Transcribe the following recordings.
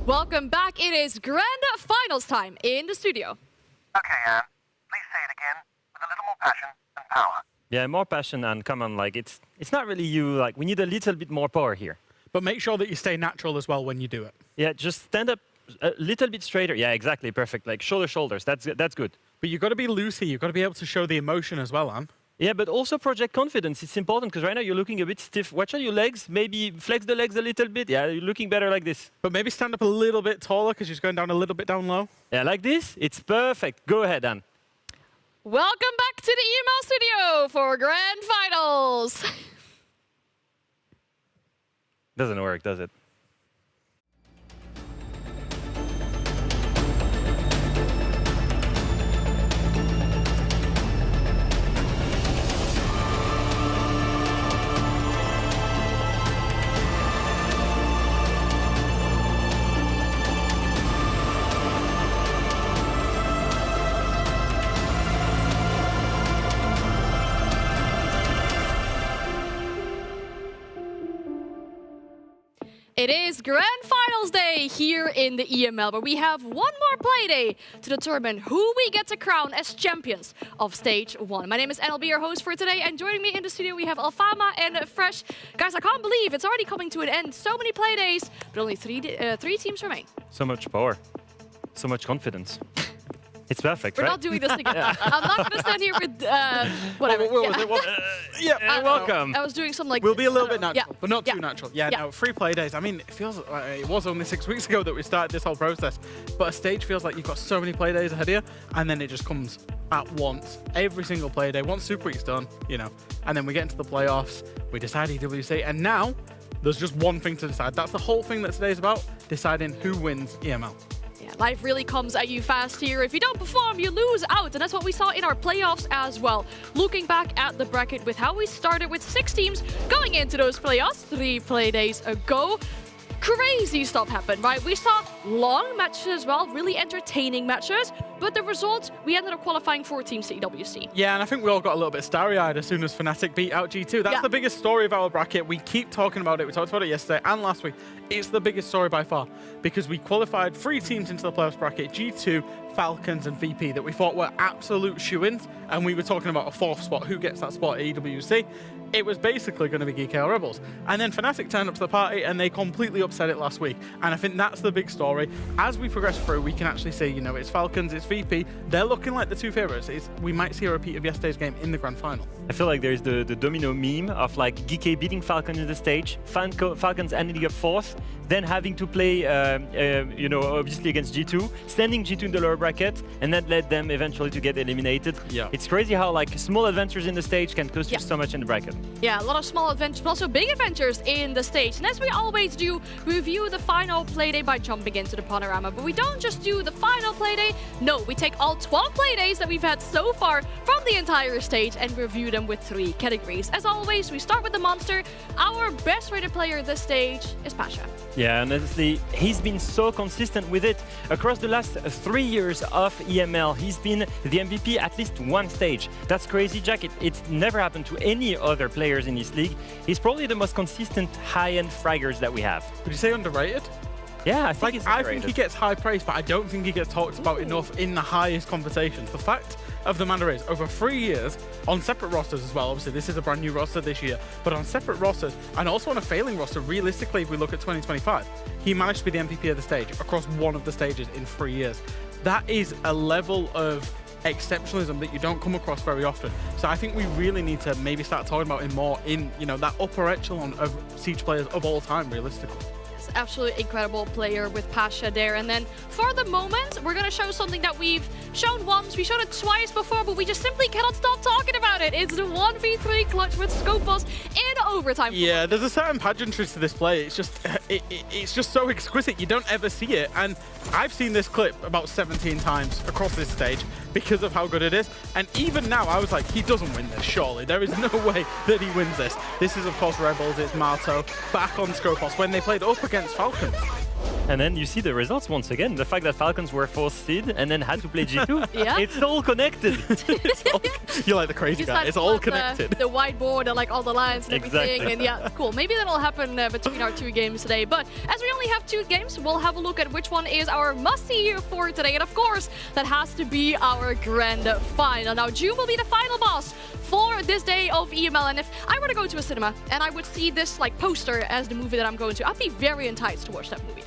Welcome back. It is grand finals time in the studio. Okay, Anne. Please say it again with a little more passion and power. Yeah, more passion and come on, like it's not really you. Like we need a little bit more power here. But make sure that you stay natural as well when you do it. Yeah, just stand up a little bit straighter. Yeah, exactly, perfect. Like shoulders. That's good. But you've got to be loose here. You've got to be able to show the emotion as well, Anne. Yeah, but also project confidence. It's important because right now you're looking a bit stiff. Watch out your legs. Maybe flex the legs a little bit. Yeah, you're looking better like this. But maybe stand up a little bit taller because you're going down a little bit down low. Yeah, like this. It's perfect. Go ahead, Anne. Welcome back to the EML studio for grand finals. Doesn't work, does it? It is grand finals day here in the EML, but we have one more play day to determine who we get to crown as champions of Stage 1. My name is Anne, I'll be your host for today, and joining me in the studio we have Alfama and Fresh. Guys, I can't believe it's already coming to an end. So many play days, but only three teams remain. So much power. So much confidence. It's perfect, We're right? not doing this again. I'm not going to stand here with whatever. Welcome. I was doing some like... We'll be a little bit natural, yeah. but not Yeah. too natural. Yeah, Yeah. no, 3 play days. I mean, it feels like it was only 6 weeks ago that we started this whole process. But a stage feels like you've got so many play days ahead of you, and then it just comes at once. Every single play day, once Super Week's done, you know, and then we get into the playoffs, we decide EWC, and now there's just one thing to decide. That's the whole thing that today's about, deciding who wins EML. Yeah, life really comes at you fast here. If you don't perform, you lose out. And that's what we saw in our playoffs as well. Looking back at the bracket with how we started with 6 teams going into those playoffs 3 play days ago. Crazy stuff happened, right? We saw long matches as well, really entertaining matches. But the result, we ended up qualifying 4 teams to EWC. Yeah, and I think we all got a little bit starry-eyed as soon as Fnatic beat out G2. That's the biggest story of our bracket. We keep talking about it. We talked about it yesterday and last week. It's the biggest story by far because we qualified 3 teams into the playoffs bracket, G2, Falcons and VP, that we thought were absolute shoo-ins, and we were talking about a 4th spot. Who gets that spot at EWC? It was basically going to be GKL Rebels. And then Fnatic turned up to the party and they completely upset it last week. And I think that's the big story. As we progress through, we can actually see, you know, it's Falcons, it's VP. They're looking like the 2 favorites. We might see a repeat of yesterday's game in the grand final. I feel like there's the domino meme of like GK beating Falcon in the stage, Falcons ending up 4th, then having to play, you know, obviously against G2, sending G2 in the lower bracket, and that led them eventually to get eliminated. Yeah. It's crazy how like small adventures in the stage can cost you so much in the bracket. Yeah, a lot of small adventures, but also big adventures in the stage. And as we always do, we review the final playday by jumping into the panorama. But we don't just do the final playday. No, we take all 12 playdays that we've had so far from the entire stage and review them with 3 categories. As always, we start with the monster. Our best rated player this stage is Pasha. Yeah, and honestly, he's been so consistent with it. Across the last 3 years of EML, he's been the MVP at least 1 stage. That's crazy, Jack. It's never happened to any other players in this league. He's probably the most consistent high-end fraggers that we have. Would you say underrated? Yeah, I think he's underrated. I think he gets high praise, but I don't think he gets talked about enough in the highest conversations. The fact of the matter is, over 3 years, on separate rosters as well, obviously this is a brand new roster this year, but on separate rosters, and also on a failing roster, realistically, if we look at 2025, he managed to be the MVP of the stage across one of the stages in 3 years. That is a level of exceptionalism that you don't come across very often. So I think we really need to maybe start talking about him more in, you know, that upper echelon of Siege players of all time, realistically. Absolutely incredible player with Pasha there. And then for the moment, we're going to show something that we've shown once, we showed it twice before, but we just simply cannot stop talking about it. It's the 1v3 clutch with Scopus in overtime. Yeah, there's a certain pageantry to this play. It's just it's just so exquisite. You don't ever see it. And I've seen this clip about 17 times across this stage because of how good it is. And even now, I was like, he doesn't win this, surely. There is no way that he wins this. This is, of course, Rebels. It's Marto back on Scopus when they played up against Falcons. And then you see the results once again. The fact that Falcons were 4th seed and then had to play G2. Yeah. It's all connected. You're like the crazy You guy. decided It's to all put connected. The whiteboard and like all the lines and everything. Exactly. And yeah, cool. Maybe that'll happen between our 2 games today. But as we only have 2 games, we'll have a look at which one is our must-see for today. And of course, that has to be our grand final. Now, June will be the final boss for this day of EML. And if I were to go to a cinema and I would see this like poster as the movie that I'm going to, I'd be very enticed to watch that movie.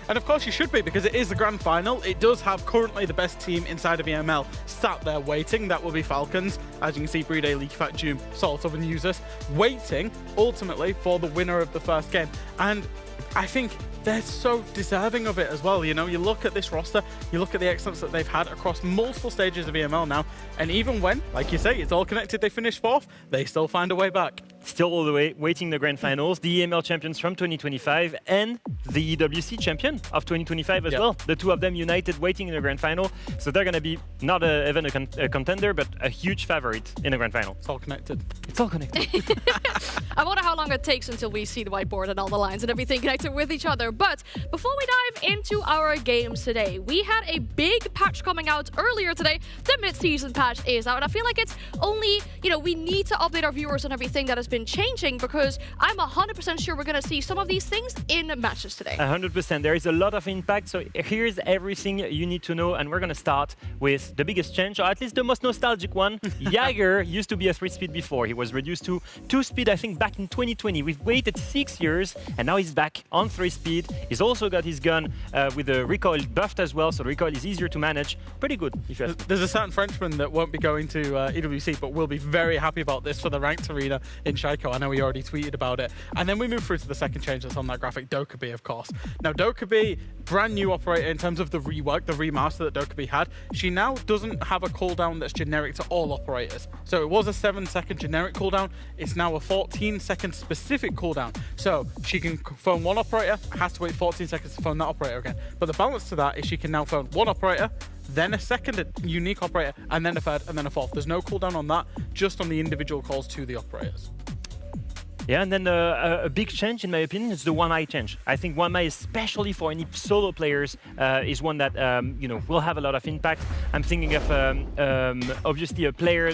And of course you should be, because it is the grand final. It does have currently the best team inside of EML sat there waiting. That will be Falcons. As you can see, Breeday, Leaky Fat, Doom, sort of, and Users waiting ultimately for the winner of the first game. And I think they're so deserving of it as well. You know, you look at this roster, you look at the excellence that they've had across multiple stages of EML now, and even when, like you say, it's all connected, they finish 4th, they still find a way back. Still all the way waiting the grand finals, the EML champions from 2025 and the EWC champion of 2025 as well. The 2 of them united waiting in the grand final. So they're going to be not even a contender, but a huge favorite in the grand final. It's all connected. It's all connected. I wonder how long it takes until we see the whiteboard and all the lines and everything connected with each other. But before we dive into our games today, we had a big patch coming out earlier today. The mid-season patch is out. And I feel like it's only, we need to update our viewers on everything that has been changing, because I'm 100% sure we're going to see some of these things in matches today. 100%. There is a lot of impact. So here's everything you need to know. And we're going to start with the biggest change, or at least the most nostalgic one. Jaeger used to be a 3-speed before. He was reduced to 2-speed, I think, back in 2020. We've waited 6 years, and now he's back on 3-speed. He's also got his gun with the recoil buffed as well, so the recoil is easier to manage. Pretty good, if you ask me. There's a certain Frenchman that won't be going to EWC, but will be very happy about this for the ranked arena in Shaiko. I know he already tweeted about it. And then we move through to the second change that's on that graphic, Dokkaebi, of course. Now, Dokkaebi, brand new operator in terms of the rework, the remaster that Dokkaebi had. She now doesn't have a cooldown that's generic to all operators. So it was a 7-second generic cooldown. It's now a 14-second specific cooldown. So she can phone one operator, has to wait 14 seconds to phone that operator again. But the balance to that is she can now phone one operator, then a second unique operator, and then a third, and then a fourth. There's no cooldown on that, just on the individual calls to the operators. Yeah, and then a big change, in my opinion, is the 1-eye change. I think 1-eye, especially for any solo players, is one that will have a lot of impact. I'm thinking of obviously a player,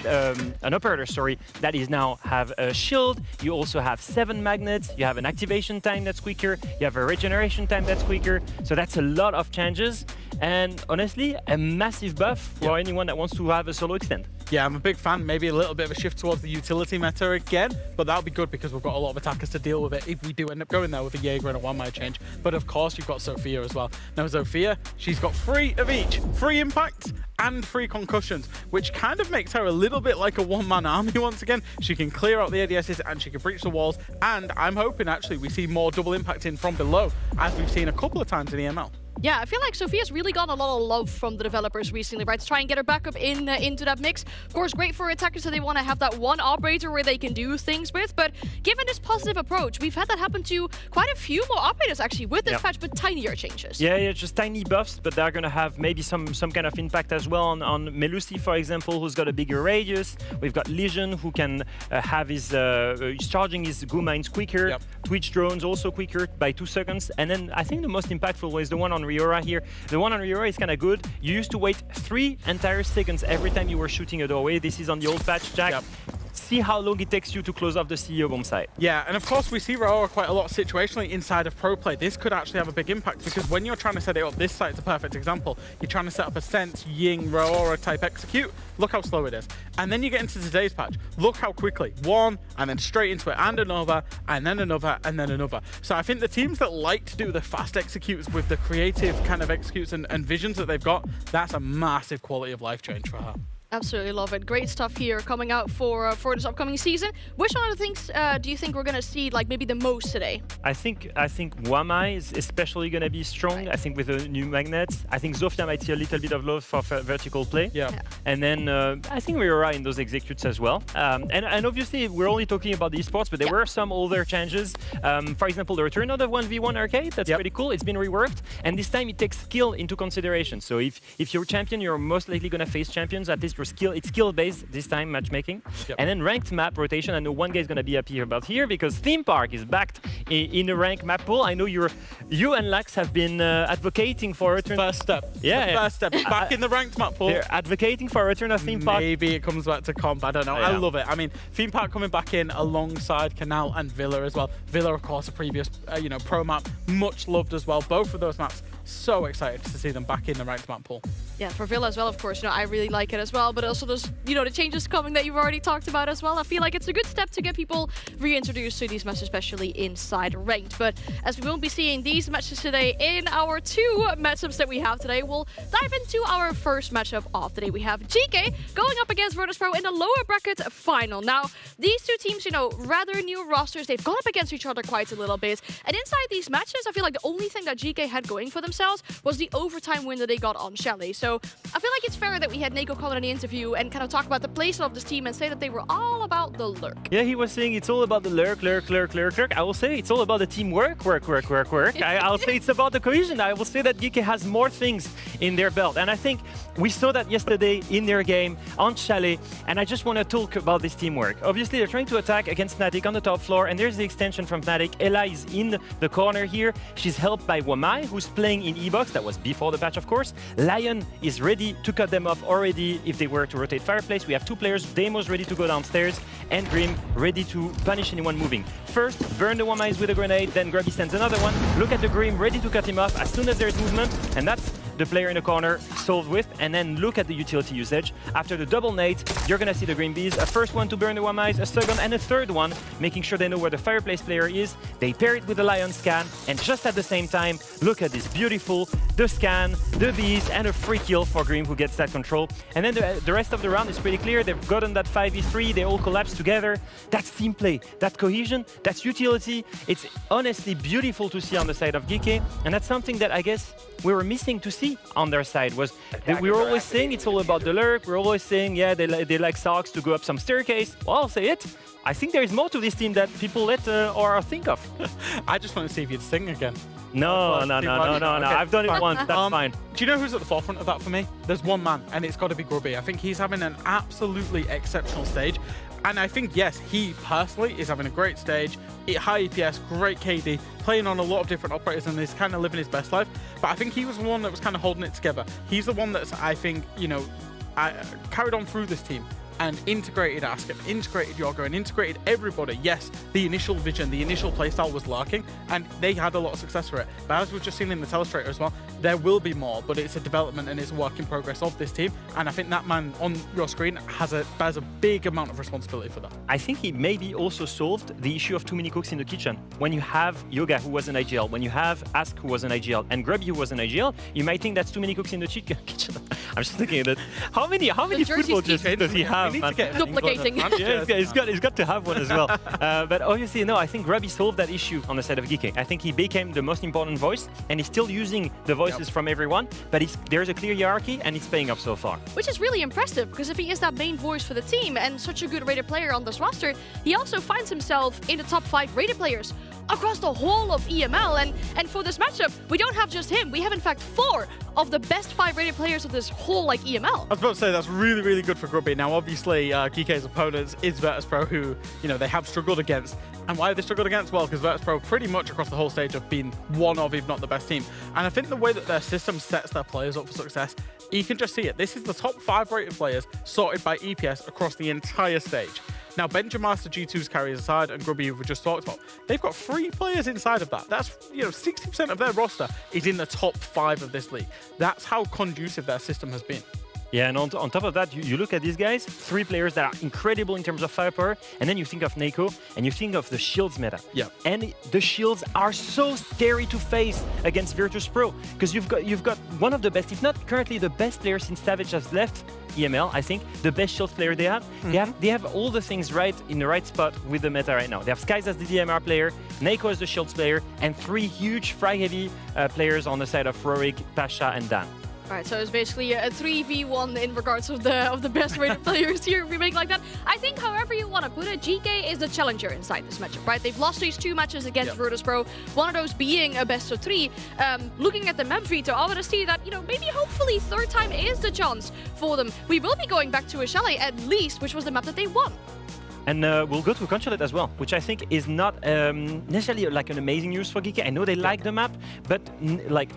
an operator, sorry, that is now have a shield. You also have 7 magnets. You have an activation time that's quicker. You have a regeneration time that's quicker. So that's a lot of changes. And honestly, a massive buff for anyone that wants to have a solo extend. Yeah, I'm a big fan. Maybe a little bit of a shift towards the utility meta again, but that'll be good because we've got a lot of attackers to deal with it if we do end up going there with a Jaeger and a 1-eye change. But of course, you've got Sophia as well. Now, Sophia, she's got 3 of each. 3 impacts and 3 concussions, which kind of makes her a little bit like a one-man army once again. She can clear out the ADSs and she can breach the walls. And I'm hoping, actually, we see more double impact in from below, as we've seen a couple of times in EML. Yeah, I feel like Sophia's really gotten a lot of love from the developers recently, right? To try and get her back up into that mix. Of course, great for attackers, so they want to have that one operator where they can do things with. But given this positive approach, we've had that happen to quite a few more operators actually with this patch, but tinier changes. Yeah, just tiny buffs, but they're going to have maybe some kind of impact as well on Melusi, for example, who's got a bigger radius. We've got Legion, who can have his charging his goo mines quicker. Twitch drones also quicker by 2 seconds. And then I think the most impactful is the one on Riora here. The one on Riora is kind of good. You used to wait 3 entire seconds every time you were shooting a doorway. This is on the old patch, Jack. See how long it takes you to close off the CEO bomb site. Yeah, and of course we see Riora quite a lot situationally inside of pro play. This could actually have a big impact because when you're trying to set it up, this site's a perfect example. You're trying to set up a Sense, Ying, Riora type execute. Look how slow it is. And then you get into today's patch. Look how quickly. One, and then straight into it, and another, and then another, and then another. So I think the teams that like to do the fast executes with the creative kind of executes and visions that they've got, that's a massive quality of life change for her. Absolutely love it. Great stuff here coming out for this upcoming season. Which one of the things do you think we're going to see like maybe the most today? I think Wamai is especially going to be strong. Right. I think with the new magnets. I think Zofia might see a little bit of love for vertical play. Yeah. And then I think we're right in those executes as well. And obviously we're only talking about the esports, but there were some older changes. For example, the return of the 1v1 arcade. That's pretty cool. It's been reworked, and this time it takes skill into consideration. So if you're champion, you're most likely going to face champions at this it's skill-based this time, matchmaking. Yep. And then ranked map rotation. I know one guy's going to be happy about here because Theme Park is backed in a ranked map pool. I know you and Lax have been advocating for a return. First step. Yeah, First step. Back in the ranked map pool. They're advocating for a return of Theme Park. Maybe it comes back to comp. I don't know. Yeah. I love it. I mean, Theme Park coming back in alongside Canal and Villa as well. Villa, of course, a previous pro map, much loved as well. Both of those maps, so excited to see them back in the ranked map pool. Yeah, for Villa as well, of course, I really like it as well, but also there's, the changes coming that you've already talked about as well. I feel like it's a good step to get people reintroduced to these matches, especially inside ranked. But as we won't be seeing these matches today in our 2 matchups that we have today, we'll dive into our first matchup of the day. We have GK going up against Virtus.pro in the lower bracket final. Now, these two teams, rather new rosters, they've gone up against each other quite a little bit. And inside these matches, I feel like the only thing that GK had going for themselves was the overtime win that they got on Chalet. So I feel like it's fair that we had Neko come in the interview and kind of talk about the playstyle of this team and say that they were all about the lurk. Yeah, he was saying it's all about the lurk. I will say it's all about the teamwork, work. I'll say it's about the cohesion. I will say that GK has more things in their belt. And I think we saw that yesterday in their game on Chalet. And I just want to talk about this teamwork. Obviously, they're trying to attack against Fnatic on the top floor. And there's the extension from Fnatic. Ella is in the corner here. She's helped by Wamai, who's playing in E-Box. That was before the patch, of course. Lion is ready to cut them off already if they were to rotate Fireplace. We have 2 players. Demo's ready to go downstairs. And Grim ready to punish anyone moving. First, burn the Wamais with a grenade. Then Grubby sends another one. Look at the Grim ready to cut him off as soon as there's movement. And that's the player in the corner solved with. And then look at the utility usage. After the double nade, you're going to see the Green Bees. A first one to burn the Wamais, a second and a third one, making sure they know where the Fireplace player is. They pair it with the Lion scan. And just at the same time, look at this beautiful, the scan, the bees, and a free kill for Grim who gets that control. And then the rest of the round is pretty clear. They've gotten that 5v3. They all collapse together. That's team play, that cohesion, that's utility. It's honestly beautiful to see on the side of GK. And that's something that I guess we were missing to see on their side. Was that we were always saying it's all about the lurk. We're always saying, yeah, they like Sox to go up some staircase. Well, I'll say it. I think there is more to this team that people let or think of. I just want to see if you'd sing again. No. Okay, I've done it once. That's fine. Do you know who's at the forefront of that for me? There's one man, and it's got to be Grubby. I think he's having an absolutely exceptional stage. And I think, yes, he personally is having a great stage. High EPS, great KD, playing on a lot of different operators, and is kind of living his best life. But I think he was the one that was kind of holding it together. He's the one that's, I think, carried on through this team and integrated Ask and integrated Yoga and integrated everybody. Yes, the initial vision, the initial playstyle was lurking, and they had a lot of success for it. But as we've just seen in the Telestrator as well, there will be more, but it's a development and it's a work in progress of this team. And I think that man on your screen bears a big amount of responsibility for that. I think he maybe also solved the issue of too many cooks in the kitchen. When you have Yoga, who was an IGL, when you have Ask, who was an IGL, and Grubby, who was an IGL, you might think that's too many cooks in the kitchen. I'm just looking at it. How many football jerseys does he have? Duplicating. Yeah, he's got to have one as well. But obviously, no, I think Grubby solved that issue on the side of GK. I think he became the most important voice, and he's still using the voices from everyone, but there's a clear hierarchy, and it's paying off so far. Which is really impressive, because if he is that main voice for the team and such a good rated player on this roster, he also finds himself in the top 5 rated players across the whole of EML. And for this matchup, we don't have just him. We have, in fact, 4 of the best 5 rated players of this whole EML. I was about to say that's really, really good for Grubby. Now, obviously, GK's opponents is Virtus.pro, who, they have struggled against. And why have they struggled against? Well, because Virtus.pro pretty much across the whole stage have been one of, if not the best team. And I think the way that their system sets their players up for success, you can just see it. This is the top 5 rated players sorted by EPS across the entire stage. Now, Benjamin Master G2's carries aside, and Grubby, who we just talked about, they've got 3 players inside of that. That's, 60% of their roster is in the top 5 of this league. That's how conducive their system has been. Yeah, and on top of that, you look at these guys, 3 players that are incredible in terms of firepower, and then you think of Neko, and you think of the shields meta. Yeah. And the shields are so scary to face against Virtus.pro, because you've got one of the best, if not currently the best player since Savage has left EML, I think, the best shield player they have. Mm-hmm. They have all the things right in the right spot with the meta right now. They have Skies as the DMR player, Neko as the shields player, and 3 huge frag-heavy players on the side of Rorik, Pasha, and Dan. All right, so it's basically a 3v1 in regards of the best rated players here, if we make like that. I think however you want to put it, GK is the challenger inside this matchup, right? They've lost these 2 matches against Virtus.pro, one of those being a best of 3. Looking at the map veto, I want to see that, maybe hopefully third time is the chance for them. We will be going back to a Chalet at least, which was the map that they won. And we'll go to a Consulate as well, which I think is not necessarily like an amazing news for GK. I know they like the map, but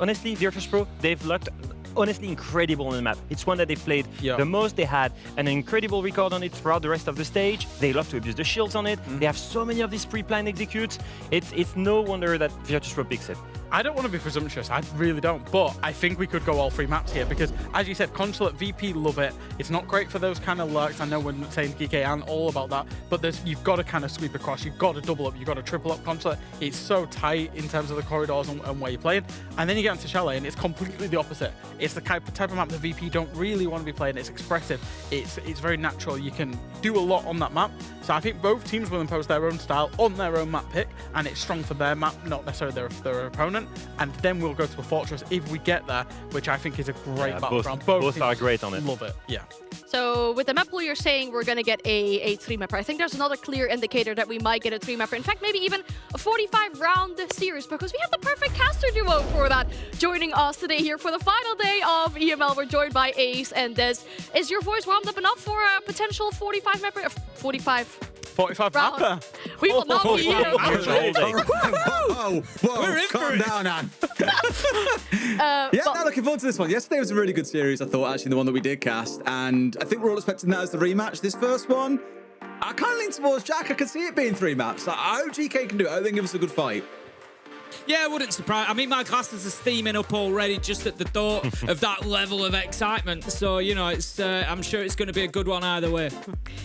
honestly, Virtus.pro, they've looked honestly incredible on the map. It's one that they've played the most. They had an incredible record on it throughout the rest of the stage. They love to abuse the shields on it. They have so many of these pre-planned executes. It's no wonder that Virtus.pro picks it. I don't want to be presumptuous, I really don't, but I think we could go all 3 maps here because, as you said, Consulate, VP love it. It's not great for those kind of lurks. I know we're saying GK and all about that, but you've got to kind of sweep across. You've got to double up. You've got to triple up Consulate. It's so tight in terms of the corridors and where you're playing. And then you get into Chalet and it's completely the opposite. It's the type of map the VP don't really want to be playing. It's expressive. It's very natural. You can do a lot on that map. So I think both teams will impose their own style on their own map pick, and it's strong for their map, not necessarily their opponent. And then we'll go to a Fortress if we get there, which I think is a great battleground. Both are great on it. Love it, yeah. So with the map pool, you're saying we're going to get a 3-mapper. I think there's another clear indicator that we might get a 3-mapper. In fact, maybe even a 45-round series, because we have the perfect caster duo for that. Joining us today here for the final day of EML, we're joined by Ace and Des. Is your voice warmed up enough for a potential 45-mapper? 45 round. Mapper. We will not be here. Whoa, calm down, Anne. Not looking forward to this one. Yesterday was a really good series, I thought, actually, the one that we did cast. And I think we're all expecting that as the rematch. This first one, I kind of lean towards Jack. I can see it being 3 maps. I hope GK can do it. I think give us a good fight. Yeah, it wouldn't surprise. I mean, my glasses are steaming up already just at the thought of that level of excitement. So, it's I'm sure it's going to be a good one either way.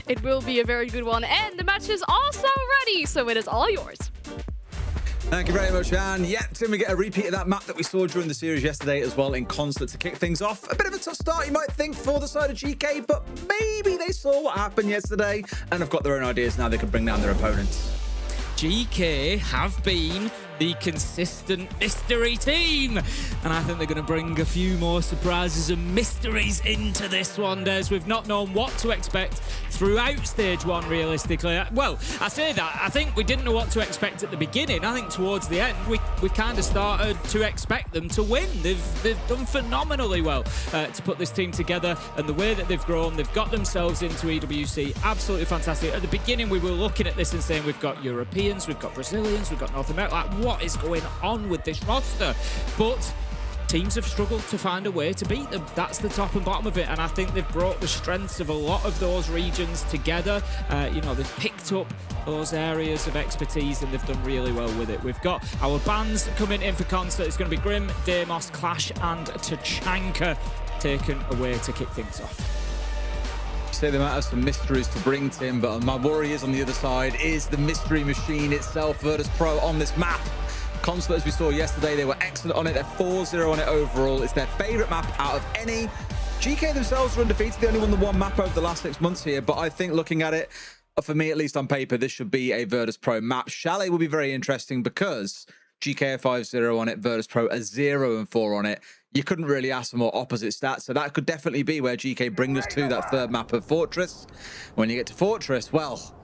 It will be a very good one. And the match is also ready, so it is all yours. Thank you very much, Anne. Yep, Tim, we get a repeat of that map that we saw during the series yesterday as well in Consulate to kick things off. A bit of a tough start, you might think, for the side of GK, but maybe they saw what happened yesterday and have got their own ideas now they can bring down their opponents. GK have been the consistent mystery team, and I think they're going to bring a few more surprises and mysteries into this one, Des. We've not known what to expect throughout stage 1, realistically. Well, I say that, I think we didn't know what to expect at the beginning. I think towards the end, we kind of started to expect them to win. They've done phenomenally well to put this team together, and the way that they've grown, they've got themselves into EWC, absolutely fantastic. At the beginning, we were looking at this and saying, we've got Europeans, we've got Brazilians, we've got North America, what is going on with this roster? But teams have struggled to find a way to beat them. That's the top and bottom of it, and I think they've brought the strengths of a lot of those regions together. They've picked up those areas of expertise and they've done really well with it. We've got our bands coming in for concert. It's going to be Grim, Deimos, Clash and Tachanka taken away to kick things off. Say they might have some mysteries to bring, Tim, but my worry is on the other side is the mystery machine itself, Virtus.pro, on this map. Consulate, as we saw yesterday, they were excellent on it. They're 4-0 on it overall. It's their favourite map out of any. GK themselves are undefeated. They only won the 1 map over the last 6 months here, but I think looking at it, for me at least on paper, this should be a Virtus.pro map. Chalet will be very interesting because GK are 5-0 on it, Virtus.pro are 0-4 on it. You couldn't really ask for more opposite stats, so that could definitely be where GK bring us to that 3rd map of Fortress. When you get to Fortress, well,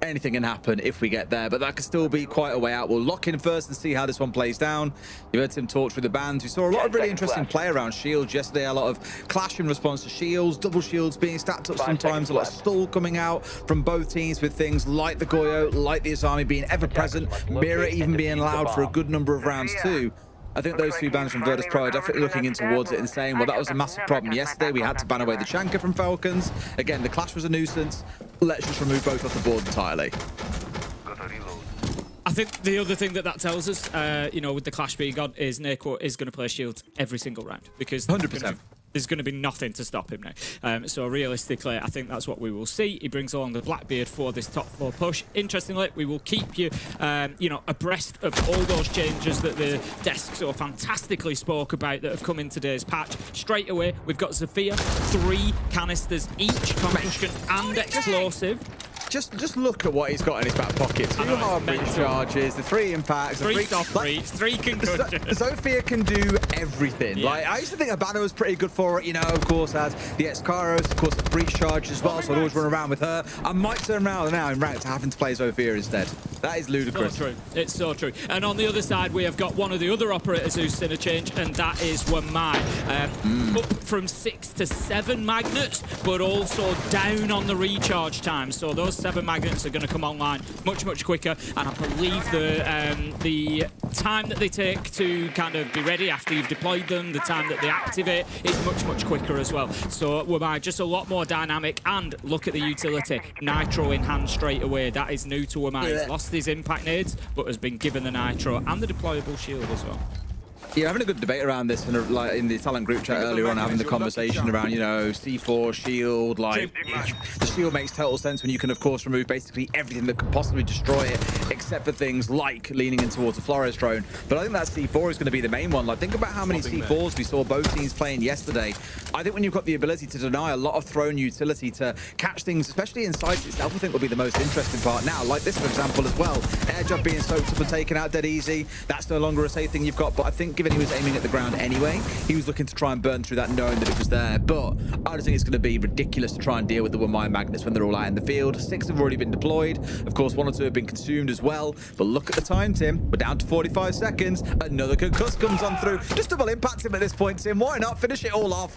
anything can happen if we get there, but that could still be quite a way out. We'll lock in first and see how this one plays down. You heard Tim talk through the bands. We saw a lot of really interesting play around shields yesterday, a lot of clash in response to shields, double shields being stacked up sometimes, a lot of stall coming out from both teams with things like the Goyo, like the Azami being ever present, Mira even being loud for a good number of rounds too. I think those 2 bans from Virtus.pro are definitely looking in towards it and saying, well, that was a massive problem yesterday. We had to ban away the Chanka from Falcons. Again, the clash was a nuisance. Let's just remove both off the board entirely. I think the other thing that tells us, with the clash being on, is Neko is going to play shields every single round because 100%. There's going to be nothing to stop him now. So realistically, I think that's what we will see. He brings along the Blackbeard for this top 4 push. Interestingly, we will keep you, abreast of all those changes that the desk so fantastically spoke about that have come in today's patch. Straight away, we've got Zofia, 3 canisters each, combustion and explosive. just look at what he's got in his back pocket. 2 hard breach charges, the 3 impacts, the 3 3 soft breach, 3 concussions. Sophia can do everything. Yeah. Like I used to think Abana was pretty good for it, you know, of course, as the X-Kairos, of course, the breach charge as well, so I'd always run around with her. I might turn around now in ranked having to play Sophia instead. That is ludicrous. So true. It's so true. And on the other side, we have got one of the other operators who's seen a change, and that is Wamai. Up from 6 to 7 magnets, but also down on the recharge time. So those 7 magnets are going to come online much, much quicker. And I believe the time that they take to kind of be ready after you've deployed them, the time that they activate is much, much quicker as well. So Wamai just a lot more dynamic. And look at the utility. Nitro in hand straight away. That is new to Wamai. He's lost his impact nades, but has been given the Nitro and the deployable shield as well. Yeah, having a good debate around this in the talent group chat earlier on, having the conversation around, you know, C4, shield, like, the shield makes total sense when you can, of course, remove basically everything that could possibly destroy it, except for things like leaning in towards a Flores drone. But I think that C4 is going to be the main one. Like, think about how many C4s we saw both teams playing yesterday. I think when you've got the ability to deny a lot of thrown utility to catch things, especially in sites itself, I think will be the most interesting part now. Like this, for example, as well. Air job being soaked up and taken out dead easy. That's no longer a safe thing you've got, but I think given he was aiming at the ground anyway, he was looking to try and burn through that knowing that it was there. But I just think it's going to be ridiculous to try and deal with the Wamai magnets when they're all out in the field. 6 have already been deployed. Of course, 1 or 2 have been consumed as well. But look at the time, Tim. We're down to 45 seconds. Another concuss comes on through. Just double impact him at this point, Tim. Why not finish it all off?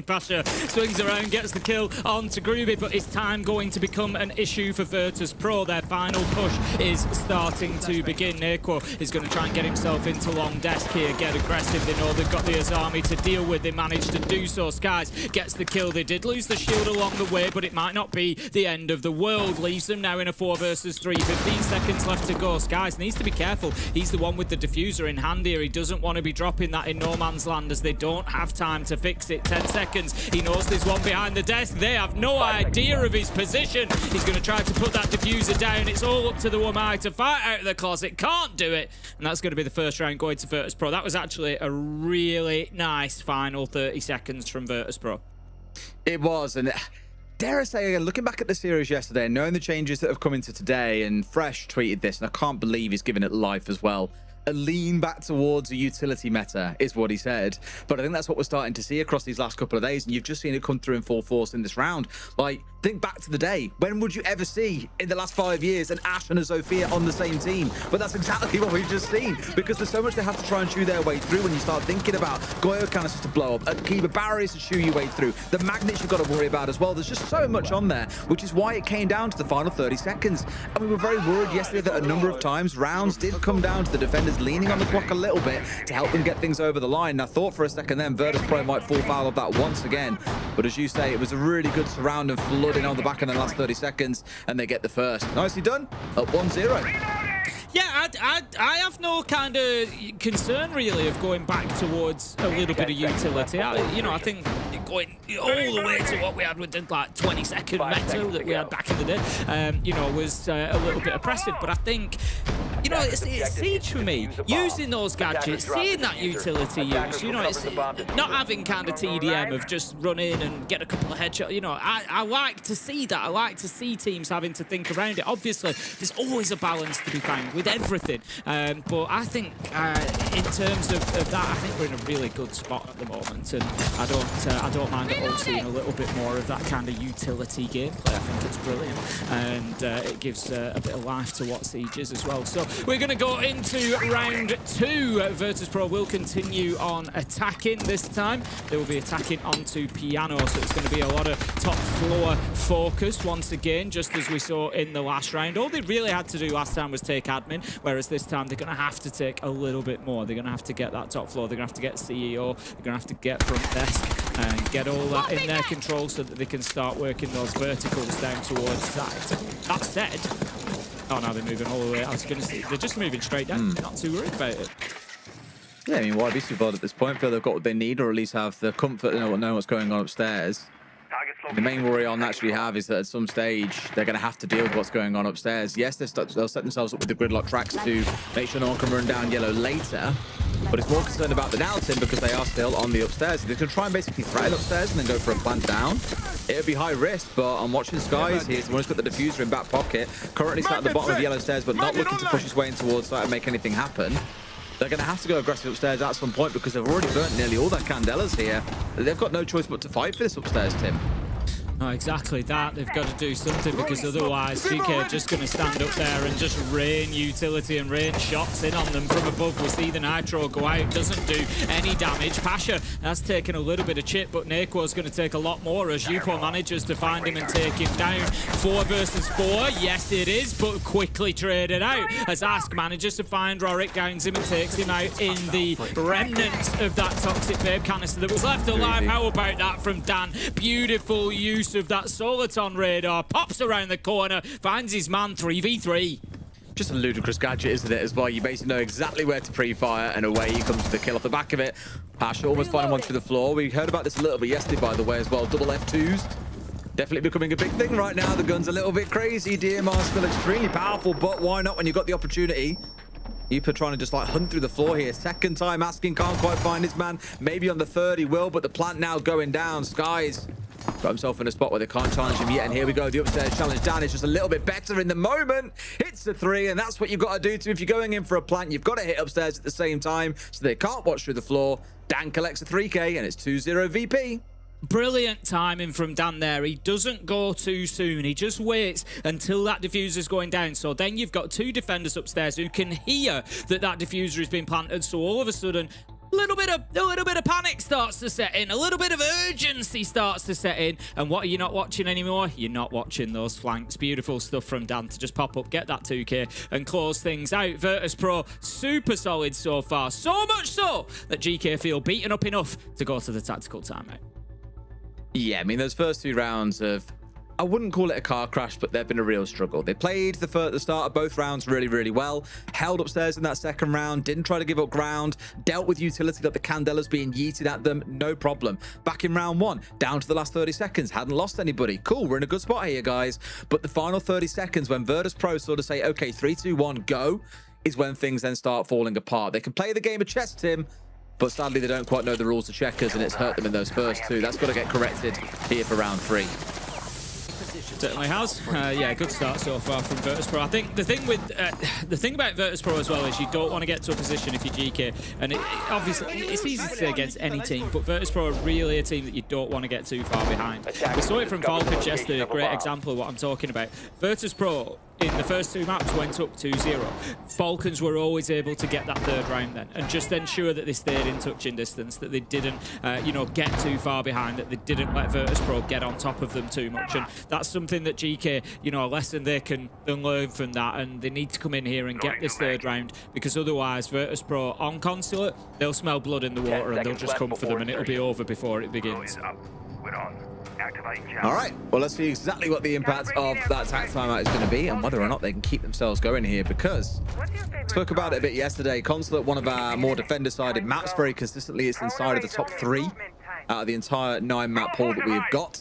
Pasha swings around, gets the kill onto Groovy, but is time going to become an issue for Virtus Pro? Their final push is starting to begin. Nequo is going to try and get himself into long desk here, get aggressive. They know they've got the Azami to deal with. They managed to do so. Skies gets the kill. They did lose the shield along the way, but it might not be the end of the world. Leaves them now in a 4 versus 3. 15 seconds left to go. Skies needs to be careful. He's the one with the diffuser in hand here. He doesn't want to be dropping that in no man's land as they don't have time to fix it. 10 seconds. He knows there's one behind the desk. They have no idea of his position. He's going to try to put that diffuser down. It's all up to the Wamai to fight out of the closet. Can't do it. And that's going to be the first round going to Virtus Pro. That was actually a really nice final 30 seconds from Virtus Pro. It was, and dare I say, looking back at the series yesterday and knowing the changes that have come into today, and Fresh tweeted this, and I can't believe he's given it life as well. A lean back towards a utility meta is what he said. But I think that's what we're starting to see across these last couple of days, and you've just seen it come through in full force in this round. Like, think back to the day. When would you ever see in the last 5 years an Ashe and a Sophia on the same team? But that's exactly what we've just seen, because there's so much they have to try and chew their way through when you start thinking about Goyo canisters to blow up, Akiba barriers to chew your way through, the magnets you've got to worry about as well. There's just so much on there, which is why it came down to the final 30 seconds. And we were very worried yesterday that a number of times rounds did come down to the defenders leaning on the clock a little bit to help them get things over the line. And I thought for a second then Virtus Pro might fall foul of that once again. But as you say, it was a really good surround and flooding on the back in the last 30 seconds, and they get the first. Nicely done. Up 1-0. Yeah, I have no kind of concern really of going back towards a little bit of utility. I think going all the way to what we had with the 20-second meta that we had back in the day, was a little bit oppressive. But I think, it's Siege for me. Using those gadgets, seeing that utility use, it's not having kind of TDM of just run in and get a couple of headshots. I like to see that. I like to see teams having to think around it. Obviously, there's always a balance to be found with everything. But I think in terms of that, I think we're in a really good spot at the moment, and I don't mind at all seeing a little bit more of that kind of utility gameplay. I think it's brilliant, and it gives a bit of life to what Siege is as well. So we're going to go into round 2. Virtus Pro will continue on attacking this time. They will be attacking onto Piano, so it's going to be a lot of top floor focus once again, just as we saw in the last round. All they really had to do last time was take admin, whereas this time they're going to have to take a little bit more. They're going to have to get that top floor. They're going to have to get CEO. They're going to have to get front desk and get all that in their control so that they can start working those verticals down towards that. That said, oh no, they're moving all the way. I was going to say, they're just moving straight down. Not too worried about it. Yeah, I mean, why be too bothered at this point? Feel they've got what they need, or at least have the comfort to know what's going on upstairs. The main worry I'll naturally have is that at some stage they're going to have to deal with what's going on upstairs. Yes, they'll set themselves up with the gridlock tracks to make sure no one can run down yellow later, but it's more concerned about the now, Tim, because they are still on the upstairs. They're going to try and basically threaten upstairs and then go for a plant down. it would be high risk, but I'm watching Skies. He's the one who's got the diffuser in back pocket. Currently sat at the bottom of yellow stairs, but not looking to push his way in towards site and make anything happen. They're going to have to go aggressive upstairs at some point because they've already burnt nearly all their candelas here. They've got no choice but to fight for this upstairs, Tim. Oh, exactly that. They've got to do something because otherwise GK are just going to stand up there and just rain utility and rain shots in on them from above. We'll see the Nitro go out. Doesn't do any damage. Pasha has taken a little bit of chip, but Naquo's going to take a lot more as Yupo manages to find him and take him down. 4 versus 4. Yes, it is, but quickly traded out as Ask manages to find Rorik, downs him and takes him out in the remnants of that Toxic Babe canister that was left alive. How about that from Dan? Beautiful use of that Soliton radar, pops around the corner, finds his man 3v3. Just a ludicrous gadget, isn't it, as well? You basically know exactly where to pre-fire, and away he comes with the kill off the back of it. Pasha almost finding one through the floor. We heard about this a little bit yesterday, by the way, as well. Double F2s. Definitely becoming a big thing right now. The gun's a little bit crazy. DMR still extremely powerful, but why not when you've got the opportunity? Yupa trying to just like hunt through the floor here. Second time asking, can't quite find his man. Maybe on the third he will, but the plant now going down. Skies got himself in a spot where they can't challenge him yet, and here we go. The upstairs challenge down is just a little bit better in the moment. Hits the 3, and that's what you've got to do too. If you're going in for a plant, you've got to hit upstairs at the same time so they can't watch through the floor. Dan collects a 3K, and it's 2-0 VP. Brilliant timing from Dan there. He doesn't go too soon. He just waits until that diffuser's going down. So then you've got 2 defenders upstairs who can hear that that diffuser has been planted. So all of a sudden, a little bit of panic starts to set in. A little bit of urgency starts to set in. And what are you not watching anymore? You're not watching those flanks. Beautiful stuff from Dan to just pop up, get that 2K and close things out. Virtus Pro, super solid so far. So much so that GK feel beaten up enough to go to the tactical timeout. Yeah, I mean, those first 2 rounds of, I wouldn't call it a car crash, but they've been a real struggle. They played the start of both rounds really, really well. Held upstairs in that second round, didn't try to give up ground, dealt with utility like the candelas being yeeted at them, no problem. Back in round 1, down to the last 30 seconds, hadn't lost anybody. Cool, we're in a good spot here, guys. But the final 30 seconds, when Virtus Pro sort of say, okay, 3, 2, 1, go, is when things then start falling apart. They can play the game of chess, Tim, but sadly they don't quite know the rules of checkers, and it's hurt them in those first 2. That's got to get corrected here for round 3. Certainly has. Yeah, good start so far from Virtus Pro. I think the thing about Virtus Pro as well is you don't want to get to a position if you're GK, and obviously it's easy to say against any team, but Virtus Pro are really a team that you don't want to get too far behind. We saw it from Falcons yesterday, a great example of what I'm talking about. Virtus Pro in the first 2 maps went up 2-0. Falcons were always able to get that 3rd round then and just ensure that they stayed in touching distance, that they didn't get too far behind, that they didn't let Virtus Pro get on top of them too much. And that's something that GK, a lesson they can learn from that, and they need to come in here and get this 3rd round, because otherwise Virtus Pro on Consulate, they'll smell blood in the water and they'll just come for them and it'll be over before it begins. All right, well, let's see exactly what the impact of that attack timeout is going to be and whether or not they can keep themselves going here, because spoke about it a bit yesterday. Consulate, one of our more defender-sided maps, very consistently it's inside of the top 3 out of the entire 9-map pool that we've got.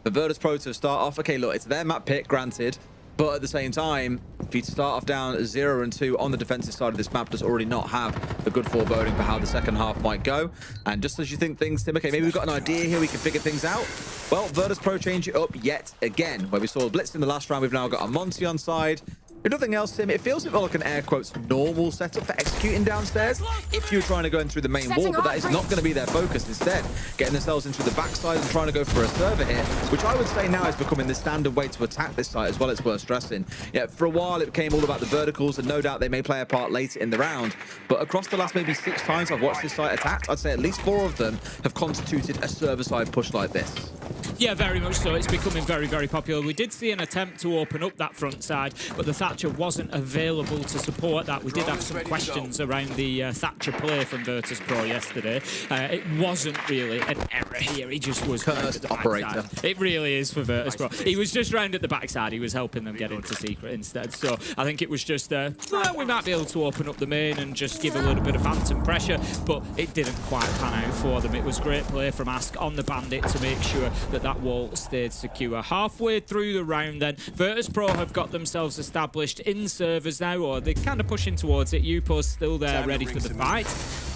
The Virtus Pro to start off, okay, look, it's their map pick, granted, but at the same time, for you to start off down 0 and 2 on the defensive side of this map does already not have a good foreboding for how the second half might go. And just as you think things, Tim, okay, maybe we've got an idea here, we can figure things out. Well, Virtus Pro change it up yet again. Where we saw Blitz in the last round, we've now got a Monty on side. If nothing else, Tim, it feels a bit like an air quotes normal setup for executing downstairs if you're trying to go in through the main wall, but that is not going to be their focus. Instead, getting themselves into the backside and trying to go for a server here, which I would say now is becoming the standard way to attack this site as well. It's worth stressing. Yeah, for a while it became all about the verticals, and no doubt they may play a part later in the round, but across the last maybe 6 times I've watched this site attacked, I'd say at least 4 of them have constituted a server side push like this. Yeah, very much so. It's becoming very, very popular. We did see an attempt to open up that front side, but the Thatcher wasn't available to support that. We did have some questions around the Thatcher play from Virtus Pro yesterday. It wasn't really an error here. He just was cursed operator. It really is for Virtus Pro. He was just round at the backside. He was helping them get into secret instead. So I think it was just, well, we might be able to open up the main and just give a little bit of phantom pressure, but it didn't quite pan out for them. It was great play from Ask on the Bandit to make sure that that wall stayed secure. Halfway through the round then, Virtus Pro have got themselves established in servers now, or they're kind of pushing towards it. Yupo's still there ready for the fight,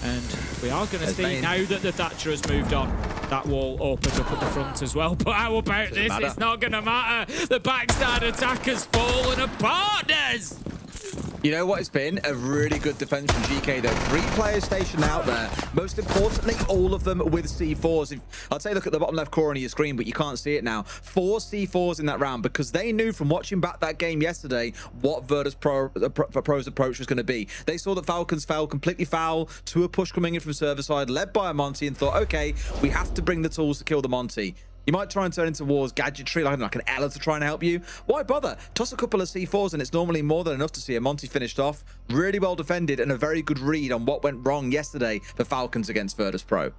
and we are going to see now that the Thatcher has moved on. that wall opened up at the front as well. But how about this? Matter. It's not going to matter. The backside attack has fallen apart, Des. You know what? It's been a really good defense from GK, though. 3 players stationed out there. Most importantly, all of them with C4s. I'd say look at the bottom left corner of your screen, but you can't see it now. 4 C4s in that round because they knew from watching back that game yesterday what Virtus Pro's approach was going to be. They saw that Falcons fell completely foul to a push coming in from server side, led by a Monty, and thought, okay, we have to bring the tools to kill the Monty. You might try and turn into War's gadgetry, like an Ella to try and help you. Why bother? Toss a couple of C4s and it's normally more than enough to see a Monty finished off. Really well defended and a very good read on what went wrong yesterday for Falcons against Virtus Pro.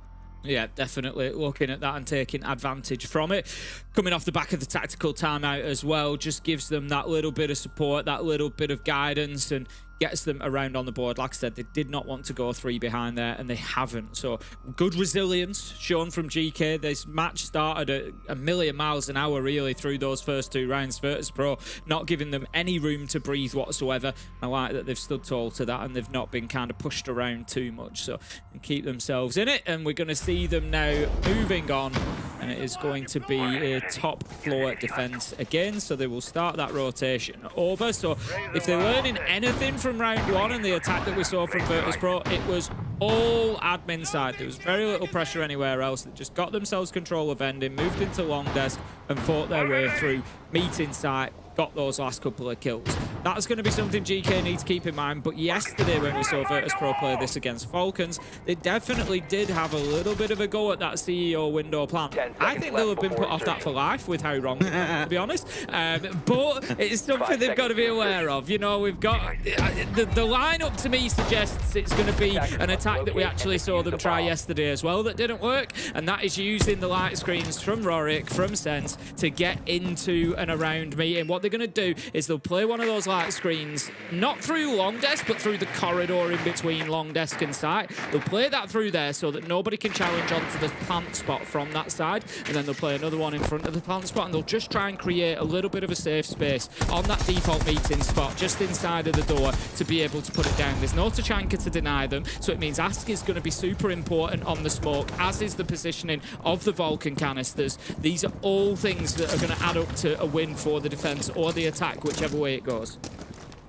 Yeah, definitely looking at that and taking advantage from it. Coming off the back of the tactical timeout as well, just gives them that little bit of support, that little bit of guidance, and gets them around on the board. Like I said, they did not want to go 3 behind there, and they haven't. So good resilience shown from GK. This match started at a million miles an hour, really, through those first 2 rounds. Virtus Pro not giving them any room to breathe whatsoever. I like that they've stood tall to that, and they've not been kind of pushed around too much. So they keep themselves in it, and we're going to see them now moving on, and it is going to be a top floor defense again. So they will start that rotation over. So if they're learning anything from round 1 and the attack that we saw from Virtus Pro, it was all admin side. There was very little pressure anywhere else. They just got themselves control of ending, moved into long desk and fought their way through, meeting site, got those last couple of kills. That's going to be something GK needs to keep in mind. But yesterday when we saw Virtus Pro play this against Falcons, they definitely did have a little bit of a go at that CEO window plan. I think they'll have been put off that for life with how wrong they were, to be honest. But it's something they've got to be aware of. You know, we've got the lineup to me suggests it's going to be an attack that we actually saw them try yesterday as well that didn't work, and that is using the light screens from Rorik, from Sense, to get into and around me. And what they're going to do is they'll play one of those light screens, not through long desk, but through the corridor in between long desk and site. They'll play that through there so that nobody can challenge onto the plant spot from that side, and then they'll play another one in front of the plant spot, and they'll just try and create a little bit of a safe space on that default meeting spot just inside of the door to be able to put it down. There's no Tachanka to deny them, so it means Ask is going to be super important on the smoke, as is the positioning of the Vulcan canisters. These are all things that are going to add up to a win for the defense or the attack, whichever way it goes.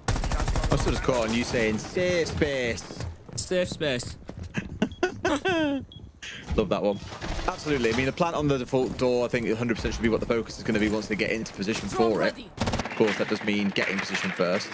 I was just caught on you saying safe space. Safe space. Love that one. Absolutely. I mean, the plant on the default door, I think 100% should be what the focus is going to be once they get into position for it. Of course, that does mean getting position first.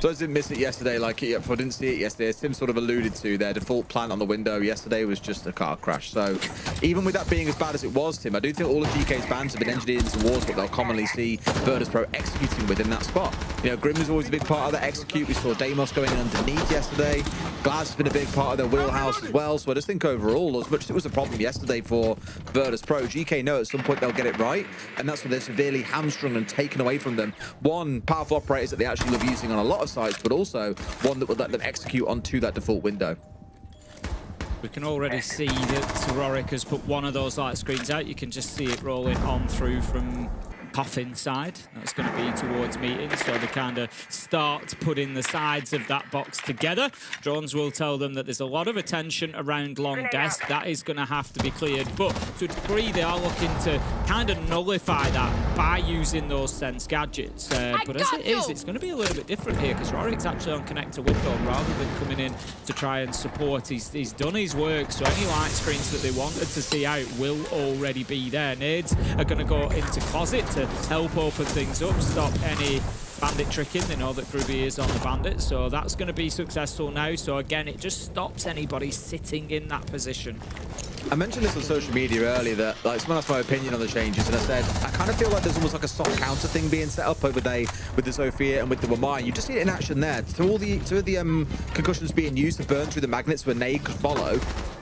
So I didn't miss it yesterday, like if I didn't see it yesterday, as Tim sort of alluded to, their default plant on the window yesterday was just a car crash. So even with that being as bad as it was, Tim, I do think all of GK's bans have been engineered towards what they'll commonly see Virtus Pro executing within that spot. You know, Grim was always a big part of that execute. We saw Deimos going in underneath yesterday. Glass has been a big part of their wheelhouse as well. So I just think overall, as much as it was a problem yesterday for Virtus Pro, GK know at some point they'll get it right. And that's when they're severely hamstrung and taken away from them. One, powerful operators that they actually love using on a lot of sites, but also one that would let them execute onto that default window. We can already see that Rorik has put one of those light screens out. You can just see it rolling on through from Coffin side. That's going to be towards meeting, so they kind of start putting the sides of that box together. Drones will tell them that there's a lot of attention around long desk. That is going to have to be cleared, but to a degree they are looking to kind of nullify that by using those Sense gadgets. But as it is, it's going to be a little bit different here because Rorik's actually on connector window rather than coming in to try and support. He's done his work, so any light screens that they wanted to see out will already be there. Nades are going to go into closet to help open things up, stop any bandit tricking. They know that Grubby is on the bandit, so that's going to be successful now. So again, it just stops anybody sitting in that position. I mentioned this on social media earlier that like someone asked my opinion on the changes, and I said I kind of feel like there's almost like a soft counter thing being set up over there with the Sophia and with the Wamai. You just see it in action there. To all the concussions being used to burn through the magnets where Nade could follow.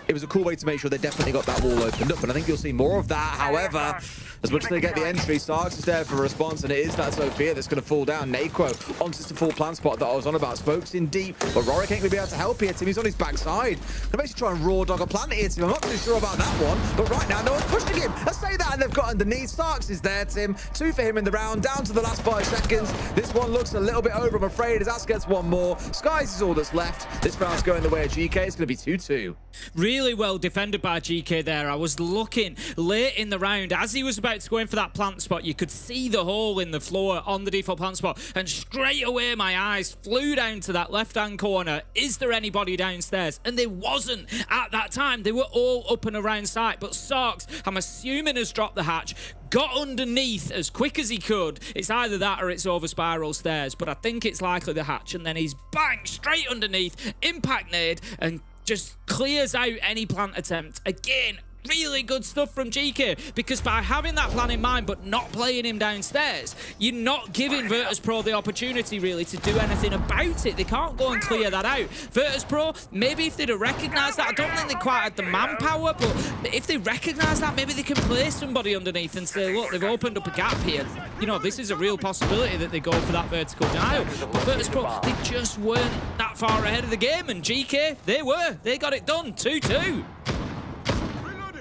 It was a cool way to make sure they definitely got that wall opened up, and I think you'll see more of that. However, As much as they get the entry, Starks is there for a response, and it is that Sophia that's going to fall down. Naqo onto the full plan spot that I was on about. Smokes in deep, but Rorik ain't going to be able to help here. Timmy's on his backside. Gonna basically try and raw dog a plant here, Tim. I'm not too sure about that one, but right now no one's pushing him. I say that, and they've got underneath. Starks is there, Tim. 2 for him in the round, down to the last 5 seconds. This one looks a little bit over, I'm afraid, as Ask gets one more. Skies is all that's left. This round's going the way of GK. It's going to be 2-2. Really well defended by GK there. I was looking late in the round as he was about to go in for that plant spot. You could see the hole in the floor on the default plant spot, and straight away my eyes flew down to that left-hand corner. Is there anybody downstairs? And there wasn't at that time. They were all up and around site, but Sarks, I'm assuming, has dropped the hatch, got underneath as quick as he could. It's either that or it's over spiral stairs, but I think it's likely the hatch, and then he's bang straight underneath, impact nade, and just clears out any plant attempt. Again, really good stuff from GK, because by having that plan in mind but not playing him downstairs, you're not giving Virtus.pro the opportunity really to do anything about it. They can't go and clear that out. Virtus.pro, maybe if they'd have recognised that, I don't think they quite had the manpower, but if they recognise that, maybe they can play somebody underneath and say, look, they've opened up a gap here. You know, this is a real possibility that they go for that vertical denial. But Virtus.pro, they just weren't that far ahead of the game, and GK, they were. They got it done, 2-2.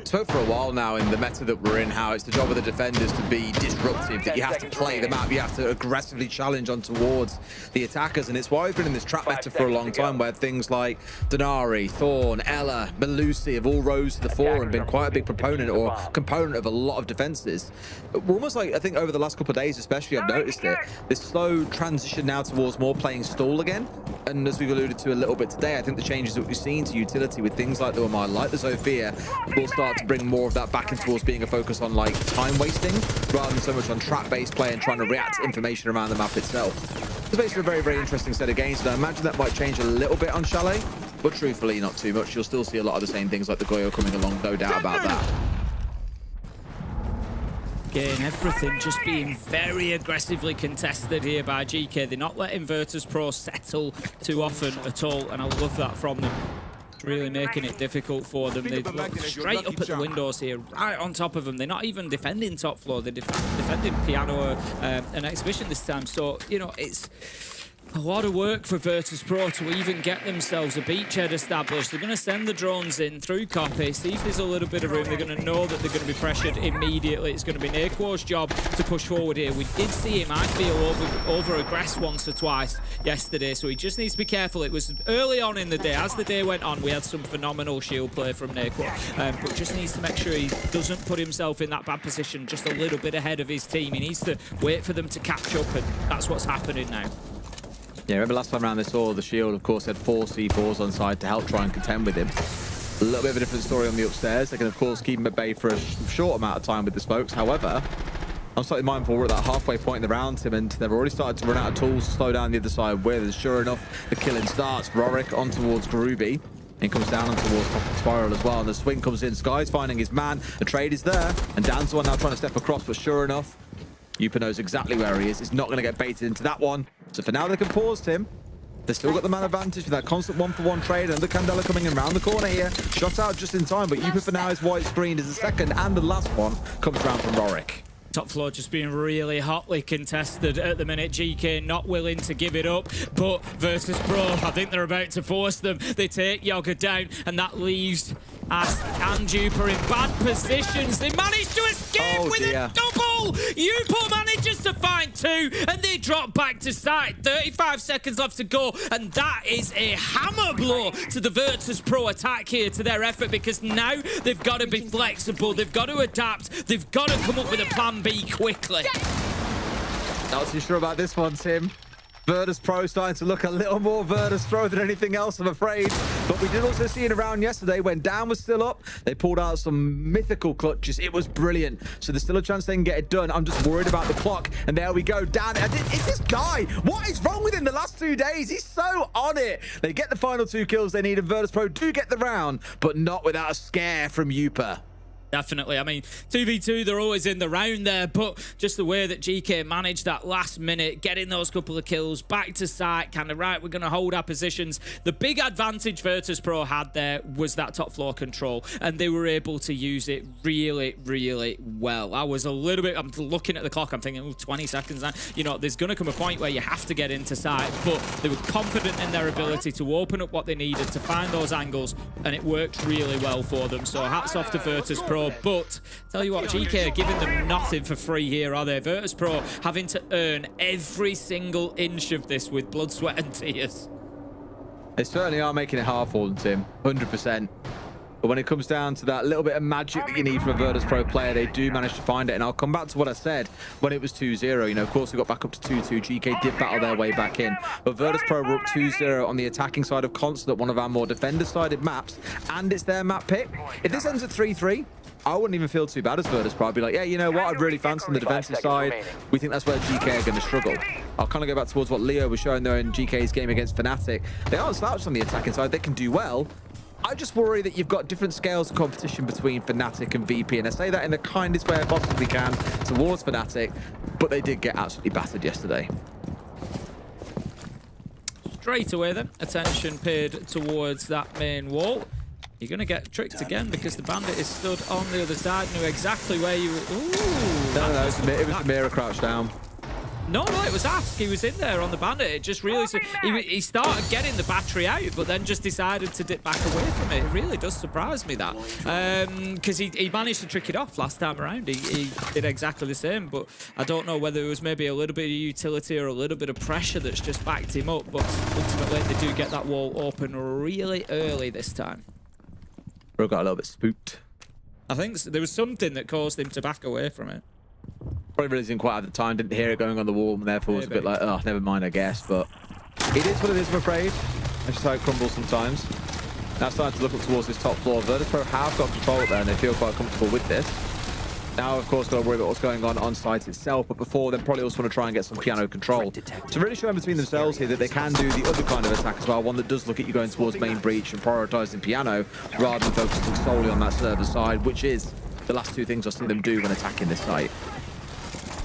Spoke for a while now in the meta that we're in, how it's the job of the defenders to be disruptive, that you have to play the map, you have to aggressively challenge on towards the attackers, and it's why we've been in this trap meta for a long time, where things like Denari, Thorn, Ella, Melusi have all rose to the fore and been quite a big proponent or component of a lot of defenses. We're almost like, I think over the last couple of days especially, I've noticed it, this slow transition now towards more playing stall again, and as we've alluded to a little bit today, I think the changes that we've seen to utility with things like the Omar, like the Sophia, will start to bring more of that back in towards being a focus on like time wasting rather than so much on trap-based play and trying to react to information around the map itself. It's basically a very, very interesting set of games, and I imagine that might change a little bit on Chalet, but truthfully not too much. You'll still see a lot of the same things like the Goyo coming along, no doubt about that. Again, everything just being very aggressively contested here by GK. They're not letting Virtus.pro settle too often at all, and I love that from them. Really making it difficult for them. They look straight up at the windows here, right on top of them. They're not even defending top floor. They're defending piano and exhibition this time. So, you know, it's a lot of work for Virtus.pro to even get themselves a beachhead established. They're going to send the drones in through copy, see if there's a little bit of room. They're going to know that they're going to be pressured immediately. It's going to be Naquo's job to push forward here. We did see him, I feel, over-aggress once or twice yesterday, so he just needs to be careful. It was early on in the day. As the day went on, we had some phenomenal shield play from Naquo, but just needs to make sure he doesn't put himself in that bad position just a little bit ahead of his team. He needs to wait for them to catch up, and that's what's happening now. Yeah, remember last time around they saw the shield, of course, had 4 C4s on side to help try and contend with him. A little bit of a different story on the upstairs. They can, of course, keep him at bay for a short amount of time with the smokes. However, I'm slightly mindful we're at that halfway point in the round, Tim, and they've already started to run out of tools to slow down the other side with. And sure enough, the killing starts. Rorik on towards Groovy. And comes down on towards top of the spiral as well. And the swing comes in. Sky's finding his man. The trade is there. And Dan's the one now trying to step across, but sure enough, Yupa knows exactly where he is. He's not going to get baited into that one. So for now, they can pause, Tim. They've still got the man advantage with that constant 1-for-1 trade, and the Candela coming in around the corner here. Shot out just in time, but Yupa for now is white screened as the second and the last one comes around from Rorik. Top floor just being really hotly contested at the minute. GK not willing to give it up, but Virtus.pro, I think they're about to force them. They take Yoga down, and that leaves Ask and Yupa in bad positions. They manage to escape with a double. Yupa manages to find 2, and they drop back to site. 35 seconds left to go, and that is a hammer blow to the Virtus.pro attack here, to their effort, because now they've got to be flexible. They've got to adapt. They've got to come up with a plan B quickly. Not too sure about this one, Tim. Virtus.pro starting to look a little more Virtus.pro than anything else, I'm afraid. But we did also see in a round yesterday when Dan was still up, they pulled out some mythical clutches. It was brilliant. So there's still a chance they can get it done. I'm just worried about the clock. And there we go. Dan, it's this guy. What is wrong with him the last 2 days? He's so on it. They get the final 2 kills they need, and Virtus.pro do get the round, but not without a scare from Yupa. Definitely. I mean, 2v2, they're always in the round there, but just the way that GK managed that last minute, getting those couple of kills, back to site, kind of, right, we're going to hold our positions. The big advantage Virtus.pro had there was that top floor control, and they were able to use it really, really well. I was a little bit, I'm looking at the clock, I'm thinking, oh, 20 seconds now. You know, there's going to come a point where you have to get into site, but they were confident in their ability to open up what they needed, to find those angles, and it worked really well for them. So hats off to Virtus.pro. But tell you what, GK are giving them nothing for free here, are they? Virtus.pro having to earn every single inch of this with blood, sweat, and tears. They certainly are making it hard for them, Tim. 100%. But when it comes down to that little bit of magic that you need from a Virtus.pro player, they do manage to find it. And I'll come back to what I said when it was 2-0. You know, of course, we got back up to 2-2. GK did battle their way back in. But Virtus.pro were up 2-0 on the attacking side of Consulate, one of our more defender-sided maps. And it's their map pick. If this ends at 3-3, I wouldn't even feel too bad as Virtus.pro. I'd be like, yeah, you know what? I'd really fancy on the defensive side. We think that's where GK are going to struggle. I'll kind of go back towards what Leo was showing there in GK's game against Fnatic. They aren't slouched on the attacking side. They can do well. I just worry that you've got different scales of competition between Fnatic and VP, and I say that in the kindest way I possibly can towards Fnatic, but they did get absolutely battered yesterday. Straight away then, attention paid towards that main wall. You're going to get tricked again because the bandit is stood on the other side, knew exactly where you were. Ooh, No, it was the mirror crouch down. No, it was Ask. He was in there on the bandit. It just really... He started getting the battery out, but then just decided to dip back away from it. It really does surprise me, that. Because he managed to trick it off last time around. He did exactly the same, but I don't know whether it was maybe a little bit of utility or a little bit of pressure that's just backed him up, but ultimately they do get that wall open really early this time. Bro got a little bit spooked. I think there was something that caused him to back away from it. Probably really didn't quite have the time, didn't hear it going on the wall, and therefore was a bit like, oh, never mind, I guess. But it is what it is, I'm afraid. That's just how it crumbles sometimes. Now it's time to look up towards this top floor. Virtus.pro have got control there, and they feel quite comfortable with this. Now, of course, got to worry about what's going on site itself, but before then, probably also want to try and get some piano control. To really show them between themselves here that they can do the other kind of attack as well, one that does look at you going towards main breach and prioritizing piano, rather than focusing solely on that server side, which is the last two things I've seen them do when attacking this site.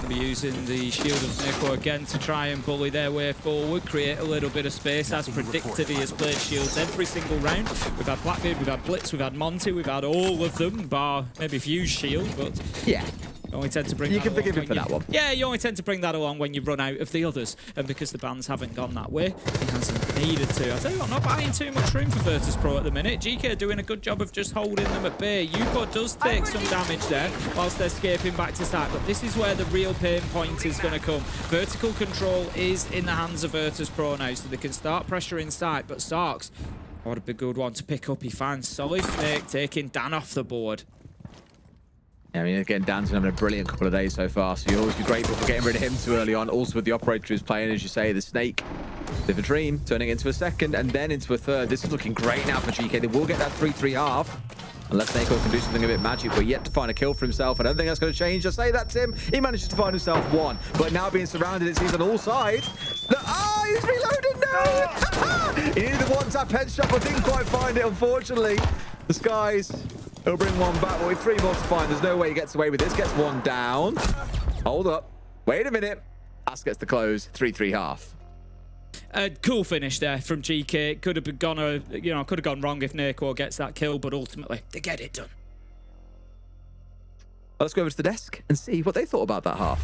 Be using the shield of Neko again to try and bully their way forward, create a little bit of space. As predicted, he has played shields every single round. We've had Blackbeard, we've had Blitz, we've had Monty, we've had all of them, bar maybe Fuse shield, but yeah. You only tend to bring you can forgive him for that one. Yeah, you only tend to bring that along when you run out of the others. And because the bans haven't gone that way, he hasn't needed to. I'll tell you what, not buying too much room for Virtus.pro at the minute. GK are doing a good job of just holding them at bay. Yuko does take some damage there whilst they're escaping back to site. But this is where the real pain point is going to come. Vertical control is in the hands of Virtus.pro now, so they can start pressuring site. But Sarks, what a big good one to pick up. He finds Solid Snake taking Dan off the board. Yeah, I mean, again, Dan's been having a brilliant couple of days so far, so you'll always be grateful for getting rid of him too early on. Also with the operator who's playing, as you say, the Snake, the Dream, turning into a second and then into a third. This is looking great now for GK. They will get that 3-3 half, unless Neko can do something a bit magic, but yet to find a kill for himself. I don't think that's going to change. I say that, Tim. He manages to find himself one, but now being surrounded, it seems on all sides. He's reloaded now! He needed the one-tap headshot, but didn't quite find it, unfortunately. The Skies... He'll bring one back, but with 3 more to find, there's no way he gets away with this. Gets one down. Hold up. Wait a minute. Ask gets the close. 3-3 half. Cool finish there from GK. Could have gone, could have gone wrong if Neko gets that kill, but ultimately they get it done. Well, let's go over to the desk and see what they thought about that half.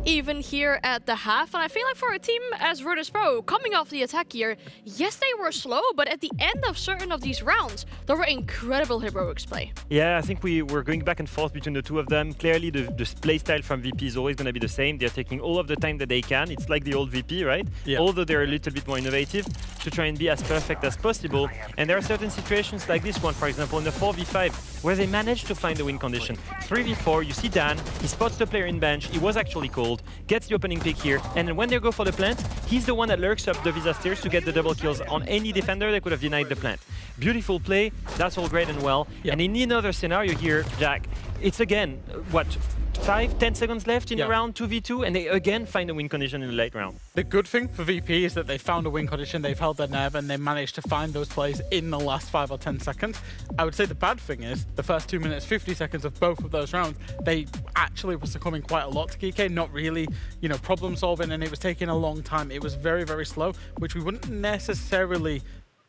Even here at the half, and I feel like for a team as Virtus.pro coming off the attack here, yes, they were slow, but at the end of certain of these rounds, there were incredible heroics play. Yeah, I think we were going back and forth between the two of them. Clearly, the play style from VP is always going to be the same. They're taking all of the time that they can. It's like the old VP, right? Yeah. Although they're a little bit more innovative to try and be as perfect as possible. And there are certain situations like this one, for example, in the 4v5, where they managed to find the win condition. 3v4, you see Dan, he spots the player in bench, he was actually cold, gets the opening pick here, and then when they go for the plant, he's the one that lurks up the Visa stairs to get the double kills on any defender that could have denied the plant. Beautiful play, that's all great and well. And in another scenario here, Jack, it's again, what, 5-10 seconds left in Yeah. the round, 2v2, and they again find a win condition in the late round. The good thing for VP is that they found a win condition, they've held their nerve, and they managed to find those plays in the last 5 or 10 seconds. I would say the bad thing is the first 2 minutes, 50 seconds of both of those rounds, they actually were succumbing quite a lot to GK, not really, you know, problem solving, and it was taking a long time. It was very, very slow, which we wouldn't necessarily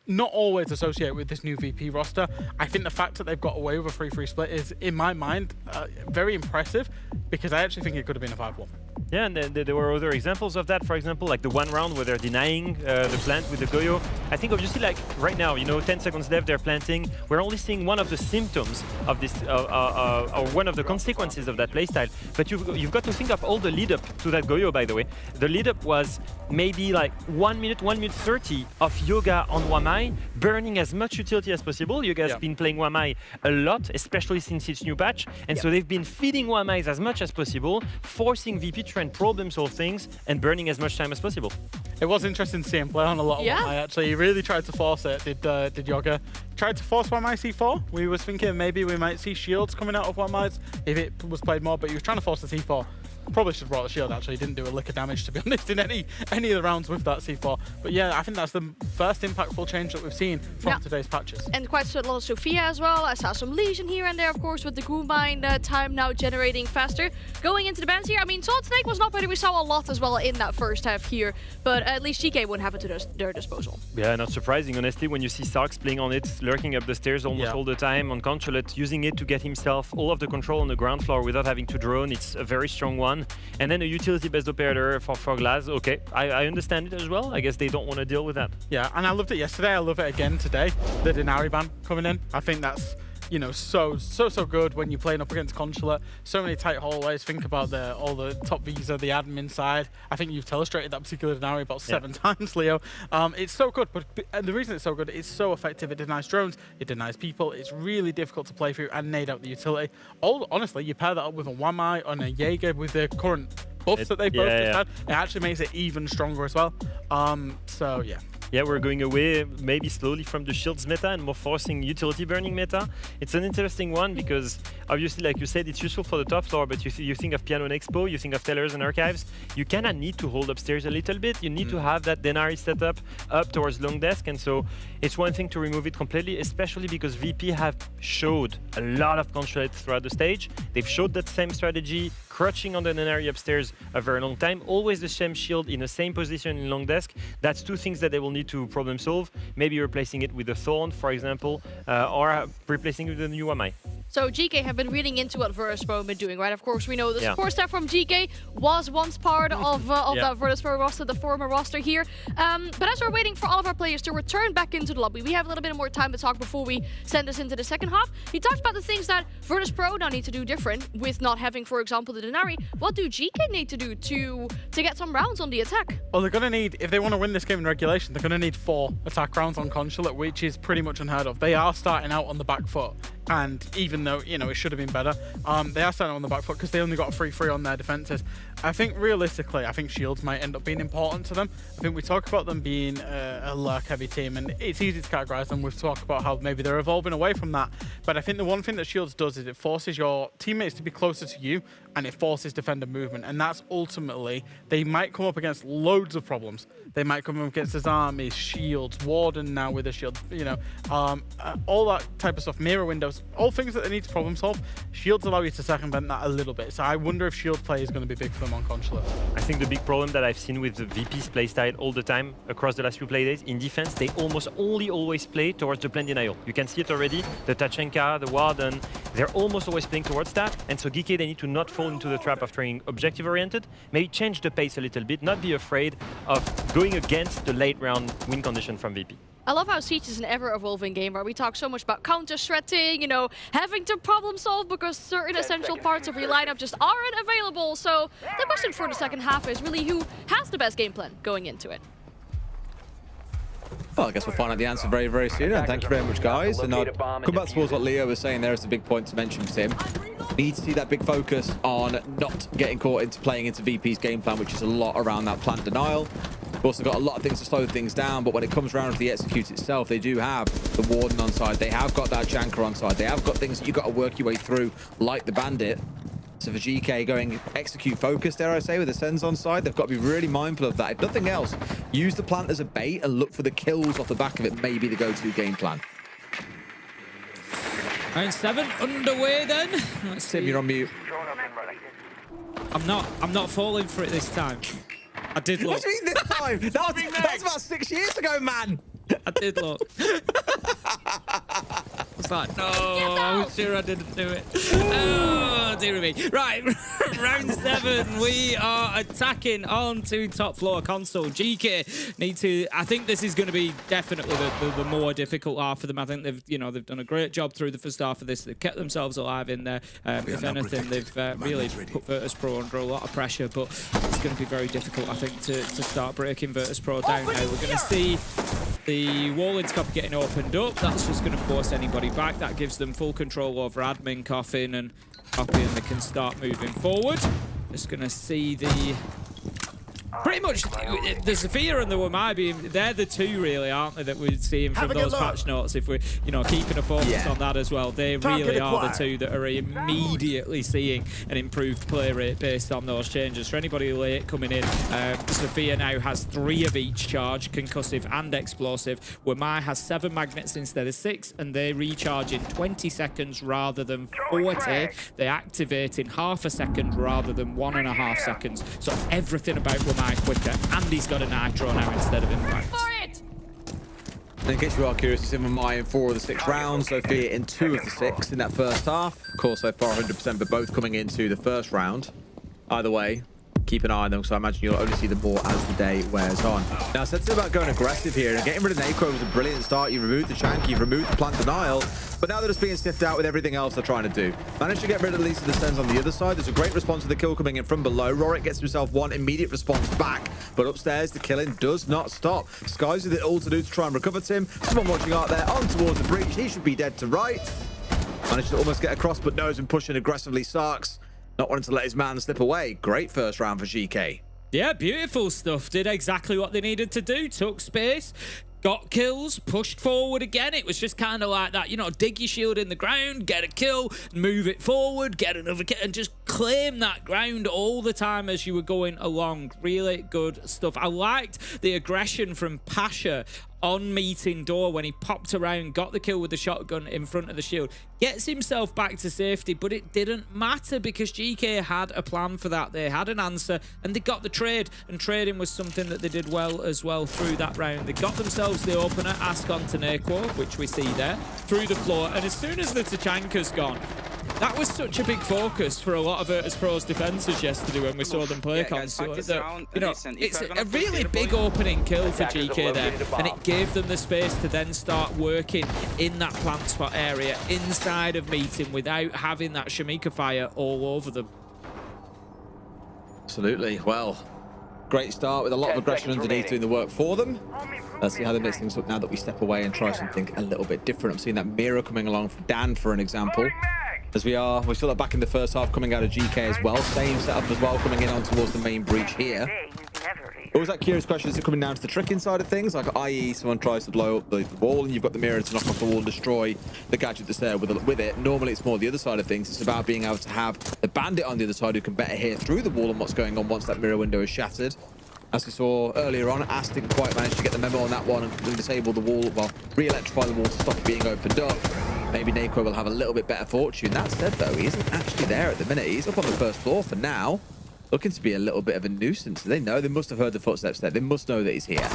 not always associate with this new VP roster. I think the fact that they've got away with a 3-3 split is, in my mind, very impressive, because I actually think it could have been a 5-1. Yeah, and there were other examples of that. For example, like the one round where they're denying the plant with the Goyo. I think obviously, like right now, you know, 10 seconds left, they're planting. We're only seeing one of the symptoms of this, or one of the consequences of that playstyle. But you've got to think of all the lead up to that Goyo, by the way. The lead up was maybe like 1 minute 30 of Yoga on Wamai, burning as much utility as possible. Yoga has been playing Wamai a lot, especially since its new patch. And so they've been feeding Wamai as much as possible, forcing VP to try and problem solve things and burning as much time as possible. It was interesting to see him play on a lot of Wamai, actually. He really tried to force it, did Yoga. Tried to force Wamai C4. We was thinking maybe we might see shields coming out of Wamai's if it was played more, but he was trying to force the C4. Probably should have brought the shield, actually. Didn't do a lick of damage, to be honest, in any of the rounds with that C4. But yeah, I think that's the first impactful change that we've seen from today's patches. And quite a lot of Sophia as well. I saw some Legion here and there, of course, with the Goombind time now generating faster. Going into the bans here, I mean, Solid Snake was not bad. We saw a lot as well in that first half here, but at least GK wouldn't have it to their disposal. Yeah, not surprising, honestly, when you see Sox playing on it, lurking up the stairs almost all the time on Controllet, using it to get himself all of the control on the ground floor without having to drone. It's a very strong one. And then a utility-based operator for Glass. Okay, I understand it as well. I guess they don't want to deal with that. Yeah, and I loved it yesterday. I love it again today. The Denari ban coming in. I think that's, you know, so good when you're playing up against Consulate. So many tight hallways. Think about all the top visa, the admin side. I think you've illustrated that particular Denari about 7 times, Leo. It's so good, but the reason it's so good, it's so effective. It denies drones, it denies people. It's really difficult to play through and nade out the utility. Honestly, you pair that up with a Wamai and a Jaeger with the current buffs that they've both just had, it actually makes it even stronger as well. So yeah. Yeah, we're going away maybe slowly from the shields meta and more forcing utility burning meta. It's an interesting one because obviously, like you said, it's useful for the top floor, but you think of Piano and Expo, you think of Tellers and Archives, you kind of need to hold upstairs a little bit. You need to have that Denari setup up towards long desk, and so it's one thing to remove it completely, especially because VP have showed a lot of control throughout the stage. They've showed that same strategy, crouching on the Denari upstairs a very long time, always the same shield in the same position in long desk. That's two things that they will need to problem solve. Maybe replacing it with a Thorn, for example, or replacing it with a new Wamai. So GK have been reading into what Virtus.pro have been doing, right? Of course, we know the support staff from GK was once part of that Virtus.pro roster, the former roster here. But as we're waiting for all of our players to return back into the lobby, we have a little bit more time to talk before we send us into the second half. You talked about the things that Virtus.pro now need to do different with not having, for example, the Denari. What do GK need to do to get some rounds on the attack? Well, they're going to need, if they want to win this game in regulation, they're going to need 4 attack rounds on Consulate, which is pretty much unheard of. They are starting out on the back foot. And even though, you know, it should have been better, they are starting on the back foot because they only got a 3-3 on their defenses. I think realistically, I think shields might end up being important to them. I think we talk about them being a lurk-heavy team, and it's easy to categorize them. We've talked about how maybe they're evolving away from that. But I think the one thing that shields does is it forces your teammates to be closer to you, and it forces defender movement. And that's ultimately, they might come up against loads of problems. They might come up against his armies, shields, Warden now with a shield, you know, all that type of stuff, mirror windows, all things that they need to problem solve. Shields allow you to circumvent that a little bit. So I wonder if shield play is going to be big for them on Consulate. I think the big problem that I've seen with the VP's playstyle all the time across the last few play days, in defense, they almost always play towards the plan denial. You can see it already, the Tachenka, the Warden, they're almost always playing towards that. And so GK, they need to not fall into the trap of playing objective-oriented, maybe change the pace a little bit, not be afraid of going against the late round win condition from VP. I love how Siege is an ever-evolving game where we talk so much about counter-shredding, you know, having to problem-solve because certain essential parts of your lineup just aren't available. So the question for the second half is really who has the best game plan going into it. Well, I guess we'll find out the answer very, very soon. And thank you very much, guys. And I'll come back towards what Leo was saying there. It's a big point to mention for Tim. Need to see that big focus on not getting caught into playing into VP's game plan, which is a lot around that plant denial. We've also got a lot of things to slow things down, but when it comes around to the execute itself, they do have the Warden on side. They have got that Janker on side. They have got things that you've got to work your way through, like the Bandit. So for GK going execute focus, dare I say, with the Sens on side, they've got to be really mindful of that. If nothing else, use the plant as a bait and look for the kills off the back of it, maybe the go-to game plan. Round 7 underway then. Let's Tim, see. you're on mute. I'm not falling for it this time. I did look. What do you mean this time? That's about 6 years ago, man. I did look. I was like, no, I was sure I didn't do it. Oh, dear me. Right, round 7. We are attacking onto top floor console. GK need to. I think this is going to be definitely the more difficult half for them. I think they've done a great job through the first half of this. They've kept themselves alive in there. If anything, they've really put Virtus Pro under a lot of pressure. But it's going to be very difficult, I think, to start breaking Virtus Pro down. Now we're going to see the wall in top getting opened up. That's just going to force anybody back. That gives them full control over admin, Coffin, and Copy, and they can start moving forward. Just going to see the... Pretty much, the Sophia and the Wamai, they're the two, really, aren't they, that we're seeing from those patch notes. If we're, keeping a focus on that as well, they really are the two that are immediately seeing an improved play rate based on those changes. For anybody late coming in, Sophia now has 3 of each charge, concussive and explosive. Wamai has 7 magnets instead of 6, and they recharge in 20 seconds rather than 40. They activate in half a second rather than 1.5 seconds. So everything about Wamai quicker, and he's got a nitro now instead of impact. In case you are curious, it's in Wamai in 4 of the 6 rounds, Sophia in 2 of the 6 in that first half. Of course, so far 100%, but both coming into the first round. Either way, keep an eye on them, because I imagine you'll only see them more as the day wears on. Now, I said something about going aggressive here, and getting rid of Nako was a brilliant start. You removed the Shank, you've removed the plant denial, but now they're just being sniffed out with everything else they're trying to do. Managed to get rid of at least of the Sens on the other side. There's a great response to the kill coming in from below. Rorik gets himself 1 immediate response back, but upstairs, the killing does not stop. Skies with it all to do to try and recover Tim. Someone watching out there on towards the breach. He should be dead to right. Managed to almost get across, but no, has been pushing aggressively. Sarks not wanting to let his man slip away. Great first round for GK. Yeah, beautiful stuff. Did exactly what they needed to do. Took space, got kills, pushed forward again. It was just kind of like that, dig your shield in the ground, get a kill, move it forward, get another kill, and just claim that ground all the time as you were going along. Really good stuff. I liked the aggression from Pasha on meeting door when he popped around, got the kill with the shotgun in front of the shield, gets himself back to safety, but it didn't matter because GK had a plan for that. They had an answer, and they got the trade, and trading was something that they did well as well through that round. They got themselves the opener, Ask on to Nako, which we see there, through the floor, and as soon as the Tachanka's gone, that was such a big focus for a lot of Virtus Pro's defenders yesterday when we saw them play console. It's a really big opening kill for GK there, and it gave them the space to then start working in that plant spot area inside of meeting without having that Shamika fire all over them. Absolutely. Well, great start with a lot of aggression underneath doing the work for them. Let's see how they mix things up now that we step away and try something a little bit different. I'm seeing that mirror coming along from Dan, for an example. As we saw that back in the first half coming out of GK as well. Same setup as well, coming in on towards the main breach here. Always that curious question, is it coming down to the tricking side of things? Like, i.e. someone tries to blow up the wall and you've got the mirror to knock off the wall and destroy the gadget that's there with it. Normally it's more the other side of things. It's about being able to have the bandit on the other side who can better hear through the wall and what's going on once that mirror window is shattered. As we saw earlier on, Ast didn't quite manage to get the memo on that one and disable the wall, well, re-electrify the wall to stop it being opened up. Maybe Nako will have a little bit better fortune. That said, though, he isn't actually there at the minute. He's up on the first floor for now, looking to be a little bit of a nuisance. They know, they must have heard the footsteps there. They must know that he's here.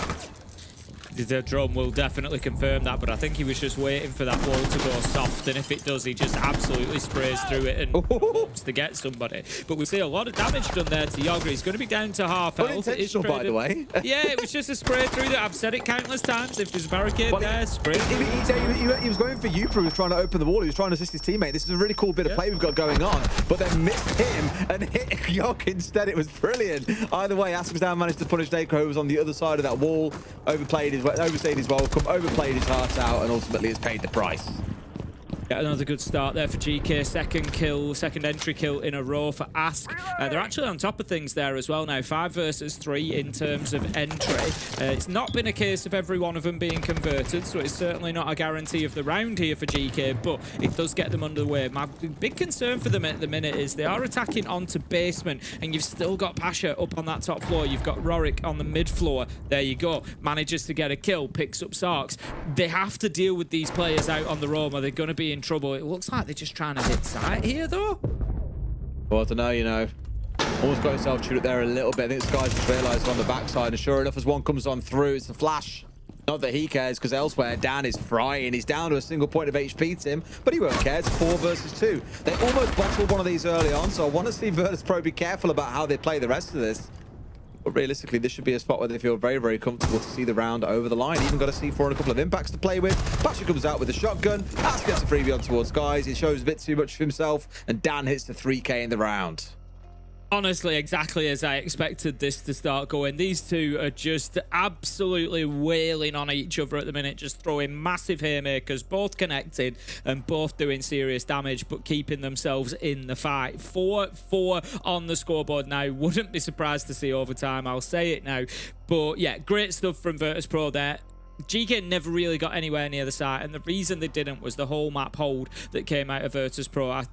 The drone will definitely confirm that, but I think he was just waiting for that wall to go soft, and if it does, he just absolutely sprays through it and hopes to get somebody. But we see a lot of damage done there to Yogra. He's going to be down to half health. Unintentional, by the way. Yeah, it was just a spray through that. I've said it countless times. If there's a barricade there, spray through. He was going for Yupra, who was trying to open the wall. He was trying to assist his teammate. This is a really cool bit of play we've got going on, but then missed him and hit Yok instead. It was brilliant. Either way, Askham's down managed to punish Nako, who was on the other side of that wall, overstayed his welcome, overplayed his heart out, and ultimately has paid the price. Yeah, another good start there for GK. Second entry kill in a row for Ask. They're actually on top of things there as well now. 5 versus 3 in terms of entry. It's not been a case of every one of them being converted, so it's certainly not a guarantee of the round here for GK, but it does get them underway. My big concern for them at the minute is they are attacking onto basement, and you've still got Pasha up on that top floor. You've got Rorik on the mid floor. There you go. Manages to get a kill, picks up Sarks. They have to deal with these players out on the roam, or they're going to be in trouble. It looks like they're just trying to hit site here, though. Well, I don't know, you know. Almost got himself chewed up there a little bit. I think this guy's just realised on the backside, and sure enough, as one comes on through, it's a flash. Not that he cares, because elsewhere, Dan is frying. He's down to a single point of HP, Tim, but he won't care. It's 4 versus 2. They almost bottled one of these early on, so I want to see Virtus.pro be careful about how they play the rest of this. But realistically, this should be a spot where they feel very, very comfortable to see the round over the line. Even got a C4 and a couple of impacts to play with. Pasha comes out with a shotgun. Ask gets a freebie on towards Guys. He shows a bit too much of himself, and Dan hits the 3K in the round. Honestly, exactly as I expected this to start going. These two are just absolutely wailing on each other at the minute, just throwing massive haymakers, both connected and both doing serious damage, but keeping themselves in the fight. 4-4 on the scoreboard now. Wouldn't be surprised to see overtime, I'll say it now. But yeah, great stuff from Virtus.pro there. GK never really got anywhere near the site, and the reason they didn't was the whole map hold that came out of Virtus.pro. I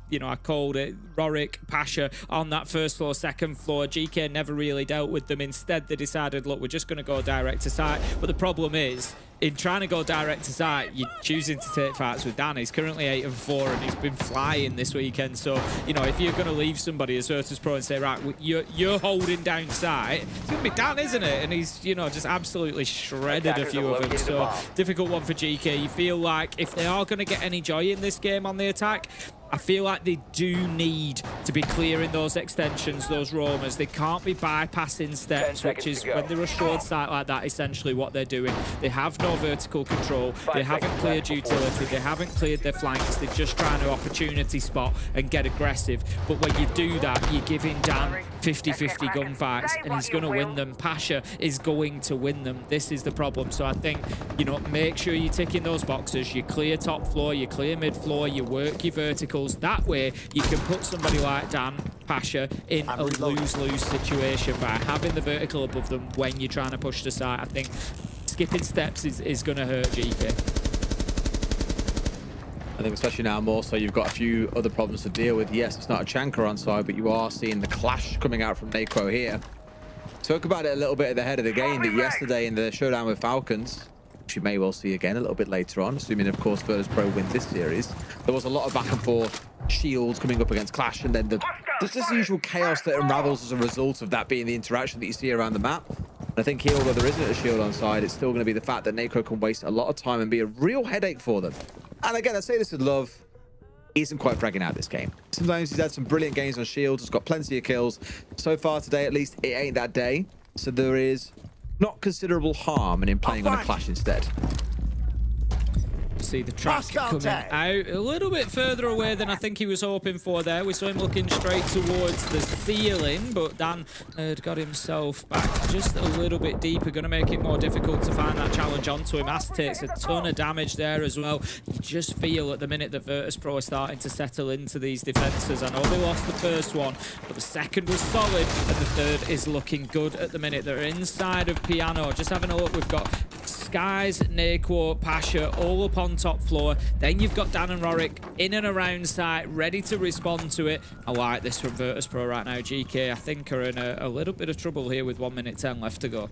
called it. Rorik, Pasha on that first floor, second floor. GK never really dealt with them. Instead, they decided, look, we're just going to go direct to site. But the problem is, in trying to go direct to site, you're choosing to take fights with Dan. He's currently 8-4, and he's been flying this weekend. So, you know, if you're going to leave somebody as Virtus.pro and say, right, you're holding down site, it's going to be Dan, isn't it? And he's, you know, just absolutely shredded a few of them. So, difficult one for GK. You feel like if they are going to get any joy in this game on the attack, I feel like they do need to be clearing those extensions, those roamers. They can't be bypassing steps, which is when they're a short site like that, essentially what they're doing. They have no vertical control. They haven't cleared utility. They haven't cleared their flanks. They're just trying to opportunity spot and get aggressive. But when you do that, you're giving Dan 50-50 gunfights, and he's going to win them. Pasha is going to win them. This is the problem. So I think, you know, make sure you're ticking those boxes. You clear top floor, you clear mid floor, you work your verticals. That way, you can put somebody like Dan, Pasha, in a lose-lose situation by having the vertical above them when you're trying to push the site. I think skipping steps is going to hurt GK. I think especially now more so, you've got a few other problems to deal with. Yes, it's not a Chanker on side, but you are seeing the clash coming out from Nako here. Spoke about it a little bit at the head of the game that yesterday in the showdown with Falcons, which you may well see again a little bit later on, assuming of course Virtus.pro win this series. There was a lot of back and forth, shields coming up against Clash, and then there's just the usual chaos that unravels as a result of that being the interaction that you see around the map. And I think here, although there isn't a shield on side, it's still going to be the fact that Nako can waste a lot of time and be a real headache for them. And again, I say this with love, he isn't quite fragging out this game. Sometimes he's had some brilliant games on shields, has got plenty of kills. So far today, at least, it ain't that day. So there is not considerable harm in him playing on a Clash instead. See the track coming out a little bit further away than I think he was hoping for there. We saw him looking straight towards the ceiling, but Dan had got himself back just a little bit deeper. Going to make it more difficult to find that challenge onto him. As takes a ton of damage there as well. You just feel at the minute that Virtus.pro are starting to settle into these defenses. I know they lost the first one, but the second was solid, and the third is looking good at the minute. They're inside of Piano. Just having a look, we've got Skies, Nako, Pasha all up on top floor. Then you've got Dan and Rorik in and around site, ready to respond to it. I like this from Virtus.pro right now. GK, I think, are in a little bit of trouble here with 1 minute 10 left to go.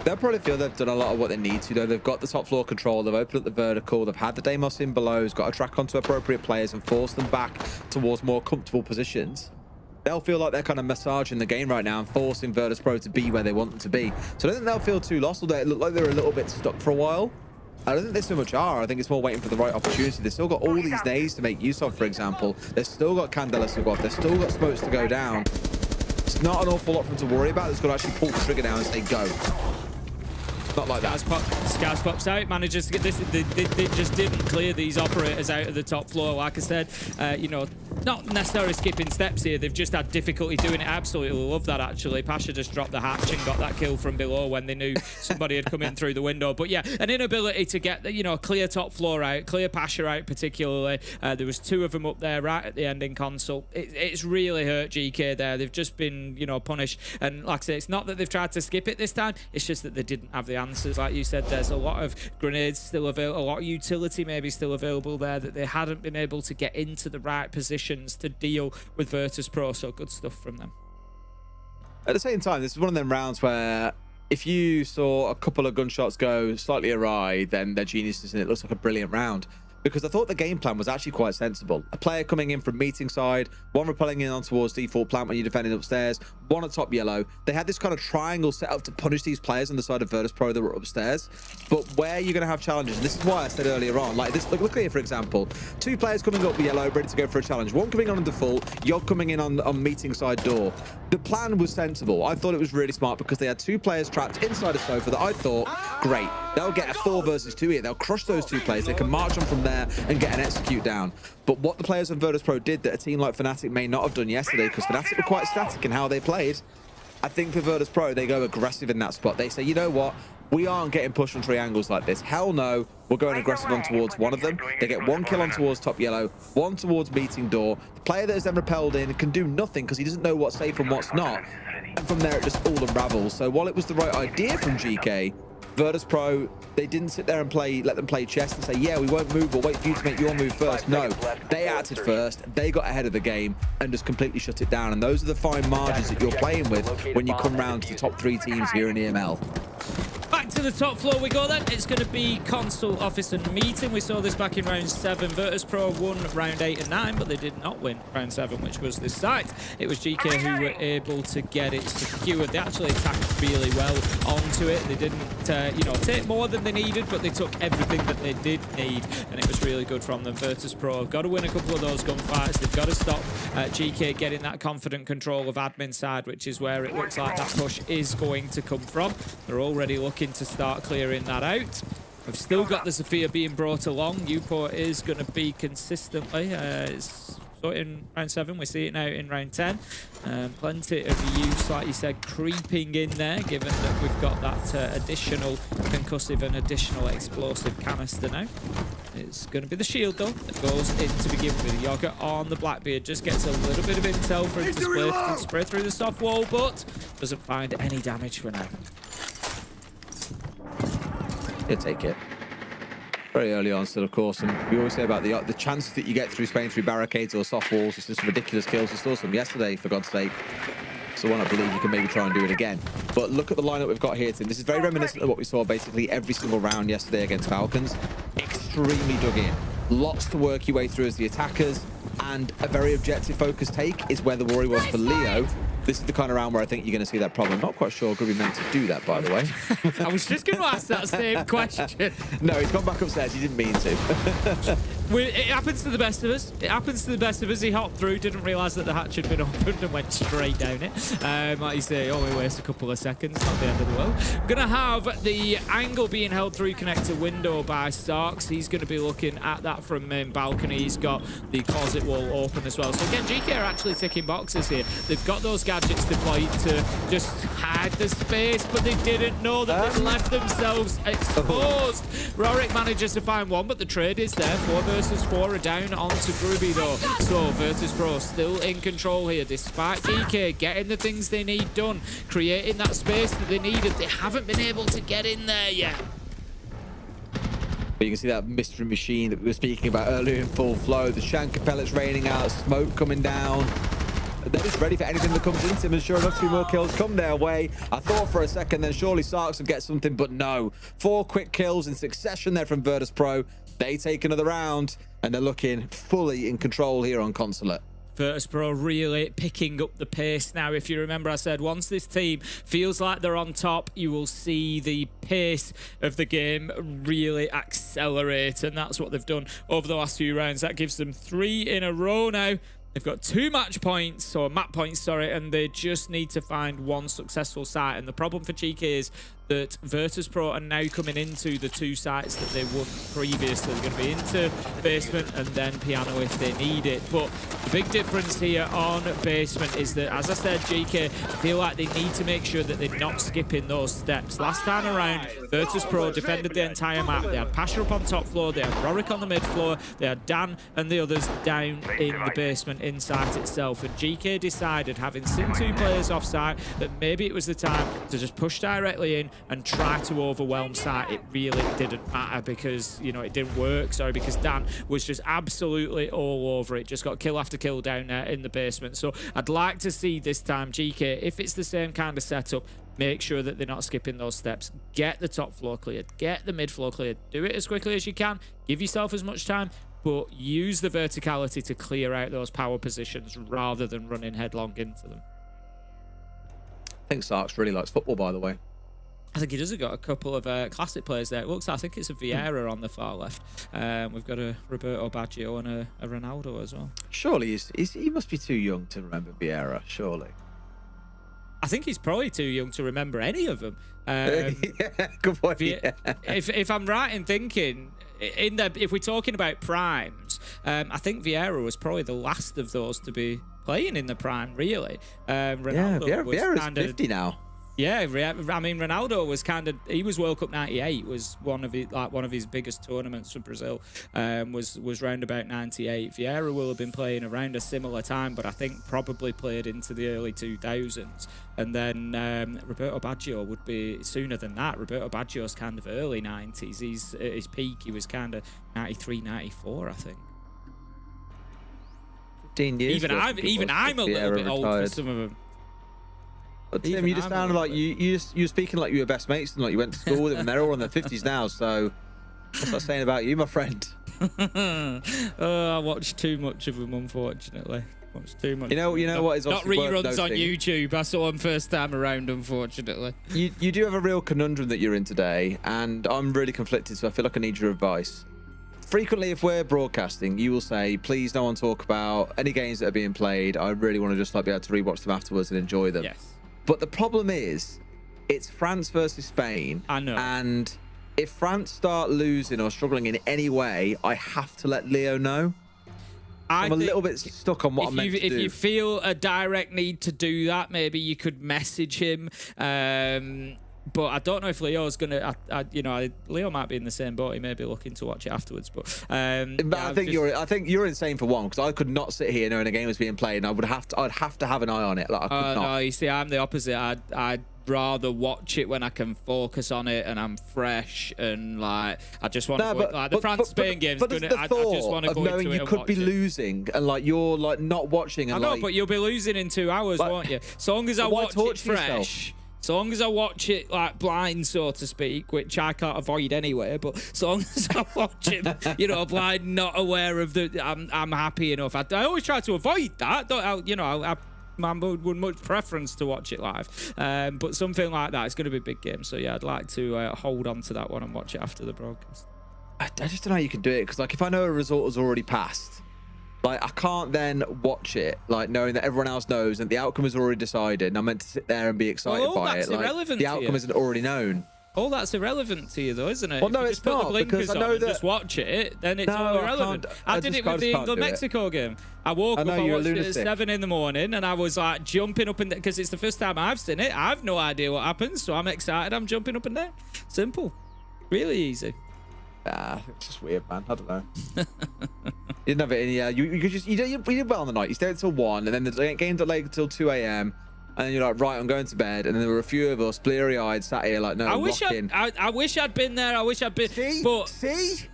They'll probably feel they've done a lot of what they need to, though. They've got the top floor control, they've opened up the vertical, they've had the Deimos in below, has got to track onto appropriate players and force them back towards more comfortable positions. They'll feel like they're kind of massaging the game right now and forcing Virtus.pro to be where they want them to be. So I don't think they'll feel too lost, although it looked like they're a little bit stuck for a while. I don't think they so much are. I think it's more waiting for the right opportunity. They've still got all these nades to make use of, for example. They've still got Candelas to go off. They've still got smokes to go down. It's not an awful lot for them to worry about. They've got to actually pull the trigger down and say go. Not like that. Scouts pops out, manages to get this. They just didn't clear these operators out of the top floor. Like I said, you know, not necessarily skipping steps here. They've just had difficulty doing it. Absolutely love that, actually. Pasha just dropped the hatch and got that kill from below when they knew somebody had come in through the window. But yeah, an inability to get, clear top floor out, clear Pasha out particularly. There was 2 of them up there right at the end in console. It's really hurt GK there. They've just been, punished. And like I say, it's not that they've tried to skip it this time. It's just that they didn't have the answers. Like you said, there's a lot of grenades still available, a lot of utility maybe still available there that they hadn't been able to get into the right positions to deal with Virtus.pro. So good stuff from them. At the same time, this is one of them rounds where if you saw a couple of gunshots go slightly awry, then they're geniuses and it looks like a brilliant round. Because I thought the game plan was actually quite sensible. A player coming in from meeting side, 1 rappelling in on towards default plant when you're defending upstairs, 1 at top yellow. They had this kind of triangle set up to punish these players on the side of Virtus.pro that were upstairs. But where you're going to have challenges, and this is why I said earlier on, like this, look here, for example, 2 players coming up yellow, ready to go for a challenge. 1 coming on default, Yog coming in on meeting side door. The plan was sensible. I thought it was really smart because they had 2 players trapped inside a sofa that I thought, great, they'll get a 4 versus 2 here. They'll crush those 2 players. They can march on from there and get an execute down. But what the players on Virtus.pro did that a team like Fnatic may not have done yesterday, because Fnatic were quite static in how they played, I think for Virtus.pro, they go aggressive in that spot. They say, you know what? We aren't getting pushed on triangles like this. Hell no. We're going aggressive on towards one of them. They get 1 kill on towards top yellow, 1 towards meeting door. The player that is then repelled in can do nothing because he doesn't know what's safe and what's not. And from there, it just all unravels. So while it was the right idea from GK, Virtus.pro, they didn't sit there and let them play chess and say, yeah, we won't move, we'll wait for you to make your move first. No, they acted first, they got ahead of the game and just completely shut it down. And those are the fine margins that you're playing with when you come round to the top 3 teams here in EML. Back to the top floor we go then. It's going to be console, office and meeting. We saw this back in round 7. Virtus.pro won round 8 and 9, but they did not win round 7, which was this site. It was GK who were able to get it secured. They actually attacked really well onto it. They didn't, take more than they needed, but they took everything that they did need, and it was really good from them. Virtus.pro have got to win a couple of those gunfights. They've got to stop GK getting that confident control of admin side, which is where it looks like that push is going to come from. They're already looking to start clearing that out. We've still got the Sophia being brought along. Newport is going to be consistently. So in round 7, we see it now in round 10. Plenty of use, like you said, creeping in there, given that we've got that additional concussive and additional explosive canister now. It's going to be the shield, though, that goes in to begin with. Yoga on the Blackbeard just gets a little bit of intel for him to spray through the soft wall, but doesn't find any damage for now. He'll take it. Very early on still, of course, and we always say about the chances that you get through spraying through barricades or soft walls. It's just ridiculous kills. We saw some yesterday, for God's sake. So why not believe you can maybe try and do it again? But look at the lineup we've got here, Tim. This is very reminiscent of what we saw basically every single round yesterday against Falcons. Extremely dug in. Lots to work your way through as the attackers, and a very objective focused take is where the worry was for Leo. This is the kind of round where I think you're going to see that problem. Not quite sure Grubby meant to do that, by the way. I was just going to ask that same question. No, he's gone back upstairs. He didn't mean to. It happens to the best of us. It happens to the best of us. He hopped through, didn't realise that the hatch had been opened and went straight down it. Like you say, only wastes a couple of seconds, not the end of the world. Going to have the angle being held through connector window by Starks. He's going to be looking at that from main balcony. He's got the closet wall open as well. So again, GK are actually ticking boxes here. They've got those gadgets deployed to just hide the space, but they didn't know that they'd left themselves exposed. Rorik manages to find one, but the trade is there. 4 versus 4 are down onto Grubby though. So Virtus.pro still in control here, despite GK getting the things they need done, creating that space that they needed. They haven't been able to get in there yet. But you can see that mystery machine that we were speaking about earlier in full flow. The Shanka pellets raining out, smoke coming down. They're just ready for anything that comes into him, and sure enough, 2 more kills come their way. I thought for a second then surely Sarks would get something, but no. 4 quick kills in succession there from Virtus.pro. They take another round, and they're looking fully in control here on Consulate. Virtus.pro really picking up the pace now. If you remember, I said once this team feels like they're on top, you will see the pace of the game really accelerate, and that's what they've done over the last few rounds. That gives them 3 in a row now. They've got 2 match points, or map points, sorry, and they just need to find 1 successful site. And the problem for GK is that Virtus.pro are now coming into the 2 sites that they won previously. They're going to be into basement and then piano if they need it. But the big difference here on basement is that, as I said, GK feel like they need to make sure that they're not skipping those steps. Last time around, Virtus.pro defended the entire map. They had Pasha up on top floor, they had Rorik on the mid floor, they had Dan and the others down in the basement inside itself. And GK decided, having seen 2 players off site, that maybe it was the time to just push directly in and try to overwhelm site. It really didn't matter because, you know, it didn't work. Sorry, because Dan was just absolutely all over it. Just got kill after kill down there in the basement. So I'd like to see this time GK, if it's the same kind of setup, make sure that they're not skipping those steps. Get the top floor cleared. Get the mid floor cleared. Do it as quickly as you can. Give yourself as much time, but use the verticality to clear out those power positions rather than running headlong into them. I think Sarks really likes football, by the way. I think he does have got a couple of classic players there. It looks like, I think it's a Vieira on the far left. We've got a Roberto Baggio and a Ronaldo as well. Surely he must be too young to remember Vieira, surely. I think he's probably too young to remember any of them. Yeah, good point. Yeah. If I'm right in thinking, if we're talking about primes, I think Vieira was probably the last of those to be playing in the prime, really. Ronaldo Vieira's 50 now. Yeah, I mean, Ronaldo was he was World Cup '98, was one of his biggest tournaments for Brazil. Was round about '98. Vieira will have been playing around a similar time, but I think probably played into the early 2000s. And then Roberto Baggio would be sooner than that. Roberto Baggio's kind of early 90s. He's at his peak. He was kind of 93, 94, I think. 15 years. Even I'm a little bit old for some of them. But Tim, you just sounded like you were speaking like you were best mates and like you went to school with them, and they're all in their 50s now. So what's that saying about you, my friend? I watched too much of them, unfortunately. Watched too much. You know what is not reruns on YouTube. I saw them first time around, unfortunately. You do have a real conundrum that you're in today, and I'm really conflicted. So I feel like I need your advice. Frequently, if we're broadcasting, you will say, please no one talk about any games that are being played. I really want to just like be able to rewatch them afterwards and enjoy them. Yes. But the problem is, it's France versus Spain. I know. And if France start losing or struggling in any way, I have to let Leo know. I'm a little bit stuck on what I'm meant to do. If you feel a direct need to do that, maybe you could message him. But I don't know if Leo's gonna. Leo might be in the same boat. He may be looking to watch it afterwards. But I think you're insane for one, because I could not sit here knowing a game was being played, and I'd have to have an eye on it. Like I could not. No, you see, I'm the opposite. I'd rather watch it when I can focus on it and I'm fresh and like I just want to like the France-Spain game's good. I just want to go into it you could be losing and like you're like not watching. And I know, but you'll be losing in 2 hours, won't you? So long as I watch it fresh. So long as I watch it like blind, so to speak, which I can't avoid anyway, but so long as I watch it, blind, not aware of I'm happy enough. I always try to avoid that. I would much preference to watch it live. But something like that, it's going to be a big game. So yeah, I'd like to hold on to that one and watch it after the broadcast. I just don't know how you can do it, because like if I know a result has already passed, like I can't then watch it like knowing that everyone else knows and the outcome is already decided, and I'm meant to sit there and be excited by it. Like the outcome isn't already known. All that's irrelevant to you, though, isn't it? Well, no, it's not, because I know that just watch it, then it's all irrelevant. I did it with the England-Mexico game. I woke up, I watched it at 7 in the morning, and I was like jumping up and down because it's the first time I've seen it. I've no idea what happens, so I'm excited. I'm jumping up and down. Simple, really easy. It's just weird, man. I don't know. You didn't have it in. Yeah, you did well on the night. You stayed until 1, and then the game delayed until 2 a.m. And then you're like, right, I'm going to bed. And then there were a few of us, bleary-eyed, sat here like, no, I wish I'd been there. I wish I'd been. See?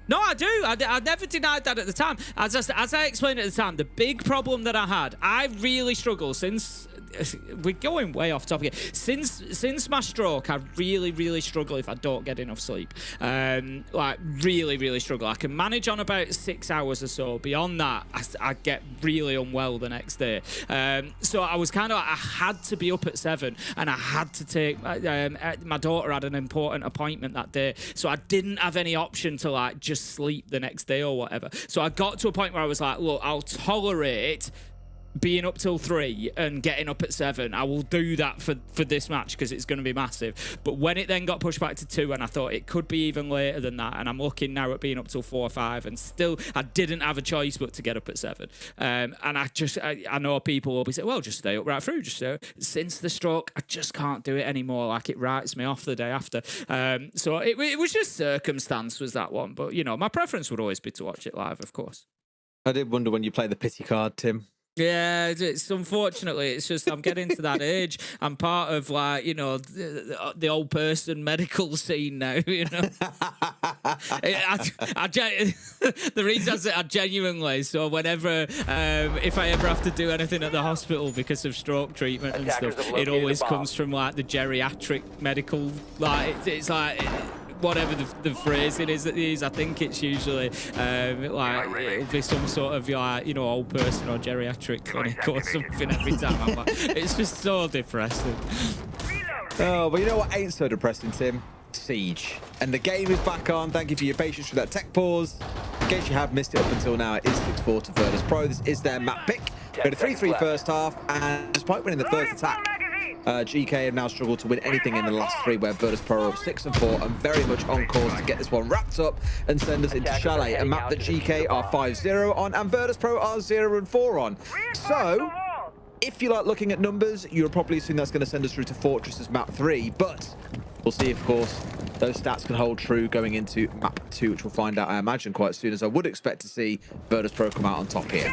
No, I do. I never denied that at the time. As I explained at the time, the big problem that I had, I really struggle since. We're going way off topic here. Since my stroke, I really struggle if I don't get enough sleep. Like really struggle. I can manage on about 6 hours or so. Beyond that, I get really unwell the next day. So I was kind of like, I had to be up at 7, and I had to take my daughter had an important appointment that day, so I didn't have any option to like just sleep the next day or whatever. So I got to a point where I was like, look, I'll tolerate being up till 3 and getting up at 7. I will do that for this match because it's going to be massive. But when it then got pushed back to 2, and I thought it could be even later than that, and I'm looking now at being up till 4 or 5, and still I didn't have a choice but to get up at 7. And I know people will be saying, well, just stay up right through. Since the stroke, I just can't do it anymore. Like, it writes me off the day after. So it was just circumstance was that one. But, you know, my preference would always be to watch it live, of course. I did wonder when you play the pity card, Tim. Yeah, it's unfortunately, it's just I'm getting to that age. I'm part of, like, you know, the old person medical scene now, you know. The reason I say I genuinely, so whenever, if I ever have to do anything at the hospital because of stroke treatment and stuff, it always comes from, like, the geriatric medical, like, it's like... whatever the phrasing is that is, I think it's usually like it'll be some sort of, like, you know, old person or geriatric clinic or something every time. I'm like, it's just so depressing. Oh, but you know what ain't so depressing, Tim? Siege. And the game is back on. Thank you for your patience with that tech pause. In case you have missed it up until now, it is 6-4 to Virtus Pro. This is their map pick. Go to 3-3 first half, and despite winning the first attack, GK have now struggled to win anything in the last 3, where Virtus Pro are up 6-4 and very much on course to get this one wrapped up and send us into Chalet, a map that GK are 5-0 on and Virtus Pro are 0-4 on. So, if you like looking at numbers, you'll probably assume that's going to send us through to Fortress's map 3, but we'll see, of course, those stats can hold true going into map 2, which we'll find out, I imagine, quite soon, as I would expect to see Virtus Pro come out on top here.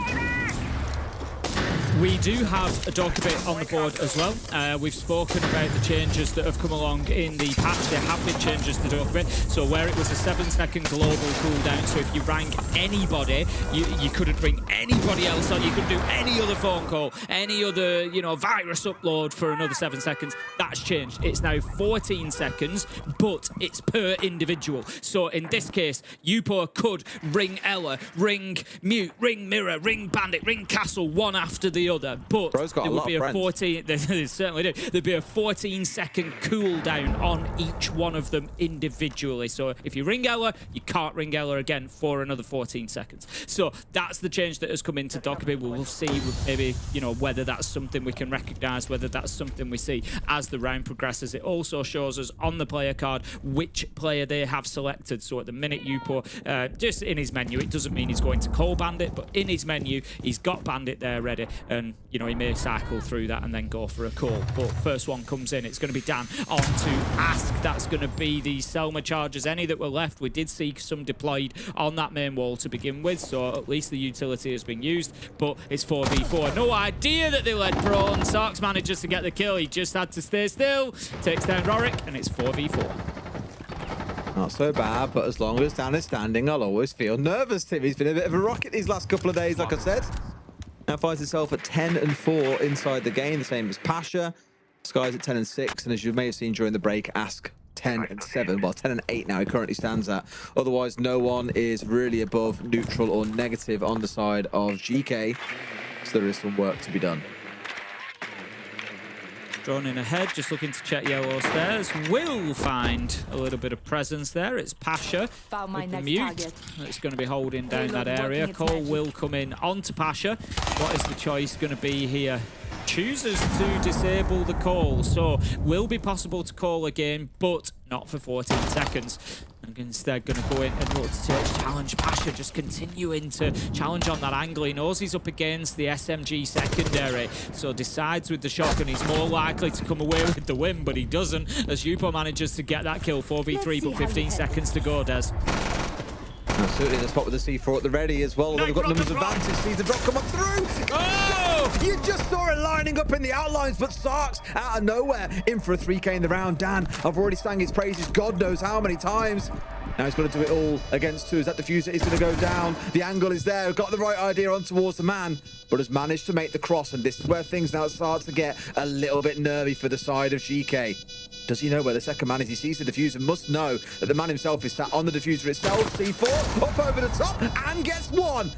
We do have a dog bit on the board as well. We've spoken about the changes that have come along in the patch. There have been changes to the dog bit. So where it was a 7-second global cooldown, so if you rank anybody, you couldn't bring anybody else on. You couldn't do any other phone call, any other, you know, virus upload for another 7 seconds. That's changed. It's now 14 seconds, but it's per individual. So in this case, Upo could ring Ella, ring Mute, ring Mirror, ring Bandit, ring Castle, one after the other, but there would be a 14. They certainly do. There'd be a 14-second cooldown on each one of them individually. So if you ring Ella, you can't ring Ella again for another 14 seconds. So that's the change that has come into Dokkaebi. We'll see maybe, you know, whether that's something we can recognise, whether that's something we see as the round progresses. It also shows us on the player card which player they have selected. So at the minute, Upo, just in his menu, it doesn't mean he's going to call Bandit, but in his menu, he's got Bandit there ready. And, you know, he may cycle through that and then go for a call. But first one comes in. It's going to be Dan on to Ask. That's going to be the Selma charges. Any that were left, we did see some deployed on that main wall to begin with. So at least the utility has been used. But it's 4v4. No idea that they let Prawn. Sarks manages to get the kill. He just had to stay still. Takes down Rorik, and it's 4v4. Not so bad, but as long as Dan is standing, I'll always feel nervous, Tim. He's been a bit of a rocket these last couple of days, like I said. Now finds itself at 10-4 inside the game, the same as Pasha. Sky's at 10-6, and as you may have seen during the break, Ask 10-7. Well, 10-8 now he currently stands at. Otherwise, no one is really above neutral or negative on the side of GK. So there is some work to be done. Drawn in ahead, just looking to check yellow stairs. Will find a little bit of presence there. It's Pasha with the mute. It's going to be holding down that area. Cole will come in onto Pasha. What is the choice going to be here? Chooses to disable the call, so will be possible to call again, but not for 14 seconds. And instead going to go in and look to challenge Pasha, just continuing to challenge on that angle. He knows he's up against the SMG secondary, so decides with the shotgun he's more likely to come away with the win, but he doesn't, as Upo manages to get that kill. 4v3, but 15 seconds to go, Des. Absolutely, the spot with the C4 at the ready as well. They've got numbers advantage. Sees the drop come up through. Oh! You just saw it lining up in the outlines, but Sarks out of nowhere in for a 3K in the round. Dan, I've already sang his praises God knows how many times. Now he's got to do it all against 2. As that diffuser is going to go down. The angle is there. Got the right idea on towards the man, but has managed to make the cross. And this is where things now start to get a little bit nervy for the side of GK. Does he know where the second man is? He sees the diffuser, must know that the man himself is sat on the diffuser itself. C4 up over the top and gets one.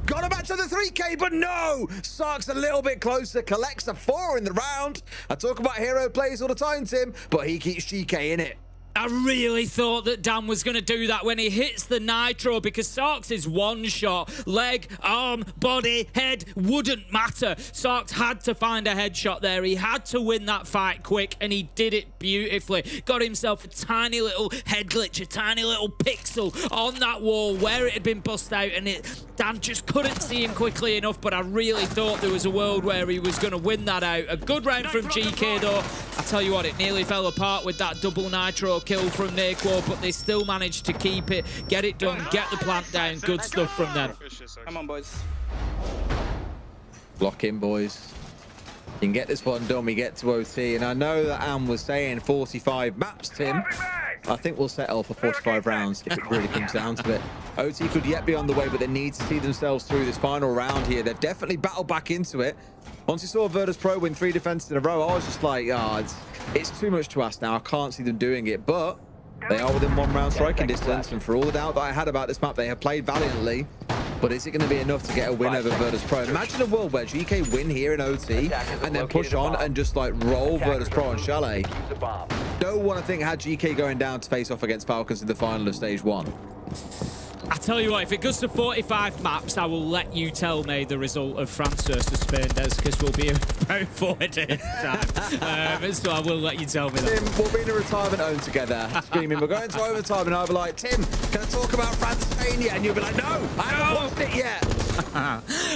Got him back to the 3K, but no! Sark's a little bit closer, collects a 4 in the round. I talk about hero plays all the time, Tim, but he keeps GK in it. I really thought that Dan was going to do that when he hits the nitro, because Sarks is one shot. Leg, arm, body, head, wouldn't matter. Sarks had to find a headshot there. He had to win that fight quick, and he did it beautifully. Got himself a tiny little head glitch, a tiny little pixel on that wall where it had been bust out, and Dan just couldn't see him quickly enough, but I really thought there was a world where he was going to win that out. A good round from GK though. I tell you what, it nearly fell apart with that double nitro kill from Naquo, but they still managed to keep it, get it done, get the plant down. Good stuff from them. Come on, boys. Block in, boys. You can get this one done, we get to OT, and I know that Am was saying 45 maps, Tim. I think we'll settle for 45 rounds if it really comes down to it. OT could yet be on the way, but they need to see themselves through this final round here. They've definitely battled back into it. Once you saw Virtus.pro win 3 defenses in a row, I was just like, oh, it's too much to ask now. I can't see them doing it, but they are within 1 round striking distance, and for all the doubt that I had about this map, they have played valiantly. But is it going to be enough to get a win over Virtus.pro? Imagine a world where GK win here in OT and then push on and just like roll Virtus.pro on Chalet. No one, I think, had GK going down to face off against Falcons in the final of stage 1. I tell you what, if it goes to 45 maps, I will let you tell me the result of France versus Spain, Des, because we'll be about 40 time. So I will let you tell me that. Tim, we'll be in a retirement home together, screaming, we're going to overtime, and I'll be like, Tim, can I talk about France Spain yet? And you'll be like, no, I haven't watched it yet.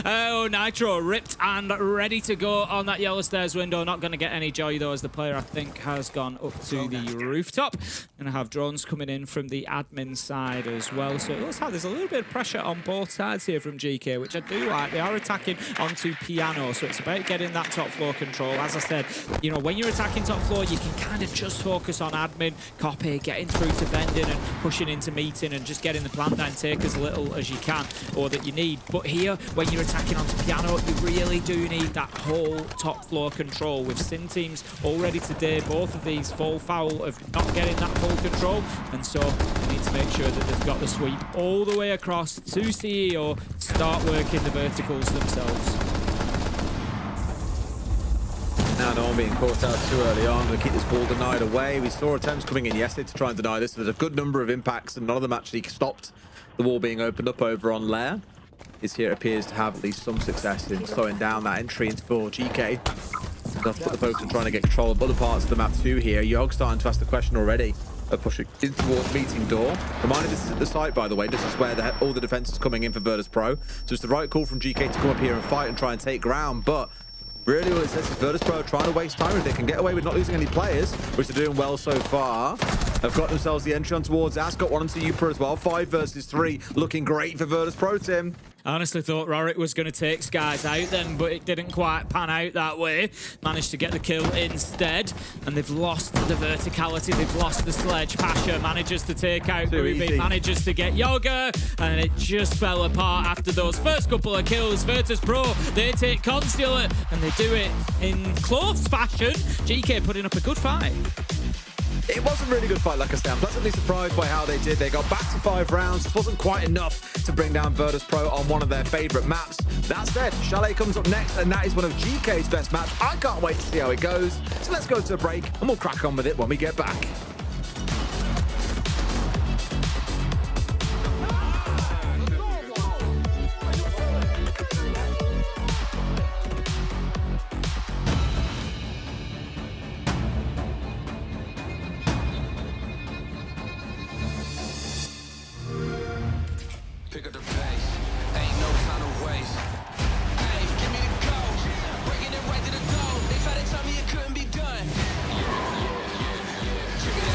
Oh, Nitro ripped and ready to go on that yellow stairs window. Not going to get any joy, though, as the player, I think, has gone up to the rooftop. Going to have drones coming in from the admin side as well. So it looks like there's a little bit of pressure on both sides here from GK, which I do like. They are attacking onto piano, so it's about getting that top floor control. As I said, you know, when you're attacking top floor, you can kind of just focus on admin, copy, getting through to vending and pushing into meeting and just getting the plant down, take as little as you can or that you need. But here, when you're attacking onto piano, you really do need that whole top floor control. With Sin teams already today, both of these fall foul of not getting that full control, and so they need to make sure that they've got the sweep all the way across to CEO, start working the verticals themselves. Now no one being caught out too early on. Going to keep this ball denied away. We saw attempts coming in yesterday to try and deny this. There's a good number of impacts, and none of them actually stopped the wall being opened up over on Lair. This here appears to have at least some success in slowing down that entry into for GK. Enough to put the focus on trying to get control of other parts of the map too here. Yogg starting to ask the question already of pushing in towards meeting door. Reminded this is at the site, by the way. This is where all the defense is coming in for Virtus.pro. So it's the right call from GK to come up here and fight and try and take ground, but really all it says is Virtus.pro trying to waste time. If they can get away with not losing any players, which they're doing well so far, have got themselves the entry on towards As, got one onto Upra as well. 5 versus 3, looking great for Virtus.pro, Tim. I honestly thought Rorik was going to take Skies out then, but it didn't quite pan out that way. Managed to get the kill instead, and they've lost the verticality, they've lost the sledge. Pasha manages to take out Ruby, manages to get Yoga, and it just fell apart after those first couple of kills. Virtus.pro, they take Consulate, and they do it in close fashion. GK putting up a good fight. It was a really good fight, like I said. I'm pleasantly surprised by how they did. They got back to 5 rounds. This wasn't quite enough to bring down Virtus.pro on one of their favourite maps. That said, Chalet comes up next, and that is one of GK's best maps. I can't wait to see how it goes. So let's go to a break, and we'll crack on with it when we get back. Pick up the pace, ain't no time to waste. Hey, give me the code, breaking it right to the door. They tried to tell me it couldn't be done. Trigger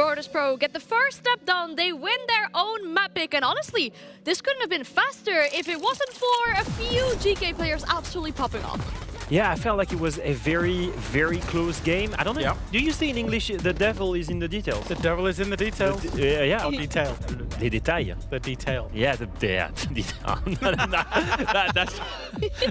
Virtus Pro get the first step done. They win their own map pick. And honestly, this couldn't have been faster if it wasn't for a few GK players absolutely popping off. Yeah, I felt like it was a very, very close game. I don't know. Yeah. Do you say in English, the devil is in the details? The devil is in the details. Yeah. Oh, detail. Les détails. The detail. Yeah,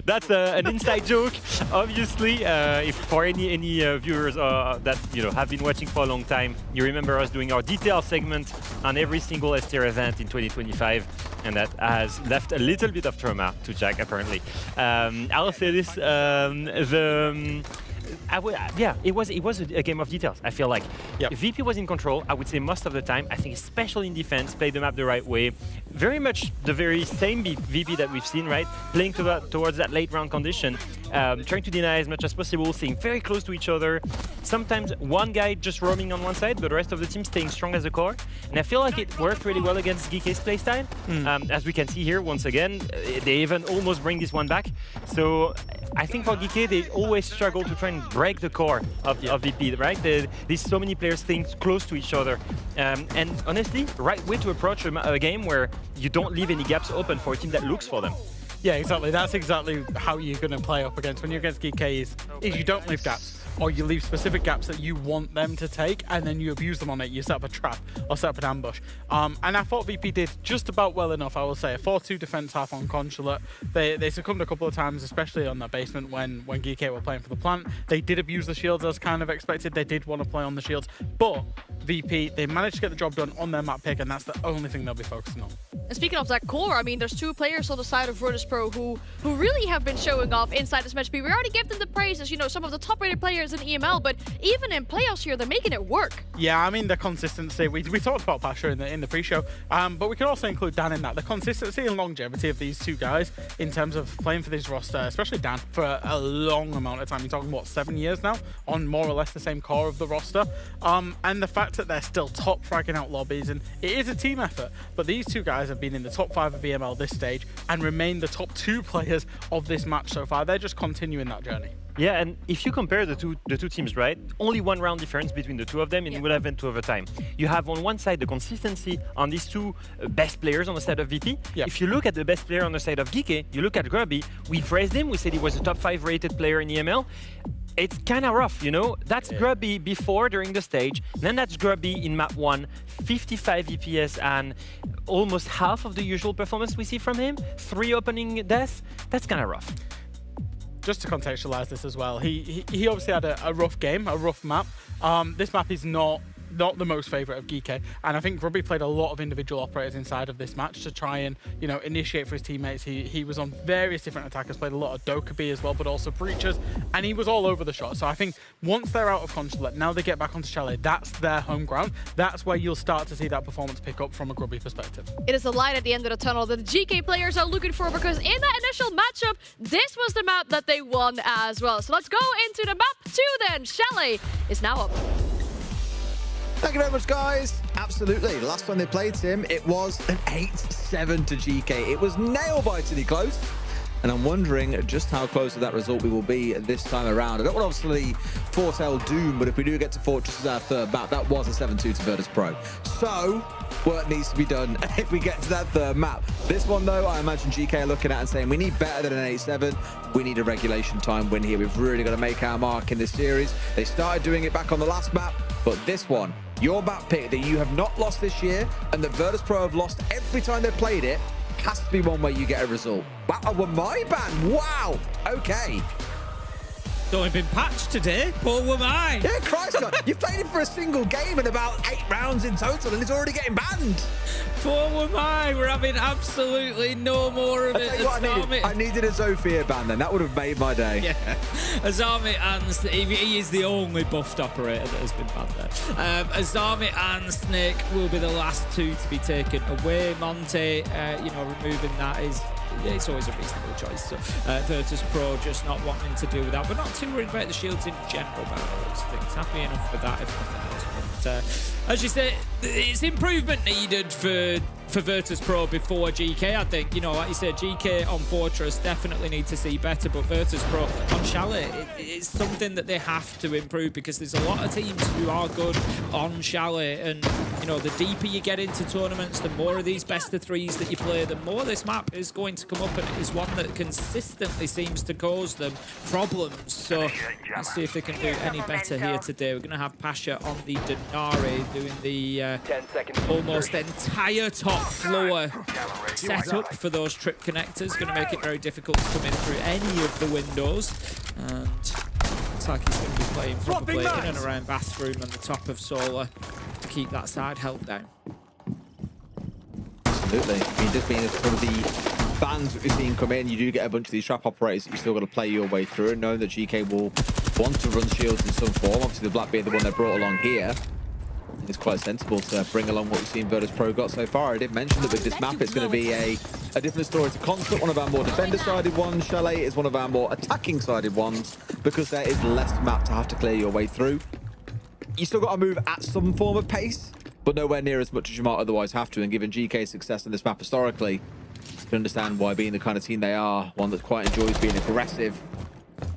that's an inside joke, obviously. If for any viewers that have been watching for a long time, you remember us doing our detail segment on every single STR event in 2025, and that has left a little bit of trauma to Jack apparently. I'll say this: it was a game of details. I feel like VP was in control. I would say most of the time. I think especially in defense, played the map the right way. Very much the very same VP that we've seen, right? Playing towards that late round condition, trying to deny as much as possible, staying very close to each other. Sometimes one guy just roaming on one side, but the rest of the team staying strong as a core. And I feel like it worked really well against GK's playstyle. As we can see here, once again, they even almost bring this one back. So I think for GK, they always struggle to try and break the core of VP, right? There's so many players staying close to each other. And honestly, right way to approach a game where you don't leave any gaps open for a team that looks for them. Yeah, exactly. That's exactly how you're going to play up against when you're against GK is you don't leave gaps. Or you leave specific gaps that you want them to take, and then you abuse them on it. You set up a trap or set up an ambush. And I thought VP did just about well enough, I will say. A 4-2 defense half on Consulate. They succumbed a couple of times, especially on that basement when GK were playing for the plant. They did abuse the shields as kind of expected. They did want to play on the shields. But VP, they managed to get the job done on their map pick, and that's the only thing they'll be focusing on. And speaking of that core, I mean, there's two players on the side of Virtus Pro who really have been showing off inside this match. We already gave them the praise as, some of the top-rated players in EML, but even in playoffs here, they're making it work. Yeah, I mean, the consistency. We talked about Pasha in the pre-show, but we can also include Dan in that. The consistency and longevity of these two guys in terms of playing for this roster, especially Dan, for a long amount of time. You're talking, 7 years now, on more or less the same core of the roster. And the fact that they're still top fragging out lobbies, and it is a team effort, but these two guys have been in the top 5 of EML this stage and remain the top 2 players of this match so far. They're just continuing that journey. Yeah, and if you compare the two teams, right, only one round difference between the two of them, and it would have been to overtime. You have on one side the consistency on these two best players on the side of VP. Yep. If you look at the best player on the side of GK, you look at Grubby, we praised him, we said he was a top 5 rated player in EML. It's kind of rough, That's Grubby before, during the stage, then that's Grubby in map 1, 55 EPS and almost half of the usual performance we see from him, 3 opening deaths. That's kind of rough. Just to contextualize this as well, he obviously had a rough game, a rough map. This map is not the most favorite of GK, and I think Grubby played a lot of individual operators inside of this match to try and initiate for his teammates. He was on various different attackers, played a lot of Dokkaebi as well, but also Breachers, and he was all over the shot. So I think once they're out of Consulate, now they get back onto Chalet, that's their home ground. That's where you'll start to see that performance pick up from a Grubby perspective. It is the light at the end of the tunnel that the GK players are looking for, because in that initial matchup, this was the map that they won as well. So let's go into the map 2 then. Chalet is now up. Thank you very much, guys. Absolutely. Last time they played Tim, it was an 8-7 to GK. It was nail-bitingly close. And I'm wondering just how close to that result we will be this time around. I don't want to obviously foretell doom, but if we do get to Fortress as our third map, that was a 7-2 to Virtus Pro. So, work needs to be done if we get to that third map. This one, though, I imagine GK are looking at and saying, we need better than an 8-7. We need a regulation time win here. We've really got to make our mark in this series. They started doing it back on the last map, but this one, your map pick that you have not lost this year and that Virtus Pro have lost every time they've played it, has to be one where you get a result. Wow, I won my ban. Wow. Okay. It's only been patched today. Poor were I. Yeah, Christ, God. You've played him for a single game in about 8 rounds in total, and he's already getting banned. Poor were I. We're having absolutely no more of it. I needed a Zofia ban then. That would have made my day. Yeah. Azami and he is the only buffed operator that has been banned there. Azami and Snake will be the last 2 to be taken away. Monte, removing that is... it's always a reasonable choice. So, Virtus Pro just not wanting to do that, but not too worried about the shields in general by those things. Happy enough for that, if nothing else. But as you say, it's improvement needed for Virtus Pro before GK, I think. You know, like you said, GK on Fortress definitely need to see better, but Virtus Pro on Chalet, it's something that they have to improve, because there's a lot of teams who are good on Chalet, and, you know, the deeper you get into tournaments, the more of these best of threes that you play, the more this map is going to come up, and it is one that consistently seems to cause them problems. So let's see if they can do any better here today. We're going to have Pasha on the Denari doing the almost entire top floor setup for those trip connectors. Going to make it very difficult to come in through any of the windows, and it's like he's going to be playing probably in and around bathroom and the top of Solar to keep that side held down. Absolutely. I mean, just being some of the bans that we've seen come in, you do get a bunch of these trap operators that you still got to play your way through, and knowing that GK will want to run shields in some form. Obviously the Black being the one they brought along here, it's quite sensible to bring along what we've seen Virtus Pro got so far. I did mention that with this map, it's going to be a different story to Constant, one of our more defender-sided ones. Chalet is one of our more attacking-sided ones, because there is less map to have to clear your way through. You still got to move at some form of pace, but nowhere near as much as you might otherwise have to. And given GK's success in this map historically, you can understand why, being the kind of team they are, one that quite enjoys being aggressive,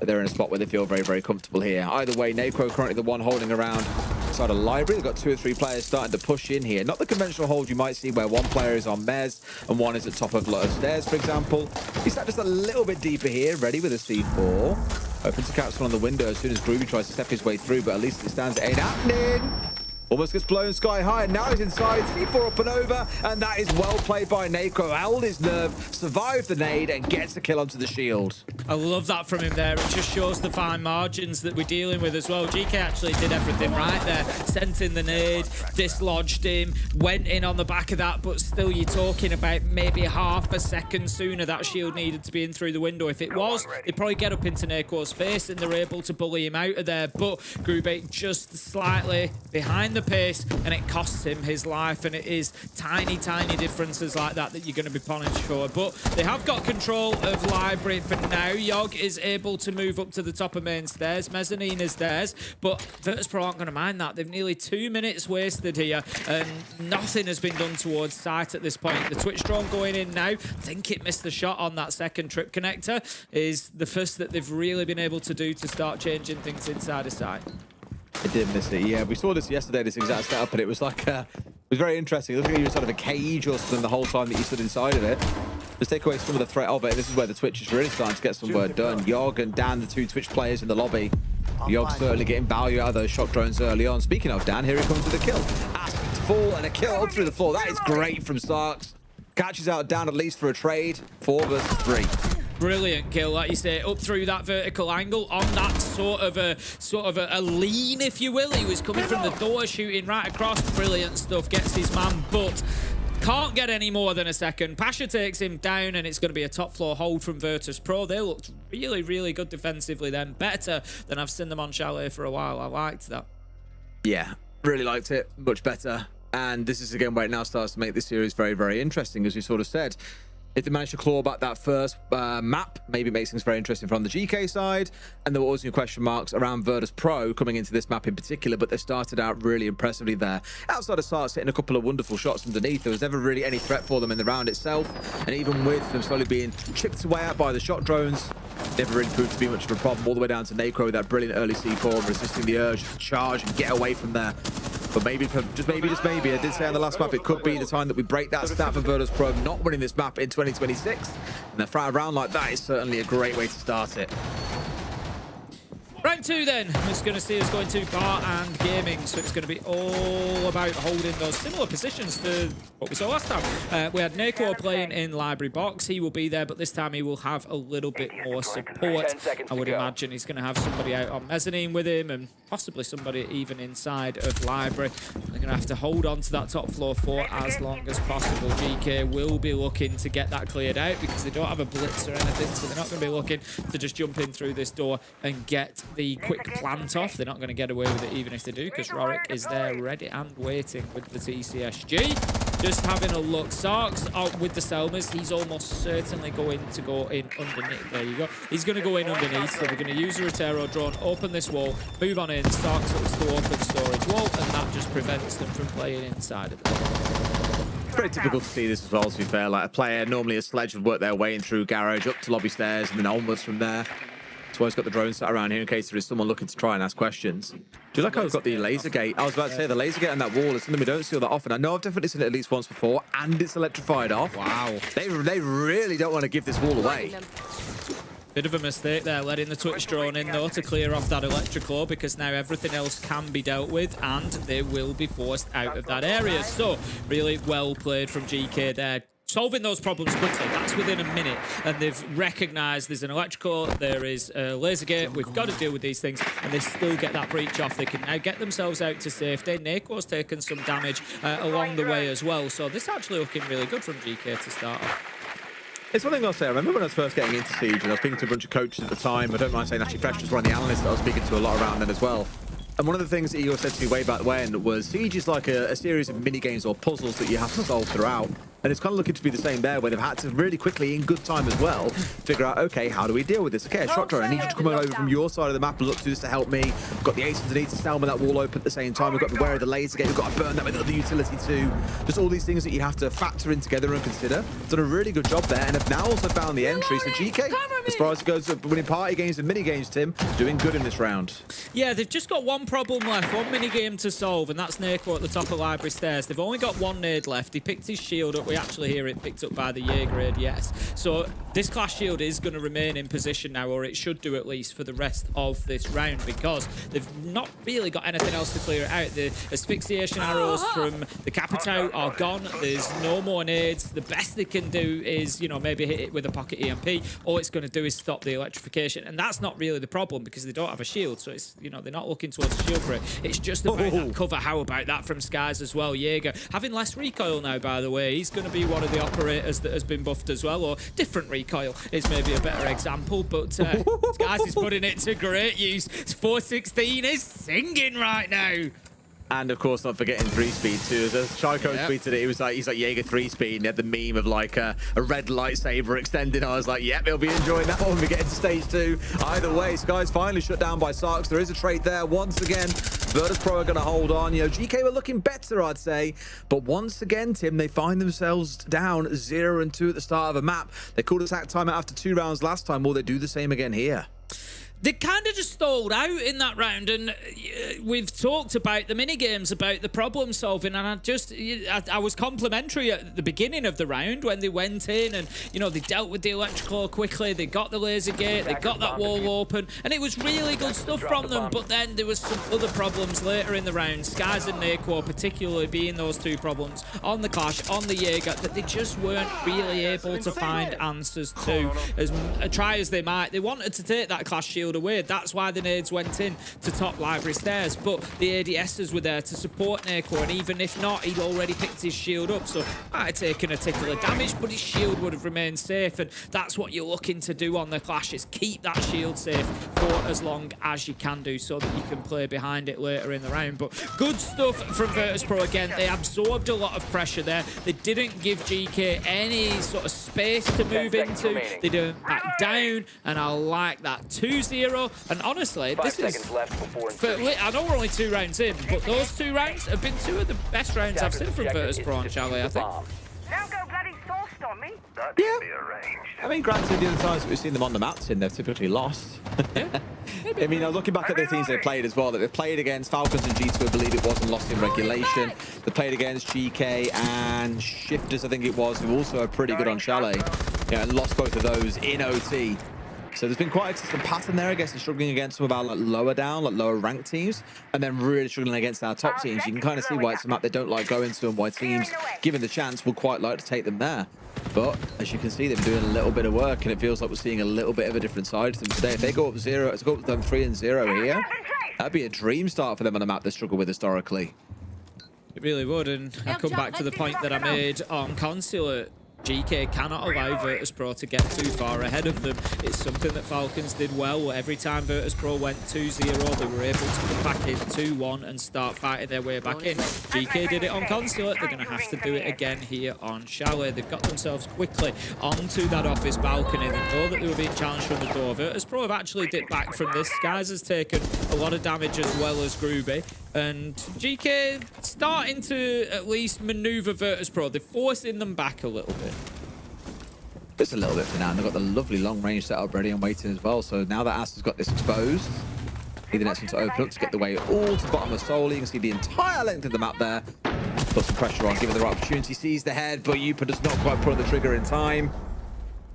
they're in a spot where they feel very, very comfortable here. Either way, Nacro currently the one holding around inside a library. They've got 2 or 3 players starting to push in here. Not the conventional hold you might see where one player is on Mez and one is at top of stairs, for example. He's sat just a little bit deeper here, ready with a C4. Open to catch one on the window as soon as Groovy tries to step his way through, but at least it stands. It ain't happening. Almost gets blown sky high, and now he's inside. C4 up and over, and that is well played by Nacro. Held his nerve, survived the nade, and gets the kill onto the shield. I love that from him there. It just shows the fine margins that we're dealing with as well. GK actually did everything right there. Sent in the nade, dislodged him, went in on the back of that, but still you're talking about maybe half a second sooner that shield needed to be in through the window. If it was, they'd probably get up into Nacro's face, and they're able to bully him out of there. But Grubate just slightly behind the pace, and it costs him his life, and it is tiny differences like that that you're going to be punished for. But they have got control of library for now. Yogg is able to move up to the top of main stairs. Mezzanine is theirs, but Virtus Pro aren't going to mind that. They've nearly 2 minutes wasted here, and nothing has been done towards site at this point. The Twitch drone going in now. I think it missed the shot on that second trip connector. Is the first that they've really been able to do to start changing things inside of site. It did miss it, yeah. We saw this yesterday, this exact setup, and it was like, it was very interesting. It looked like you were sort of a cage or something the whole time that you stood inside of it. Just take away some of the threat of it, and this is where the Twitch is really starting to get some work done. Yogg and Dan, the 2 Twitch players in the lobby. Yogg certainly getting value out of those shock drones early on. Speaking of Dan, here he comes with a kill. Asked to fall, and a kill through the floor. That is great from Sarks. Catches out Dan at least for a trade. 4 versus 3. Brilliant kill, like you say, up through that vertical angle on that sort of a lean, if you will. He was coming from the door, shooting right across. Brilliant stuff, gets his man, but can't get any more than a second. Pasha takes him down, and it's going to be a top floor hold from Virtus Pro. They looked really good defensively then, better than I've seen them on Chalet for a while. I liked that. Yeah, really liked it, much better. And this is again where it now starts to make this series very interesting, as we sort of said. If they manage to claw back that first map, maybe it makes things very interesting from the GK side. And there were also question marks around Virtus Pro coming into this map in particular, but they started out really impressively there. Outside of Sarts hitting a couple of wonderful shots underneath, there was never really any threat for them in the round itself. And even with them slowly being chipped away at by the shot drones, never really proved to be much of a problem, all the way down to Nacro with that brilliant early C4, resisting the urge to charge and get away from there. But maybe, just maybe, I did say on the last map, it could be the time that we break that stat for Virtus Pro not winning this map in 2026. And a round like that is certainly a great way to start it. Round 2 then, it's going to see us going to bar and gaming, so it's going to be all about holding those similar positions to what we saw last time. We had Nacro playing in library box. He will be there, but this time he will have a little bit more support. I would imagine he's going to have somebody out on mezzanine with him, and possibly somebody even inside of library. They're going to have to hold on to that top floor for as long as possible. GK will be looking to get that cleared out because they don't have a blitz or anything, so they're not going to be looking to just jump in through this door and get the quick plant off. They're not going to get away with it even if they do, because Rorik is there ready and waiting with the TCSG. just having a look. Sark's with the Selmas, he's almost certainly going to go in underneath. There you go. He's going to go in underneath, so we're going to use the Rotero drone, open this wall, move on in. Sark's looks to open storage wall, and that just prevents them from playing inside of it. It's very typical to see this as well, to be fair. Like a player, normally a sledge would work their way in through garage, up to lobby stairs, and then onwards from there. That's why he's got the drone sat around here in case there is someone looking to try and ask questions. Do you like how we've got the laser gate? I was about to say, the laser gate on that wall is something we don't see all that often. I know I've definitely seen it at least once before, and it's electrified off. Wow. They really don't want to give this wall away. Bit of a mistake there, letting the Twitch drone in though to clear off that electrical, because now everything else can be dealt with and they will be forced out of that area. So really well played from GK there. Solving those problems quickly, that's within a minute, and they've recognised there's an electrical, there is a laser gate, we've got to deal with these things, and they still get that breach off. They can now get themselves out to safety. Nako's taken some damage along the way as well, so this is actually looking really good from GK to start off. It's one thing I'll say. I remember when I was first getting into Siege, and I was speaking to a bunch of coaches at the time. I don't mind saying actually Fresh was one of the analysts that I was speaking to a lot around then as well. And one of the things that Igor said to me way back when was Siege is like a series of mini games or puzzles that you have to solve throughout. And it's kind of looking to be the same there, where they've had to really quickly, in good time as well, figure out, okay, how do we deal with this? Okay, shot drone, I need you to come over from your side of the map and look to this to help me. We've got the aces underneath to Selma that wall open at the same time. We've got to beware of the laser gate. We've got to burn that with other utility too. Just all these things that you have to factor in together and consider. Done a really good job there, and have now also found the entry. So GK, as far as it goes, winning party games and mini games, Tim, doing good in this round. Yeah, they've just got one problem left, one mini game to solve, and that's Nako at the top of library stairs. They've only got one nade left. He picked his shield up. We actually hear it picked up by the Jaeger ADS. So this class shield is going to remain in position now, or it should do at least for the rest of this round, because they've not really got anything else to clear it out. The asphyxiation arrows from the Capitao are gone. There's no more nades. The best they can do is, you know, maybe hit it with a pocket EMP. All it's going to do is stop the electrification, and that's not really the problem because they don't have a shield. So it's, you know, they're not looking towards a shield for it. It's just about that cover. How about that from Skies as well? Jaeger having less recoil now, by the way. He's going to be one of the operators that has been buffed as well, or different recoil is maybe a better example, but Skies is putting it to great use. 416 is singing right now. And of course, not forgetting 3-speed too. As Chico tweeted it, he's like Jaeger 3-speed, and he had the meme of like a red lightsaber extending. I was like, yep, he'll be enjoying that one when we get into stage 2. Either way, Sky's finally shut down by Sarks. There is a trade there once again. Virtus Pro are going to hold on. You know, GK were looking better, I'd say. But once again, Tim, they find themselves down 0-2 at the start of a map. They called attack timeout after 2 rounds last time. Will they do the same again here? They kind of just stalled out in that round, and we've talked about the mini-games, about the problem solving, and I was complimentary at the beginning of the round when they went in and, you know, they dealt with the electrical quickly, they got the laser gate, they got that wall open, and it was really good stuff from them. But then there was some other problems later in the round, Skies and Nako particularly being those two problems on the Clash, on the Jaeger, that they just weren't really able to find answers to. As try as they might, they wanted to take that Clash shield away. That's why the nades went in to top library stairs, but the ADSs were there to support Nako, and even if not, he'd already picked his shield up, so might have taken a tickle of damage, but his shield would have remained safe, and that's what you're looking to do on the Clash, is keep that shield safe for as long as you can do, so that you can play behind it later in the round. But good stuff from Virtus Pro again. They absorbed a lot of pressure there. They didn't give GK any sort of space to move into. They didn't back down, and I like that. 2-0. And honestly, this is... I know we're only 2 rounds in, but those 2 rounds have been 2 of the best rounds I've seen from Virtus Pro on Chalet, I think. Don't go bloody soft on me. That Yeah. can be arranged. I mean, granted, the other times we've seen them on the map, Tim, they've typically lost. I mean, looking back at the teams they played as well, that they've played against Falcons and G2, I believe it was, and lost in regulation. They played against GK and Shifters, I think it was, who also are pretty good on Chalet, yeah, and lost both of those in OT. So there's been quite a consistent pattern there, I guess, in struggling against some of our lower down, lower ranked teams, and then really struggling against our top teams. You can kind of see why it's a map they don't like going to, and why teams, given the chance, will quite like to take them there. But as you can see, they've been doing a little bit of work, and it feels like we're seeing a little bit of a different side to them today. If they go up 3-0 here, that'd be a dream start for them on a map they struggle with historically. It really would, and I come back to the point that I made on Consulate. GK cannot allow Virtus.pro to get too far ahead of them. It's something that Falcons did well. Every time Virtus.pro went 2-0, they were able to come back in 2-1 and start fighting their way back in. GK did it on Consulate. They're going to have to do it again here on Chalet. They've got themselves quickly onto that office balcony. They know that they were being challenged from the door. Virtus.pro have actually dipped back from this. Skies has taken a lot of damage as well as Groovy. And GK starting to at least maneuver Virtus.pro. They're forcing them back a little bit. Just a little bit for now. And they've got the lovely long range set up ready and waiting as well. So now that Asta's got this exposed, need the next one to open up to get the way all to the bottom of Soul. You can see the entire length of the map there. Put some pressure on, give it the right opportunity. Sees the head, but Yupa does not quite pull the trigger in time.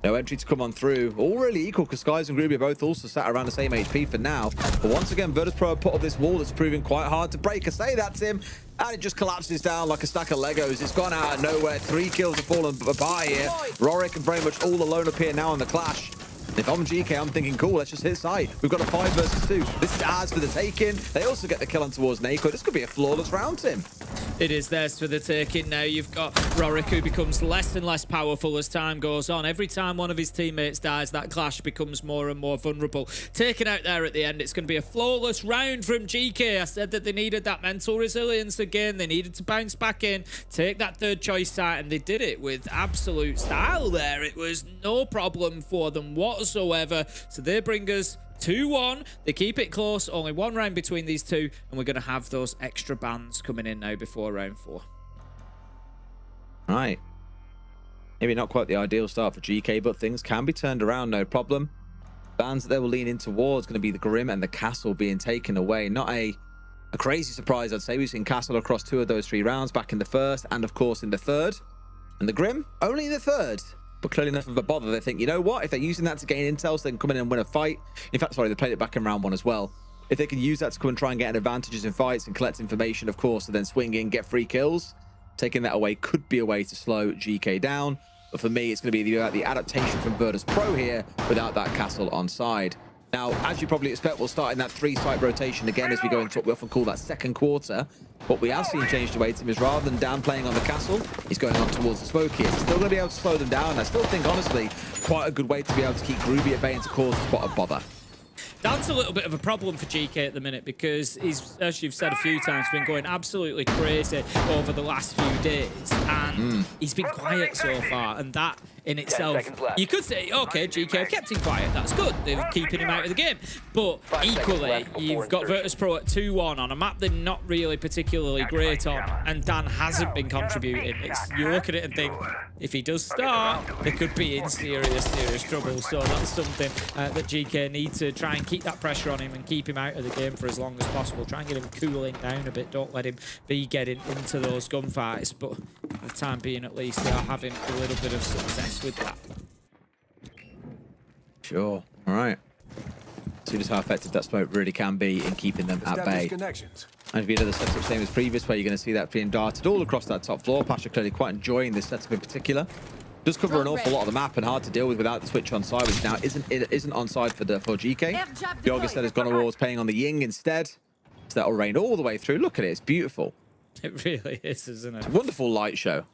No entry to come on through. All really equal because Skies and Groovy are both also sat around the same HP for now. But once again, Virtus.pro have put up this wall that's proving quite hard to break. I say that, Tim, and it just collapses down like a stack of Legos. It's gone out of nowhere. 3 kills have fallen by here. Rorik are very much all alone up here now in the clash. If I'm GK, I'm thinking, cool, let's just hit side. We've got a 5 versus 2. This is ours for the taking. They also get the kill on towards Nako. This could be a flawless round, Tim. It is theirs for the taking now. You've got Rorik, who becomes less and less powerful as time goes on. Every time one of his teammates dies, that clash becomes more and more vulnerable. Taken out there at the end, it's going to be a flawless round from GK. I said that they needed that mental resilience again. They needed to bounce back in, take that third choice site, and they did it with absolute style there. It was no problem for them whatsoever. So they bring us 2-1. They keep it close. Only one round between these two, and we're going to have those extra bans coming in now before round 4. Right. Maybe not quite the ideal start for GK, but things can be turned around, no problem. Bans that they will lean in towards going to be the Grim and the Castle being taken away. Not a crazy surprise, I'd say. We've seen Castle across 2 of those 3 rounds, back in the first and, of course, in the third. And the Grim, only in the third. But clearly enough of a bother. They think, you know what? If they're using that to gain intel so they can come in and win a fight. In fact, sorry, they played it back in round 1 as well. If they can use that to come and try and get advantages in fights and collect information, of course, and then swing in, get free kills, taking that away could be a way to slow GK down. But for me, it's going to be the adaptation from Virtus.pro here without that Castle on side. Now, as you probably expect, we'll start in that 3-site rotation again as we go into what we often call that second quarter. What we have seen change to Team is rather than down playing on the Castle, he's going on towards the smoke here. He's still going to be able to slow them down. I still think, honestly, quite a good way to be able to keep Groovy at bay and to cause a spot of bother. That's a little bit of a problem for GK at the minute because he's, as you've said a few times, been going absolutely crazy over the last few days, and he's been quiet so far, and that in itself, you could say, okay, GK have kept him quiet, that's good, they're keeping him out of the game, but equally, you've got Virtus.pro at 2-1 on a map they're not really particularly great on, and Dan hasn't been contributing. You look at it and think, if he does start, they could be in serious trouble, so that's something that GK need to try and keep that pressure on him and keep him out of the game for as long as possible. Try and get him cooling down a bit. Don't let him be getting into those gunfights. But for the time being, at least, they are having a little bit of success with that. Sure. All right. See just how effective that smoke really can be in keeping them at bay. And be another setup same as previous, where you're going to see that being darted all across that top floor. Pasha clearly quite enjoying this setup in particular. Does cover an awful lot of the map and hard to deal with without the switch on side, which now isn't on side for GK. Bjorg instead has gone towards playing on the Ying instead. So that'll rain all the way through. Look at it, it's beautiful. It really is, isn't it? It's a wonderful light show.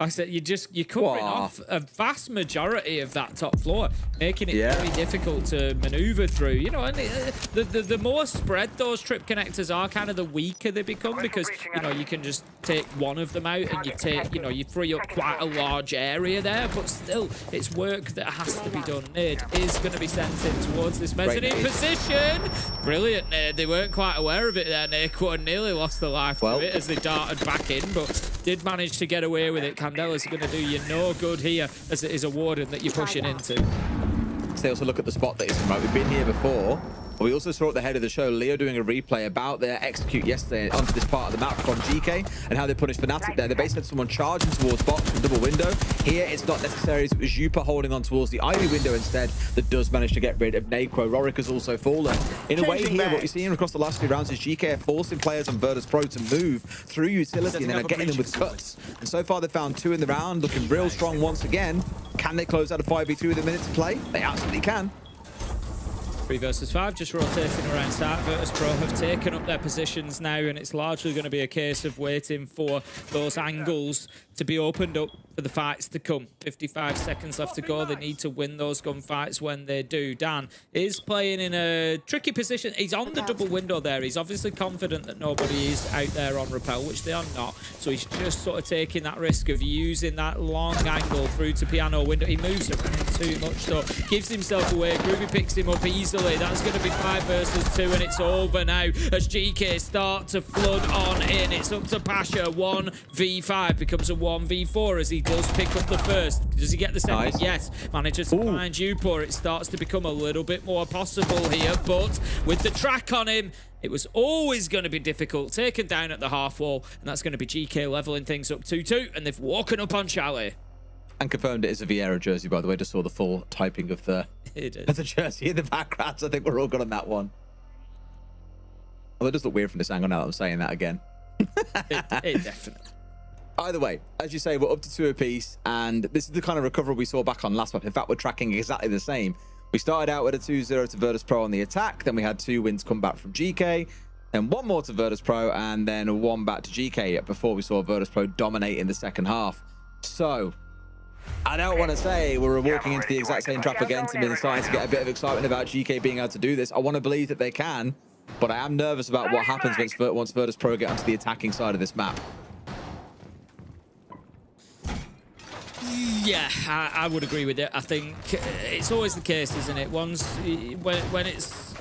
I said you're covering off a vast majority of that top floor, making it very difficult to maneuver through. You know, and the more spread those trip connectors are, kind of the weaker they become, because you know you can just take one of them out and you free up quite a large area there. But still, it's work that has to be done. Nade is going to be sent in towards this mezzanine position. Brilliant nade. They weren't quite aware of it there. Nako nearly lost their life to it as they darted back in, but did manage to get away with it. Candela's going to do you no good here, as it is a warden that you're pushing into. They also look at the spot that is right. We've been here before. But we also saw at the head of the show, Leo doing a replay about their execute yesterday onto this part of the map from GK and how they punished Fnatic there. They basically had someone charging towards box from double window. Here, it's not necessary. It was Yupa holding on towards the Ivy window instead that does manage to get rid of Nako. Rorik has also fallen. In a way here, what you're seeing across the last few rounds is GK are forcing players on Virtus.pro to move through utility and then are getting them with cuts. And so far, they've found 2 in the round, looking real strong once again. Can they close out a 5v2 with a minute to play? They absolutely can. 3 versus 5, just rotating around start. Virtus Pro have taken up their positions now, and it's largely going to be a case of waiting for those angles to be opened up for the fights to come. 55 seconds left to go. They need to win those gunfights when they do. Dan is playing in a tricky position. He's on the double window there. He's obviously confident that nobody is out there on rappel, which they are not. So he's just sort of taking that risk of using that long angle through to piano window. He moves around too much, so gives himself away. Groovy picks him up easily. That's going to be 5 versus 2, and it's over now as GK start to flood on in. It's up to Pasha. 1v5 becomes a 1v4 as he does pick up the first. Does he get the second? Nice. Yes. Manages to find Upor. It starts to become a little bit more possible here, but with the track on him, it was always going to be difficult. Taken down at the half wall, and that's going to be GK leveling things up 2-2, and they've woken up on Chalet. And confirmed it is a Vieira jersey, by the way. Just saw the full typing of the, of the jersey in the background. So I think we're all good on that one. Well, it does look weird from this angle now that I'm saying that again. It definitely. Either way, as you say, we're up to 2 apiece, and this is the kind of recovery we saw back on last map. In fact, we're tracking exactly the same. We started out with a 2-0 to Virtus Pro on the attack, then we had 2 wins come back from GK, then 1 more to Virtus Pro, and then 1 back to GK before we saw Virtus Pro dominate in the second half. So, I don't want to say we're walking into the exact same trap again to be starting to get a bit of excitement about GK being able to do this. I want to believe that they can, but I am nervous about what happens once Virtus Pro get onto the attacking side of this map. Yeah, I would agree with it. I think it's always the case, isn't it? When it's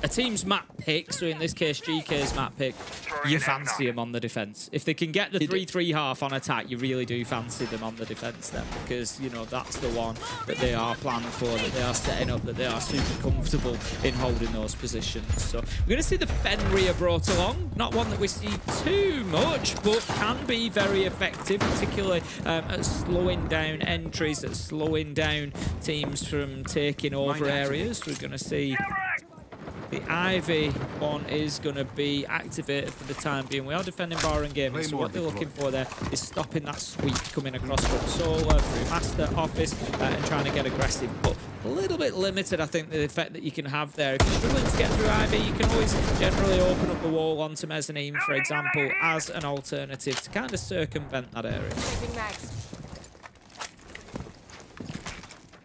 a team's map pick, so in this case GK's map pick, you fancy them on the defense. If they can get the 3-3 half on attack, you really do fancy them on the defense then, because you know that's the one that they are planned for, that they are setting up, that they are super comfortable in holding those positions. So we're going to see the Fenrir brought along, not one that we see too much, but can be very effective, particularly at slowing down entries, at slowing down teams from taking over areas. We're going to see the Ivy one is going to be activated for the time being. We are defending Bar and Gaming, so what they're looking for there is stopping that sweep coming across from Solar through Master Office and trying to get aggressive. But a little bit limited, I think, the effect that you can have there. If you're struggling to get through Ivy, you can always generally open up the wall onto Mezzanine, for example, as an alternative to kind of circumvent that area.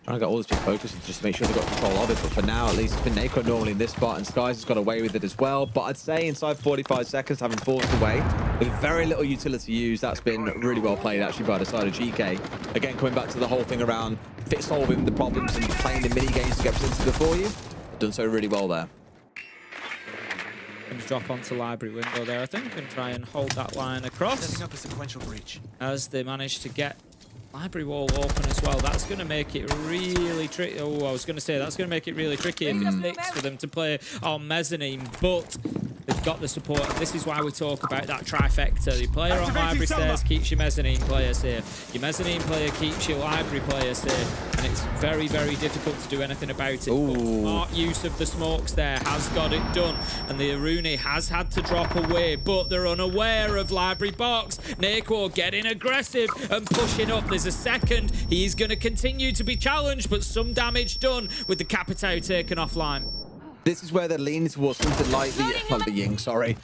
Trying to get all this big focus and just make sure they've got control of it, but for now, at least, it's been Neko normally in this spot, and Skies has got away with it as well. But I'd say inside 45 seconds, having forced away with very little utility used, that's been really well played actually by the side of GK. Again, coming back to the whole thing around fit solving the problems and playing the mini games to get presented before you, done so really well there. Going to drop onto library window there, I think, and try and hold that line across. Setting up a sequential breach. As they manage to get library wall open as well. That's going to make it really tricky. Oh, I was going to say that's going to make it really tricky if it sticks for them to play on Mezzanine, but they've got the support. This is why we talk about that trifecta. Your player on library stairs keeps your Mezzanine player safe. Your Mezzanine player keeps your library player safe. And it's very, very difficult to do anything about it. But smart use of the smokes there has got it done. And the Aruni has had to drop away, but they're unaware of library box. Neko getting aggressive and pushing up. There's a second. He's going to continue to be challenged, but some damage done with the Capitao taken offline. This is where they're leaning towards something like the Ying, sorry.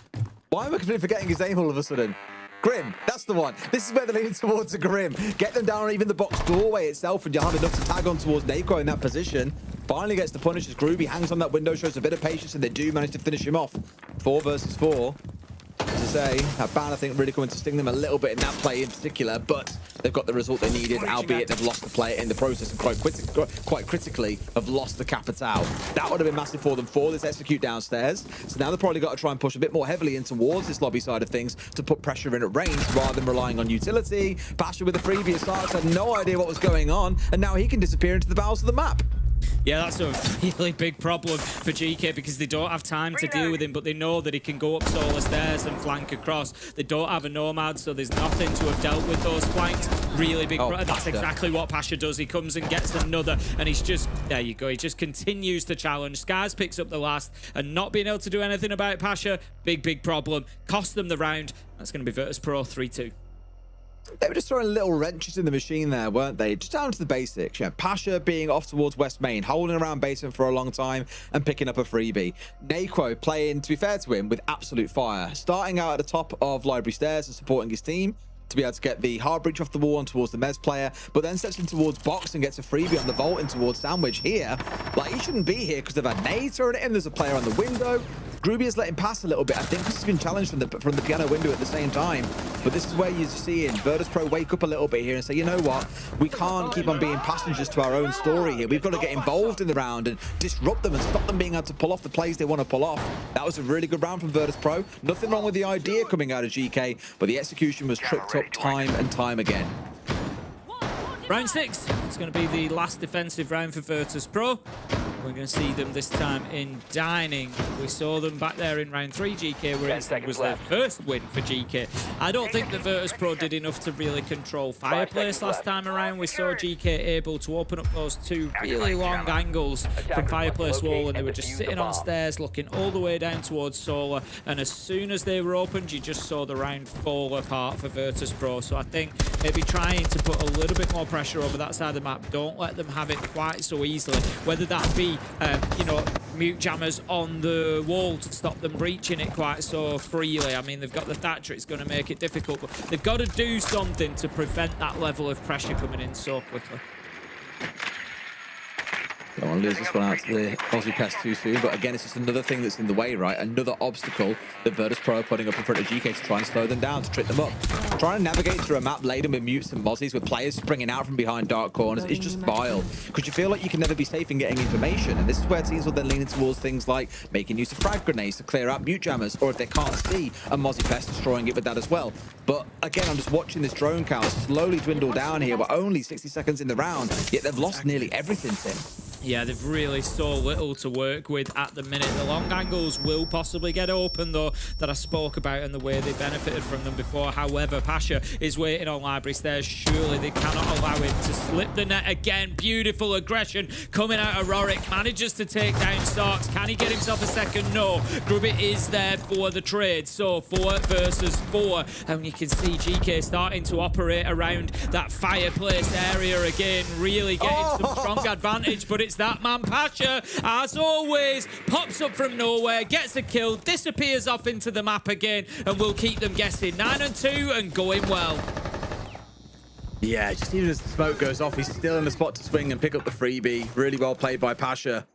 Why am I completely forgetting his name all of a sudden? Grim, that's the one. This is where they're leaning towards a Grim. Get them down on even the box doorway itself, and you have enough to tag on towards Neko in that position. Finally gets the punish as Groovy hangs on that window, shows a bit of patience, and they do manage to finish him off. 4 versus 4. As I say, that ban, I think, really coming to sting them a little bit in that play in particular, but they've got the result they needed, albeit they've lost the player in the process and quite critically have lost the Capitao. That would have been massive for them for this execute downstairs. So now they've probably got to try and push a bit more heavily in towards this lobby side of things to put pressure in at range rather than relying on utility. Pasha with the previous starts had no idea what was going on, and now he can disappear into the bowels of the map. Yeah, that's a really big problem for GK because they don't have time to deal with him, but they know that he can go up Solar stairs and flank across. They don't have a Nomad, so there's nothing to have dealt with those flanks. Really big problem. That's exactly what Pasha does. He comes and gets another, and he's just, there you go, he just continues to challenge. Skies picks up the last, and not being able to do anything about Pasha, big problem. Cost them the round. That's going to be Virtus Pro 3-2. They were just throwing little wrenches in the machine there, weren't they? Just down to the basics. Yeah, Pasha being off towards West Main, holding around basement for a long time and picking up a freebie. Naquo playing, to be fair to him, with absolute fire. Starting out at the top of Library Stairs and supporting his team to be able to get the hard breach off the wall and towards the Mez player, but then steps in towards Box and gets a freebie on the vault in towards Sandwich here. Like, he shouldn't be here because they've had nades thrown at him. There's a player on the window. Groovy has let him pass a little bit. I think he's been challenged from the piano window at the same time. But this is where you're seeing Virtus Pro wake up a little bit here and say, you know what? We can't keep on being passengers to our own story here. We've got to get involved in the round and disrupt them and stop them being able to pull off the plays they want to pull off. That was a really good round from Virtus Pro. Nothing wrong with the idea coming out of GK, but the execution was tripped up time and time again. Round 6, it's going to be the last defensive round for Virtus Pro. We're going to see them this time in Dining. We saw them back there in round 3, GK, where it was their first win for GK. I don't think that Virtus Pro did enough to really control Fireplace last time around. We saw GK able to open up those 2 really long angles from Fireplace wall, and they were just sitting on stairs looking all the way down towards Solar. And as soon as they were opened, you just saw the round fall apart for Virtus Pro. So I think maybe trying to put a little bit more pressure over that side of the map. Don't let them have it quite so easily, whether that be you know, mute jammers on the wall to stop them breaching it quite so freely. I mean, they've got the Thatcher, it's going to make it difficult, but they've got to do something to prevent that level of pressure coming in so quickly. Don't want to lose this one out to the Aussie Pest too soon, but again, it's just another thing that's in the way, right? Another obstacle that Virtus Pro are putting up in front of GK to try and slow them down, to trip them up. Trying to navigate through a map laden with mutes and mozzies, with players springing out from behind dark corners, is just vile. Because you feel like you can never be safe in getting information, and this is where teams will then lean towards things like making use of frag grenades to clear out mute jammers, or if they can't see a Mozzie Pest, destroying it with that as well. But again, I'm just watching this drone count slowly dwindle down here. We're only 60 seconds in the round, yet they've lost nearly everything, Tim. Yeah, they've really so little to work with at the minute. The long angles will possibly get open, though, that I spoke about and the way they benefited from them before. However, Pasha is waiting on Library Stairs. Surely they cannot allow him to slip the net again. Beautiful aggression coming out of Rorik. Manages to take down Starks. Can he get himself a second? No. Grubbit is there for the trade. So 4 versus 4. And you can see GK starting to operate around that fireplace area again. Really getting some strong advantage, but it's that man Pasha, as always, pops up from nowhere, gets a kill, disappears off into the map again, and will keep them guessing. 9 and 2 and going well. Yeah, just even as the smoke goes off, he's still in the spot to swing and pick up the freebie. Really well played by Pasha.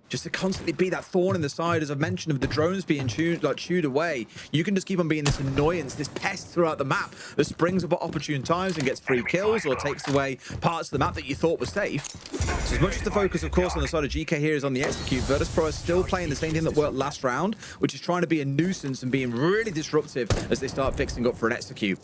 Just to constantly be that thorn in the side, as I've mentioned, of the drones being chewed away. You can just keep on being this annoyance, this pest throughout the map that springs up at opportune times and gets free kills or takes away parts of the map that you thought was safe. So as much as the focus, of course, on the side of GK here is on the execute, Virtus Pro is still playing the same thing that worked last round, which is trying to be a nuisance and being really disruptive as they start fixing up for an execute.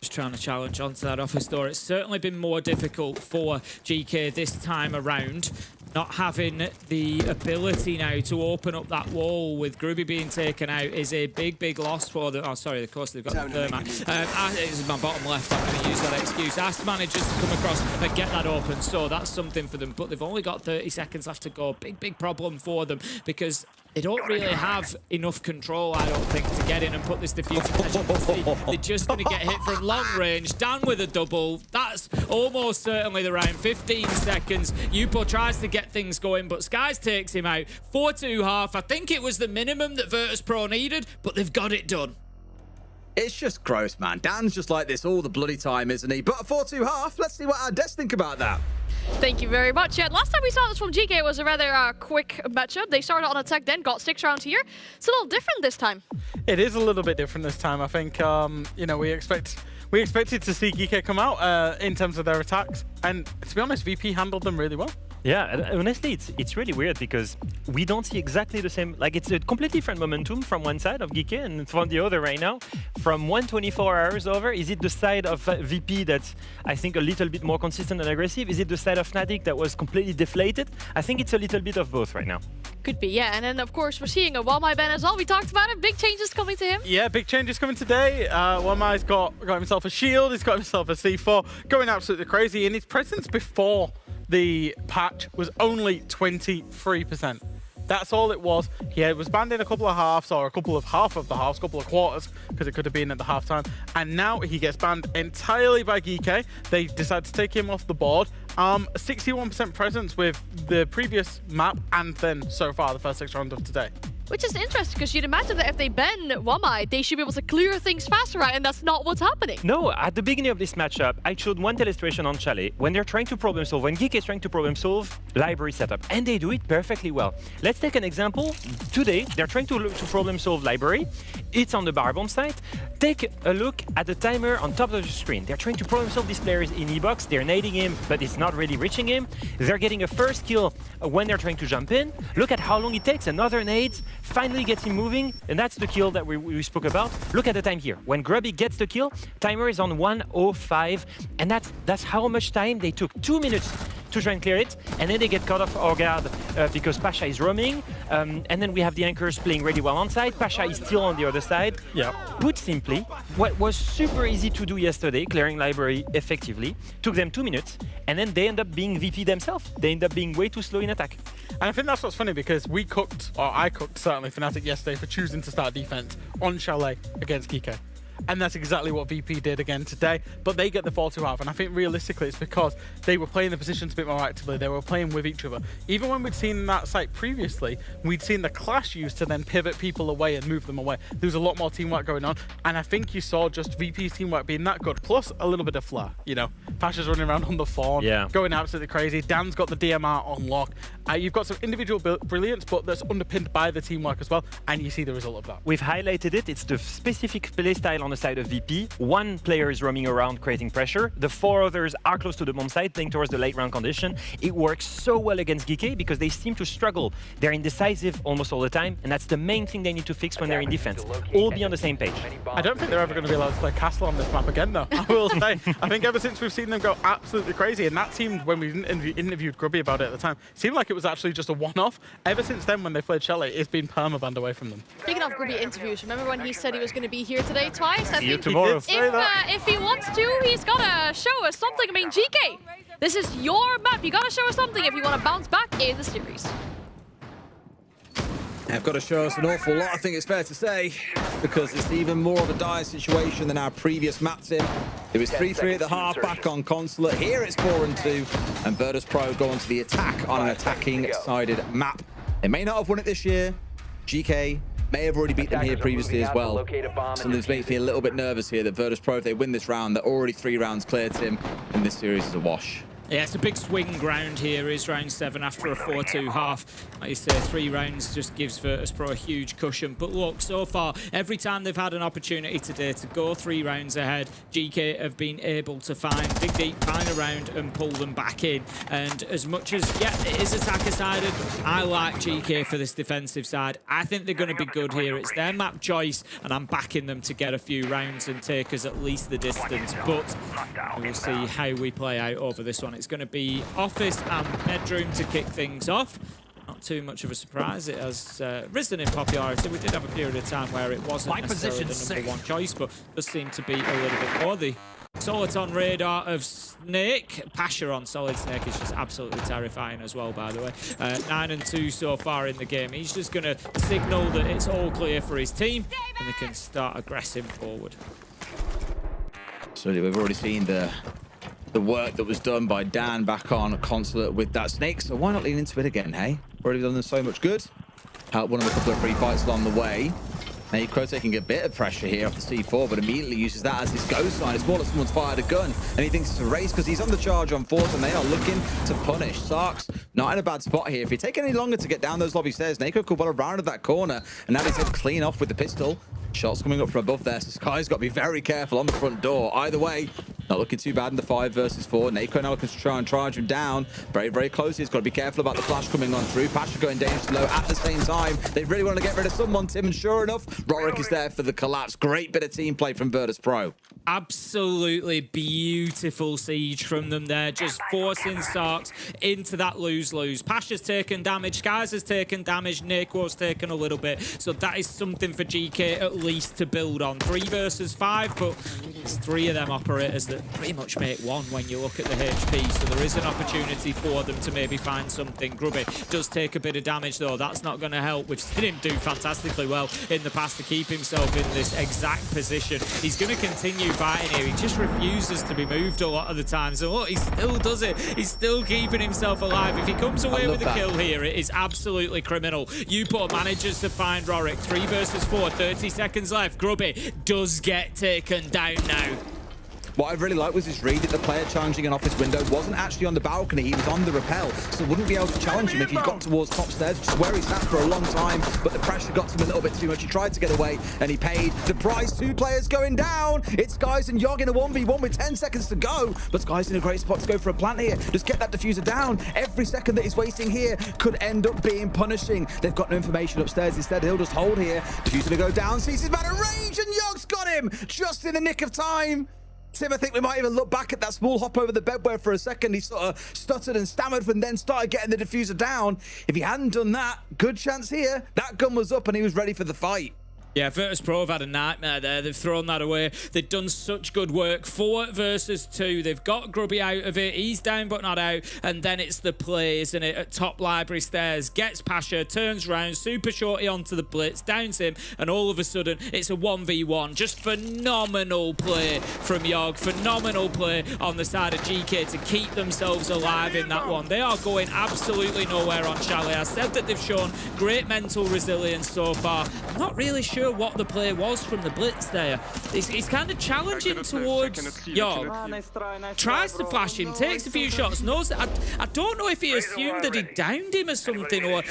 Just trying to challenge onto that office door. It's certainly been more difficult for GK this time around. Not having the ability now to open up that wall with Groovy being taken out is a big, big loss for them. Oh, sorry, of course they've got the Thermat. It's my bottom left. I'm going to use that excuse. Ast manages to come across and get that open, so that's something for them. But they've only got 30 seconds left to go. Big, big problem for them because they don't really have enough control, I don't think, to get in and put this diffuser. As you can see, they're just going to get hit from long range. Dan with a double. That's almost certainly the round. 15 seconds. Yupo tries to get things going, but Skies takes him out. 4-2 half. I think it was the minimum that Virtus Pro needed, but they've got it done. It's just gross, man. Dan's just like this all the bloody time, isn't he? But a 4-2 half. Let's see what our devs think about that. Thank you very much. Yeah, last time we saw this from GK, it was a rather quick matchup. They started on attack, then got 6 rounds here. It's a little different this time. It is a little bit different this time. I think, you know, we expected to see GK come out in terms of their attacks. And to be honest, VP handled them really well. Yeah, and honestly, it's really weird because we don't see exactly the same. Like, it's a completely different momentum from one side of GK and from the other right now. From 124 hours over, is it the side of VP that's, I think, a little bit more consistent and aggressive? Is it the side of Fnatic that was completely deflated? I think it's a little bit of both right now. Could be, yeah. And then, of course, we're seeing a Walmai ban as well. We talked about it. Big changes coming to him. Yeah, big changes coming today. Walmai's got himself a shield. He's got himself a C4. Going absolutely crazy. And his presence before the patch was only 23%. That's all it was. He was banned in a couple of halves, or a couple of half of the halves, couple of quarters, because it could have been at the halftime. And now he gets banned entirely by GK. They decide to take him off the board. 61% presence with the previous map, and then so far the first 6 rounds of today. Which is interesting, because you'd imagine that if they ban Wamai, they should be able to clear things faster, right? And that's not what's happening. No, at the beginning of this matchup, I showed one illustration on Chalet. When they're trying to problem solve, when Geek is trying to problem solve, library setup, and they do it perfectly well. Let's take an example. Today, they're trying to problem solve library. It's on the Barbomb site. Take a look at the timer on top of the screen. They're trying to problem solve these players in E-box. They're nading him, but it's not really reaching him. They're getting a first kill when they're trying to jump in. Look at how long it takes. Another nade finally gets him moving, and that's the kill that we spoke about. Look at the time here. When Grubby gets the kill, timer is on 1:05, and that's how much time they took. 2 minutes to try and clear it, and then they get caught off our guard because Pasha is roaming, and then we have the anchors playing really well on side. Pasha is still on the other side. Yeah. Put simply, what was super easy to do yesterday, clearing library effectively, took them 2 minutes, and then they end up being VP themselves. They end up being way too slow in attack. And I think that's what's funny, because we cooked, or I cooked certainly, Fnatic yesterday for choosing to start defense on Chalet against Kike. And that's exactly what VP did again today. But they get the 4-2 half. And I think realistically it's because they were playing the positions a bit more actively. They were playing with each other. Even when we'd seen that site previously, we'd seen the clash used to then pivot people away and move them away. There was a lot more teamwork going on. And I think you saw just VP's teamwork being that good, plus a little bit of flair. You know, Pasha's running around on the phone, going absolutely crazy. Dan's got the DMR on lock. You've got some individual brilliance, but that's underpinned by the teamwork as well. And you see the result of that. We've highlighted it. It's the specific playstyle on the side of VP. One player is roaming around creating pressure. The 4 others are close to the bomb site, playing towards the late round condition. It works so well against GK because they seem to struggle. They're indecisive almost all the time, and that's the main thing they need to fix when they're in defense. All be on the same page. I don't think they're ever going to be allowed to play Castle on this map again, though. I will say. I think ever since we've seen them go absolutely crazy, and that seemed, when we interviewed Grubby about it at the time, seemed like it was actually just a one-off. Ever since then, when they played Chalet, it's been permabanned away from them. Speaking of Grubby interviews, remember when he said he was going to be here today twice? I See you think tomorrow. if he wants to, he's got to show us something. I mean, GK, this is your map. You got to show us something if you want to bounce back in the series. They've got to show us an awful lot, I think it's fair to say, because it's even more of a dire situation than our previous map, Tim. It was 3-3 at the half, back on Consulate. Here it's 4-2, and Virtus Pro go onto the attack on an attacking-sided map. They may not have won it this year. GK may have already beat them here previously as well. Something's making me a little bit nervous here that Virtus Pro, if they win this round, they're already 3 rounds clear, Tim, and this series is a wash. Yeah, it's a big swing round here. Is round 7 after a 4-2 half. Like you say, 3 rounds just gives Virtus Pro a huge cushion. But look, so far, every time they've had an opportunity today to go 3 rounds ahead, GK have been able to dig deep, find a round and pull them back in. And as much as, yeah, it is attacker-sided, I like GK for this defensive side. I think they're going to be good here. It's their map choice, and I'm backing them to get a few rounds and take us at least the distance. But we'll see how we play out over this one. It's going to be office and bedroom to kick things off. Not too much of a surprise. It has risen in popularity. We did have a period of time where it wasn't necessarily the number 1 choice, but does seem to be a little bit more. The Soliton radar of Snake. Pasha on Solid Snake is just absolutely terrifying as well, by the way. 9-2 so far in the game. He's just going to signal that it's all clear for his team, and they can start aggressing forward. So we've already seen the work that was done by Dan back on Consulate with that Snake, so why not lean into it again, hey? Already done them so much good. Won them a couple of free fights along the way. Now, Crow taking a bit of pressure here off the C4, but immediately uses that as his go sign. It's more like someone's fired a gun, and he thinks it's a race because he's on the charge on Force, and they are looking to punish. Sark's not in a bad spot here. If you take any longer to get down those lobby stairs, Nako could well have rounded that corner, and now he's going to clean off with the pistol. Shots coming up from above there, so Sky's got to be very careful on the front door. Either way, not looking too bad in the 5 versus 4. Nako now looking to try and charge him down. Very, very close. He's got to be careful about the flash coming on through. Pasha going dangerously low at the same time. They really want to get rid of someone, Tim, and sure enough, Rorik is there for the collapse. Great bit of team play from Virtus Pro. Absolutely beautiful siege from them there, just forcing Sarks into that lose-lose. Pasha's taken damage, Skies has taken damage, Nako's taken a little bit, so that is something for GK at least to build on. 3 versus 5, but it's 3 of them operators that pretty much make one when you look at the HP, so there is an opportunity for them to maybe find something. Grubby does take a bit of damage though, that's not going to help. We've seen him do fantastically well in the past to keep himself in this exact position. He's going to continue fighting here, he just refuses to be moved a lot of the time, so look, he still does it, he's still keeping himself alive. If he comes away with a kill here, it is absolutely criminal. Upo manages to find Rorik, 3 versus 4, 30 seconds left. Grubby does get taken down now. What I really liked was his read that the player challenging an office window wasn't actually on the balcony, he was on the rappel, so wouldn't be able to challenge him if he'd got towards top stairs, which is where he sat for a long time, but the pressure got to him a little bit too much. He tried to get away, and he paid the price. 2 players going down. It's Skies and Yog in a 1v1 with 10 seconds to go, but Skies in a great spot to go for a plant here. Just get that diffuser down. Every second that he's wasting here could end up being punishing. They've got no information upstairs. Instead, he'll just hold here. Diffuser to go down, sees his man at range, and Yog's got him just in the nick of time. Tim, I think we might even look back at that small hop over the bedware for a second. He sort of stuttered and stammered and then started getting the diffuser down. If he hadn't done that, good chance here. That gun was up and he was ready for the fight. Yeah, Virtus Pro have had a nightmare there. They've thrown that away. They've done such good work. 4 versus 2. They've got Grubby out of it. He's down but not out. And then it's the play, isn't it? At top library stairs. Gets Pasha, turns round, super shorty onto the blitz, downs him, and all of a sudden it's a 1v1. Just phenomenal play from Yog. Phenomenal play on the side of GK to keep themselves alive in that one. They are going absolutely nowhere on Chalet. I said that they've shown great mental resilience so far. I'm not really sure what the play was from the blitz there. He's kind of challenging towards Yog. Tries to flash him, takes a few shots, knows that. I don't know if he assumed that he downed him or something, or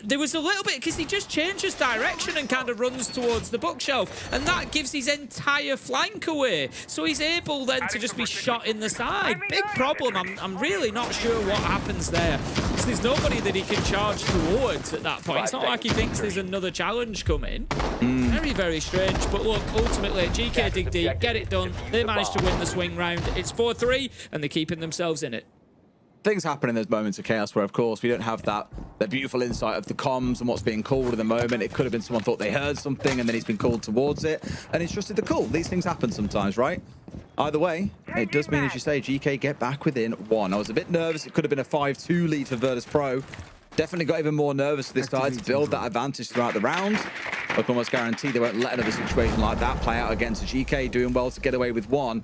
there was a little bit, because he just changes direction and kind of runs towards the bookshelf, and that gives his entire flank away. So he's able then to just be shot in the side. Big problem. I'm really not sure what happens there. So there's nobody that he can charge towards at that point. It's not like he thinks there's another challenge coming. Very, very strange. But look, ultimately, GK dig deep, get it done. They managed to win the swing round. It's 4-3, and they're keeping themselves in it. Things happen in those moments of chaos where, of course, we don't have that beautiful insight of the comms and what's being called in the moment. It could have been someone thought they heard something and then he's been called towards it, and it's trusted the call. These things happen sometimes, right? Either way, it does mean, as you say, GK get back within 1. I was a bit nervous. It could have been a 5-2 lead for Virtus Pro. Definitely got even more nervous this time to build that advantage throughout the round. I can almost guarantee they won't let another situation like that play out against a GK doing well to get away with 1.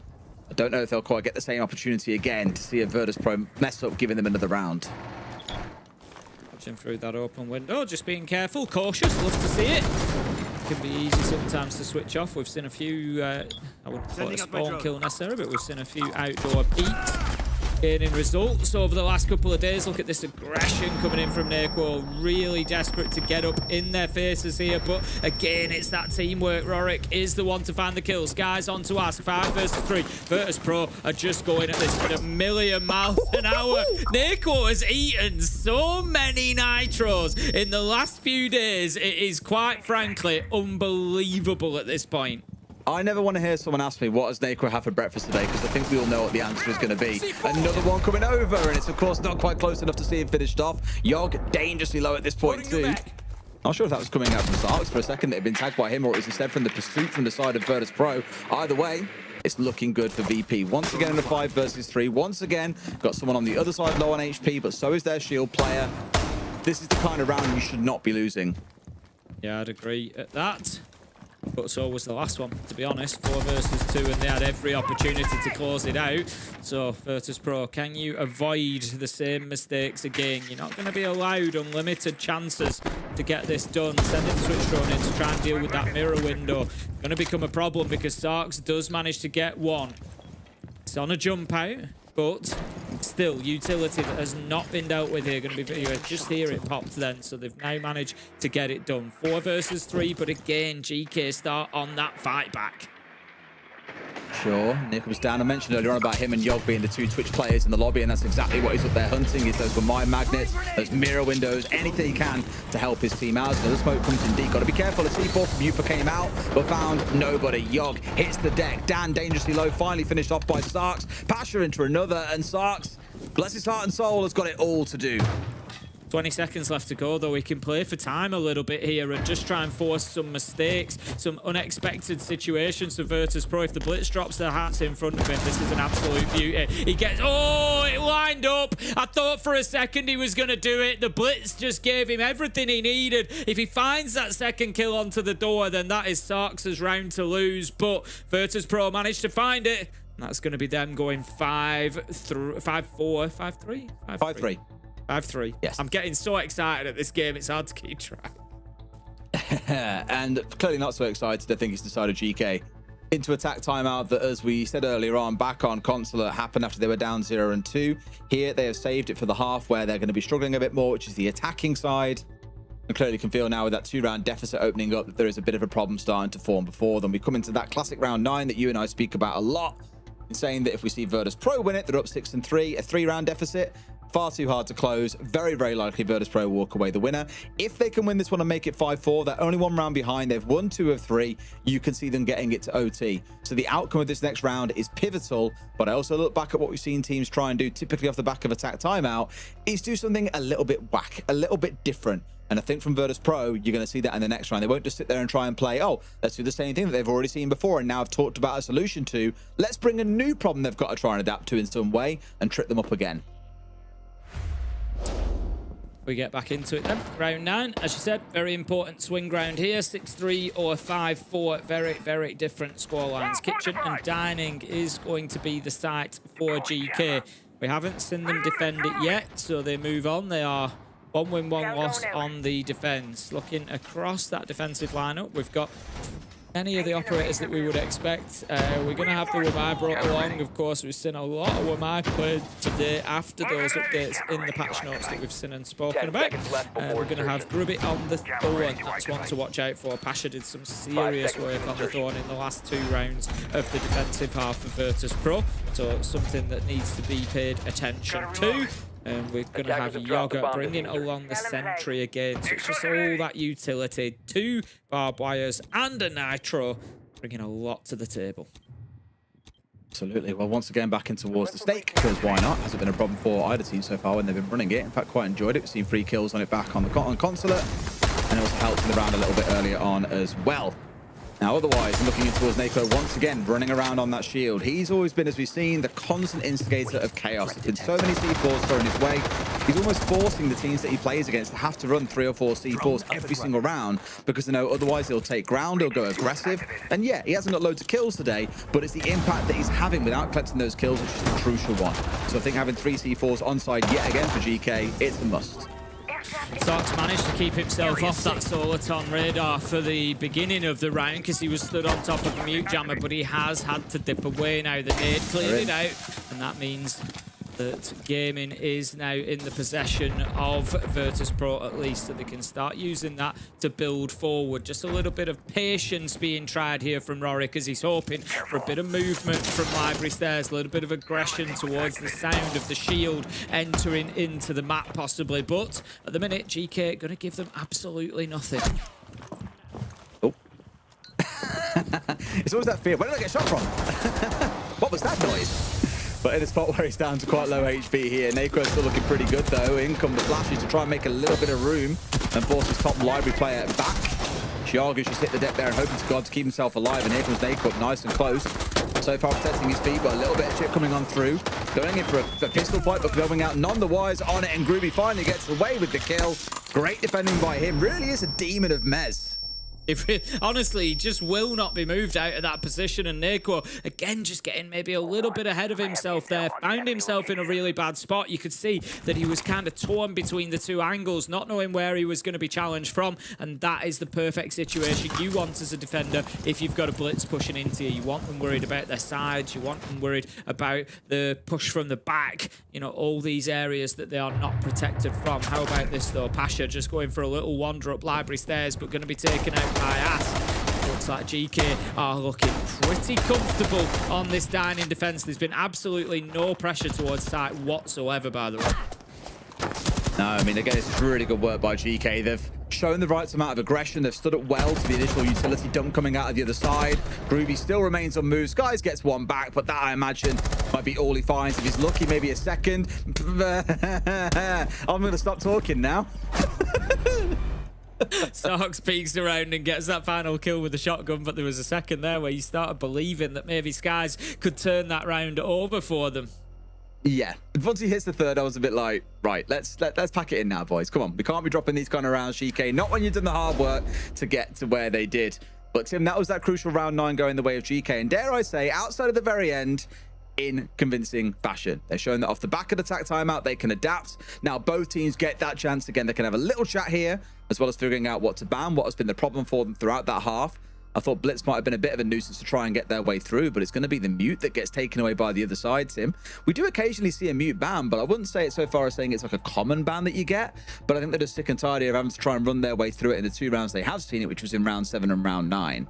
I don't know if they'll quite get the same opportunity again to see a Virtus Pro mess up, giving them another round. Watching through that open window, just being careful, cautious, love to see it. Can be easy sometimes to switch off. We've seen a few, I wouldn't call it a spawn kill necessarily, but we've seen a few outdoor peaks gaining results over the last couple of days. Look at this aggression coming in from Naquo, really desperate to get up in their faces here, but again, it's that teamwork. Rorik is the one to find the kills. Guys on to ask, 5 versus 3. Virtus Pro are just going at this at 1,000,000 miles an hour. Naquo has eaten so many nitros in the last few days. It is quite frankly unbelievable at this point. I never want to hear someone ask me, what does Naquo have for breakfast today? Because I think we all know what the answer is going to be. Another one coming over, and it's, of course, not quite close enough to see him finished off. Yog dangerously low at this point, too. Not sure if that was coming out from Sarks for a second. That had been tagged by him, or it was instead from the pursuit from the side of Virtus Pro. Either way, it's looking good for VP. Once again in a 5 versus 3. Once again, got someone on the other side low on HP, but so is their shield player. This is the kind of round you should not be losing. Yeah, I'd agree at that. But so was the last one, to be honest. 4 versus 2, and they had every opportunity to close it out. So, Virtus Pro, can you avoid the same mistakes again? You're not going to be allowed unlimited chances to get this done. Sending Switch Drone in to try and deal with that mirror window. Going to become a problem because Sarks does manage to get one. It's on a jump out, but still, utility that has not been dealt with here. Going to be just here it popped then, so they've now managed to get it done. 4 versus 3, but again, GK start on that fight back. Sure, Nick was down. I mentioned earlier on about him and Yog being the 2 Twitch players in the lobby, and that's exactly what he's up there hunting, is those mine magnets, those mirror windows, anything he can to help his team out. Another smoke comes in deep. Got to be careful. A C4 from Yupa came out, but found nobody. Yog hits the deck. Dan dangerously low, finally finished off by Sarks. Pasha into another, and Sarks, bless his heart and soul, has got it all to do. 20 seconds left to go, though. We can play for time a little bit here and just try and force some mistakes, some unexpected situations for Virtus.pro. If the Blitz drops their hats in front of him, this is an absolute beauty. He gets... Oh, it lined up. I thought for a second he was going to do it. The Blitz just gave him everything he needed. If he finds that second kill onto the door, then that is Sarks' round to lose. But Virtus.pro managed to find it. And that's going to be them going 5-4, 5-3? 5-3. 5-3. Yes. I'm getting so excited at this game, it's hard to keep track. And clearly not so excited, I think it's decided GK into attack timeout that, as we said earlier on, back on Consulate happened after they were down 0-2. Here, they have saved it for the half where they're going to be struggling a bit more, which is the attacking side. And clearly can feel now with that 2-round deficit opening up that there is a bit of a problem starting to form before them. We come into that classic round 9 that you and I speak about a lot, in saying that if we see Virtus.pro win it, they're up 6-3, a 3-round deficit. Far too hard to close. Very, very likely Virtus.pro walk away the winner. If they can win this one and make it 5-4, they're only 1 round behind. They've won 2 of 3. You can see them getting it to OT. So the outcome of this next round is pivotal. But I also look back at what we've seen teams try and do, typically off the back of attack timeout, is do something a little bit whack, a little bit different. And I think from Virtus.pro, you're going to see that in the next round. They won't just sit there and try and play, oh, let's do the same thing that they've already seen before and now have talked about a solution to. Let's bring a new problem they've got to try and adapt to in some way and trip them up again. We get back into it then. Round 9, as you said, very important swing round here. 6-3 or 5-4. Very, very different scorelines. Kitchen and Dining is going to be the site for GK. We haven't seen them defend it yet, so they move on. They are 1 win, 1 loss on the defense. Looking across that defensive lineup, we've got any of the operators that we would expect. We're going to have the Wamai brought along. Of course, we've seen a lot of Wamai played today after those updates in the patch notes that we've seen and spoken about. We're going to have Grubit on the Thorn. That's one to watch out for. Pasha did some serious work on the Thorn in the last 2 rounds of the defensive half of Virtus.pro. So something that needs to be paid attention to. And we're going to have Yoga bringing along the Sentry again. So it's just all that utility. 2 barbed wires and a Nitro, bringing a lot to the table. Absolutely. Well, once again, back in towards the stake, because why not? Hasn't been a problem for either team so far when they've been running it. In fact, quite enjoyed it. We've seen 3 kills on it back on the Consulate. And it also helped in the round a little bit earlier on as well. Now, otherwise, looking in towards Nako once again, running around on that shield. He's always been, as we've seen, the constant instigator of chaos. There's been so many C4s thrown his way. He's almost forcing the teams that he plays against to have to run 3 or 4 C4s every single round because they know otherwise he'll take ground, he'll go aggressive. And yeah, he hasn't got loads of kills today, but it's the impact that he's having without collecting those kills, which is the crucial one. So I think having 3 C4s on side yet again for GK, it's a must. Sarks managed to keep himself off that Soliton radar for the beginning of the round because he was stood on top of a mute jammer, but he has had to dip away now. The nade cleared it out, and that means that gaming is now in the possession of Virtus.pro at least, so they can start using that to build forward. Just a little bit of patience being tried here from Rory because he's hoping for a bit of movement from Library Stairs, a little bit of aggression towards the sound of the shield entering into the map possibly, but at the minute GK going to give them absolutely nothing. Oh. It's always that fear. Where did I get shot from? What was that noise? But in a spot where he's down to quite low HP here. Nako's still looking pretty good though. In come the flashes to try and make a little bit of room and force his top library player back. Chiaga's just hit the deck there and hoping to God to keep himself alive. And here comes Nako up nice and close. So far protecting his feet, but a little bit of chip coming on through. Going in for a pistol fight, but going out none the wise on it. And Groovy finally gets away with the kill. Great defending by him. Really is a demon of Mez. Honestly, he just will not be moved out of that position, and Nako again just getting maybe a little bit ahead of himself there, found himself in a really bad spot. You could see that he was kind of torn between the 2 angles, not knowing where he was going to be challenged from, and that is the perfect situation you want as a defender if you've got a blitz pushing into you. You want them worried about their sides, you want them worried about the push from the back, you know, all these areas that they are not protected from. How about this though? Pasha just going for a little wander up Library Stairs, but going to be taken out by Ass. Looks like GK are looking pretty comfortable on this Dining defense. There's been absolutely no pressure towards site whatsoever, by the way. No, I mean, again, it's really good work by GK. They've shown the right amount of aggression. They've stood up well to the initial utility dump coming out of the other side. Groovy still remains on move. Skies gets one back, but that, I imagine, might Might be all he finds. If he's lucky, maybe a second. I'm going to stop talking now. Starks peeks around and gets that final kill with the shotgun, but there was a second there where you started believing that maybe Skies could turn that round over for them. Yeah, once he hits the third, I was a bit like, right, let's pack it in now, boys. Come on, we can't be dropping these kind of rounds, GK. Not when you've done the hard work to get to where they did. But Tim, that was that crucial round 9 going the way of GK, and dare I say, outside of the very end, in convincing fashion. They're showing that off the back of the attack timeout, they can adapt. Now both teams get that chance again. They can have a little chat here, as well as figuring out what to ban, what has been the problem for them throughout that half. I thought Blitz might have been a bit of a nuisance to try and get their way through, but it's going to be the mute that gets taken away by the other side, Tim. We do occasionally see a mute ban, but I wouldn't say it so far as saying it's like a common ban that you get. But I think they're just sick and tired of having to try and run their way through it in the 2 rounds they have seen it, which was in round 7 and round 9.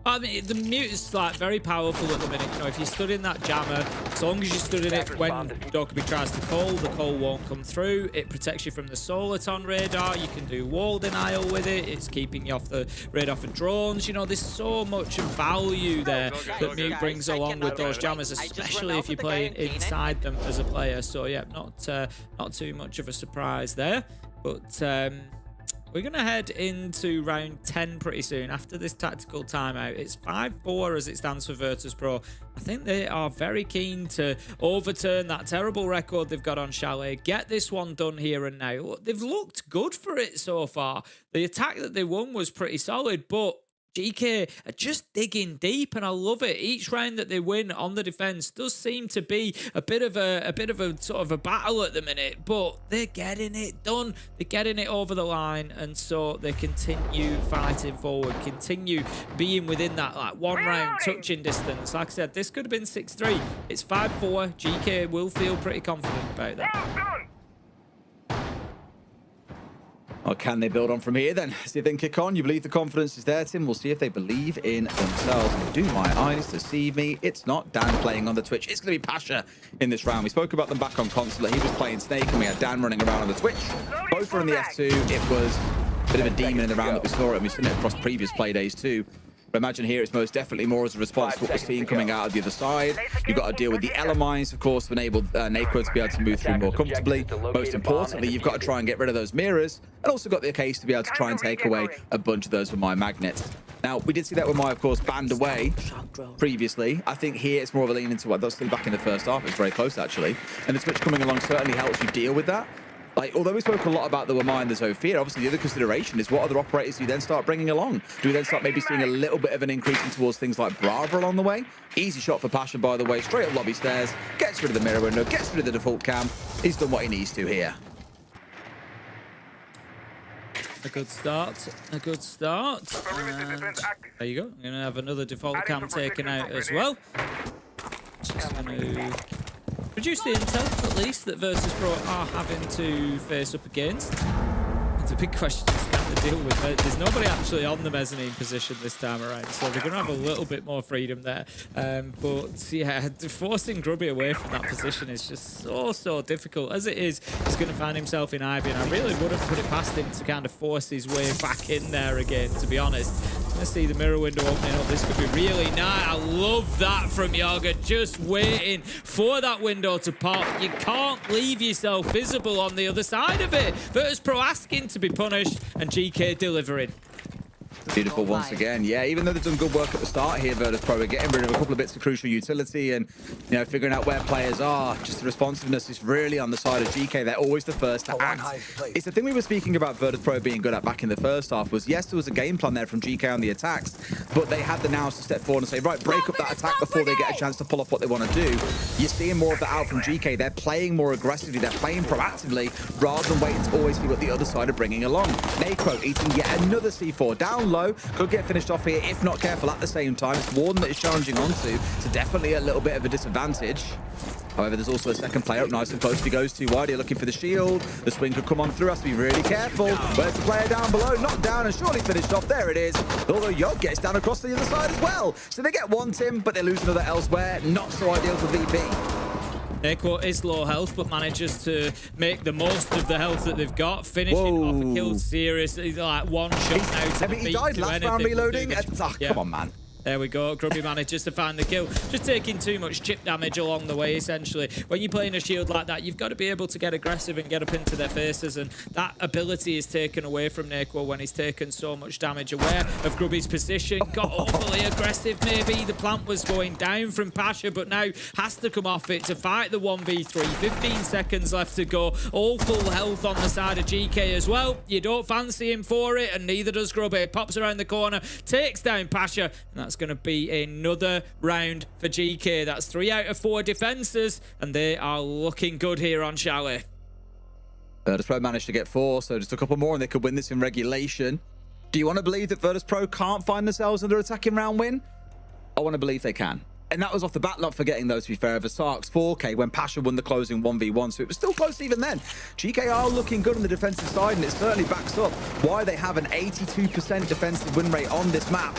I mean, the mute is like very powerful at the minute. You know, if you stood in that jammer, as long as you stood in it when Dokkaebi tries to call, the call won't come through. It protects you from the Soliton radar. You can do wall denial with it. It's keeping you off the radar for drones. You know, there's so much value there that mute brings along with those jammers, especially if you're playing inside them as a player. So yeah, not too much of a surprise there, but. We're going to head into round 10 pretty soon after this tactical timeout. It's 5-4 as it stands for Virtus Pro. I think they are very keen to overturn that terrible record they've got on Chalet. Get this one done here and now. They've looked good for it so far. The attack that they won was pretty solid, but GK are just digging deep, and I love it. Each round that they win on the defense does seem to be a bit of a sort of a battle at the minute, but they're getting it done. They're getting it over the line, and so they continue fighting forward, continue being within that like 1 round touching distance. Like I said, this could have been 6-3. It's 5-4. GK will feel pretty confident about that. Or can they build on from here then? See if they can kick on. You believe the confidence is there, Tim. We'll see if they believe in themselves. Do my eyes deceive me? It's not Dan playing on the Twitch. It's going to be Pasha in this round. We spoke about them back on console. He was playing Snake and we had Dan running around on the Twitch. Both were in the F2. It was a bit of a demon in the round that we saw it, and we've seen it across previous play days too. But imagine here it's most definitely more as a response to what we're seeing coming out of the other side. You've got to deal with the elements, of course, to enable Nako to be able to move through more comfortably. Most importantly, you've got to try and get rid of those mirrors, and also got the case to be able to try and take away a bunch of those with my magnets. Now, we did see that with my, of course, banned away previously. I think here it's more of a lean into what that's still back in the first half. It's very close, actually. And the Switch coming along certainly helps you deal with that. Like, although we spoke a lot about the Wamai and the Zofia, obviously the other consideration is what other operators do you then start bringing along? Do we then start maybe seeing a little bit of an increase towards things like Brava along the way? Easy shot for Pasha, by the way, straight up lobby stairs, gets rid of the mirror window, gets rid of the default cam. He's done what he needs to here. A good start. A good start. And there you go. I'm going to have another default cam taken out as well. Just going to reduce the intel, at least, that Virtus Pro are having to face up against. It's a big question to kind of deal with. There's nobody actually on the mezzanine position this time around, so they're going to have a little bit more freedom there. But yeah, forcing Grubby away from that position is just so difficult. As it is, he's going to find himself in Ivy, and I really wouldn't put it past him to kind of force his way back in there again, to be honest. Let's see the mirror window opening up. This could be really nice. I love that from Yaga. Just waiting for that window to pop. You can't leave yourself visible on the other side of it. Virtus Pro asking to be punished, and GK delivering. Beautiful once again. Yeah, even though they've done good work at the start here, Virtus Pro are getting rid of a couple of bits of crucial utility and, you know, figuring out where players are. Just the responsiveness is really on the side of GK. They're always the first to act. It's the thing we were speaking about Virtus Pro being good at back in the first half was, yes, there was a game plan there from GK on the attacks, but they had the nous to step forward and say, right, break up that attack before they get a chance to pull off what they want to do. You're seeing more of that out from GK. They're playing more aggressively. They're playing proactively rather than waiting to always see what the other side are bringing along. Nako eating yet another C4 down low. Could get finished off here if not careful at the same time. It's Warden that is challenging onto, so definitely a little bit of a disadvantage. However, there's also a second player up nice and close. If he goes too wide, you're looking for the shield. The swing could come on through. Has to be really careful. Where's the player down below? Knocked down and surely finished off. There it is. Although Yog gets down across the other side as well. So they get one Tim, but they lose another elsewhere. Not so ideal for VP. Nako is low health, but manages to make the most of the health that they've got, finishing off a kill series. He's like one shot now to he died last round reloading. Yeah. Come on, man. There we go. Grubby manages to find the kill. Just taking too much chip damage along the way, essentially. When you're playing a shield like that, you've got to be able to get aggressive and get up into their faces, and that ability is taken away from Naquo when he's taken so much damage. Aware of Grubby's position, got overly aggressive maybe. The plant was going down from Pasha, but now has to come off it to fight the 1v3. 15 seconds left to go. All full health on the side of GK as well. You don't fancy him for it, and neither does Grubby. Pops around the corner, takes down Pasha, and that's going to be another round for GK. That's 3 out of 4 defenses, and they are looking good here on Chalet. Virtus Pro managed to get 4, so just a couple more and they could win this in regulation. Do you want to believe that Virtus Pro can't find themselves another attacking round win? I want to believe they can. And that was off the bat, not forgetting though, to be fair, of Sark's 4K when Pasha won the closing 1v1, so it was still close even then. GK are looking good on the defensive side, and it certainly backs up why they have an 82% defensive win rate on this map.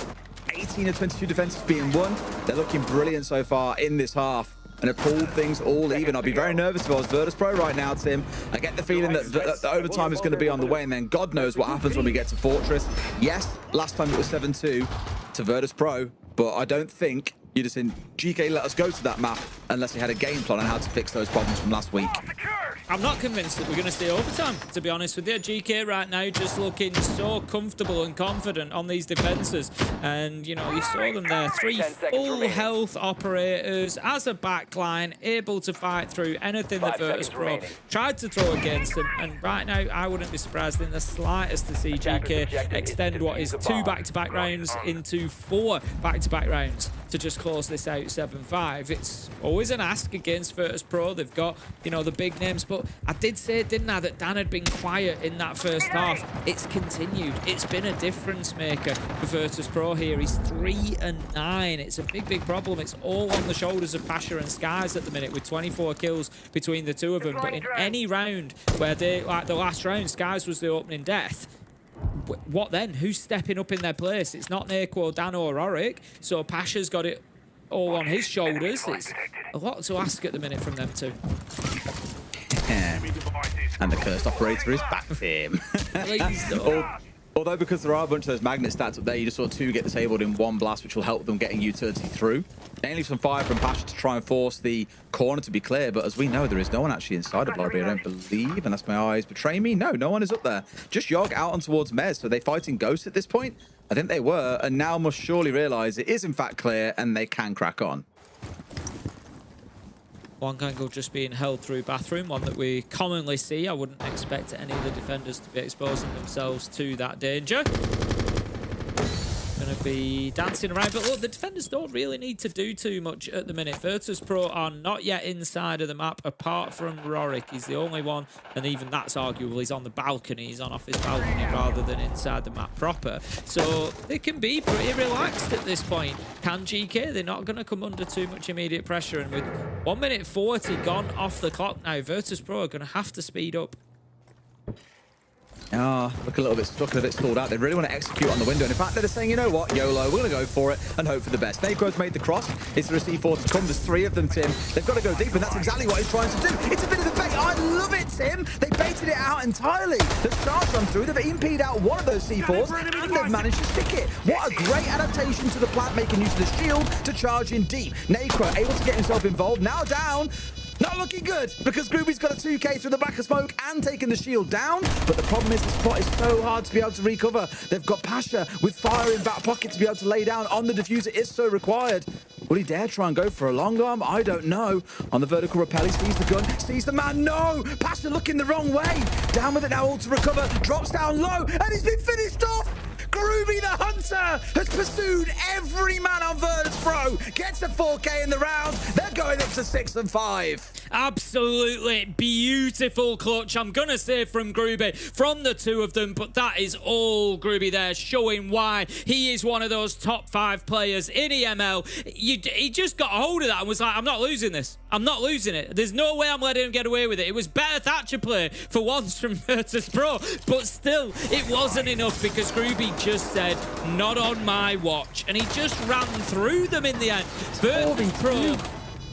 18 of 22 defenses being won. They're looking brilliant so far in this half, and have pulled things all even. I'd be very nervous if I was Virtus Pro right now, Tim. I get the feeling that the overtime is going to be on the way, and then God knows what happens when we get to Fortress. Yes, last time it was 7-2 to Virtus Pro, but I don't think you'd have seen GK let us go to that map unless they had a game plan on how to fix those problems from last week. I'm not convinced that we're going to stay overtime, to be honest with you. GK right now just looking so comfortable and confident on these defenses. And, you know, you saw them there. 3 full health operators as a backline, able to fight through anything that Virtus Pro tried to throw against them. And right now, I wouldn't be surprised in the slightest to see GK extend what is 2 back-to-back rounds into 4 back-to-back rounds to just close this out 7-5. It's always an ask against Virtus Pro. They've got, you know, the big names, but I did say, didn't I, that Dan had been quiet in that first half. It's continued. It's been a difference maker for Virtus Pro here. He's 3-9. It's a big problem. It's all on the shoulders of Pasha and Skies at the minute, with 24 kills between the two of them. But in any round where they, like the last round, Skies was the opening death. What then? Who's stepping up in their place? It's not Naquo, Dan or Rorik. So Pasha's got it all on his shoulders. It's a lot to ask at the minute from them two. And the cursed operator is back for him. Although because there are a bunch of those magnet stats up there, you just saw 2 get disabled in 1 blast, which will help them getting utility through. Mainly some fire from Pasha to try and force the corner to be clear, but as we know, there is no one actually inside of lobby, I don't believe, unless my eyes betray me. No one is up there. Just Yogg out on towards Mez. So they fighting Ghost at this point? I think they were, and now must surely realize it is in fact clear and they can crack on. One angle just being held through bathroom, one that we commonly see. I wouldn't expect any of the defenders to be exposing themselves to that danger. Going to be dancing around, but look, the defenders don't really need to do too much at the minute. Virtus Pro are not yet inside of the map, apart from Rorik. He's the only one, and even that's arguable. He's on the balcony. He's on off his balcony rather than inside the map proper. So they can be pretty relaxed at this point. Can GK? They're not going to come under too much immediate pressure, and with 1 minute 40 gone off the clock now, Virtus Pro are going to have to speed up. Look a little bit stuck, a bit stalled out. They really want to execute on the window. And in fact, they're saying, you know what, YOLO, we're going to go for it and hope for the best. Naquo's made the cross. It's the C4 to come. There's 3 of them, Tim. They've got to go deep, and that's exactly what he's trying to do. It's a bit of a bait. I love it, Tim. They baited it out entirely. The stars run through. They've EMP'd out one of those C4s, and they've managed to stick it. What a great adaptation to the plant, making use of the shield to charge in deep. Naquo able to get himself involved. Now down. Not looking good, because Groovy's got a 2K through the back of smoke and taking the shield down. But the problem is the spot is so hard to be able to recover. They've got Pasha with fire in back pocket to be able to lay down on the diffuser is so required. Will he dare try and go for a long arm? I don't know. On the vertical rappel, he sees the gun, sees the man. No! Pasha looking the wrong way. Down with it now, all to recover. Drops down low, and he's been finished off. Groovy the Hunter has pursued every man on Virtus Pro. Gets a 4K in the round. They're going up to 6-5. Absolutely beautiful clutch, I'm going to say, from Groovy, from the two of them, but that is all Groovy there, showing why he is one of those top 5 players in EML. He just got a hold of that and was like, I'm not losing this. I'm not losing it. There's no way I'm letting him get away with it. It was better Thatcher play for once from Virtus Pro, but still, it wasn't enough because Groovy just said, not on my watch, and he just ran through them in the end. Virtus Pro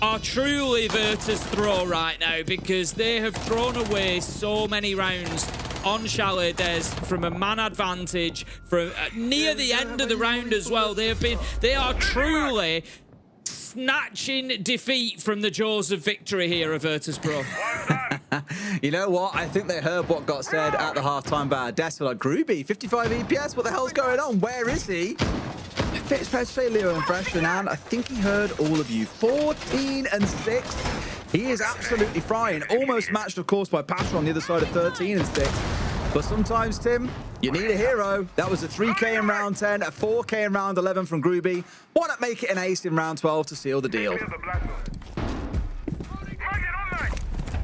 are truly Virtus Throw right now, because they have thrown away so many rounds on Chalet Des from a man advantage from near the end of the round as well. They are truly snatching defeat from the jaws of victory here at Virtus Pro. You know what? I think they heard what got said at the halftime bar. Des were like, Groovy, 55 EPS, what the hell's going on? Where is he? It's fair to say Leo and Fresh and I think he heard all of you. 14 and 6. He is absolutely frying. Almost matched, of course, by Pasha on the other side of 13 and 6. But sometimes, Tim, you need a hero. That was a 3K in round 10, a 4K in round 11 from Groovy. Why not make it an ace in round 12 to seal the deal?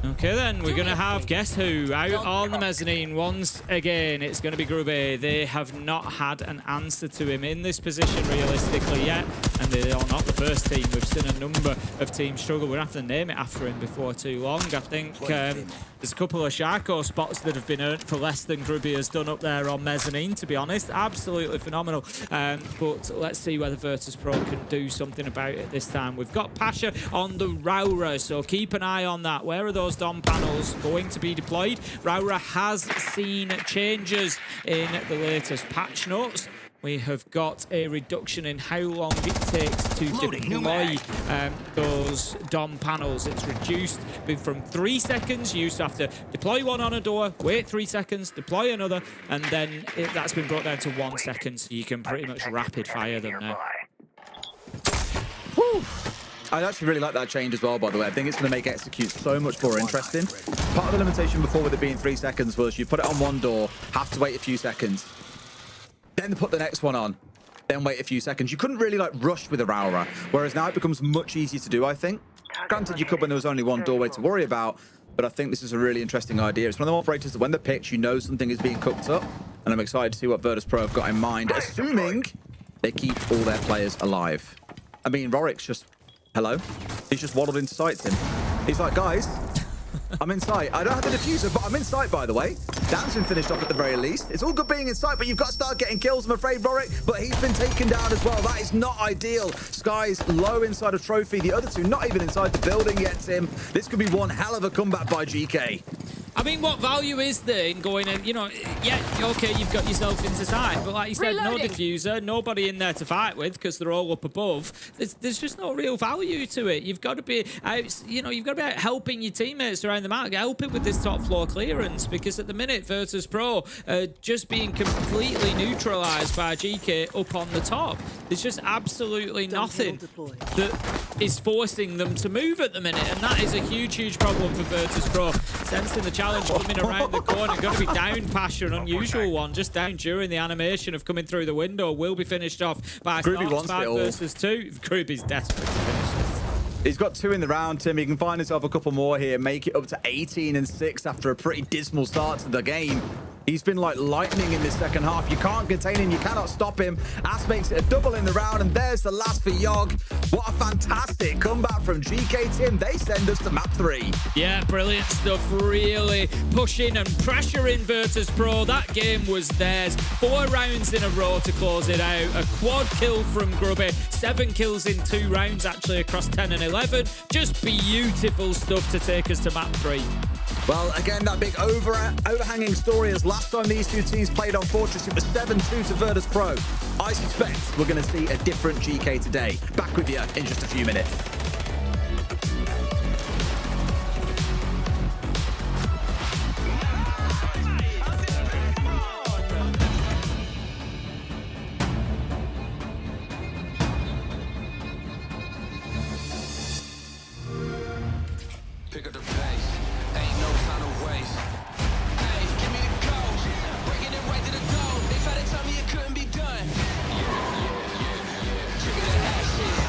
Okay, then we're going to have guess who out on the mezzanine once again. It's going to be Grube. They have not had an answer to him in this position realistically yet, and they are not the first team. We've seen a number of teams struggle. We're going to have to name it after him before too long. I think there's a couple of Sharko spots that have been earned for less than Grube has done up there on mezzanine, to be honest. Absolutely phenomenal. But let's see whether Virtus Pro can do something about it this time. We've got Pasha on the Raura, so keep an eye on that. Where are those Dom panels going to be deployed? Raura has seen changes in the latest patch notes. We have got a reduction in how long it takes to deploy those Dom panels. It's reduced from 3 seconds. You used to have to deploy one on a door, wait 3 seconds, deploy another, and then that's been brought down to 1 second, so you can pretty much rapid fire them now. Whew. I actually really like that change as well, by the way. I think it's going to make execute so much more interesting. Part of the limitation before with it being 3 seconds was you put it on one door, have to wait a few seconds, then put the next one on, then wait a few seconds. You couldn't really like rush with a Raura, whereas now it becomes much easier to do, I think. Granted, you could when there was only one doorway to worry about, but I think this is a really interesting idea. It's one of the operators that when they're picked, you know something is being cooked up, and I'm excited to see what Virtus Pro have got in mind, assuming they keep all their players alive. I mean, Rorik's just... Hello? He's just waddled into sight, Tim. He's like, guys, I'm in sight. I don't have the diffuser, but I'm in sight, by the way. Dan's been finished off at the very least. It's all good being in sight, but you've got to start getting kills, I'm afraid, Rorik. But he's been taken down as well. That is not ideal. Sky's low inside of Trophy. The other two not even inside the building yet, Tim. This could be one hell of a comeback by GK. I mean, what value is there in going and, you know, yeah, okay, you've got yourself into sight, but like you said, no diffuser, nobody in there to fight with because they're all up above. There's just no real value to it. You've got to be out, you know, you've got to be out helping your teammates around the map, helping with this top floor clearance, because at the minute, Virtus Pro just being completely neutralized by GK up on the top. There's just absolutely nothing that is forcing them to move at the minute, and that is a huge, huge problem for Virtus Pro. Sensing the challenge coming around the corner, going to be down Pasha, an unusual one, just down during the animation of coming through the window, will be finished off by Starks 5 versus 2. Groovey's desperate to finish this. He's got 2 in the round, Tim. He can find himself a couple more here, make it up to 18 and 6 after a pretty dismal start to the game. He's been like lightning in this second half. You can't contain him. You cannot stop him. Ass makes it a double in the round, and there's the last for Yogg. What a fantastic comeback from GK, Tim. They send us to map 3. Yeah, brilliant stuff. Really pushing and pressuring Virtus Pro. That game was theirs. 4 rounds in a row to close it out. A quad kill from Grubby. 7 kills in 2 rounds, actually, across 10 and 11. Just beautiful stuff to take us to map 3. Well, again, that big overhanging story is last time these two teams played on Fortress, it was 7-2 to Virtus Pro. I suspect we're going to see a different GK today. Back with you in just a few minutes. Pick up the pace. Ain't no time to waste. Hey, give me the code. Breaking it right to the goal. They tried to tell me it couldn't be done. Trigger that shit.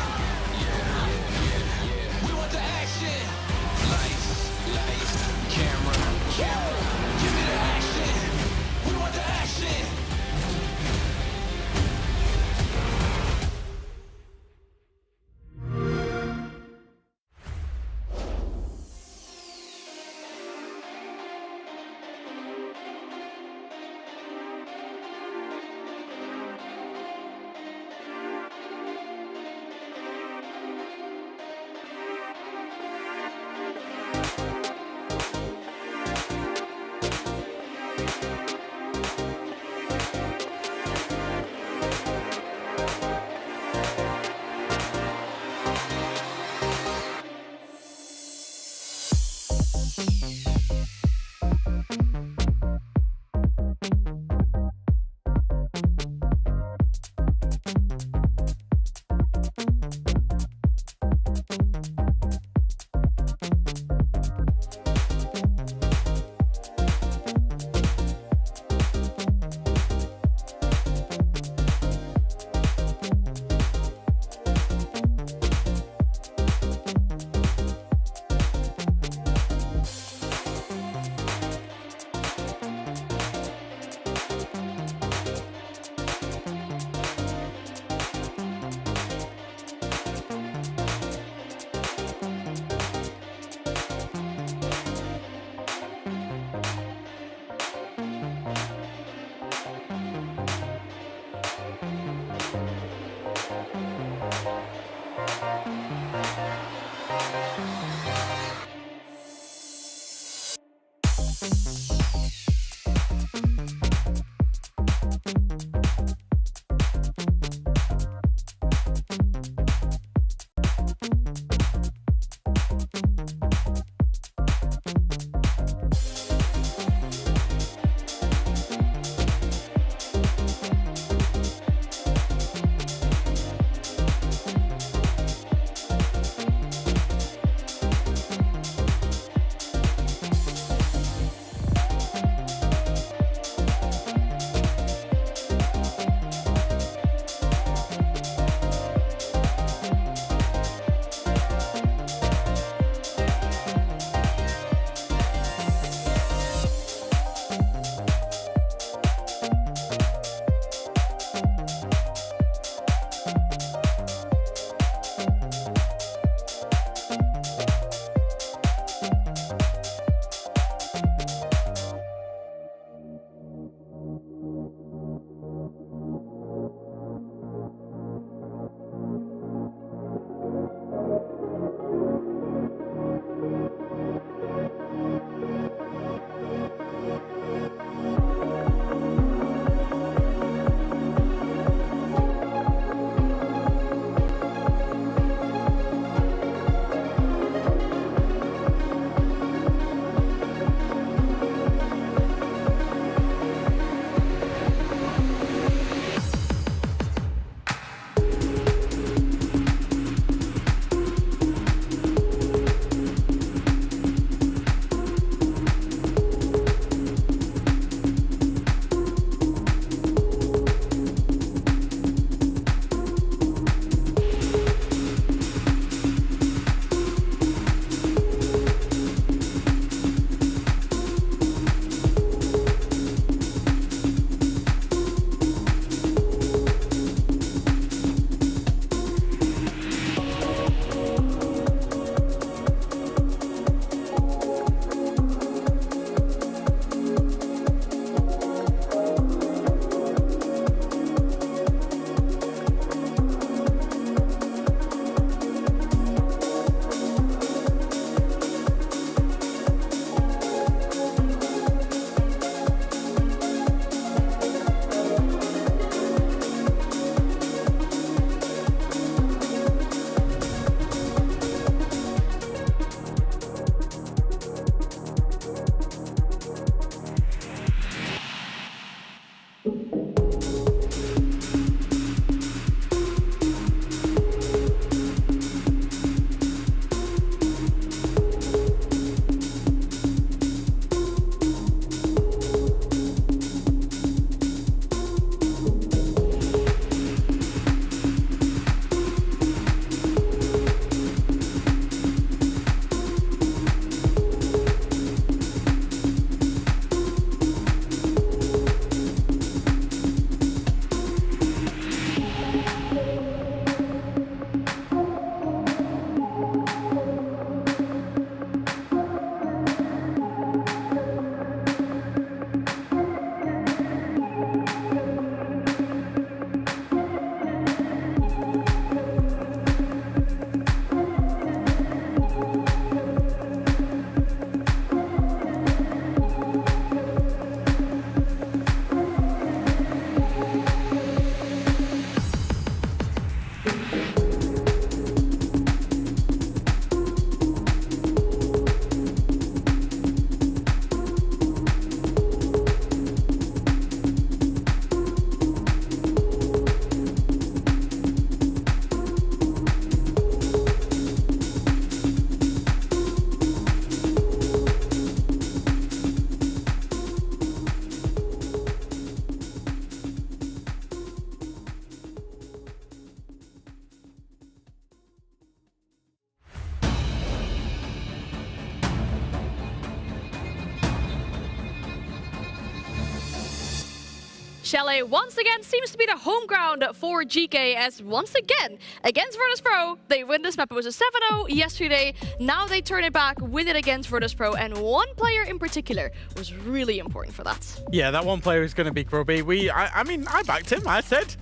Chalet once again seems to be the home ground for GK, as once again, against Virtus Pro, they win this map. It was a 7-0 yesterday. Now they turn it back, win it against Virtus Pro, and one player in particular was really important for that. Yeah, that one player is going to be Grubby. I mean, I backed him. I said,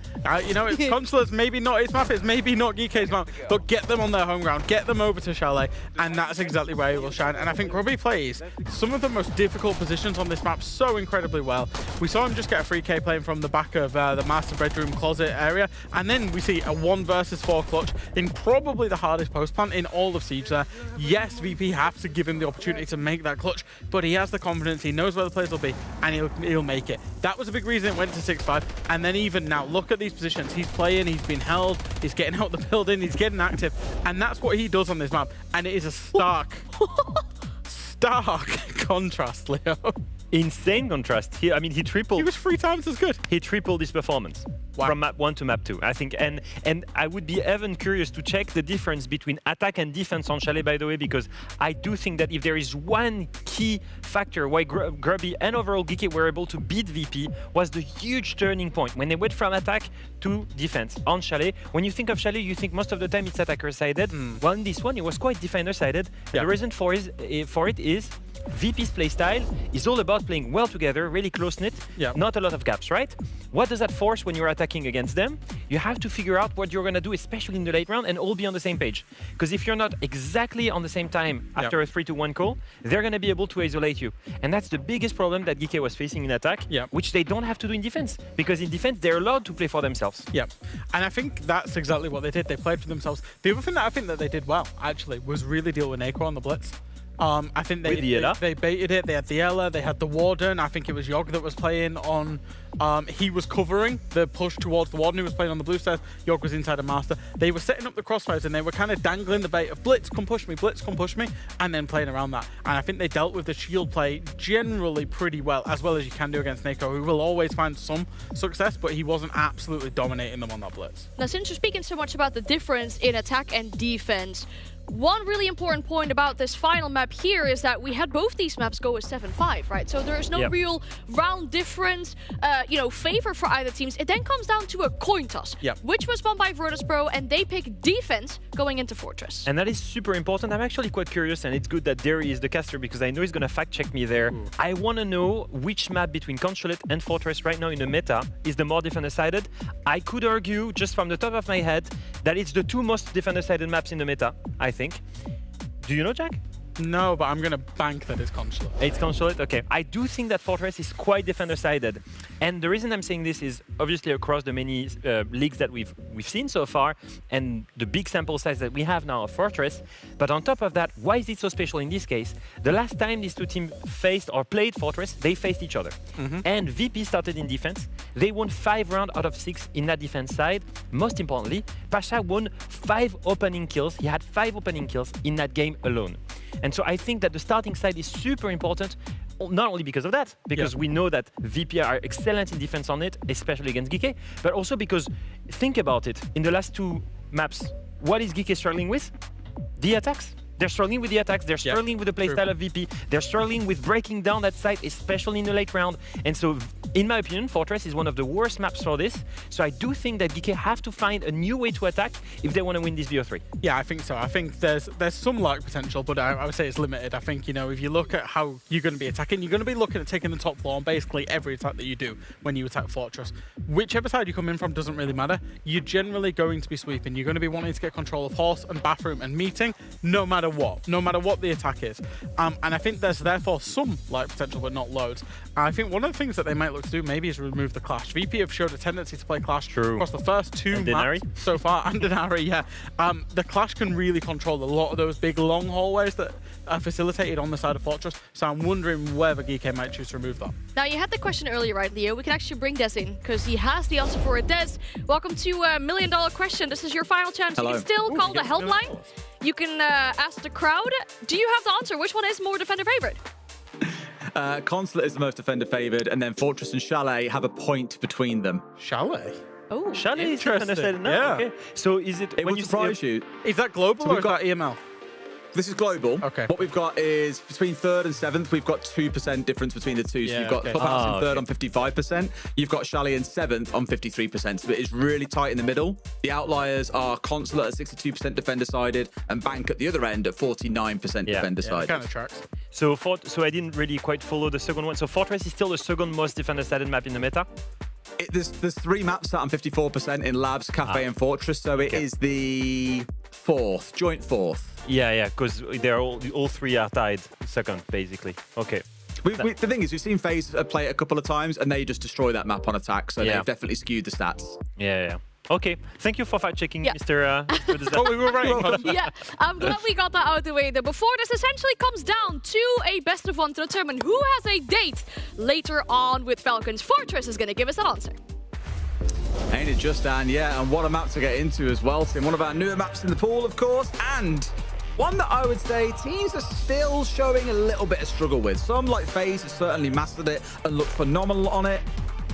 you know, it's Consulate's maybe not his map, it's maybe not GK's map, but get them on their home ground, get them over to Chalet, and that's exactly where he will shine. And I think Grubby plays some of the most difficult positions on this map so incredibly well. We saw him just get a free K playing from the back of the master bedroom closet area, and then we see a 1 versus 4 clutch in probably the hardest post plant in all of Siege there. Yes, VP have to give him the opportunity to make that clutch, but he has the confidence, he knows where the players will be, and he'll make it. That was a big reason it went to 6-5, and then even now, look at these positions. He's playing, he's been held, he's getting out the building, he's getting active, and that's what he does on this map, and it is a stark contrast, Leo. Insane contrast. I mean, he tripled. He was 3 times as good. He tripled his performance from map 1 to map 2, I think. And I would be even curious to check the difference between attack and defense on Chalet, by the way, because I do think that if there is one key factor why Grubby and overall Geeky were able to beat VP was the huge turning point when they went from attack to defense on Chalet. When you think of Chalet, you think most of the time it's attacker-sided. Well, in this one, it was quite defender-sided. Yeah. The reason for it is VP's playstyle is all about playing well together, really close-knit, not a lot of gaps, right? What does that force when you're attacking against them? You have to figure out what you're going to do, especially in the late round, and all be on the same page. Because if you're not exactly on the same time after a 3-1 call, they're going to be able to isolate you. And that's the biggest problem that GK was facing in attack, which they don't have to do in defense. Because in defense, they're allowed to play for themselves. Yeah, and I think that's exactly what they did. They played for themselves. The other thing that I think that they did well, actually, was really deal with Nako on the blitz. I think they baited it. They had the Ella, they had the Warden. I think it was Yogg that was playing on. He was covering the push towards the Warden, who was playing on the blue stairs. Yogg was inside a Master. They were setting up the crossfires and they were kind of dangling the bait of Blitz, come push me, Blitz, come push me, and then playing around that. And I think they dealt with the shield play generally pretty well as you can do against Nako, who will always find some success, but he wasn't absolutely dominating them on that Blitz. Now, since you're speaking so much about the difference in attack and defense, one really important point about this final map here is that we had both these maps go as 7-5, right? So there is no real round difference, favor for either teams. It then comes down to a coin toss, which was won by Virtus Pro, and they pick defense going into Fortress. And that is super important. I'm actually quite curious, and it's good that Derry is the caster because I know he's going to fact check me there. I want to know which map between Consulate and Fortress right now in the meta is the more defender-sided. I could argue, just from the top of my head, that it's the 2 most defender-sided maps in the meta, I think. Do you know, Jack? No, but I'm going to bank that it's Consulate. It's Consulate? Okay. I do think that Fortress is quite defender-sided. And the reason I'm saying this is obviously across the many leagues that we've seen so far and the big sample size that we have now of Fortress. But on top of that, why is it so special in this case? The last time these 2 teams faced or played Fortress, they faced each other. And VP started in defense. They won 5 rounds out of 6 in that defense side. Most importantly, Pasha won 5 opening kills. He had 5 opening kills in that game alone. And so I think that the starting side is super important, not only because of that, because we know that VP are excellent in defense on it, especially against GK, but also because, think about it, in the last 2 maps, what is GK struggling with? The attacks. They're struggling with the attacks, they're struggling with the playstyle of VP, they're struggling with breaking down that site, especially in the late round. And so, in my opinion, Fortress is one of the worst maps for this. So I do think that GK have to find a new way to attack if they want to win this BO3. Yeah, I think so. I think there's some luck potential, but I would say it's limited. I think, if you look at how you're going to be attacking, you're going to be looking at taking the top floor on basically every attack that you do when you attack Fortress. Whichever side you come in from doesn't really matter. You're generally going to be sweeping. You're going to be wanting to get control of Horse and Bathroom and Meeting, no matter what the attack is. And I think there's therefore some light potential, but not loads. And I think one of the things that they might look to do maybe is remove the Clash. VP have showed a tendency to play Clash across the first 2 maps so far, and Denari, the Clash can really control a lot of those big long hallways that are facilitated on the side of Fortress. So I'm wondering whether GK might choose to remove that. Now, you had the question earlier, right, Leo? We can actually bring Des in because he has the answer for it. Des, welcome to $1 million question. This is your final chance. Hello. You can still call the helpline. You can ask the crowd. Do you have the answer? Which one is more defender favorite? Consulate is the most defender favored, and then Fortress and Chalet have a point between them. Chalet? Oh, Chalet is defender-sided now? Yeah. Okay. So is it... It would surprise you. Is that global or is that EML? This is global. Okay. What we've got is between 3rd and 7th, we've got 2% difference between the two. So Yeah, you've got okay. Clubhouse in 3rd on 55%. You've got Chalet in 7th on 53%. So it is really tight in the middle. The outliers are Consulate at 62% defender-sided and Bank at the other end at 49% defender-sided. Kind of tracks. So I didn't really quite follow the second one. So Fortress is still the second most defender-sided map in the meta? There's 3 maps sat on 54% in Labs, Cafe, and Fortress. So it is the 4th, joint 4th. Yeah, because they're all 3 are tied second, basically. Okay. The thing is, we've seen FaZe play it a couple of times, and they just destroy that map on attack. So Yeah. they've definitely skewed the stats. Yeah. Okay, thank you for fact-checking, Yeah. Mr. Oh, we were right. Yeah, I'm glad we got that out of the way there. Before this essentially comes down to a best of one to determine who has a date later on with Falcons. Fortress is going to give us an answer. Ain't it just, Dan? Yeah, and what a map to get into as well, Tim. One of our newer maps in the pool, of course, and one that I would say teams are still showing a little bit of struggle with. Some, like FaZe, have certainly mastered it and look phenomenal on it.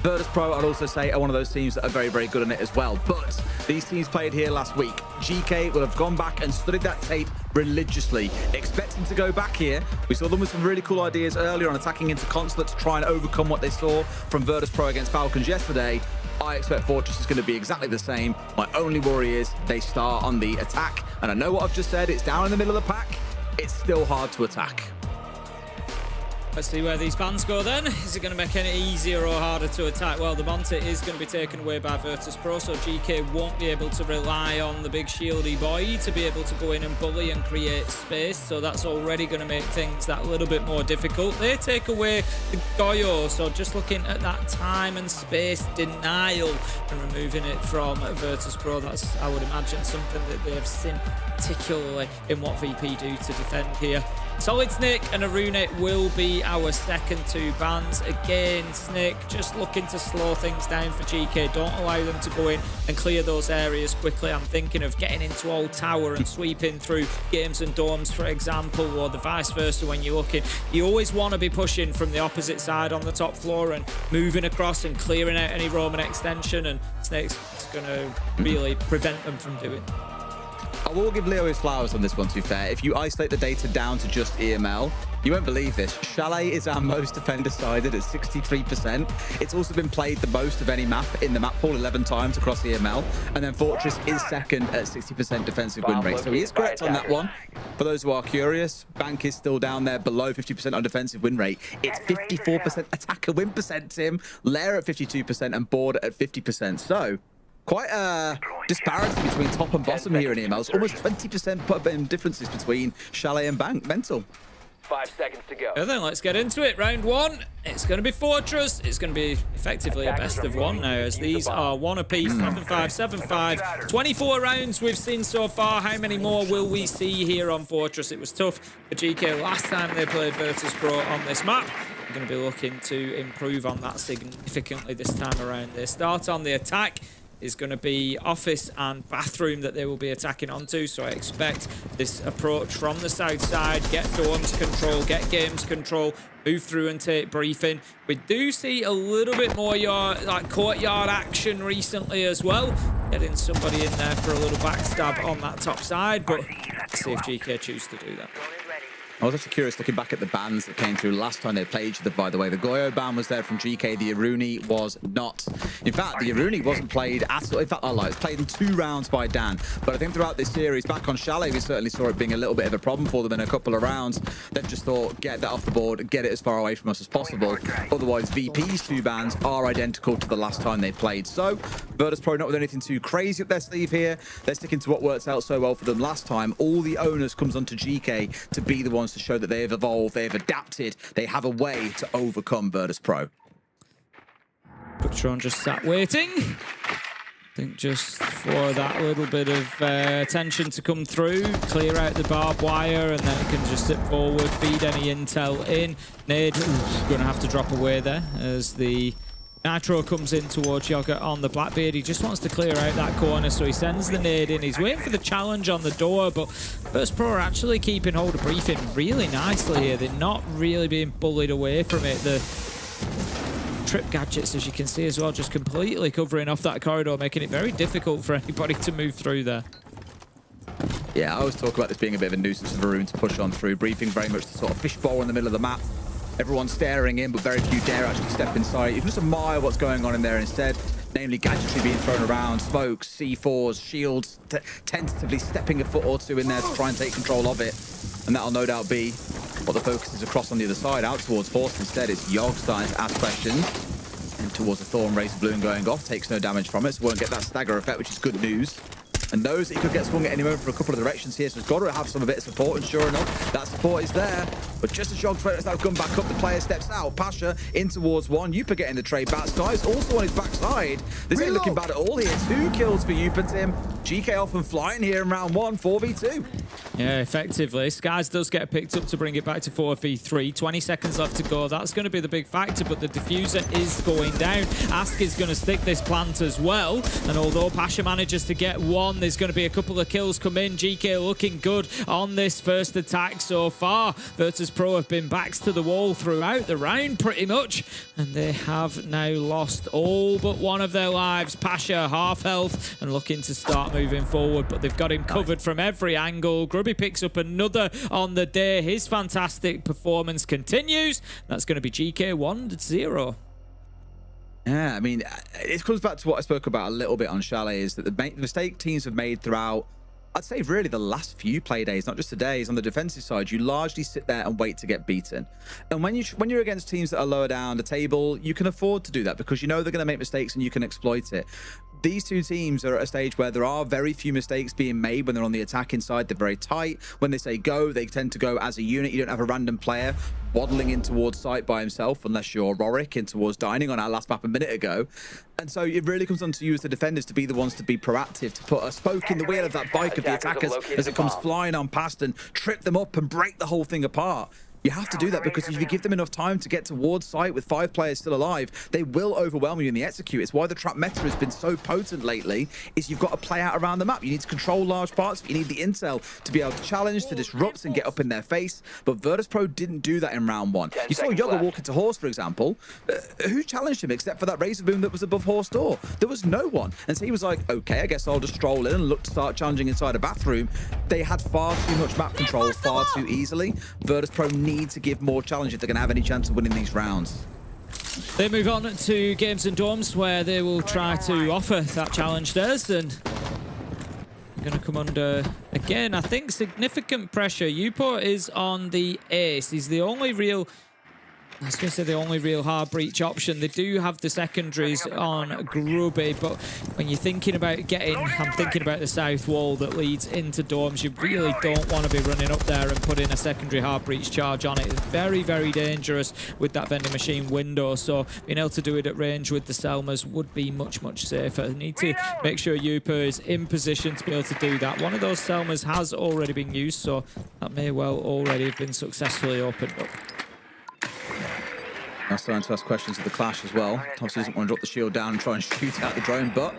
Virtus Pro, I'd also say, are one of those teams that are very, very good on it as well. But these teams played here last week. GK will have gone back and studied that tape religiously, expecting to go back here. We saw them with some really cool ideas earlier on attacking into Consulate to try and overcome what they saw from Virtus Pro against Falcons yesterday. I expect Fortress is going to be exactly the same. My only worry is they start on the attack. And I know what I've just said, it's down in the middle of the pack. It's still hard to attack. Let's see where these bans go then. Is it going to make any easier or harder to attack? Well, the Bonta is going to be taken away by Virtus Pro, so GK won't be able to rely on the big shieldy boy to be able to go in and bully and create space, so that's already going to make things that little bit more difficult. They take away the Goyo, so just looking at that time and space denial and removing it from Virtus Pro, that's, I would imagine, something that they've seen particularly in what VP do to defend here. Solid Snake and Arune will be our second 2 bans. Again, Snake just looking to slow things down for GK. Don't allow them to go in and clear those areas quickly. I'm thinking of getting into Old Tower and sweeping through games and dorms, for example, or the vice versa when you're looking. You always want to be pushing from the opposite side on the top floor and moving across and clearing out any Roman extension, and Snake's going to really prevent them from doing that. I will give Leo his flowers on this one, to be fair. If you isolate the data down to just EML, you won't believe this. Chalet is our most defender-sided at 63%. It's also been played the most of any map in the map pool 11 times across EML. And then Fortress is second at 60% defensive win rate. So he is correct on that one. For those who are curious, Bank is still down there below 50% on defensive win rate. It's 54% attacker win percent, Tim. Lair at 52% and Border at 50%. So quite a disparity between top and bottom here in EML. It's almost 20% differences between Chalet and Bank. Mental. 5 seconds to go. Well then, let's get into it. Round 1, it's going to be Fortress. It's going to be effectively a best of 1 now, as these are 1 apiece, 7-5, 7-5. 24 rounds we've seen so far. How many more will we see here on Fortress? It was tough for GK last time they played Virtus Pro on this map. We're going to be looking to improve on that significantly this time around. They start on the attack. Is going to be office and bathroom that they will be attacking onto, so I expect this approach from the south side, get dorms control, get games control, move through and take briefing. We do see a little bit more courtyard action recently as well, getting somebody in there for a little backstab on that top side, but let's see if GK choose to do that. I was actually curious looking back at the bans that came through last time they played each other, by the way. The Goyo ban was there from GK, the Aruni was not. In fact, the Aruni wasn't played at all. In fact, I lied. It was played in 2 rounds by Dan. But I think throughout this series, back on Chalet, we certainly saw it being a little bit of a problem for them in a couple of rounds. They've just thought, get that off the board, get it as far away from us as possible. Otherwise, VP's 2 bans are identical to the last time they played. So, Virtus Pro not with anything too crazy up their sleeve here. They're sticking to what worked out so well for them last time. All the onus comes onto GK to be the ones to show that they have evolved, they have adapted, they have a way to overcome Virtus Pro. Butron just sat waiting. I think just for that little bit of attention to come through, clear out the barbed wire, and then it can just sit forward, feed any intel in. Nade going to have to drop away there as the Nitro comes in towards Yoga on the Blackbeard. He just wants to clear out that corner, so he sends the nade in. He's waiting for the challenge on the door, but Virtus Pro are actually keeping hold of briefing really nicely here. They're not really being bullied away from it. The trip gadgets, as you can see as well, just completely covering off that corridor, making it very difficult for anybody to move through there. Yeah, I always talk about this being a bit of a nuisance of a room to push on through. Briefing very much the sort of fishbowl in the middle of the map. Everyone's staring in, but very few dare actually step inside. You can just admire what's going on in there instead. Namely, gadgetry being thrown around, smokes, C4s, shields, tentatively stepping a foot or two in there to try and take control of it. And that'll no doubt be what the focus is across on the other side. Out towards Force instead, it's Yogg starting to ask questions. And towards the Thorn Razor Balloon going off, takes no damage from it, so won't get that stagger effect, which is good news. And knows that he could get swung at any moment for a couple of directions here, so he's got to have some a bit of support, and sure enough, that support is there. But just as Yogg throws that gun back up, the player steps out. Pasha in towards one. Yupa getting the trade back. Sky's also on his backside. This ain't looking bad at all here. 2 kills for Yupa, Tim. GK off and flying here in round 1, 4v2. Yeah, effectively. Skies does get picked up to bring it back to 4v3. 20 seconds left to go. That's going to be the big factor, but the diffuser is going down. Ask is going to stick this plant as well. And although Pasha manages to get one, there's going to be a couple of kills come in. GK looking good on this first attack so far. Virtus Pro have been backs to the wall throughout the round pretty much. And they have now lost all but one of their lives. Pasha half health and looking to start moving forward, but they've got him covered from every angle. Grubby picks up another on the day. His fantastic performance continues. That's going to be GK 1-0. Yeah, I mean, it comes back to what I spoke about a little bit on Chalet, is that the mistake teams have made throughout, I'd say really the last few play days, not just today, is on the defensive side, you largely sit there and wait to get beaten. And when you're against teams that are lower down the table, you can afford to do that because you know they're going to make mistakes and you can exploit it. These two teams are at a stage where there are very few mistakes being made when they're on the attacking side. They're very tight. When they say go, they tend to go as a unit. You don't have a random player waddling in towards site by himself, unless you're Rorik in towards Dining on our last map a minute ago. And so it really comes on to you as the defenders to be the ones to be proactive, to put a spoke in the wheel of that bike of the attackers as it comes flying on past and trip them up and break the whole thing apart. You have to do that because if you give them enough time to get towards site with 5 players still alive, they will overwhelm you in the execute. It's why the trap meta has been so potent lately, is you've got to play out around the map. You need to control large parts. You need the intel to be able to challenge, to disrupt and get up in their face. But Virtus Pro didn't do that in round 1. You saw Yogg walk into Horse, for example. Who challenged him except for that Razor Boom that was above Horse door? There was no one. And so he was like, okay, I guess I'll just stroll in and look to start challenging inside a bathroom. They had far too much map control far too easily. Virtus Pro need to give more challenge if they're going to have any chance of winning these rounds. They move on to Games and Dorms, where they will try to offer that challenge theirs, and going to come under, again, I think, significant pressure. Yupo is on the ace. He's the only real... I was going to say the only real hard breach option. They do have the secondaries on Grubby, but when you're thinking about getting, I'm thinking about the south wall that leads into Dorms, you really don't want to be running up there and putting a secondary hard breach charge on it. It's very, very dangerous with that vending machine window, so being able to do it at range with the Selmas would be much, much safer. You need to make sure Yupa is in position to be able to do that. One of those Selmas has already been used, so that may well already have been successfully opened up. Now starting to ask questions of the Clash as well. Obviously doesn't want to drop the shield down and try and shoot out the drone, but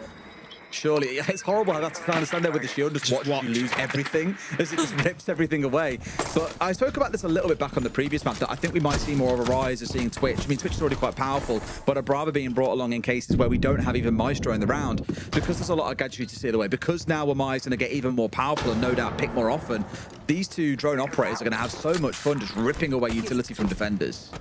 surely it's horrible how that's to kind of stand there with the shield, just watch you lose everything as it just rips everything away. But I spoke about this a little bit back on the previous map, that I think we might see more of a rise of seeing Twitch. I mean, Twitch is already quite powerful, but a Brava being brought along in cases where we don't have even Maestro in the round, because there's a lot of gadgetry to steal away, because now Wamai's going to get even more powerful and no doubt pick more often. These two drone operators are going to have so much fun just ripping away utility from defenders.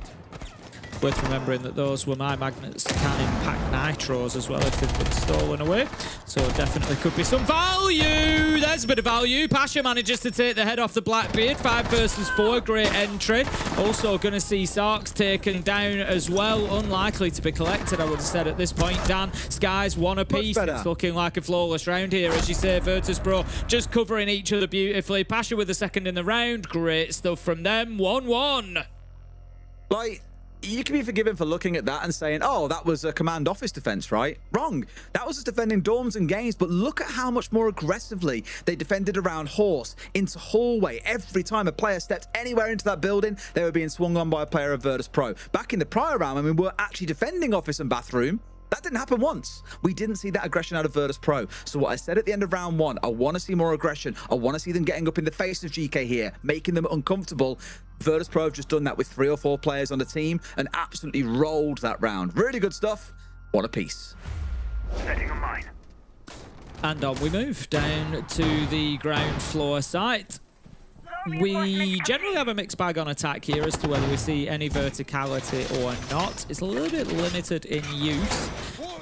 Worth remembering that those were my magnets can impact nitros as well if they've been stolen away. So definitely could be some value. There's a bit of value. Pasha manages to take the head off the Blackbeard. 5 versus 4. Great entry. Also going to see Sarks taken down as well. Unlikely to be collected, I would have said at this point. Dan, Skies, 1 apiece. It's looking like a flawless round here, as you say. Virtus Pro just covering each other beautifully. Pasha with the second in the round. Great stuff from them. 1-1. Like, you can be forgiven for looking at that and saying, oh, that was a command office defense, right? Wrong. That was just defending dorms and games, but look at how much more aggressively they defended around Horse, into hallway. Every time a player stepped anywhere into that building, they were being swung on by a player of Virtus Pro. Back in the prior round, I mean, we were actually defending office and bathroom. That didn't happen once. We didn't see that aggression out of Virtus Pro. So what I said at the end of round 1, I want to see more aggression. I want to see them getting up in the face of GK here, making them uncomfortable. Virtus Pro have just done that with 3 or 4 players on the team and absolutely rolled that round. Really good stuff. What a piece. Setting a mine. And on we move down to the ground floor site. We generally have a mixed bag on attack here as to whether we see any verticality or not. It's a little bit limited in use.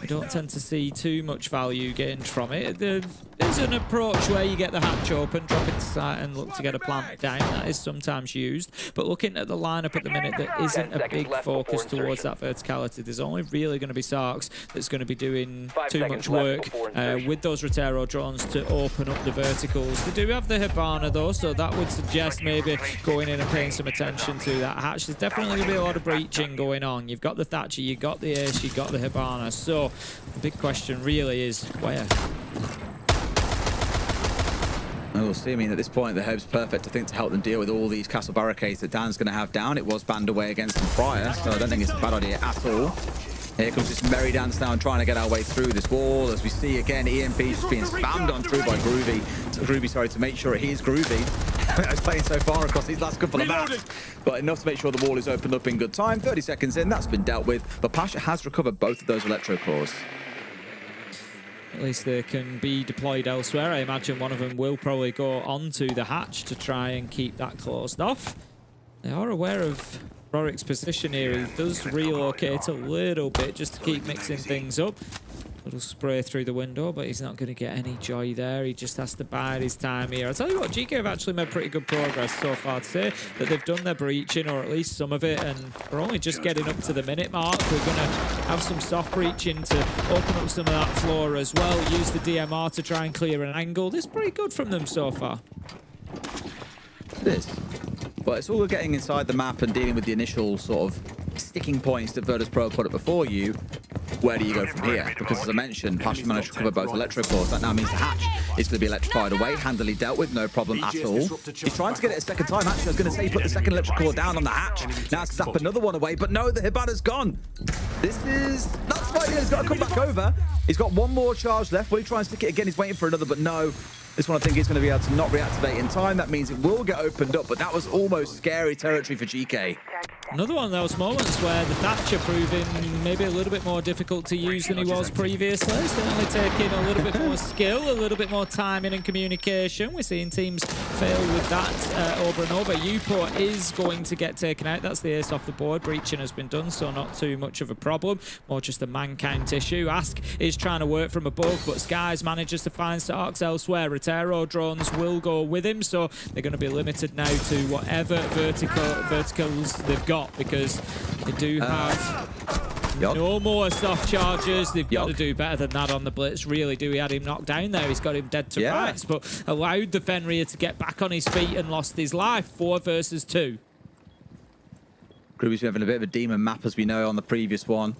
We don't tend to see too much value gained from it. There's an approach where you get the hatch open, drop it to site and look to get a plant down. That is sometimes used. But looking at the lineup at the minute, there isn't a big focus towards that verticality. There's only really going to be Sarks that's going to be doing too much work with those Rotero drones to open up the verticals. They do have the Hibana though, so that would suggest maybe going in and paying some attention to that hatch. There's definitely going to be a lot of breaching going on. You've got the Thatcher, you've got the Ace, you've got the Hibana. So the big question really is where? We'll see. I mean, at this point, the Herb's perfect, I think, to help them deal with all these castle barricades that Dan's going to have down. It was banned away against them prior, so I don't think it's a bad idea at all. Here comes this merry dance now and trying to get our way through this wall. As we see again, EMP just being spammed on through by Groovy, to make sure it is Groovy. He's playing so far across these last couple of maps, but enough to make sure the wall is opened up in good time. 30 seconds in, that's been dealt with, but Pasha has recovered both of those electro cores. At least they can be deployed elsewhere. I imagine one of them will probably go onto the hatch to try and keep that closed off. They are aware of Rorik's position here. He does relocate a little bit just to keep mixing things up. Little spray through the window, but he's not going to get any joy there. He just has to bide his time here. I'll tell you what, GK have actually made pretty good progress so far today, that they've done their breaching, or at least some of it, and we're only just getting up to the minute mark. We're going to have some soft breaching to open up some of that floor as well. Use the DMR to try and clear an angle. This is pretty good from them so far. It is. But it's all getting inside the map and dealing with the initial sort of sticking points that Virtus Pro put up before you. Where do you go from here? Because as I mentioned, Pasha managed to recover both electro cores. That now means the hatch is going to be electrified away, handily dealt with, no problem at all. He's trying to get it a second time. Actually, I was going to say he put the second electric core down on the hatch. Now it's zap another one away, but no, the Hibana's gone. This is... That's why he's got to come back over. He's got one more charge left. Will he try and stick it again? He's waiting for another, but no. This one I think he's going to be able to not reactivate in time. That means it will get opened up, but that was almost scary territory for GK. Another one of those moments where the Thatcher proving maybe a little bit more difficult to use than he was previously. Certainly taking a little bit more skill, a little bit more timing and communication. We're seeing teams fail with that over and over. Uport is going to get taken out. That's the ace off the board. Breaching has been done, so not too much of a problem. More just a mankind issue. Ask is trying to work from above, but Skies manages to find Sarks elsewhere. Rotero drones will go with him, so they're going to be limited now to whatever verticals they've got, because they do have no more soft charges. They've got to do better than that on the blitz, really do. He had him knocked down there. He's got him dead to rights, but allowed the Fenrir to get back on his feet and lost his life. 4 versus 2. Groovy's having a bit of a demon map, as we know, on the previous one.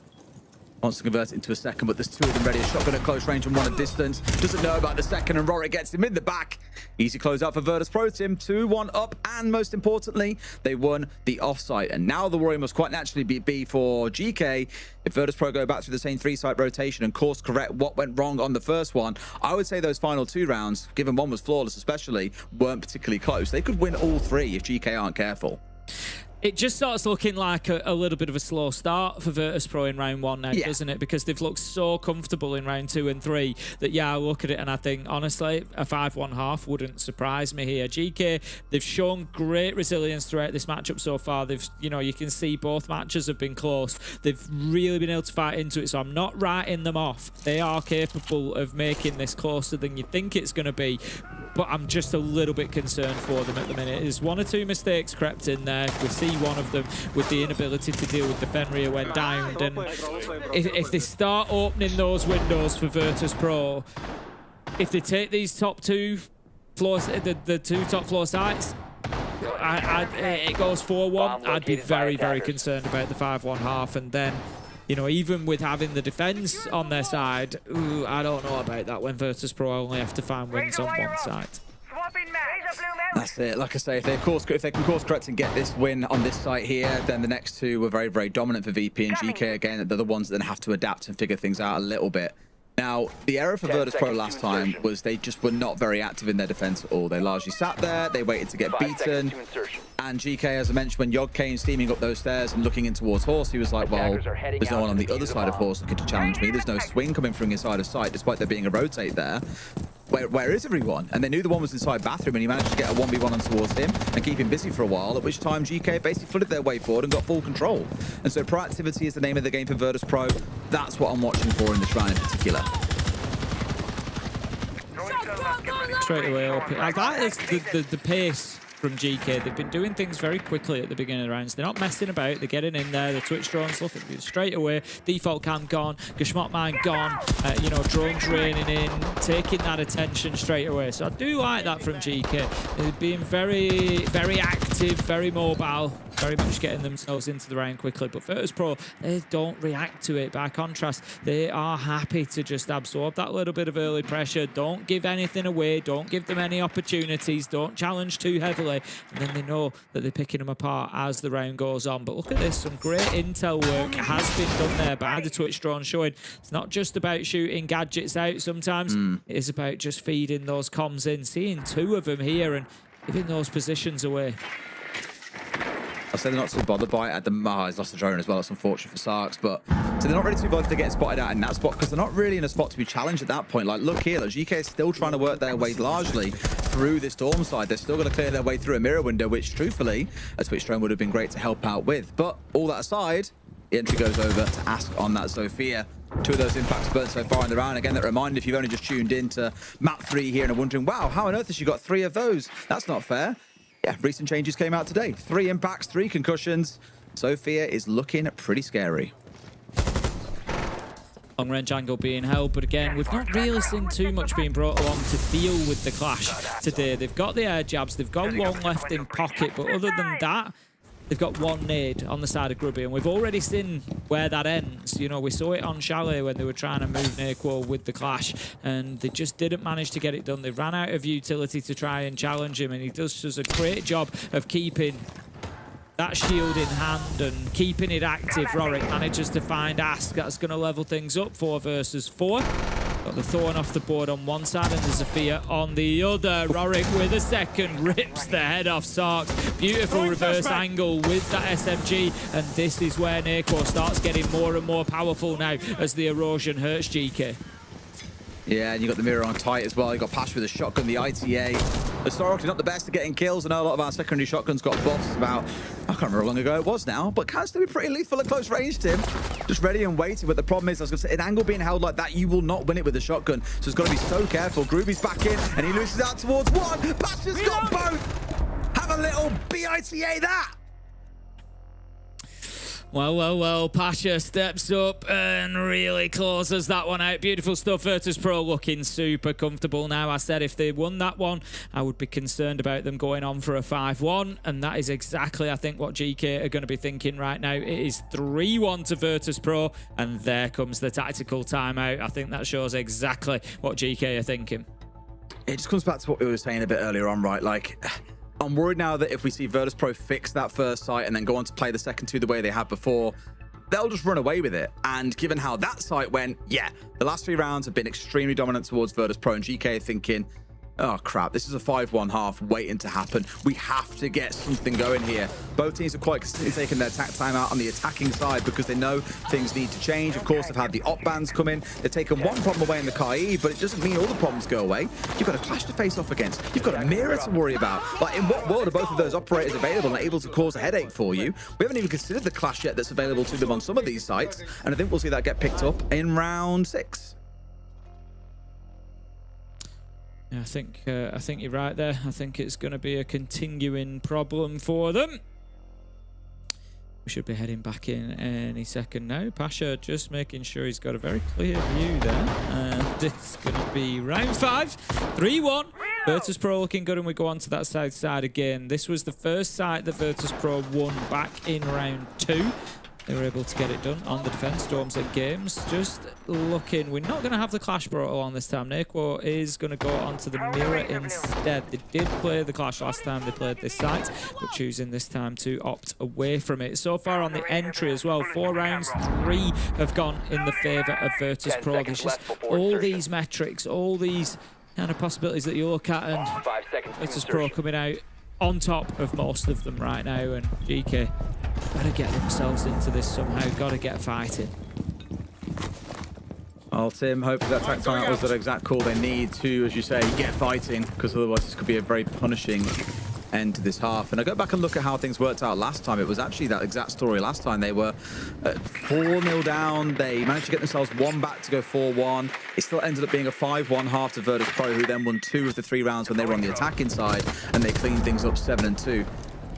Wants to convert it into a second, but there's 2 of them ready. A shotgun at close range and 1 at distance. Doesn't know about the second, and Rorik gets him in the back. Easy close out for Virtus Pro Team. 2-1 up, and most importantly, they won the offsite. And now the worry must quite naturally be for GK. If Virtus Pro go back through the same 3-site rotation and course correct what went wrong on the first one, I would say those final 2 rounds, given one was flawless especially, weren't particularly close. They could win all 3 if GK aren't careful. It just starts looking like a little bit of a slow start for Virtus Pro in round 1 now, doesn't it? Because they've looked so comfortable in round 2 and 3 that, I look at it and I think, honestly, a 5-1 half wouldn't surprise me here. GK, they've shown great resilience throughout this matchup so far. They've, you can see both matches have been close. They've really been able to fight into it, so I'm not writing them off. They are capable of making this closer than you think it's going to be, but I'm just a little bit concerned for them at the minute. There's 1 or 2 mistakes crept in there. We see one of them with the inability to deal with the Fenrir when downed, and if they start opening those windows for Virtus Pro, if they take these top 2 floors, the 2 top floor sites, it goes 4-1, I'd be very, very concerned about the 5-1 half. And then, even with having the defense on their side, I don't know about that when Virtus Pro only have to find wins on one side. That's it. Like I say, if they can course correct and get this win on this site here, then the next 2 were very, very dominant for VP and GK. Again, they're the ones that then have to adapt and figure things out a little bit. Now, the error for 10 Virtus Pro seconds last to time insertion. was they just were not very active in their defense at all. They largely sat there, they waited to get 5 beaten. seconds to insertion. And GK, as I mentioned, when Yog came steaming up those stairs and looking in towards Horse, he was like, well, Attackers are heading there's no out one on to the other defuse the side of bomb. Horse looking to challenge me. There's no swing coming from inside of sight, despite there being a rotate there. Where is everyone? And they knew the one was inside bathroom, and he managed to get a 1v1 on towards him and keep him busy for a while, at which time GK basically flooded their way forward and got full control. And so proactivity is the name of the game for Virtus Pro. That's what I'm watching for in this round in particular. Straight away up. That is the pace from GK. They've been doing things very quickly at the beginning of the rounds. They're not messing about. They're getting in there. The Twitch drones looking straight away. Default cam gone. Geschmack mine gone. You know, drones raining in, taking that attention straight away. So I do like that from GK. They're being very, very active, very mobile, very much getting themselves into the round quickly. But Virtus Pro, they don't react to it. By contrast, they are happy to just absorb that little bit of early pressure. Don't give anything away. Don't give them any opportunities. Don't challenge too heavily. And then they know that they're picking them apart as the round goes on. But look at this. Some great intel work has been done there by the Twitch drone, showing it's not just about shooting gadgets out sometimes. It is about just feeding those comms in. Seeing 2 of them here and giving those positions away. I say they're not too bothered by it at the he's lost the drone as well. That's unfortunate for Sarks, but so they're not really too bothered to get spotted out in that spot because they're not really in a spot to be challenged at that point. Like, look here, like, GK is still trying to work their way largely through this storm side. They're still going to clear their way through a mirror window, which truthfully, a Twitch drone would have been great to help out with. But all that aside, the entry goes over to Ask on that Sophia. 2 of those impacts burnt so far in the round. Again, that reminder, if you've only just tuned in to map 3 here and are wondering, wow, how on earth has she got 3 of those? That's not fair. Yeah, recent changes came out today. 3 impacts, 3 concussions. Sophia is looking pretty scary. Long range angle being held, but again, we've not really seen too much being brought along to deal with the clash today. They've got the air jabs, they've got 1 left in pocket, but other than that, they've got 1 nade on the side of Grubby, and we've already seen where that ends. You know, we saw it on Chalet when they were trying to move Naquo with the clash, and they just didn't manage to get it done. They ran out of utility to try and challenge him, and he does a great job of keeping that shield in hand and keeping it active. Rorik manages to find Ask. That's going to level things up 4 versus 4. Got the Thorn off the board on one side and the Zofia on the other. Rorik with a second rips the head off Sarks. Beautiful reverse angle with that SMG, and this is where Naquo starts getting more and more powerful now as the erosion hurts GK. Yeah, and you got the mirror on tight as well. You got Pash with a shotgun, the ITA. Historically not the best at getting kills. I know a lot of our secondary shotguns got buffs about, I can't remember how long ago it was now, but can still be pretty lethal at close range, Tim. Just ready and waiting. But the problem is, I was going to say, an angle being held like that, you will not win it with a shotgun. So it's got to be so careful. Groovy's back in, and he loses out towards 1. Pash has got both. Have a little BITA that. Well, Pasha steps up and really closes that one out. Beautiful stuff. Virtus Pro looking super comfortable now. I said if they won that one, I would be concerned about them going on for a 5-1, and that is exactly, I think, what GK are going to be thinking right now. It is 3-1 to Virtus Pro, and there comes the tactical timeout. I think that shows exactly what GK are thinking. It just comes back to what we were saying a bit earlier on, right? Like, I'm worried now that if we see Virtus Pro fix that first site and then go on to play the second 2 the way they have before, they'll just run away with it. And given how that site went, yeah, the last 3 rounds have been extremely dominant towards Virtus Pro, and GK thinking, oh crap, this is a 5-1 half waiting to happen. We have to get something going here. Both teams are quite consistently taking their attack time out on the attacking side because they know things need to change. Of course, they've had the op bans come in. They've taken one problem away in the KE, but it doesn't mean all the problems go away. You've got a clash to face off against. You've got a mirror to worry about. Like, in what world are both of those operators available and able to cause a headache for you? We haven't even considered the clash yet that's available to them on some of these sites, and I think we'll see that get picked up in round 6. Yeah, I think you're right there. I think it's going to be a continuing problem for them. We should be heading back in any second now. Pasha just making sure he's got a very clear view there. And it's going to be round 5, 3-1. Virtus Pro looking good, and we go on to that side again. This was the first site that Virtus Pro won back in round 2. They were able to get it done on the defense. Storms at games. Just looking. We're not going to have the Clash Portal on this time. Naquo is going to go onto the Mirror instead. They did play the Clash last time they played this site, but choosing this time to opt away from it. So far on the entry as well, 4 rounds, 3 have gone in the favour of Virtus Pro. There's just all these metrics, all these kind of possibilities that you look at, and 5 seconds to Virtus Pro insertion. coming out on top of most of them right now, and GK gotta get themselves into this somehow, gotta get fighting. Well, Tim, hopefully that attack timeout was the exact call they need to, as you say, get fighting, because otherwise this could be a very punishing end to this half. And I go back and look at how things worked out last time. It was actually that exact story last time. They were 4-0 down. They managed to get themselves 1 back to go 4-1. It still ended up being a 5-1 half to Virtus Pro, who then won 2 of the 3 rounds when they were on the attacking side, and they cleaned things up 7-2.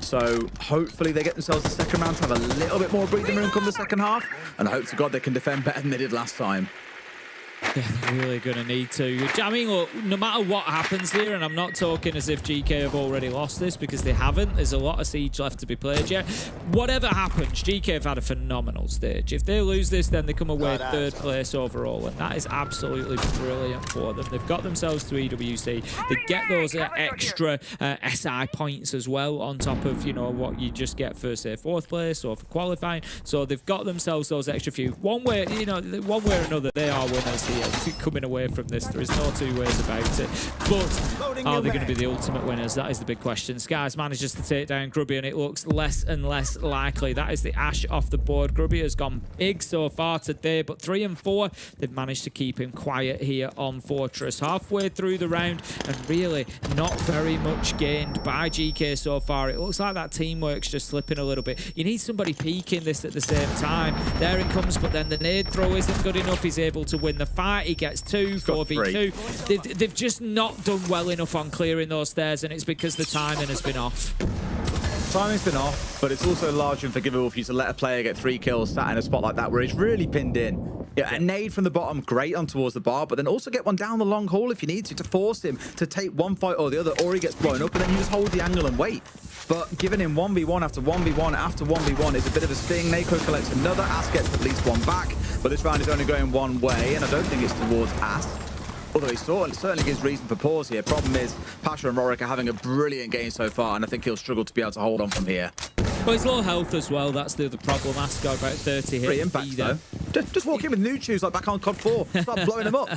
So hopefully they get themselves the second round to have a little bit more breathing room come the second half, and I hope to God they can defend better than they did last time. Yeah, they're really going to need to. I mean, look, no matter what happens here, and I'm not talking as if GK have already lost this, because they haven't. There's a lot of Siege left to be played yet. Whatever happens, GK have had a phenomenal stage. If they lose this, then they come away 3rd place overall, and that is absolutely brilliant for them. They've got themselves to EWC. They get those extra SI points as well, on top of, you know, what you just get for, say, 4th place or for qualifying. So they've got themselves those extra few. One way, you know, one way or another, they are winners here. Coming away from this, there is no 2 ways about it. But are they going to be the ultimate winners? That is the big question. Skies manages to take down Grubby, and it looks less and less likely. That is the Ash off the board. Grubby has gone big so far today, but 3 and 4, they've managed to keep him quiet here on Fortress. Halfway through the round, and really not very much gained by GK so far. It looks like that teamwork's just slipping a little bit. You need somebody peeking this at the same time. There it comes, but then the nade throw isn't good enough. He's able to win the fight. He gets 2, 4v2. They've just not done well enough on clearing those stairs, and it's because the timing has been off. Timing's been off, but it's also large and forgivable for you to let a player get 3 kills sat in a spot like that where he's really pinned in. Yeah, a nade from the bottom, great on towards the bar, but then also get one down the long haul if you need to force him to take one fight or the other, or he gets blown up, and then you just hold the angle and wait. But giving him 1v1 after 1v1 after 1v1 is a bit of a sting. Naquo collects another. Ass gets at least 1 back, but this round is only going one way, and I don't think it's towards Ass. Although he certainly gives reason for pause here. Problem is, Pasha and Rorik are having a brilliant game so far, and I think he'll struggle to be able to hold on from here. Well, he's low health as well. That's the other problem. Ask got about 30 hits. 3 impacts, though. Just walk in with new shoes like back on COD 4. Start blowing them up.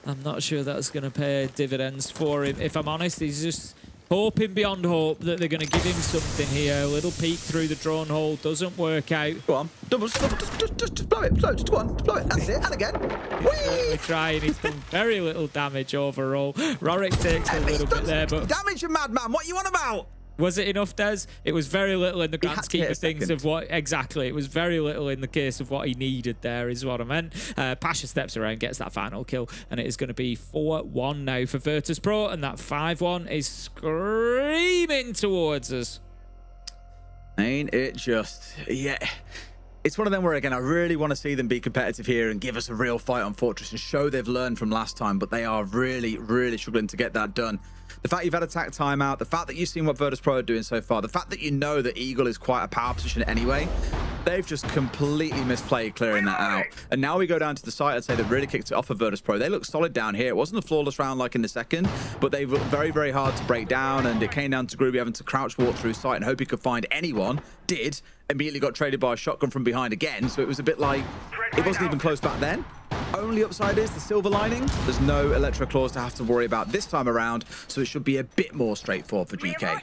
I'm not sure that's going to pay dividends for him. If I'm honest, he's just hoping beyond hope that they're going to give him something here. A little peek through the drone hole doesn't work out. Go on. Just blow it. Just go on. Blow it. That's it. And again. We're trying. He's done very little damage overall. Rorik takes a little bit there, but damage, you madman. What are you on about? Was it enough, Des? It was very little in the grand scheme of things of what... Exactly. It was very little in the case of what he needed there is what I meant. Pasha steps around, gets that final kill, and it is going to be 4-1 now for Virtus Pro, and that 5-1 is screaming towards us. Ain't it just... Yeah. It's one of them where, again, I really want to see them be competitive here and give us a real fight on Fortress and show they've learned from last time, but they are really, really struggling to get that done. The fact you've had attack timeout, the fact that you've seen what Virtus Pro are doing so far, the fact that you know that Eagle is quite a power position anyway, they've just completely misplayed clearing that out. And now we go down to the site, I'd say, that really kicked it off for Virtus Pro. They look solid down here. It wasn't a flawless round like in the second, but they were very, very hard to break down, and it came down to Groovy having to crouch walk through site and hope he could find anyone. Did. Immediately got traded by a shotgun from behind again, so it was a bit like it wasn't even close back then. Only upside is the silver lining. There's no Electro Claws to have to worry about this time around, so it should be a bit more straightforward for GK.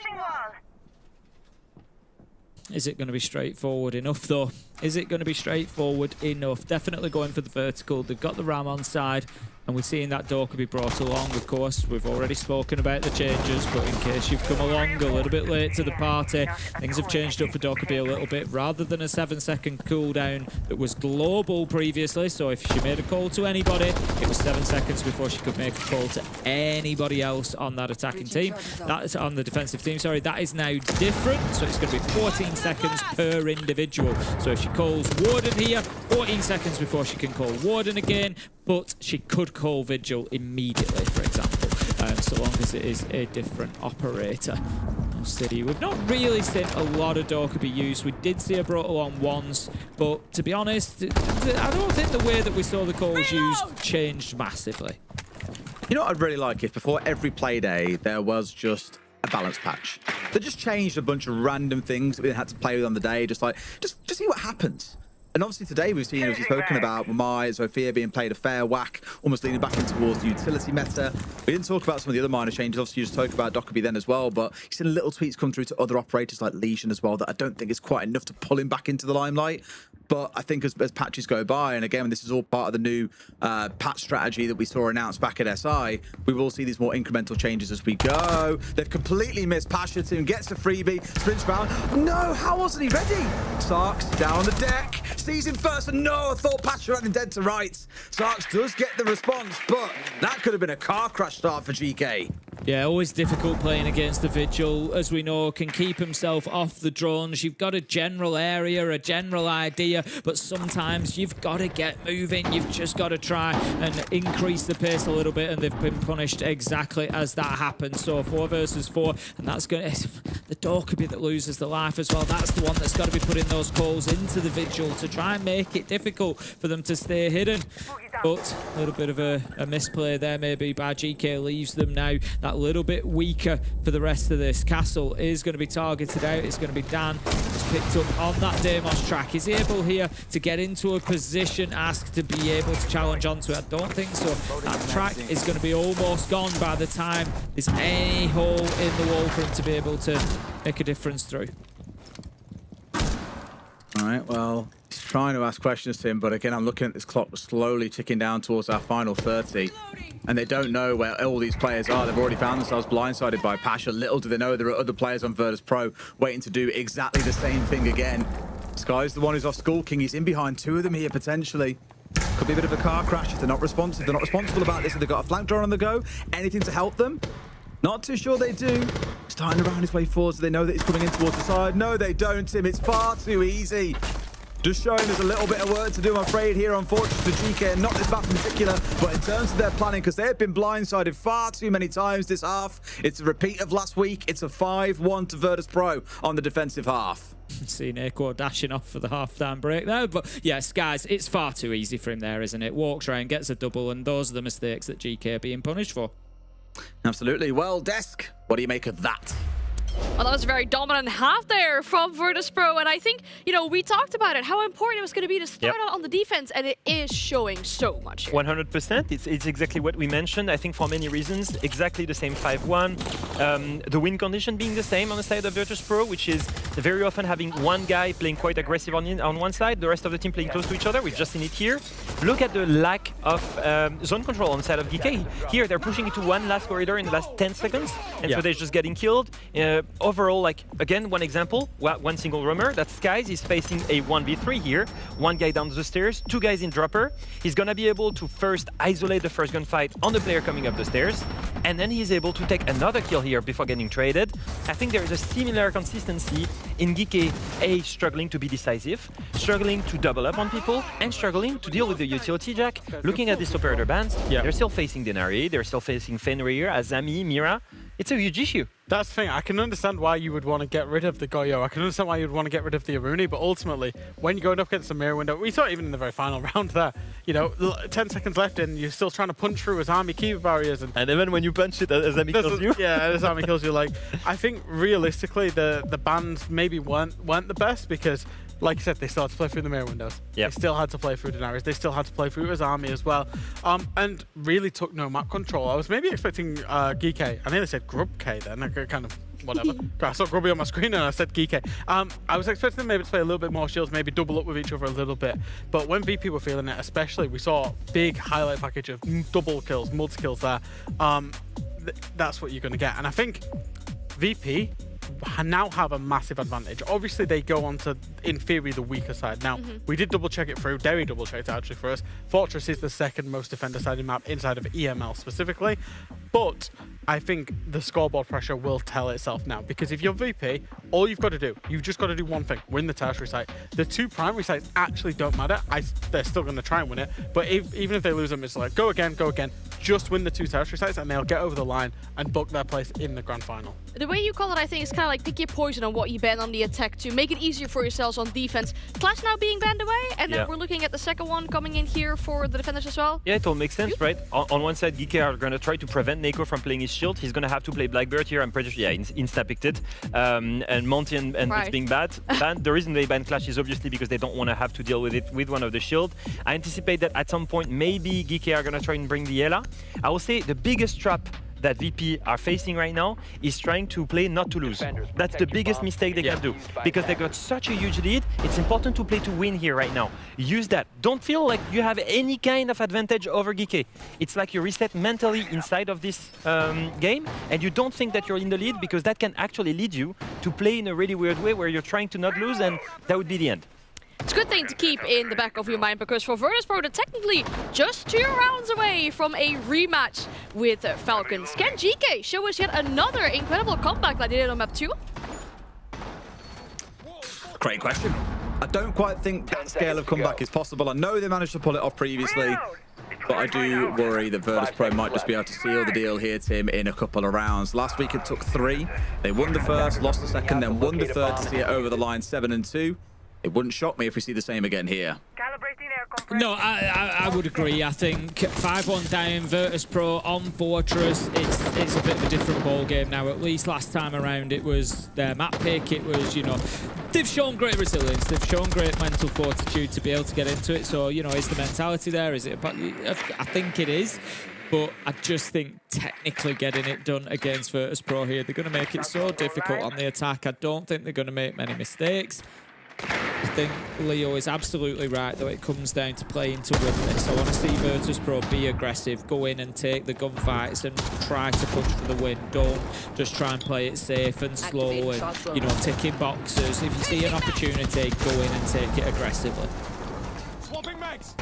Is it going to be straightforward enough, though? Is it going to be straightforward enough? Definitely going for the vertical. They've got the Ram on side, and we're seeing that door could be brought along, of course. We've already spoken about the changes, but in case you've come along a little bit late to the party, things have changed up for Dokkaebi a little bit. Rather than a 7-second cooldown that was global previously, so if she made a call to anybody, it was 7 seconds before she could make a call to anybody else on that attacking team. That's on the defensive team, sorry. That is now different, so it's going to be 14 seconds per individual. So if she calls Warden here, 14 seconds before she can call Warden again, but she could call Vigil immediately, for example, so long as it is a different operator. We'll see. We've not really seen a lot of Doka be used. We did see a Brutal on once, but to be honest, I don't think the way that we saw the calls used changed massively. You know what I'd really like if before every play day there was just a balance patch. They just changed a bunch of random things that we had to play with on the day, just see what happens. And obviously today we've seen, as we've spoken about, Mai, Sophia being played a fair whack, almost leaning back in towards the utility meta. We didn't talk about some of the other minor changes. Obviously you just spoke about Dockerby then as well, but you've seen little tweaks come through to other operators like Legion as well that I don't think is quite enough to pull him back into the limelight. But I think as patches go by, and again, this is all part of the new patch strategy that we saw announced back at SI, we will see these more incremental changes as we go. They've completely missed Pasha. Team gets a freebie, sprints round. No, how wasn't he ready? Sarks down on the deck, sees him first, and no, I thought Pasha had him dead to rights. Sarks does get the response, but that could have been a car crash start for GK. Yeah, always difficult playing against the Vigil, as we know, can keep himself off the drones. You've got a general area, a general idea, but sometimes you've got to get moving. You've just got to try and increase the pace a little bit, and they've been punished exactly as that happens. So 4 versus 4, and that's going to... The Dokerby that loses the life as well, that's the one that's got to be putting those calls into the Vigil to try and make it difficult for them to stay hidden. But a little bit of a misplay there maybe by GK, leaves them now that little bit weaker for the rest of this. Castle is going to be targeted out. It's going to be Dan who's picked up on that Deimos track. Is he able here to get into a position, asked to be able to challenge onto it? I don't think so. That track is going to be almost gone by the time there's any hole in the wall for him to be able to make a difference through. All right, well, he's trying to ask questions to him, but again, I'm looking at this clock slowly ticking down towards our final 30. And they don't know where all these players are. They've already found themselves blindsided by Pasha. Little do they know there are other players on Virtus Pro waiting to do exactly the same thing again. Sky's the one who's off skulking. He's in behind 2 of them here, potentially. Could be a bit of a car crash if they're not responsive. They're not responsible about this. If they've got a flank draw on the go, anything to help them? Not too sure they do. Starting to round his way forward, so they know that he's coming in towards the side. No, they don't, Tim. It's far too easy. Just showing there's a little bit of work to do, I'm afraid, here on Fortress for GK, and not this map in particular, but in terms of their planning, because they have been blindsided far too many times this half. It's a repeat of last week. It's a 5-1 to Virtus Pro on the defensive half. Seeing Equo dashing off for the half-time break there, but yes, guys, it's far too easy for him there, isn't it? Walks around, gets a double, and those are the mistakes that GK are being punished for. Absolutely. Well, Desk, what do you make of that? Well, that was a very dominant half there from Virtus Pro, and I think, you know, we talked about it, how important it was going to be to start out on the defense, and it is showing so much here. 100%. It's exactly what we mentioned. I think for many reasons, exactly the same 5-1. The win condition being the same on the side of Virtus Pro, which is very often having one guy playing quite aggressive on one side, the rest of the team playing close to each other. We've just seen it here. Look at the lack of zone control on the side of DK. Here, they're pushing into one last corridor in the last 10 seconds, and so they're just getting killed. Overall, like, again, one example, one single roamer, that Skies is facing a 1v3 here. One guy down the stairs, 2 guys in dropper. He's gonna be able to first isolate the first gunfight on the player coming up the stairs, and then he's able to take another kill here before getting traded. I think there is a similar consistency in GK, struggling to be decisive, struggling to double up on people, and struggling to deal with the utility jack. Looking at this operator bands, they're still facing Denari, they're still facing Fenrir, Azami, Mira. It's a huge issue. That's the thing. I can understand why you would want to get rid of the Goyo. I can understand why you would want to get rid of the Aruni, but ultimately, when you're going up against the mirror window, we saw it even in the very final round there, you know, 10 seconds left and you're still trying to punch through Azami keeper barriers. And even when you punch it, Azami kills you. Yeah, Azami kills you. Like, I think realistically, the bans maybe weren't the best because, like I said, they still had to play through the mirror windows. They still had to play through Daenerys. They still had to play through his army as well. And really took no map control. I was maybe expecting Geek. I nearly said Grub K then. I kind of, whatever. I saw Grubby on my screen and I said Geek. I was expecting them maybe to play a little bit more shields, maybe double up with each other a little bit. But when VP were feeling it, especially, we saw a big highlight package of double kills, multi-kills there. That's what you're going to get. And I think VP now have a massive advantage. Obviously, they go on to, in theory, the weaker side. Now, we did double check it through. Derry double checked it actually for us. Fortress is the second most defender-sided map inside of EML specifically. But I think the scoreboard pressure will tell itself now, because if you're VP, all you've got to do, you've just got to do one thing: win the tertiary site. The 2 primary sites actually don't matter. They're still going to try and win it, but even if they lose them, it's like go again. Just win the 2 tertiary sites, and they'll get over the line and book their place in the grand final. The way you call it, I think, is kind of like pick your poison on what you ban on the attack to make it easier for yourselves on defense. Clash now being banned away, and then we're looking at the second one coming in here for the defenders as well. Yeah, it all makes sense, right? On one side, Geeky are going to try to prevent Neko from playing his shield. He's going to have to play Blackbird here. I'm pretty sure, yeah, insta-picked it. And Monty and it's being banned. The reason they ban Clash is obviously because they don't want to have to deal with it with one of the shield. I anticipate that at some point, maybe Geeky are going to try and bring the Ela. I will say the biggest trap that VP are facing right now is trying to play not to lose. That's the biggest mistake they can do, because they got such a huge lead. It's important to play to win here right now. Use that. Don't feel like you have any kind of advantage over Geeky. It's like you reset mentally inside of this game, and you don't think that you're in the lead, because that can actually lead you to play in a really weird way where you're trying to not lose, and that would be the end. It's a good thing to keep in the back of your mind, because for Virtus.pro, they're technically just 2 rounds away from a rematch with Falcons. Can GK show us yet another incredible comeback like they did on map 2? Great question. I don't quite think that scale of comeback is possible. I know they managed to pull it off previously, but I do worry that Virtus.pro might just be able to seal the deal here, Tim, in a couple of rounds. Last week it took 3. They won the first, lost the second, then won the third to see it over the line 7-2. It wouldn't shock me if we see the same again here. No, I would agree. I think 5-1 down, Virtus.pro on Fortress. It's a bit of a different ball game now. At least last time around, it was their map pick. It was, you know, they've shown great resilience. They've shown great mental fortitude to be able to get into it. So, you know, is the mentality there? Is it? I think it is. But I just think technically getting it done against Virtus.pro here, they're going to make it so difficult on the attack. I don't think they're going to make many mistakes. I think Leo is absolutely right, though it comes down to playing to win this. I want to see Virtus.pro be aggressive, go in and take the gunfights and try to push for the win. Don't just try and play it safe and slow and, you know, ticking boxes. If you see an opportunity, go in and take it aggressively.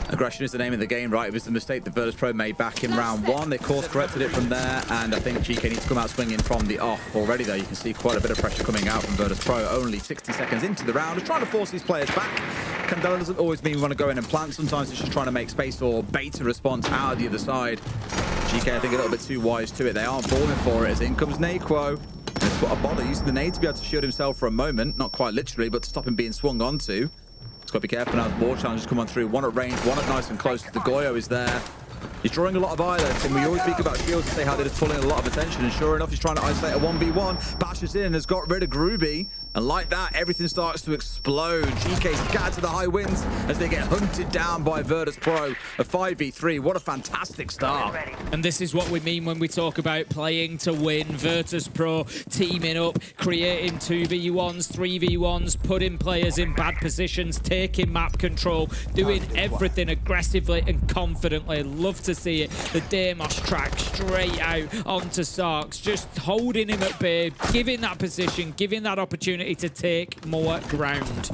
Aggression is the name of the game, right? It was the mistake that Virtus.pro made back in round 1. They course corrected it from there, and I think GK needs to come out swinging from the off. Already though, you can see quite a bit of pressure coming out from Virtus.pro. Only 60 seconds into the round, trying to force these players back. Candela doesn't always mean we want to go in and plant. Sometimes it's just trying to make space or bait a response out of the other side. GK, I think, a little bit too wise to it. They aren't falling for it, as in comes Naquo. It's what a bother, using the nade to be able to shield himself for a moment. Not quite literally, but to stop him being swung onto. He's got to be careful now. More challenges come on through. One at range, one at nice and close. The Goyo is there. He's drawing a lot of eyelets, and we always speak about shields and say how they're just pulling a lot of attention, and sure enough, he's trying to isolate a 1v1. Bashes in and has got rid of Groovy, and like that, everything starts to explode. GK scattered to the high winds as they get hunted down by Virtus.pro. A 5v3, what a fantastic start. And this is what we mean when we talk about playing to win. Virtus.pro teaming up, creating 2v1s, 3v1s, putting players in bad positions, taking map control, doing everything aggressively and confidently. Love to see it. The Deimos track straight out onto Sarks, just holding him at bay, giving that position, giving that opportunity to take more ground.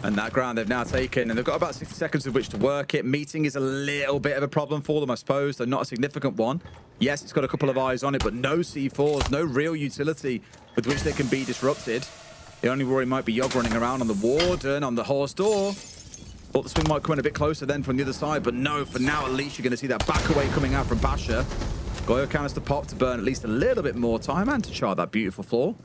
And that ground they've now taken, and they've got about 60 seconds with which to work it. Meeting is a little bit of a problem for them, I suppose, though not a significant one. Yes, it's got a couple of eyes on it, but no C4s, no real utility with which they can be disrupted. The only worry might be Yogg running around on the Warden, on the horse door. Thought the swing might come in a bit closer then from the other side, but no, for now at least you're going to see that back away coming out from Basher. Goyo canister pop to burn at least a little bit more time and to char that beautiful floor.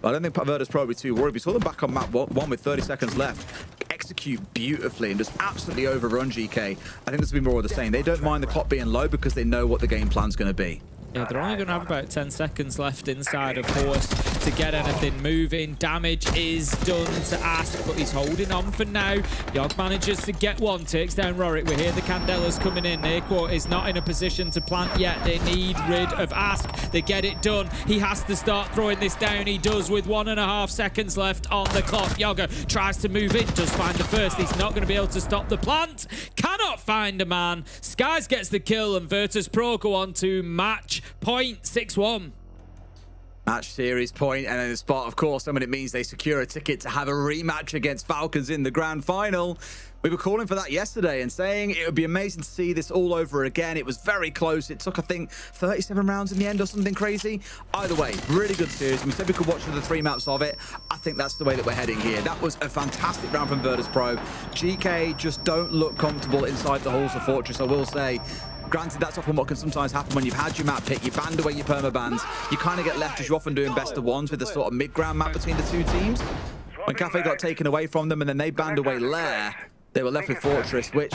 But I don't think Virtus.pro will be too worried. We saw them back on map 1 with 30 seconds left. Execute beautifully and just absolutely overrun GK. I think this will be more of the same. They don't mind the clock being low because they know what the game plan's going to be. Yeah, they're only going to have about 10 seconds left inside of Horse to get anything moving. Damage is done to Ask, but he's holding on for now. Yogg manages to get one, takes down Rorik. We hear the Candelas coming in. Naquo is not in a position to plant yet. They need rid of Ask. They get it done. He has to start throwing this down. He does with 1.5 seconds left on the clock. Yogg tries to move in, does find the first. He's not going to be able to stop the plant. Cannot find a man. Skies gets the kill, and Virtus.pro go on to match point 6-1. Match series point, and then the spot, of course, I mean, it means they secure a ticket to have a rematch against Falcons in the grand final. We were calling for that yesterday and saying it would be amazing to see this all over again. It was very close. It took, I think, 37 rounds in the end or something crazy. Either way, really good series. We said we could watch the 3 maps of it. I think that's the way that we're heading here. That was a fantastic round from Virtus Pro. GK just don't look comfortable inside the halls of Fortress, I will say. Granted, that's often what can sometimes happen when you've had your map pick, you banned away your permabans, you kind of get left as you're often doing best of ones with the sort of mid-ground map between the two teams. When Cafe got taken away from them and then they banned away Lair, they were left with Fortress, which,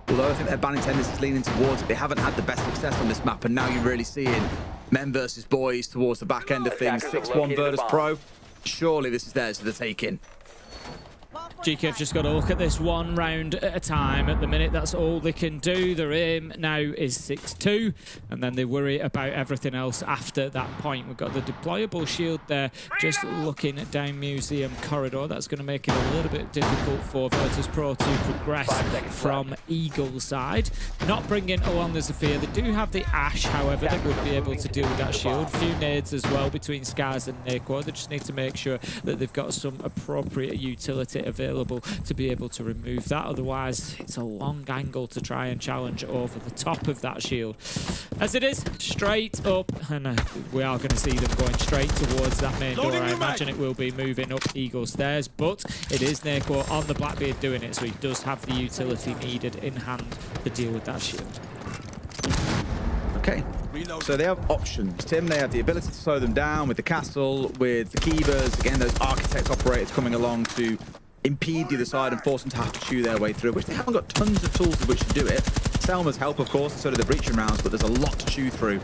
although I think their banning tendency is leaning towards it, they haven't had the best success on this map, and now you're really seeing men versus boys towards the back end of things. 6-1 Virtus Pro. Surely this is theirs for the taking. GK have just got to look at this 1 round at a time. At the minute, that's all they can do. Their aim now is 6-2, and then they worry about everything else after that point. We've got the deployable shield there, just looking down Museum Corridor. That's going to make it a little bit difficult for Virtus Pro to progress from Eagle side. Not bringing along the Zephyr. They do have the Ash, however, that would be able to deal with that shield. A few nades as well between Skies and Naqor. They just need to make sure that they've got some appropriate utility available to be able to remove that. Otherwise, it's a long angle to try and challenge over the top of that shield. As it is, straight up, and we are going to see them going straight towards that main door. I imagine it will be moving up Eagle stairs, but it is Naqor on the Blackbeard doing it, so he does have the utility needed in hand to deal with that shield. Okay, so they have options. Tim, they have the ability to slow them down with the castle, with the Keevers, again, those architect operators coming along to impede the other side and force them to have to chew their way through, which they haven't got tons of tools with which to do it. Selma's help, of course, and so do the breaching rounds, but there's a lot to chew through.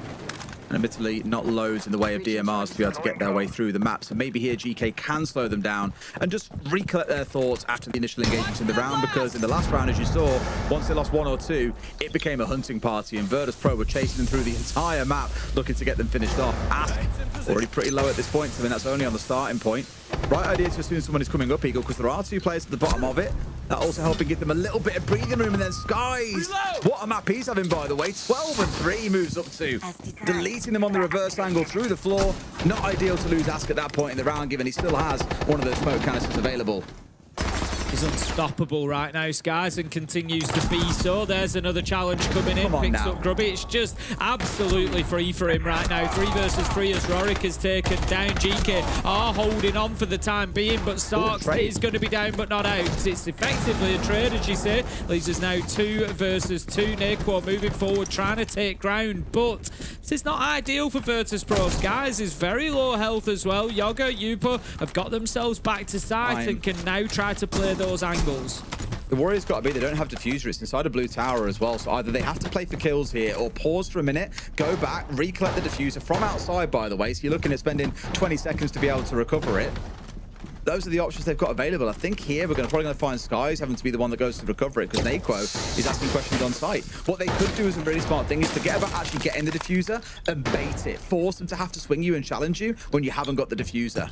And admittedly, not loads in the way of DMRs to be able to get their way through the map. So maybe here GK can slow them down and just recollect their thoughts after the initial engagements in the round, because in the last round, as you saw, once they lost 1 or 2, it became a hunting party, and Virtus Pro were chasing them through the entire map, looking to get them finished off. Ask, already pretty low at this point, so I mean, that's only on the starting point. Right idea to assume someone is coming up, Eagle, because there are 2 players at the bottom of it. That also helping give them a little bit of breathing room, and then Skies. What a map he's having, by the way. 12-3 moves up to. Deleting them on the reverse angle through the floor. Not ideal to lose Ask at that point in the round, given he still has one of those smoke canisters available. He's unstoppable right now, Skies, and continues to be so. There's another challenge coming in. Picks up Grubby. It's just absolutely free for him right now. 3 versus 3 as Rorik is taken down. GK are holding on for the time being, but Starks is going to be down but not out. It's effectively a trade, as you say. Leaves us now 2 versus 2. Naqor moving forward, trying to take ground, but this is not ideal for Virtus Pro. Skies is very low health as well. Yoga, Yupo have got themselves back to site and can now try to play those angles. The worry has got to be they don't have diffuser. It's inside a blue tower as well, so either they have to play for kills here or pause for a minute, go back, recollect the diffuser from outside, by the way, so you're looking at spending 20 seconds to be able to recover it. Those are the options they've got available. I think here we're probably going to find Skies having to be the one that goes to recover it, because Naqor is asking questions on site. What they could do as a really smart thing is forget about actually getting the diffuser and bait it. Force them to have to swing you and challenge you when you haven't got the diffuser.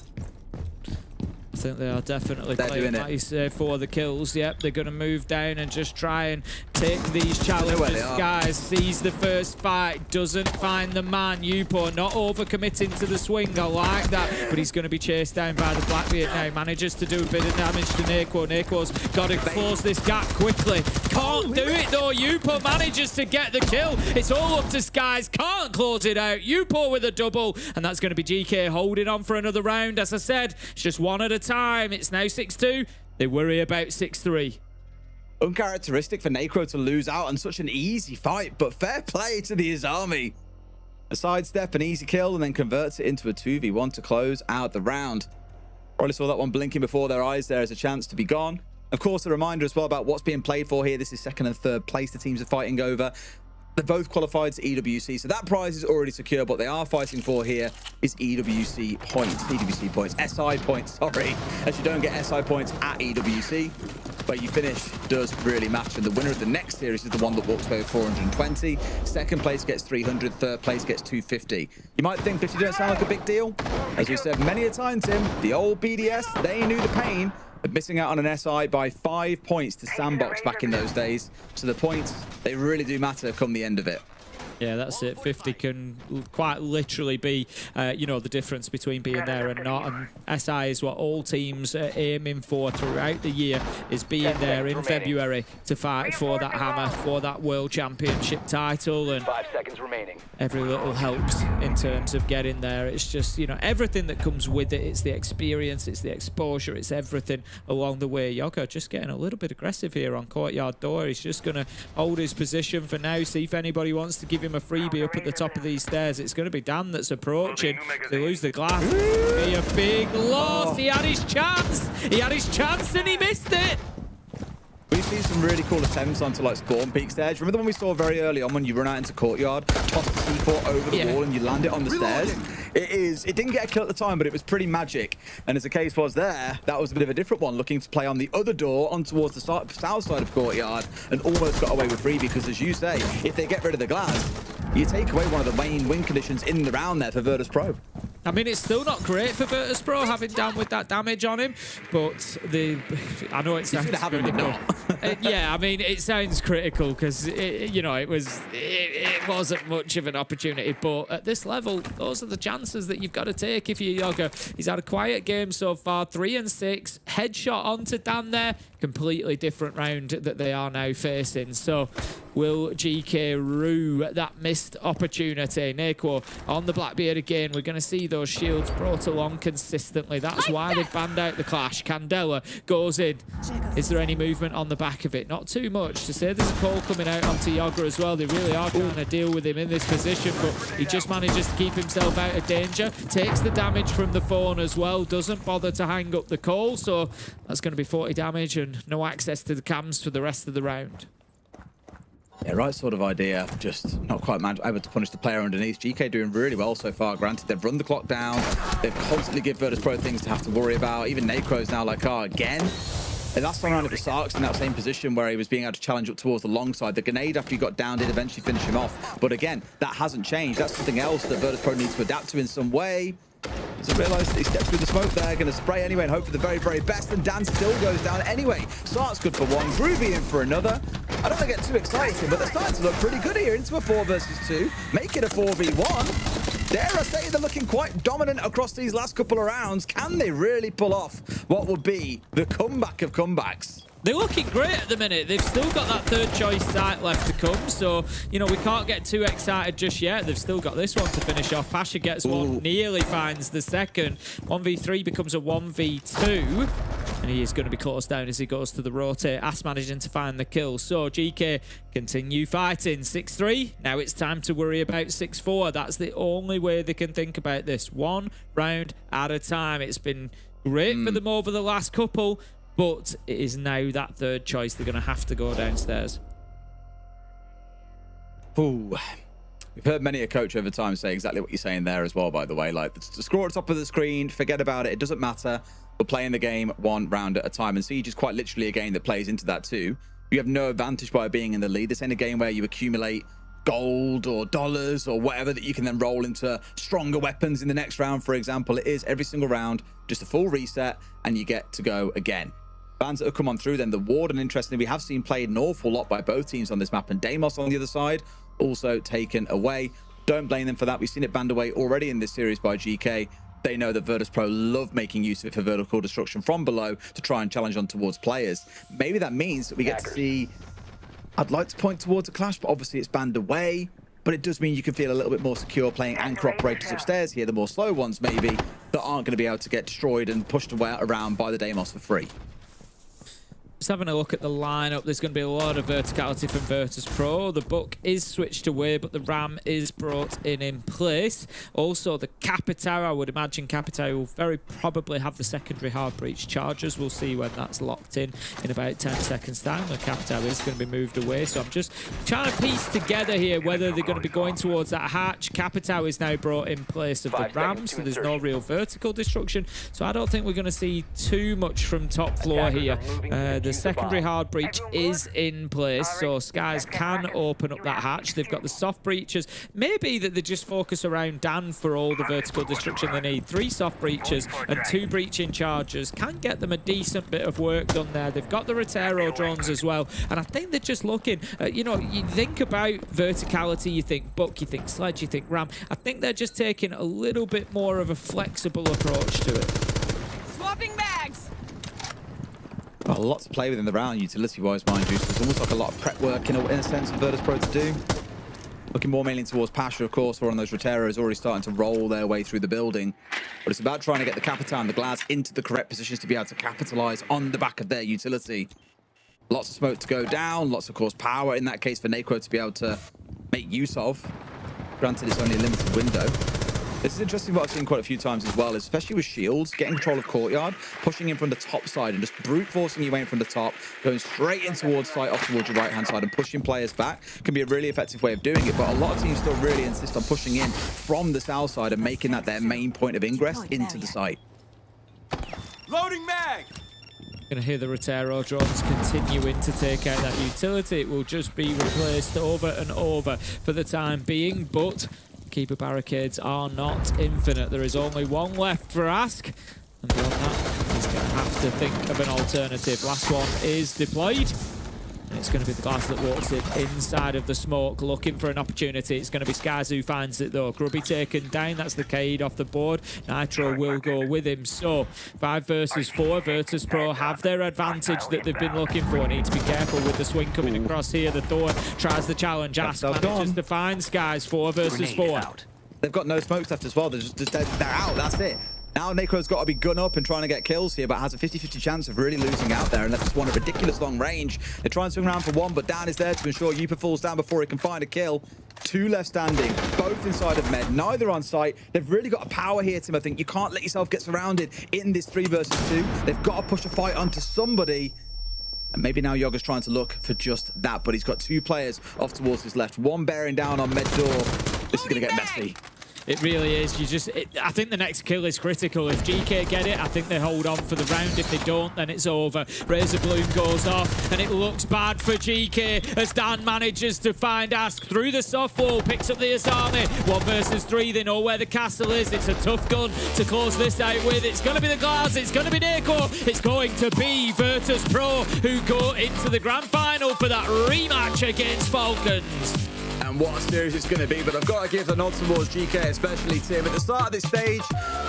I think they are definitely playing, like you say, for the kills. Yep, they're going to move down and just try and take these challenges. Skies sees the first fight, doesn't find the man. Yupo not overcommitting to the swing. I like that, but he's going to be chased down by the Blackbeard now. Manages to do a bit of damage to Naqor. Naqor's got to close this gap quickly. Can't do it though. Yupo manages to get the kill. It's all up to Skies. Can't close it out. Yupo with a double, and that's going to be GK holding on for another round. As I said, it's just 1 at a time. It's now 6-2. They worry about 6-3. Uncharacteristic for Naqor to lose out on such an easy fight, but fair play to the Izami. A sidestep, an easy kill, and then converts it into a 2v1 to close out the round. Probably saw that one blinking before their eyes there as a chance to be gone. Of course, a reminder as well about what's being played for here. This is 2nd and 3rd place the teams are fighting over. They're both qualified to EWC, so that prize is already secure. What they are fighting for here is EWC points. SI points, sorry. As you don't get SI points at EWC, where you finish does really matter. And the winner of the next series is the one that walks away with 420. 2nd place gets 300, 3rd place gets 250. You might think 50 don't sound like a big deal. As we said many a time, Tim, the old BDS, they knew the pain of missing out on an SI by 5 points to Sandbox back in those days. So the points, they really do matter come the end of it. Yeah, that's it. 50 can quite literally be, you know, the difference between being there and not. And SI is what all teams are aiming for throughout the year, is being there in February to fight for that hammer, for that World Championship title. And 5 seconds remaining. every little helps in terms of getting there. It's just, you know, everything that comes with it. It's the experience, it's the exposure, it's everything along the way. Yoga just getting a little bit aggressive here on courtyard door. He's just going to hold his position for now, see if anybody wants to give him a freebie up at the top of these stairs. It's going to be Dan that's approaching. They lose the glass. Be a big loss. He had his chance. He had his chance and he missed it. We've seen some really cool attempts onto like spawn peak stairs. Remember the one we saw very early on when you run out into courtyard, toss the C4 over the wall and you land it on the stairs? It didn't get a kill at the time, but it was pretty magic. And as the case was there, that was a bit of a different one, looking to play on the other door on towards the south side of courtyard and almost got away with free because, as you say, if they get rid of the glass, you take away one of the main win conditions in the round there for Virtus Pro. I mean, it's still not great for Virtus Pro having Dan with that damage on him, but I know it sounds critical. Yeah, I mean, it sounds critical because, you know, it wasn't much of an opportunity, but at this level, those are the chances that you've got to take if you're Yoga. He's had a quiet game so far, 3 and 6, headshot onto Dan there, completely different round that they are now facing. So will GK rue that missed opportunity? Neko on the Blackbeard again. We're going to see those shields brought along consistently. That's why they've banned out the clash. Candela goes in. Is there any movement on the back of it? Not too much. To say there's a call coming out onto Yoga as well. They really are trying to deal with him in this position, but he just manages to keep himself out of danger. Takes the damage from the phone as well. Doesn't bother to hang up the call. So that's going to be 40 damage and no access to the cams for the rest of the round. Yeah, right sort of idea. Just not quite able to punish the player underneath. GK doing really well so far. Granted, they've run the clock down. They've constantly give Virtus Pro things to have to worry about. Even Necro's now like, oh, again? And last time around it was Sarks in that same position where he was being able to challenge up towards the long side. The grenade after he got down did eventually finish him off. But again, that hasn't changed. That's something else that Virtus Pro needs to adapt to in some way. Doesn't realise that he steps through the smoke there, going to spray anyway and hope for the very, very best, and Dan still goes down anyway. Sark's good for one, Groovy in for another. I don't want to get too excited, but they're starting to look pretty good here into a 4 versus 2. Make it a 4v1. Dare I say they're looking quite dominant across these last couple of rounds. Can they really pull off what will be the comeback of comebacks? They're looking great at the minute. They've still got that third choice site left to come. So, you know, we can't get too excited just yet. They've still got this one to finish off. Pasha gets one, nearly finds the second. 1v3 becomes a 1v2. And he is going to be closed down as he goes to the rotate. As managing to find the kill. So GK continue fighting. 6-3. Now it's time to worry about 6-4. That's the only way they can think about this. One round at a time. It's been great for them over the last couple. But it is now that third choice. They're going to have to go downstairs. Ooh. We've heard many a coach over time say exactly what you're saying there as well, by the way. Like, the score at the top of the screen, forget about it. It doesn't matter. We're playing the game one round at a time. And Siege is quite literally a game that plays into that too. You have no advantage by being in the lead. This ain't a game where you accumulate gold or dollars or whatever that you can then roll into stronger weapons in the next round, for example. It is every single round, just a full reset, and you get to go again. Bans that have come on through then, the Warden, interestingly, we have seen played an awful lot by both teams on this map, and Deimos on the other side also taken away. Don't blame them for that. We've seen it banned away already in this series by GK. They know that Virtus Pro love making use of it for vertical destruction from below to try and challenge on towards players. Maybe that means that we get to see, I'd like to point towards a clash, but obviously it's banned away. But it does mean you can feel a little bit more secure playing anchor operators upstairs here, the more slow ones maybe, that aren't going to be able to get destroyed and pushed away around by the Deimos for free. Just having a look at the lineup, there's going to be a lot of verticality from Virtus Pro. The Buck is switched away, but the Ram is brought in place. Also, the Capitao, I would imagine Capitao will very probably have the secondary hard breach chargers. We'll see when that's locked in about 10 seconds time. The Capitao is going to be moved away, so I'm just trying to piece together here whether they're going to be going towards that hatch. Capitao is now brought in place of the Ram, so there's no real vertical destruction. So I don't think we're going to see too much from top floor here. There's The secondary hard breach is in place, so Skies can open up that hatch. They've got the soft breaches. Maybe that they just focus around Dan for all the vertical destruction they need. 3 soft breaches and 2 breaching chargers can get them a decent bit of work done there. They've got the Rotero drones as well, and I think they're just looking, you know, you think about verticality, you think Buck, you think Sledge, you think Ram. I think they're just taking a little bit more of a flexible approach to it. Swapping bags. Well, a lot to play with in the round, utility-wise, mind you. So it's almost like a lot of prep work in a sense for Virtus Pro to do. Looking more mainly towards Pasha, of course, where on those Roteros already starting to roll their way through the building. But it's about trying to get the Capitan, the Glads, into the correct positions to be able to capitalize on the back of their utility. Lots of smoke to go down, lots of course power in that case for Nacro to be able to make use of. Granted, it's only a limited window. This is interesting what I've seen quite a few times as well, especially with shields, getting control of courtyard, pushing in from the top side and just brute forcing your way in from the top, going straight in towards site, off towards your right-hand side and pushing players back can be a really effective way of doing it. But a lot of teams still really insist on pushing in from the south side and making that their main point of ingress into the site. Loading mag! Going to hear the Rotero drones continuing to take out that utility. It will just be replaced over and over for the time being, but keeper barricades are not infinite. There is only one left for Ask, and beyond that, he's going to have to think of an alternative. Last one is deployed. And it's going to be the Glass that walks in inside of the smoke, looking for an opportunity. It's going to be Skies who finds it, though. Grubby taken down. That's the Cade off the board. Nitro will go with him. So, 5 versus 4. Virtus Pro have their advantage that they've been looking for. Need to be careful with the swing coming across here. The Thorn tries the challenge. Ask manages to find Skies. 4 versus 4. They've got no smokes left as well. They're out. That's it. Now Nacro's got to be gun up and trying to get kills here, but has a 50-50 chance of really losing out there unless it's one at ridiculous long range. They try and swing around for one, but Dan is there to ensure Yupa falls down before he can find a kill. 2 left standing, both inside of med, neither on site. They've really got a power here, Tim. I think you can't let yourself get surrounded in this 3 versus 2. They've got to push a fight onto somebody. And maybe now Yoga's trying to look for just that, but he's got 2 players off towards his left. 1 bearing down on med door. This is going to get messy. It really is. I think the next kill is critical. If GK get it, I think they hold on for the round. If they don't, then it's over. Razor Bloom goes off, and it looks bad for GK as Dan manages to find Ask through the soft wall, picks up the Asami. 1 versus 3, they know where the castle is. It's a tough gun to close this out with. It's going to be the Glass, it's going to be Nako, it's going to be Virtus Pro who go into the grand final for that rematch against Falcons. And what a series it's going to be, but I've got to give the nod towards GK, especially Tim. At the start of this stage,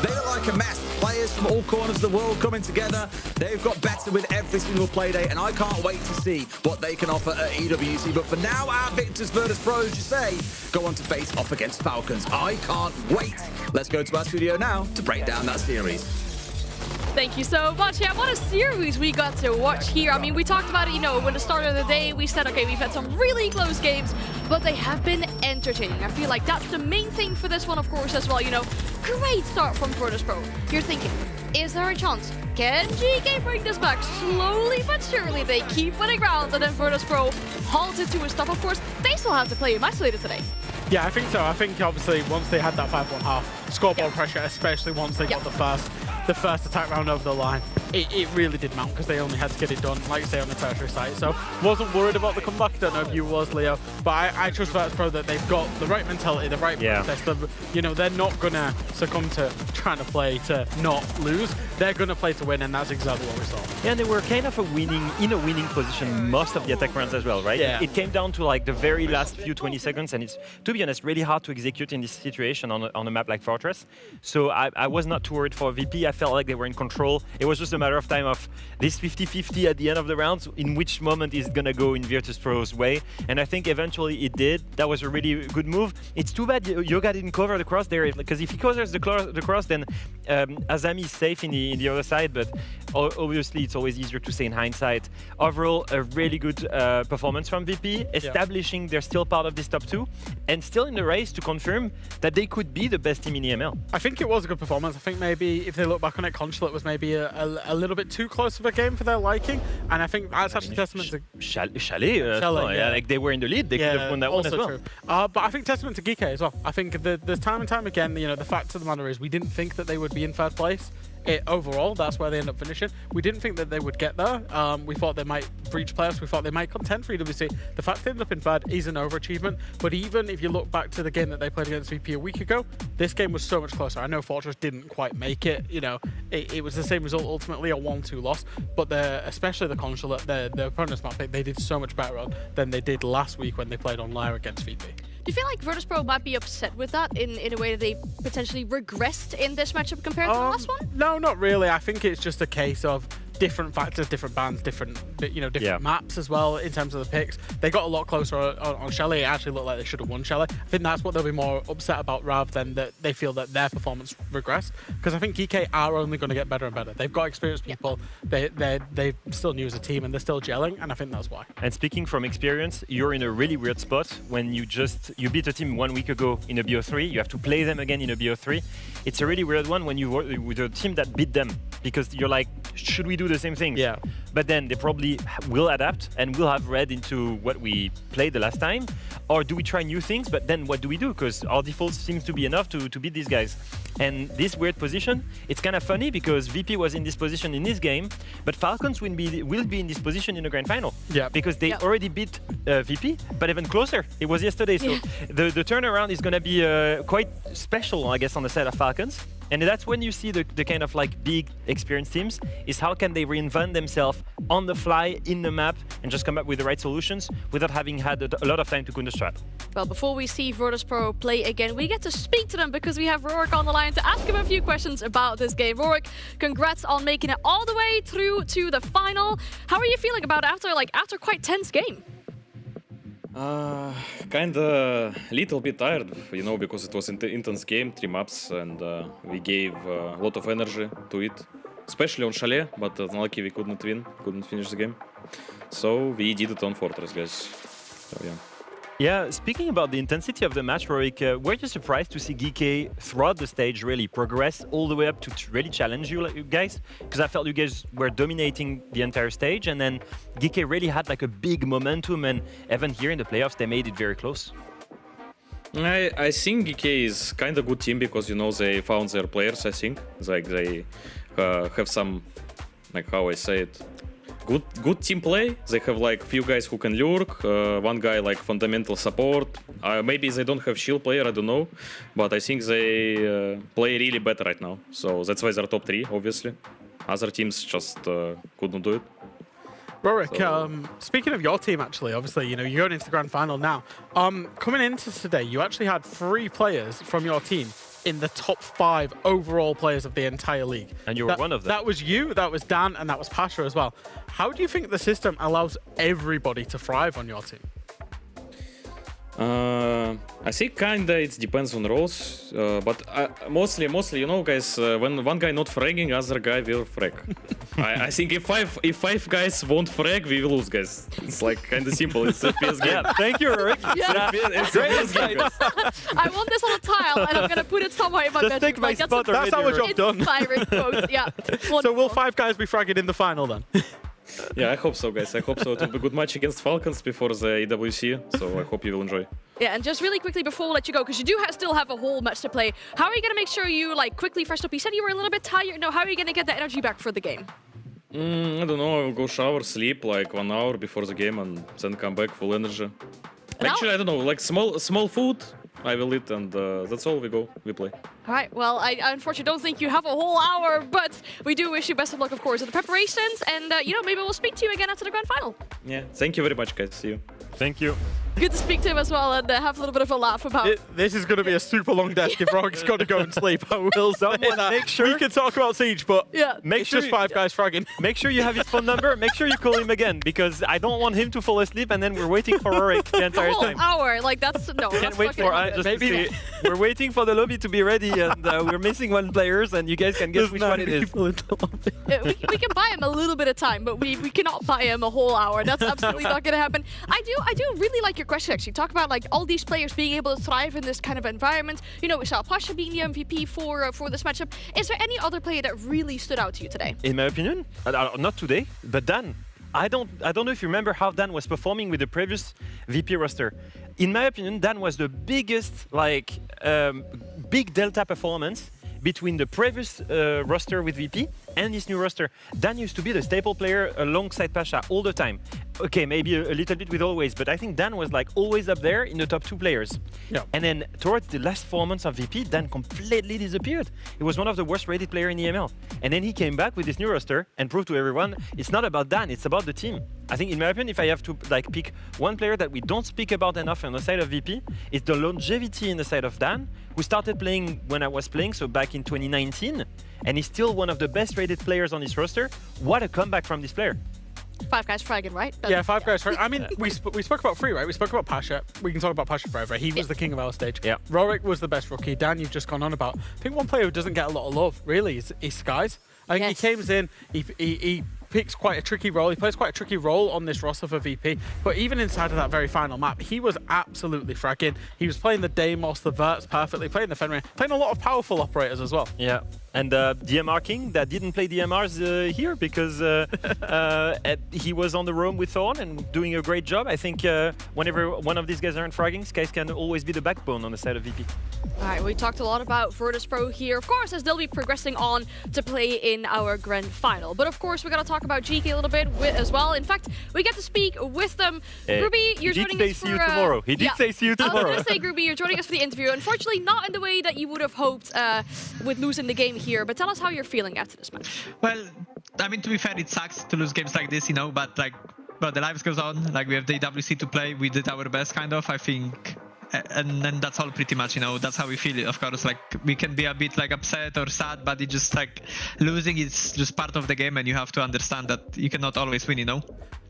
they look like a mess. Players from all corners of the world coming together. They've got better with every single playdate, and I can't wait to see what they can offer at EWC. But for now, our victors, Virtus Pro, as you say, go on to face off against Falcons. I can't wait. Let's go to our studio now to break down that series. Thank you so much. Yeah, what a series we got to watch here. I mean, we talked about it, you know, when the start of the day, we said, okay, we've had some really close games, but they have been entertaining. I feel like that's the main thing for this one, of course, as well. You know, great start from Virtus Pro. You're thinking, is there a chance? Can GK bring this back? Slowly but surely, they keep winning rounds, and then Virtus Pro halted to a stop. Of course, they still have to play Isolated today. Yeah, I think so. I think obviously once they had that 5-1 half, scoreboard pressure, especially once they got the first attack round over the line, it really did mount because they only had to get it done, like you say, on the tertiary site. So wasn't worried about the comeback. I don't know if you was, Leo, but I trust Virtus Pro that they've got the right mentality, the right process. You know, they're not going to succumb to trying to play to not lose. They're going to play to win, and that's exactly what we saw. Yeah, and they were kind of in a winning position most of the attack rounds as well, right? Yeah. It came down to like the very last few 20 seconds, and it's, to be honest, really hard to execute in this situation on a map like Fortress. So I was not too worried for VP. I felt like they were in control. It was just a matter of time of this 50-50 at the end of the round, in which moment is going to go in Virtus Pro's way. And I think eventually it did. That was a really good move. It's too bad Yoga didn't cover the cross there, because if he covers the cross, then Azami is safe in the other side, but obviously it's always easier to say in hindsight. Overall, a really good performance from VP, establishing they're still part of this top 2, and still in the race to confirm that they could be the best team in EML. I think it was a good performance. I think maybe if they look back on it, Consulate was maybe a little bit too close of a game for their liking, and I think that's actually testament to Chalet, like they were in the lead, they could have won that one as well. True. But I think testament to Geeky as well. I think the time and time again, you know, the fact of the matter is we didn't think that they would be in third place overall, that's where they end up finishing. We didn't think that they would get there. We thought they might breach playoffs. We thought they might contend for EWC. The fact they ended up in third is an overachievement. But even if you look back to the game that they played against VP a week ago, this game was so much closer. I know Fortress didn't quite make it. You know, it was the same result ultimately, a 1-2 loss. But especially the Consulate, the opponent's map pick, they did so much better on than they did last week when they played on Lyre against VP. Do you feel like Virtus.pro might be upset with that in a way that they potentially regressed in this matchup compared to the last one? No, not really. I think it's just a case of different factors, different bands, different maps as well in terms of the picks. They got a lot closer on Shelly. It actually looked like they should have won Shelly. I think that's what they'll be more upset about rather than that they feel that their performance regressed. Because I think GK are only going to get better and better. They've got experienced people. They're still new as a team and they're still gelling, and I think that's why. And speaking from experience, you're in a really weird spot when you beat a team 1 week ago in a BO3. You have to play them again in a BO3. It's a really weird one when you work with a team that beat them, because you're like, should we do the same thing? Yeah. But then they probably will adapt and will have read into what we played the last time. Or do we try new things? But then what do we do? Because our default seems to be enough to beat these guys. And this weird position, it's kind of funny because VP was in this position in this game, but Falcons will be in this position in the grand final. Yeah. Because they already beat VP, but even closer. It was yesterday. So the turnaround is going to be quite special, I guess, on the side of Falcons. And that's when you see the kind of like big experienced teams, is how can they reinvent themselves on the fly in the map and just come up with the right solutions without having had a lot of time to counter-strat. Well, before we see Virtus.pro play again, we get to speak to them because we have Rorik on the line to ask him a few questions about this game. Rorik, congrats on making it all the way through to the final. How are you feeling about after quite tense game? Kinda little bit tired, because it was an intense game, 3 maps, and we gave a lot of energy to it, especially on Chalet, but unlucky we couldn't finish the game. So we did it on Fortress, guys. So, yeah. Yeah, speaking about the intensity of the match, Rorik, were you surprised to see GK throughout the stage really progress all the way up to really challenge you guys? Because I felt you guys were dominating the entire stage, and then GK really had like a big momentum, and even here in the playoffs, they made it very close. I think GK is kind of good team because, they found their players, I think. Like they have some, like how I say it, good team play. They have like few guys who can lurk, one guy like fundamental support. Maybe they don't have shield player, I don't know, but I think they play really better right now. So that's why they're top 3, obviously. Other teams just couldn't do it. Rorik, speaking of your team, actually, obviously, you're going into the grand final now. Coming into today, you actually had 3 players from your team in the top 5 overall players of the entire league. And you were one of them. That was you, that was Dan, and that was Pasha as well. How do you think the system allows everybody to thrive on your team? I think kinda it depends on roles, but mostly, guys, when one guy not fragging, other guy will frag. I think if five guys won't frag, we will lose, guys. It's like kinda simple. It's a FPS game. Yeah, thank you, Rorik. It's a FPS game, guys. I want this on a tile, and I'm gonna put it somewhere in my bedroom. Take my spot That's our job done. Inspiring quote. Yeah. So will 5 guys be fragging in the final then? Yeah, I hope so, guys. I hope so. It will be a good match against Falcons before the EWC, so I hope you will enjoy. Yeah, and just really quickly before we let you go, because you do still have a whole match to play, how are you going to make sure you quickly freshen up? You said you were a little bit tired. No, how are you going to get the energy back for the game? I don't know. I will go shower, sleep like 1 hour before the game, and then come back full energy. Actually, I don't know. Like small food, I will eat, and that's all. We play. All right. Well, I unfortunately don't think you have a whole hour, but we do wish you best of luck, of course, in the preparations, and maybe we'll speak to you again after the grand final. Yeah. Thank you very much, guys. See you. Thank you. Good to speak to him as well and have a little bit of a laugh about This is going to be a super long desk if Rorik's got to go and sleep. I will say that. Make sure we can talk about Siege, but it's just 5 guys fragging. Make sure you have his phone number. Make sure you call him again, because I don't want him to fall asleep and then we're waiting for Rorik the entire time. Hour, that's no. Can't wait for maybe we're waiting for the lobby to be ready, and we're missing 1 player, and you guys can guess which one it is. We can buy him a little bit of time, but we cannot buy him a whole hour. That's absolutely not going to happen. I do really like your question, actually. Talk about all these players being able to thrive in this kind of environment. We saw Pasha being the MVP for this matchup. Is there any other player that really stood out to you today? In my opinion, not today, but Dan. I don't know if you remember how Dan was performing with the previous VP roster. In my opinion, Dan was the biggest big delta performance between the previous roster with VP and this new roster. Dan used to be the staple player alongside Pasha all the time. Okay, maybe a little bit with Always, but I think Dan was like always up there in the top 2 players. Yeah. And then towards the last 4 months of VP, Dan completely disappeared. He was one of the worst rated players in EML. And then he came back with this new roster and proved to everyone it's not about Dan, it's about the team. I think in my opinion, if I have to like pick one player that we don't speak about enough on the side of VP, it's the longevity in the side of Dan, who started playing when I was playing, so back in 2019, and he's still one of the best rated players on this roster. What a comeback from this player. 5 guys fragging, right? Yeah, 5 guys fragging. I mean, we spoke about 3, right? We spoke about Pasha. We can talk about Pasha forever. He was the king of our stage. Yeah. Rorik was the best rookie. Dan, you've just gone on about. I think one player who doesn't get a lot of love, really, is Skies. I think he comes in, he picks quite a tricky role. He plays quite a tricky role on this roster for VP. But even inside of that very final map, he was absolutely fragging. He was playing the Deimos, the Verts perfectly, playing the Fenrir, playing a lot of powerful operators as well. Yeah. And DMR King that didn't play DMRs here because he was on the roam with Thorn and doing a great job. I think whenever one of these guys aren't fragging, Skies can always be the backbone on the side of VP. All right, we talked a lot about Virtus Pro here, of course, as they'll be progressing on to play in our grand final. But of course, we got to talk about GK a little bit as well. In fact, we get to speak with them. Gruby, you're joining us for... He did say see you tomorrow. He did say see you tomorrow. I was going to say, Gruby, you're joining us for the interview. Unfortunately, not in the way that you would have hoped with losing the game here. But tell us how you're feeling after this match. Well, I mean, to be fair, it sucks to lose games like this, you know, but like, well, the lives goes on. Like, we have the WC to play. We did our best, kind of, I think. And then that's all pretty much, you know, that's how we feel it. Of course, like, we can be a bit like upset or sad, but it just like losing is just part of the game, and you have to understand that you cannot always win, you know.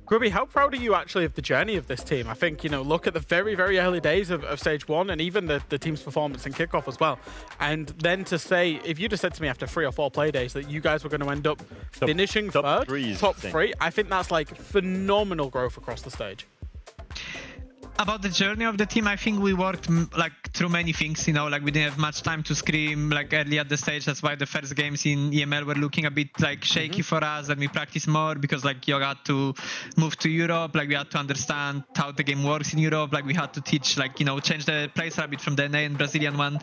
Gruby, how proud are you actually of the journey of this team? I think, you know, look at the very, very early days of Stage 1 and even the team's performance in kickoff as well. And then to say, if you'd have said to me after 3 or 4 play days that you guys were going to end up finishing third, top 3, I think that's like phenomenal growth across the stage. About the journey of the team, I think we worked like through many things, you know, like we didn't have much time to scrim like early at the stage. That's why the first games in EML were looking a bit like shaky for us, and we practiced more because like you had to move to Europe, like we had to understand how the game works in Europe, like we had to teach, like, you know, change the playstyle a bit from the NA and Brazilian one.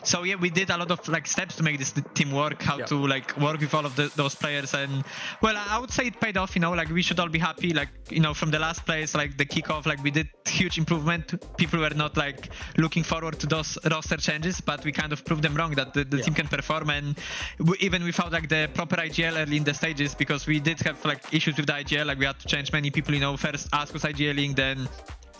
So yeah, we did a lot of like steps to make this team work, how to like work with all of those players, and well, I would say it paid off, you know, like we should all be happy, like, you know, from the last place, like the kickoff, like we did huge improvement. People were not like looking forward to those roster changes, but we kind of proved them wrong that the team can perform, and even without like the proper IGL early in the stages, because we did have like issues with the IGL, like we had to change many people, you know, first Ask was IGLing, then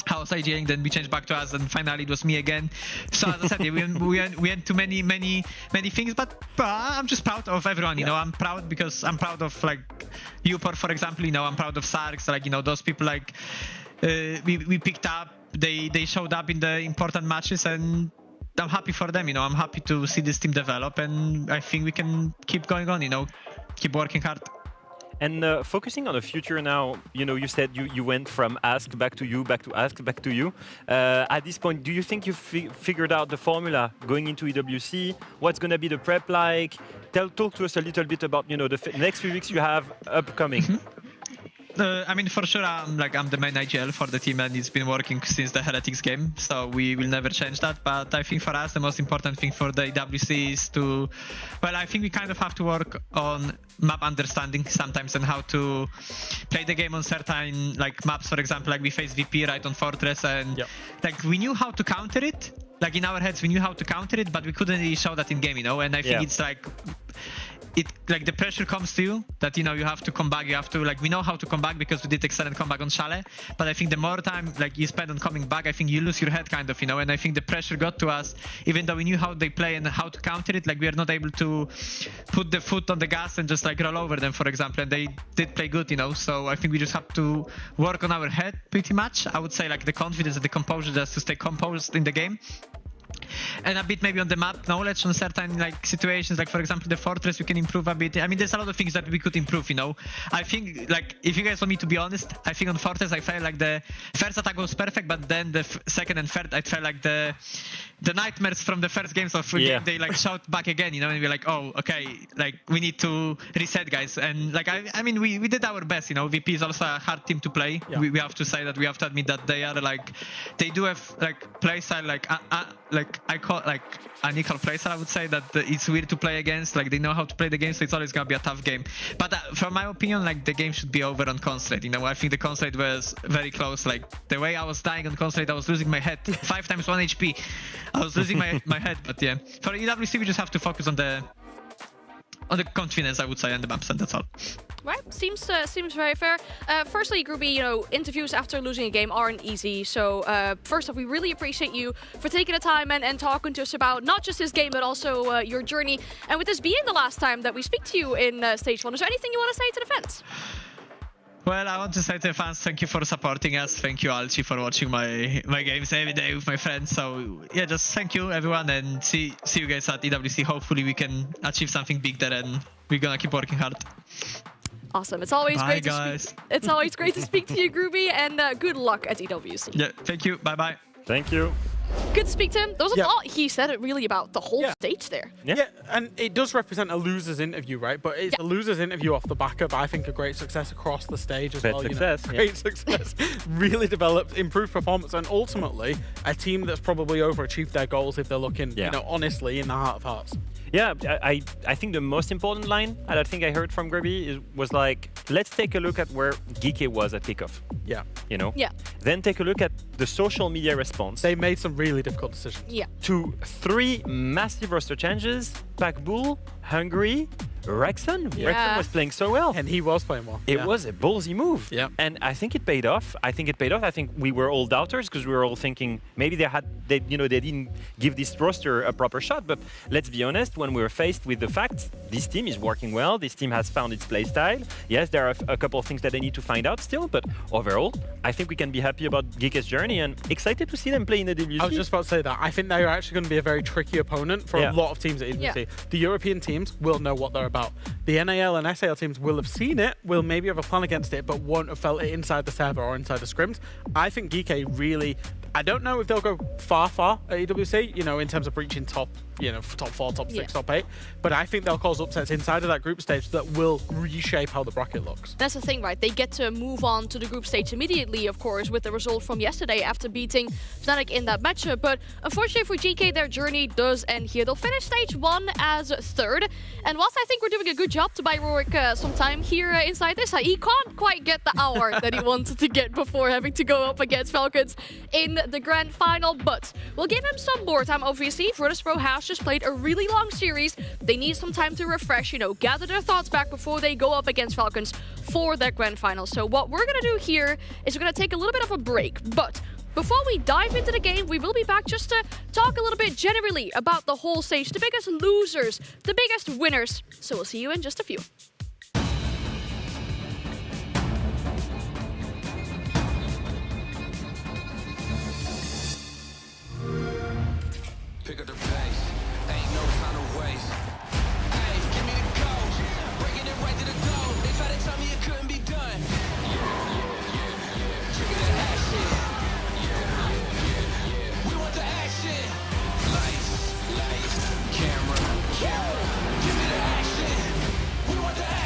House IGLing, then we changed back to us, and finally it was me again. So as I said, we went to many things, but I'm just proud of everyone, you know. I'm proud because I'm proud of like Upor, for example, you know. I'm proud of Sarks, like, you know, those people like we picked up, they showed up in the important matches, and I'm happy for them, you know. I'm happy to see this team develop, and I think we can keep going on, you know, keep working hard. And focusing on the future now, you know, you said you went from Ask back to you, back to Ask, back to you. At this point, do you think you've figured out the formula going into EWC? What's going to be the prep like? Talk to us a little bit about, you know, the next few weeks you have upcoming. I mean, for sure, I'm the main IGL for the team, and it's been working since the Heretics game, so we will never change that. But I think for us, the most important thing for the EWC is to, well, I think we kind of have to work on map understanding sometimes, and how to play the game on certain like maps. For example, like we faced VP right on Fortress, and like we knew how to counter it. Like in our heads, we knew how to counter it, but we couldn't really show that in game, you know. And I think it's like, like the pressure comes to you that, you know, you have to come back, you have to, like, we know how to come back because we did excellent comeback on Chalet, but I think the more time like you spend on coming back, I think you lose your head kind of, you know. And I think the pressure got to us, even though we knew how they play and how to counter it, like we are not able to put the foot on the gas and just like roll over them, for example, and they did play good, you know. So I think we just have to work on our head pretty much. I would say like the confidence and the composure, just to stay composed in the game. And a bit maybe on the map knowledge on certain like situations, like for example the Fortress, we can improve a bit. I mean, there's a lot of things that we could improve, you know. I think, like, if you guys want me to be honest, I think on Fortress I felt like the first attack was perfect, but then the second and third I felt like the nightmares from the first games of game, they like shout back again, you know, and we're like, oh, okay, like we need to reset, guys. And like I mean we did our best, you know. VP is also a hard team to play. We have to say that, we have to admit that they are like, they do have like play style like I call like an equal placer. I would say that it's weird to play against. Like they know how to play the game, so it's always gonna be a tough game. But from my opinion, like the game should be over on Constellate. You know, I think the Constellate was very close. Like the way I was dying on Constellate, I was losing my head 5 times 1 HP. I was losing my head. But yeah, for EWC we just have to focus on the confidence, I would say, and the maps, and that's all. Right, seems very fair. Firstly, Groovy, you know, interviews after losing a game aren't easy. So first off, we really appreciate you for taking the time and talking to us about not just this game, but also your journey. And with this being the last time that we speak to you in Stage 1, is there anything you want to say to the fans? Well, I want to say to the fans, thank you for supporting us. Thank you, Alchi, for watching my games every day with my friends. So yeah, just thank you, everyone, and see you guys at EWC. Hopefully we can achieve something big there, and we're gonna keep working hard. Awesome. It's always great to speak. It's always great to speak to you, Groovy, and good luck at EWC. Yeah, thank you. Bye-bye. Thank you. Good to speak to him. There was a lot he said really about the whole stage there. Yeah, and it does represent a loser's interview, right? But it's a loser's interview off the back of, I think, a great success across the stage as well. Success, great success. Really developed, improved performance, and ultimately a team that's probably overachieved their goals if they're looking, you know, honestly, in the heart of hearts. Yeah, I think the most important line that I think I heard from Grubby was like, let's take a look at where Geeky was at kickoff. Yeah. You know? Yeah. Then take a look at the social media response. They made some really difficult decisions. Yeah. To 3 massive roster changes, Packbull, Hungary, Rexon. Rexon was playing so well. And he was playing well. It was a ballsy move. Yeah. And I think it paid off. I think we were all doubters because we were all thinking maybe they didn't give this roster a proper shot. But let's be honest, when we were faced with the fact this team is working well, this team has found its play style. Yes, there are a couple of things that they need to find out still, but overall, I think we can be happy about Geeka's journey and excited to see them play in the WC. I was just about to say that. I think they're actually going to be a very tricky opponent for a lot of teams at EWC. Yeah. The European teams will know what they're about. The NAL and SAL teams will have seen it, will maybe have a plan against it, but won't have felt it inside the server or inside the scrims. I think Geek really... I don't know if they'll go far at EWC, you know, in terms of reaching top 4, top 6, top 8. But I think they'll cause upsets inside of that group stage that will reshape how the bracket looks. That's the thing, right? They get to move on to the group stage immediately, of course, with the result from yesterday after beating Fnatic in that matchup. But unfortunately for GK, their journey does end here. They'll finish stage 1 as 3rd. And whilst I think we're doing a good job to buy Rorik some time here inside this, he can't quite get the hour that he wanted to get before having to go up against Falcons in the grand final. But we'll give him some more time, obviously. Virtus Pro has just played a really long series. They need some time to refresh, gather their thoughts back before they go up against Falcons for that grand final. So what we're going to do here is we're going to take a little bit of a break. But before we dive into the game, we will be back just to talk a little bit generally about the whole stage, the biggest losers, the biggest winners. So we'll see you in just a few. Pick up the pace, ain't no time to waste. Hey, give me the gold, breaking it right to the goal. They tried to tell me it couldn't be done. Trigger the action. We want the action. Lights, camera. Give me the action. We want the action.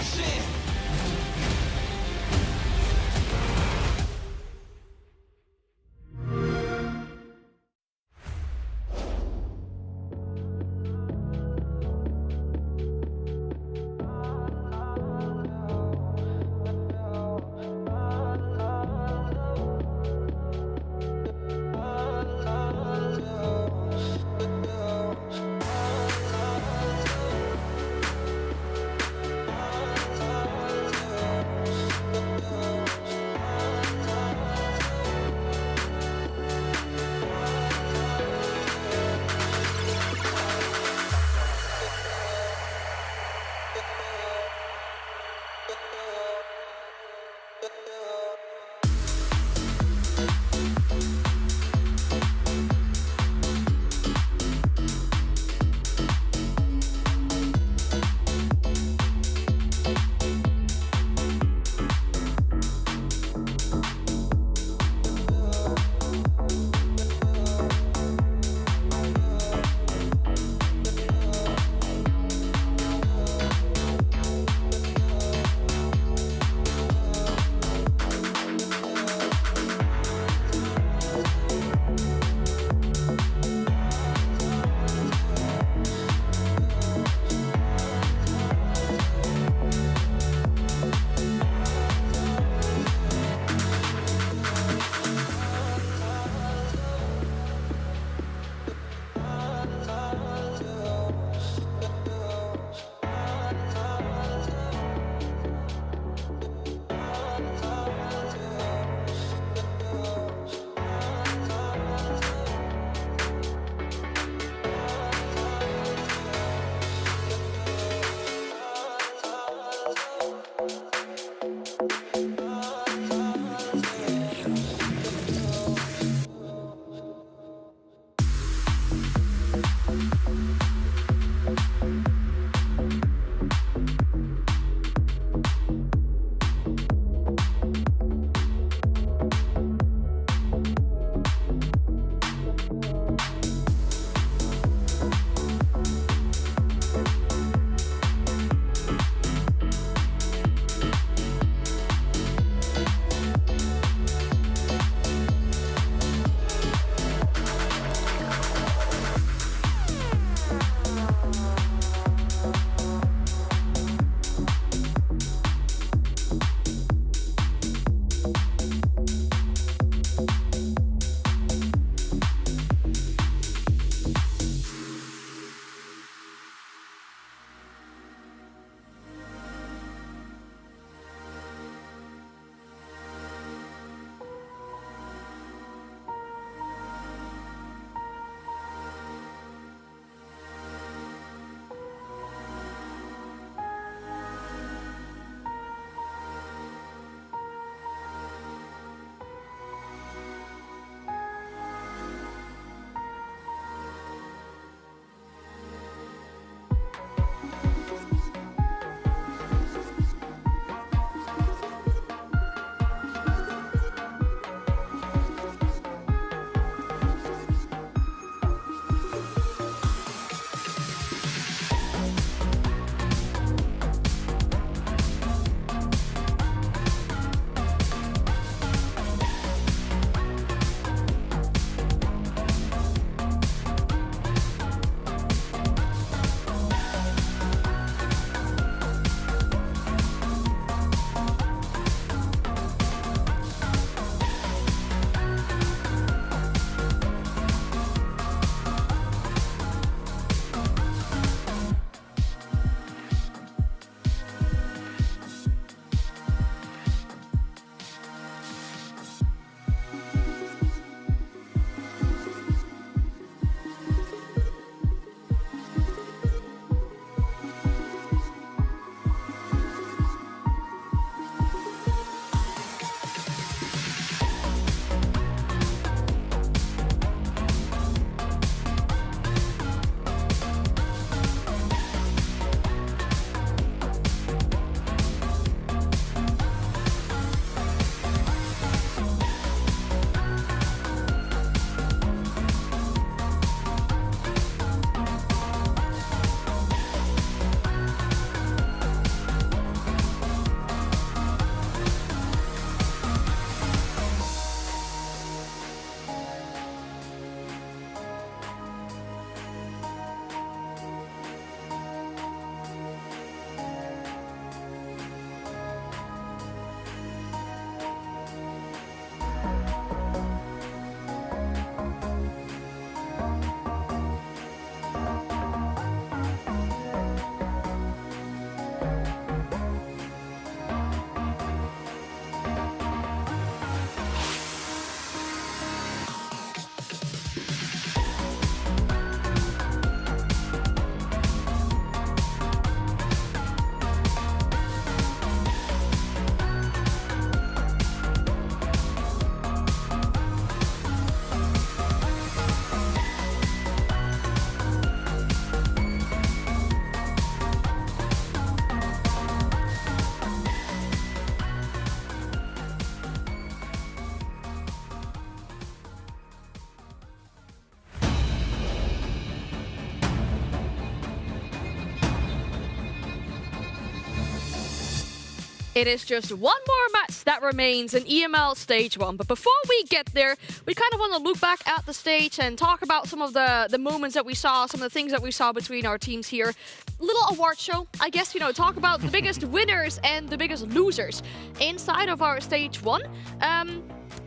It is just one more match that remains in EML Stage 1. But before we get there, we kind of want to look back at the stage and talk about some of the moments that we saw, some of the things that we saw between our teams here. Little award show, I guess, you know, talk about the biggest winners and the biggest losers inside of our Stage 1.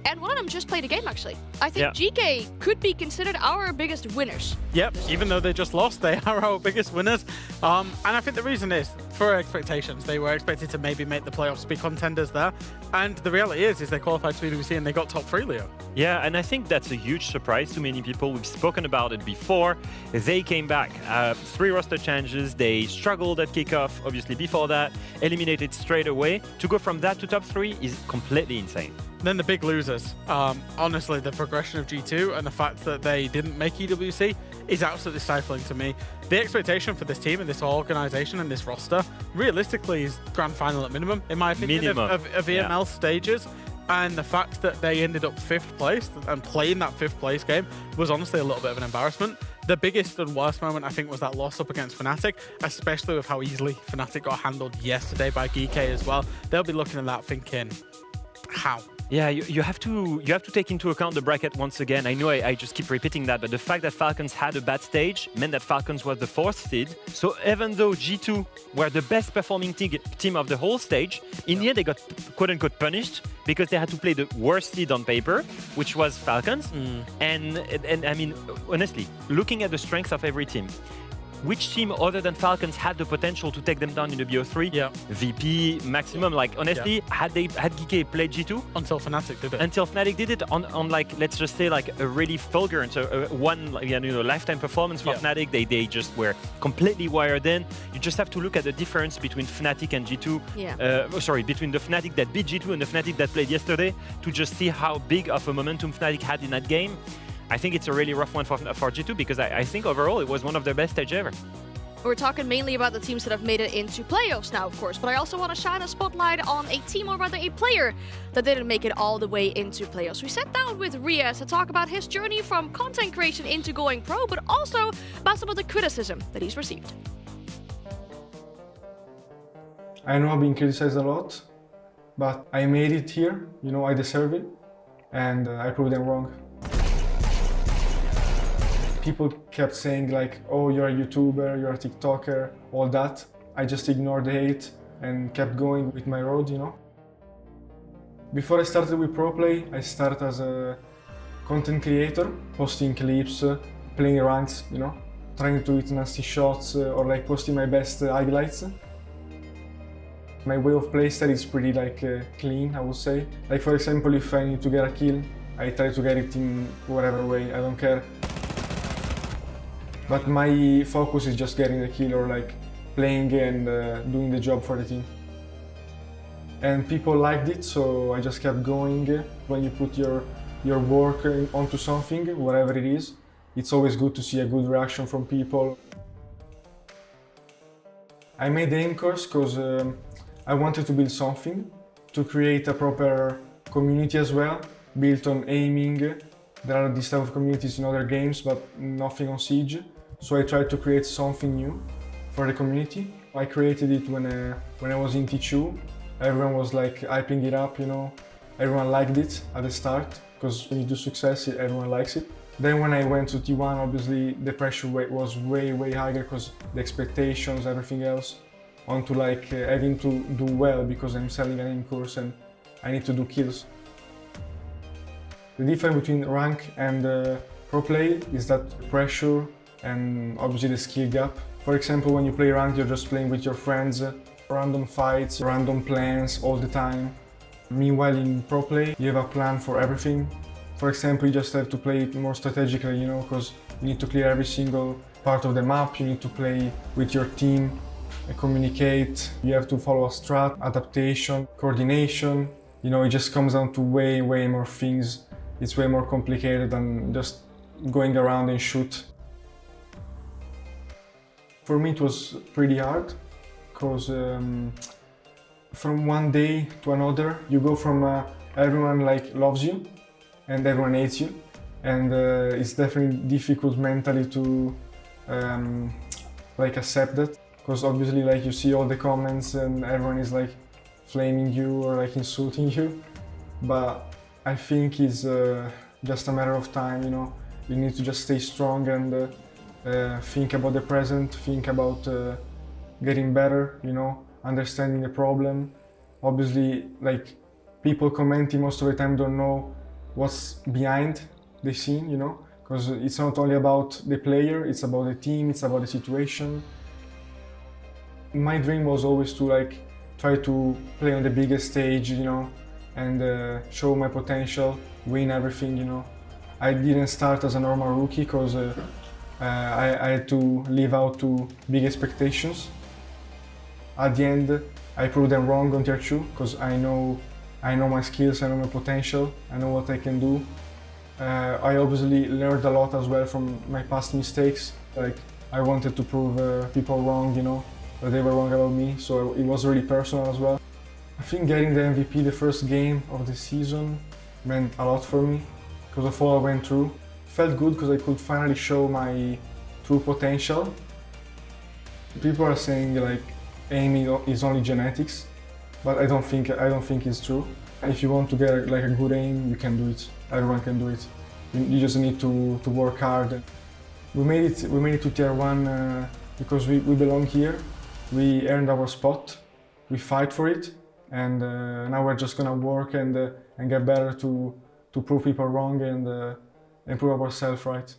And one of them just played a game, actually. I think GK could be considered our biggest winners. Yep, even though they just lost, they are our biggest winners. And I think the reason is, for expectations, they were expected to maybe make the playoffs, be contenders there. And the reality is they qualified to EWC and they got top 3, Leo. Yeah, and I think that's a huge surprise to many people. We've spoken about it before. They came back. 3 roster changes. They struggled at kickoff, obviously, before that. Eliminated straight away. To go from that to top 3 is completely insane. Then the big losers. Honestly, the progression of G2 and the fact that they didn't make EWC is absolutely stifling to me. The expectation for this team and this organization and this roster, realistically, is grand final at minimum, in my opinion, of EML stages. And the fact that they ended up 5th place and playing that 5th place game was honestly a little bit of an embarrassment. The biggest and worst moment, I think, was that loss up against Fnatic, especially with how easily Fnatic got handled yesterday by GK as well. They'll be looking at that thinking, how? Yeah, you have to take into account the bracket once again. I know I just keep repeating that, but the fact that Falcons had a bad stage meant that Falcons was the 4th seed. So even though G2 were the best performing team of the whole stage, in the end they got quote-unquote punished because they had to play the worst seed on paper, which was Falcons. And I mean, honestly, looking at the strength of every team, which team other than Falcons had the potential to take them down in the BO3? Yeah. VP, Maximum, like honestly, had GK played G2? Until Fnatic did it. Until Fnatic did it on like, let's just say like a really fulgurant, one lifetime performance for Fnatic. They just were completely wired in. You just have to look at the difference between Fnatic and G2. Between the Fnatic that beat G2 and the Fnatic that played yesterday to just see how big of a momentum Fnatic had in that game. I think it's a really rough one for G2 because I think overall it was one of their best stage ever. We're talking mainly about the teams that have made it into playoffs now, of course, but I also want to shine a spotlight on a team, or rather a player, that didn't make it all the way into playoffs. We sat down with Riaz to talk about his journey from content creation into going pro, but also about some of the criticism that he's received. I know I've been criticized a lot, but I made it here, you know, I deserve it, and I proved them wrong. People kept saying like, oh, you're a YouTuber, you're a TikToker, all that. I just ignored the hate and kept going with my road, you know. Before I started with Pro Play, I started as a content creator, posting clips, playing ranks, you know, trying to hit nasty shots or like posting my best highlights. My way of playstyle is pretty like clean, I would say. Like for example, if I need to get a kill, I try to get it in whatever way, I don't care. But my focus is just getting the kill or like playing and doing the job for the team. And people liked it, so I just kept going. When you put your work onto something, whatever it is, it's always good to see a good reaction from people. I made the AIM course because I wanted to build something, to create a proper community as well, built on aiming. There are these type of communities in other games, but nothing on Siege. So I tried to create something new for the community. I created it when I was in T2. Everyone was like hyping it up, you know. Everyone liked it at the start, because when you do success, everyone likes it. Then when I went to T1, obviously the pressure was way higher because the expectations, everything else, onto like having to do well because I'm selling an AIM course and I need to do kills. The difference between rank and pro play is that pressure and obviously the skill gap. For example, when you play ranked, you're just playing with your friends, random fights, random plans all the time. Meanwhile, in pro play, you have a plan for everything. For example, you just have to play it more strategically, you know, because you need to clear every single part of the map, you need to play with your team, communicate, you have to follow a strat, adaptation, coordination. You know, it just comes down to way more things. It's way more complicated than just going around and shoot. For me, it was pretty hard because from one day to another, you go from everyone like loves you and everyone hates you, and it's definitely difficult mentally to like accept that, because obviously like you see all the comments and everyone is like flaming you or like insulting you, but I think it's just a matter of time, you know. You need to just stay strong and think about the present, think about getting better, you know, understanding the problem. Obviously, like, people commenting most of the time don't know what's behind the scene, you know, because it's not only about the player, it's about the team, it's about the situation. My dream was always to like try to play on the biggest stage, you know, and show my potential, win everything, you know. I didn't start as a normal rookie because I had to live out to big expectations. At the end, I proved them wrong on tier 2 because I know my skills, I know my potential, I know what I can do. I obviously learned a lot as well from my past mistakes. Like, I wanted to prove people wrong, you know, that they were wrong about me, so it was really personal as well. I think getting the MVP the first game of the season meant a lot for me because of all I went through. It felt good because I could finally show my true potential. People are saying like aiming is only genetics, but I don't think it's true. If you want to get like a good aim, you can do it. Everyone can do it. You just need to work hard. We made it to tier 1 because we belong here. We earned our spot. We fight for it, and now we're just gonna work and get better to prove people wrong and prove ourselves right.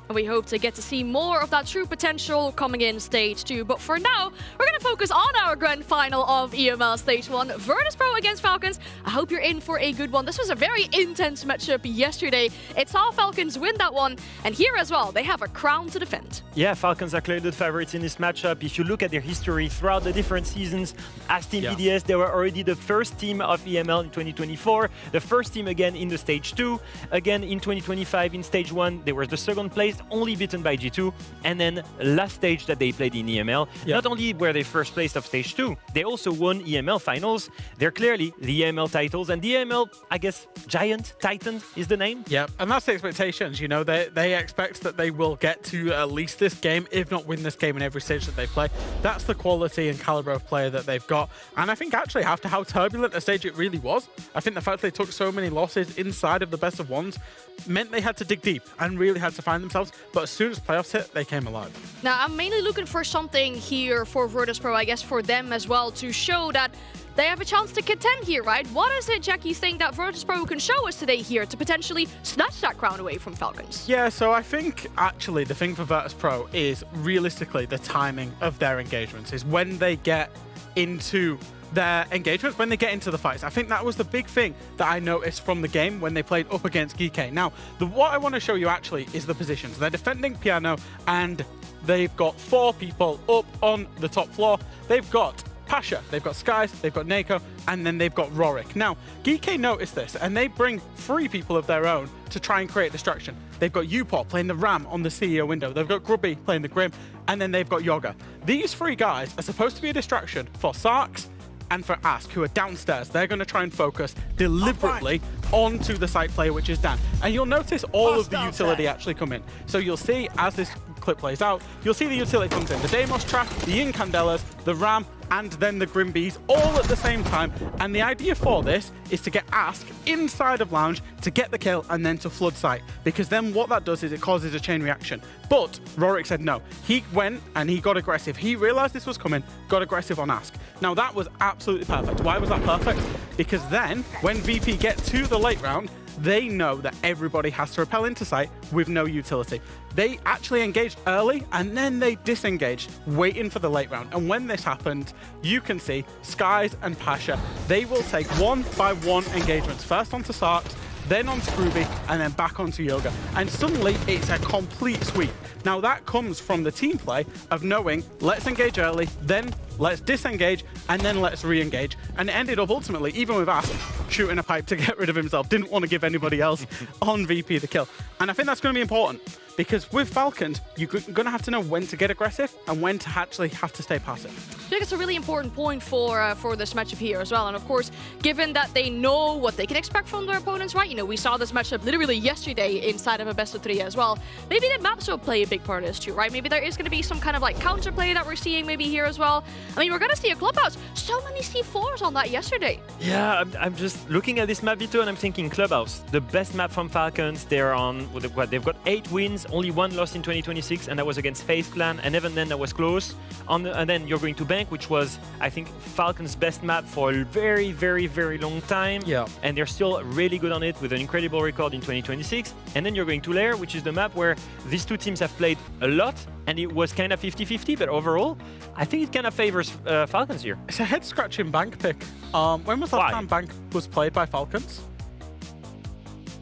And we hope to get to see more of that true potential coming in stage 2. But for now, we're going to focus on our grand final of EML stage 1, Virtus.pro against Falcons. I hope you're in for a good one. This was a very intense matchup yesterday. It saw Falcons win that one, and here as well, they have a crown to defend. Yeah, Falcons are clearly the favorites in this matchup. If you look at their history throughout the different seasons, as Team BDS, they were already the first team of EML in 2024, the first team again in the stage 2. Again, in 2025, in stage 1, they were the second place, only beaten by G2, and then last stage that they played in EML, not only were they first place of stage 2, they also won EML finals. They're clearly the EML titles, and the EML, I guess, giant, titan is the name. Yeah, and that's the expectations, you know, they expect that they will get to at least this game, if not win this game in every stage that they play. That's the quality and caliber of player that they've got, and I think actually after how turbulent a stage it really was, I think the fact they took so many losses inside of the best of ones meant they had to dig deep and really had to find themselves, but as soon as playoffs hit, they came alive. Now, I'm mainly looking for something here for Virtus.pro, I guess for them as well, to show that they have a chance to contend here, right? What is it, Jack, you think that Virtus.pro can show us today here to potentially snatch that crown away from Falcons? Yeah, so I think actually the thing for Virtus.pro is realistically the timing of their engagements, is when they get into their engagements, when they get into the fights. I think that was the big thing that I noticed from the game when they played up against GK. Now, what I want to show you actually is the positions. They're defending Piano, and they've got 4 people up on the top floor. They've got Pasha, they've got Skies, they've got Nako, and then they've got Rorik. Now, GK noticed this, and they bring 3 people of their own to try and create distraction. They've got Uport playing the Ram on the CEO window, they've got Grubby playing the Grim, and then they've got Yoga. These 3 guys are supposed to be a distraction for Sarks and for Ask, who are downstairs. They're going to try and focus deliberately onto the side player, which is Dan. And you'll notice all of the utility actually come in. So you'll see, as this clip plays out, you'll see the utility comes in. The Deimos trap, the Incandelas, the Ram, and then the Grim Bees all at the same time. And the idea for this is to get Ask inside of Lounge to get the kill and then to flood site, because then what that does is it causes a chain reaction. But Rorik said no. He went and he got aggressive. He realized this was coming, got aggressive on Ask. Now that was absolutely perfect. Why was that perfect? Because then when VP get to the late round, they know that everybody has to repel into site with no utility. They actually engaged early and then they disengaged, waiting for the late round. And when this happened, you can see Skies and Pasha, they will take 1 by 1 engagements. First onto Sarks, then onto Groovy, and then back onto Yoga. And suddenly, it's a complete sweep. Now, that comes from the team play of knowing, let's engage early, then let's disengage, and then let's re-engage. And it ended up ultimately, even with Ask, shooting a pipe to get rid of himself. Didn't want to give anybody else on VP the kill. And I think that's going to be important, because with Falcons, you're going to have to know when to get aggressive and when to actually have to stay passive. I think it's a really important point for this matchup here as well. And of course, given that they know what they can expect from their opponents, right? You know, we saw this matchup literally yesterday inside of a best of 3 as well. Maybe the maps will play a big part of this too, right? Maybe there is going to be some kind of like counterplay that we're seeing maybe here as well. I mean, we're going to see a Clubhouse. So many C4s on that yesterday. Yeah, I'm just looking at this map, Vito, and I'm thinking Clubhouse, the best map from Falcons. They're on, what, they've got 8 wins, only 1 loss in 2026, and that was against FaZe Clan, and even then that was close. And then you're going to Bank, which was, I think, Falcons' best map for a very, very, very long time. Yeah. And they're still really good on it with an incredible record in 2026. And then you're going to Lair, which is the map where these two teams have played a lot, and it was kind of 50-50, but overall, I think it kind of favors Falcons here. It's a head-scratching Bank pick. When was the last time Bank was played by Falcons?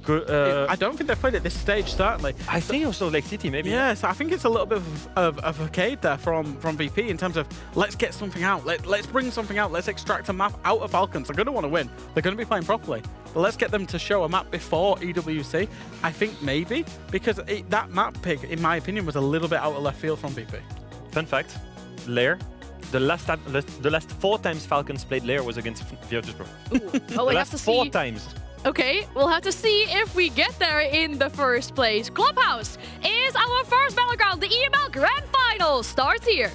I don't think they've played at this stage, certainly. I think also Lake City, maybe. Yes, I think it's a little bit of a cade there from VP in terms of let's get something out, let's bring something out, let's extract a map out of Falcons. They're going to want to win. They're going to be playing properly. But let's get them to show a map before EWC. I think maybe, because that map pick, in my opinion, was a little bit out of left field from VP. Fun fact, Lair, the last 4 times Falcons played Lair was against Virtus.pro. Oh, we have to see. 4 times. Okay, we'll have to see if we get there in the first place. Clubhouse is our first battleground. The EML Grand Final starts here.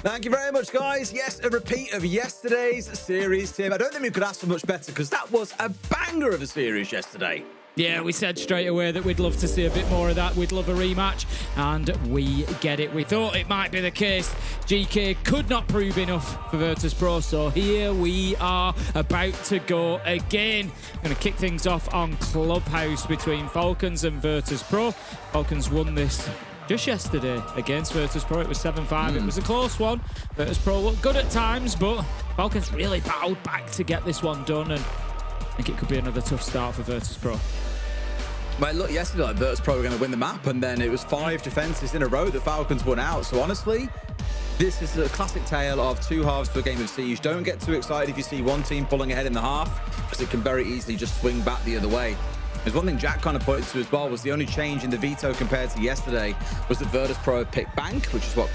Thank you very much, guys. Yes, a repeat of yesterday's series, Tim. I don't think we could ask for much better because that was a banger of a series yesterday. Yeah, we said straight away that we'd love to see a bit more of that. We'd love a rematch, and we get it. We thought it might be the case. GK could not prove enough for Virtus.pro, so here we are about to go again. Going to kick things off on Clubhouse between Falcons and Virtus.pro. Falcons won this just yesterday against Virtus.pro. It was 7-5. It was a close one. Virtus.pro looked good at times, but Falcons really battled back to get this one done, and I think it could be another tough start for Virtus.pro. Well, look, yesterday, like, Virtus.pro were going to win the map, and then it was 5 defenses in a row that Falcons won out. So honestly, this is a classic tale of 2 halves to a game of Siege. Don't get too excited if you see one team pulling ahead in the half, because it can very easily just swing back the other way. There's one thing Jack kind of pointed to as well, was the only change in the veto compared to yesterday was that Virtus.pro picked Bank, which is what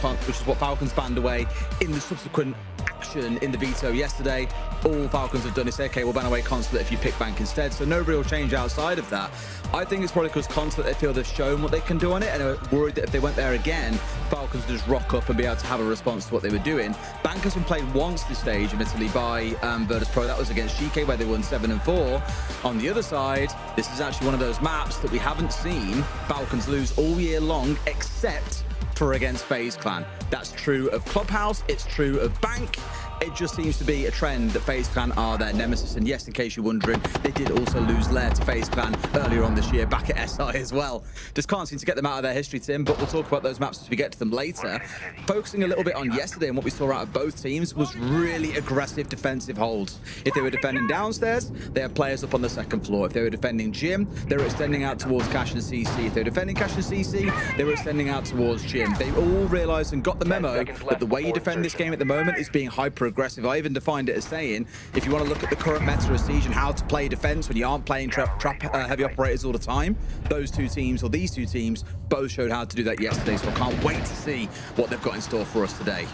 Falcons banned away in the subsequent action in the veto yesterday. All Falcons have done is say, okay, we'll ban away Consulate if you pick Bank instead. So no real change outside of that. I think it's probably because Consulate, they feel they've shown what they can do on it, and are worried that if they went there again, Falcons would just rock up and be able to have a response to what they were doing. Bank has been played once this stage, admittedly, by Virtus.pro. That was against GK, where they won 7-4. On the other side, this is actually one of those maps that we haven't seen Falcons lose all year long, except for against FaZe Clan. That's true of Clubhouse, it's true of Bank. It just seems to be a trend that FaZe Clan are their nemesis. And yes, in case you're wondering, they did also lose Lair to FaZe Clan earlier on this year, back at SI as well. Just can't seem to get them out of their history, Tim, but we'll talk about those maps as we get to them later. Focusing a little bit on yesterday and what we saw out of both teams was really aggressive defensive holds. If they were defending downstairs, they had players up on the 2nd floor. If they were defending Gym, they were extending out towards Cash and CC. If they were defending Cash and CC, they were extending out towards Gym. They all realized and got the memo that the way you defend this game at the moment is being hyper-aggressive. I even defined it as saying, if you want to look at the current meta of Siege and how to play defense when you aren't playing trap heavy operators all the time, these two teams both showed how to do that yesterday. So I can't wait to see what they've got in store for us today.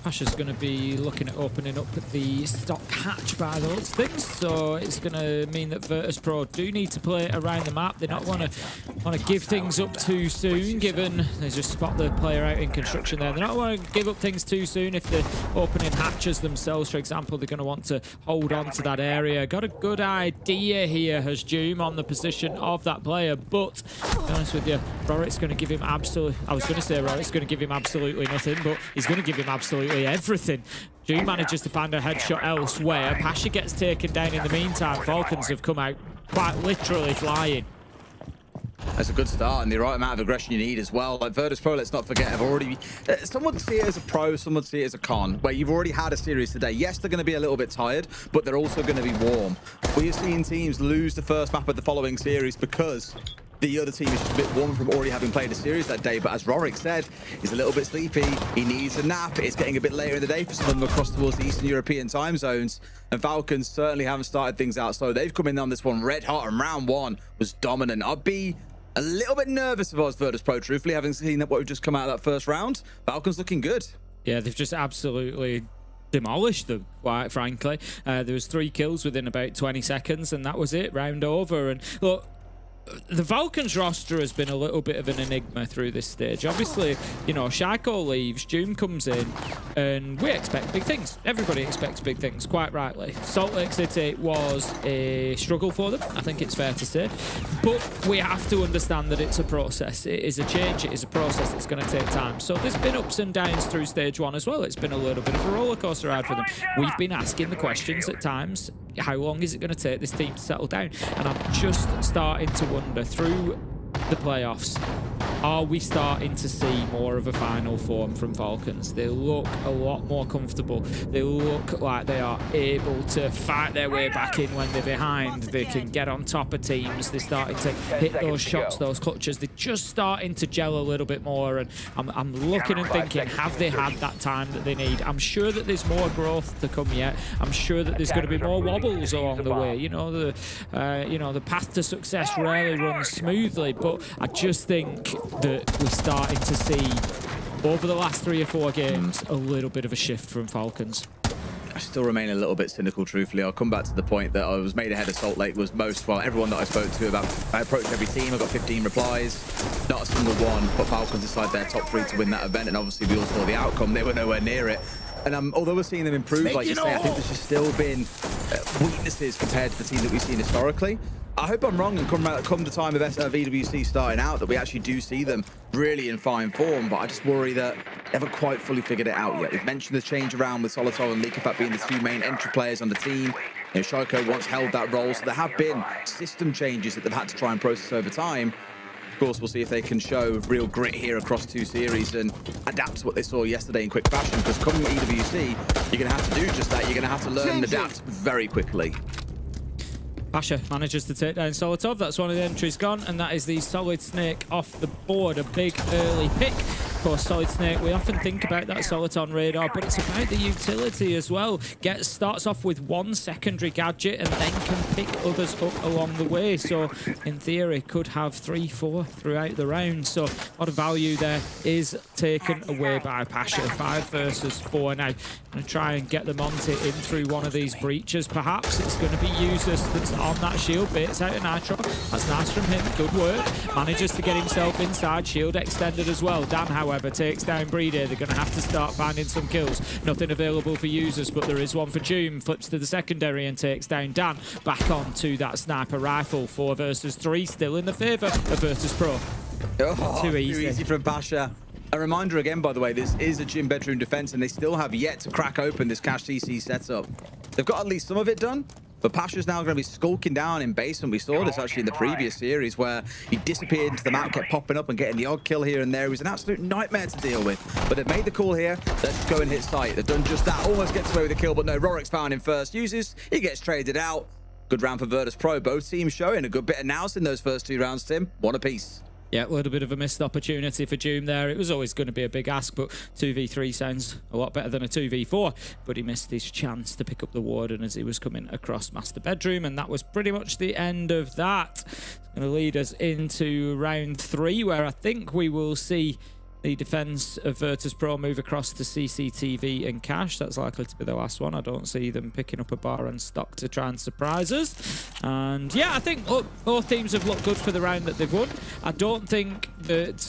Pasha's going to be looking at opening up the stock hatch by the looks of things, so it's going to mean that Virtus.pro do need to play around the map. They don't want to give things up too soon, given they just spot the player out in construction there. They don't want to give up things too soon if they're opening hatches themselves, for example. They're going to want to hold on to that area. Got a good idea here, has Doom, on the position of that player, but to be honest with you, Rorik's going to give him absolutely... I was going to say Rorik's going to give him absolutely nothing, but he's going to give him absolutely everything. Doom manages to find a headshot elsewhere. Pasha gets taken down in the meantime. Falcons have come out quite literally flying. That's a good start and the right amount of aggression you need as well. Like Virtus.pro, let's not forget, have already... some would see it as a pro, some would see it as a con, where you've already had a series today. Yes, they're going to be a little bit tired, but they're also going to be warm. We've seen teams lose the first map of the following series because the other team is just a bit warm from already having played a series that day. But as Rorik said, he's a little bit sleepy. He needs a nap. It's getting a bit later in the day for some of them across towards the Eastern European time zones. And Falcons certainly haven't started things out slow. They've come in on this one red hot, and round one was dominant. I'd be a little bit nervous if I was Virtus Pro, truthfully, having seen what we've just come out of that first round. Falcons looking good. Yeah, they've just absolutely demolished them, quite frankly. There was 3 kills within about 20 seconds, and that was it, round over. And look, the Falcons roster has been a little bit of an enigma through this stage. Obviously, you know, Shaiko leaves, Doom comes in, and we expect big things. Everybody expects big things, quite rightly. Salt Lake City was a struggle for them, I think it's fair to say. But we have to understand that it's a process. It is a change, it is a process, it's going to take time. So there's been ups and downs through stage 1 as well. It's been a little bit of a roller coaster ride for them. We've been asking the questions at times. How long is it going to take this team to settle down? And I'm just starting to wonder through the playoffs, are we starting to see more of a final form from Falcons? They look a lot more comfortable. They look like they are able to fight their way back in when they're behind. They can get on top of teams. They're starting to hit those shots, those clutches. They're just starting to gel a little bit more. And I'm looking and thinking, have they had that time that they need? I'm sure that there's more growth to come yet. I'm sure that there's going to be more wobbles along the way. You know, the path to success rarely runs smoothly, but I just think that we're starting to see over the last 3 or 4 games a little bit of a shift from Falcons. I still remain a little bit cynical, truthfully. I'll come back to the point that I was made ahead of Salt Lake was everyone that I spoke to about. I approached every team, I got 15 replies, not a single one put Falcons inside their top 3 to win that event, and obviously we all saw the outcome. They were nowhere near it. And although we're seeing them improve, like you say, I think there's just still been weaknesses compared to the team that we've seen historically. I hope I'm wrong and come the time of VWC starting out that we actually do see them really in fine form, but I just worry that they haven't quite fully figured it out yet. We've mentioned the change around with Solitaire and Leakifat being the 2 main entry players on the team. You know, Shaiko once held that role, so there have been system changes that they've had to try and process over time. Of course, we'll see if they can show real grit here across 2 series and adapt to what they saw yesterday in quick fashion, because coming to EWC, you're going to have to do just that. You're going to have to learn and adapt very quickly. Pasha manages to take down Solitov. That's one of the entries gone, and that is the Solid Snake off the board. A big early pick. Of course, Solid Snake, we often think about that Soliton radar, but it's about the utility as well. Starts off with 1 secondary gadget and then can pick others up along the way. So, in theory, could have 3, 4 throughout the round. So, a lot of value there is taken away by Pasha. 5 versus 4 now. Going to try and get them onto in through one of these breaches. Perhaps it's going to be Users that's on that shield. Baits out of Nitro. That's nice from him. Good work. Manages to get himself inside. Shield extended as well. Dan, however, takes down Breeder. They're going to have to start finding some kills. Nothing available for Users, but there is one for Doom. Flips to the secondary and takes down Dan. Back on to that sniper rifle. 4 versus 3. Still in the favour of Virtus Pro. Oh, too easy from Pasha. A reminder again, by the way, this is a gym bedroom defense, and they still have yet to crack open this cash CC setup. They've got at least some of it done, but Pasha's now going to be skulking down in basement. We saw this actually in the previous series where he disappeared into the map, kept popping up and getting the odd kill here and there. It was an absolute nightmare to deal with, but they've made the call here. Let's go and hit site. They've done just that. Almost gets away with the kill, but no, Rorik's found him first. Uses, he gets traded out. Good round for Virtus Pro. Both teams showing a good bit of nous in those first 2 rounds, Tim. 1 apiece. Yeah, a little bit of a missed opportunity for Doom there. It was always going to be a big ask, but 2v3 sounds a lot better than a 2v4. But he missed his chance to pick up the Warden as he was coming across Master Bedroom, and that was pretty much the end of that. It's going to lead us into round 3, where I think we will see the defense of Virtus Pro move across to CCTV and Cash. That's likely to be the last one. I don't see them picking up a bar and stock to try and surprise us. And yeah, I think both teams have looked good for the round that they've won. I don't think that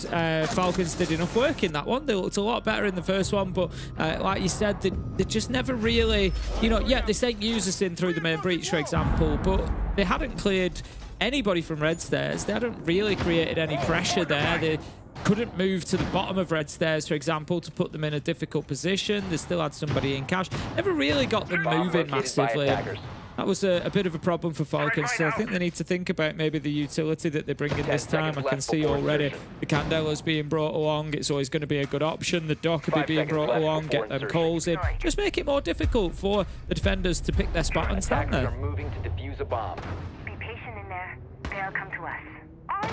Falcons did enough work in that one. They looked a lot better in the first one, but like you said, they just never really, you know, yeah, they sent Users in through the main breach, for example, but they hadn't cleared anybody from Red Stairs. They hadn't really created any pressure there. They couldn't move to the bottom of Red Stairs, for example, to put them in a difficult position. They still had somebody in Cash. Never really got them moving massively. That was a bit of a problem for Falcons, so I think they need to think about maybe the utility that they bring in this time. I can see already the Candela's being brought along. It's always going to be a good option. The Dock could be being brought along, get them calls in. Just make it more difficult for the defenders to pick their spot and stand there. Moving to defuse a bomb. Be patient in there. They'll come to us.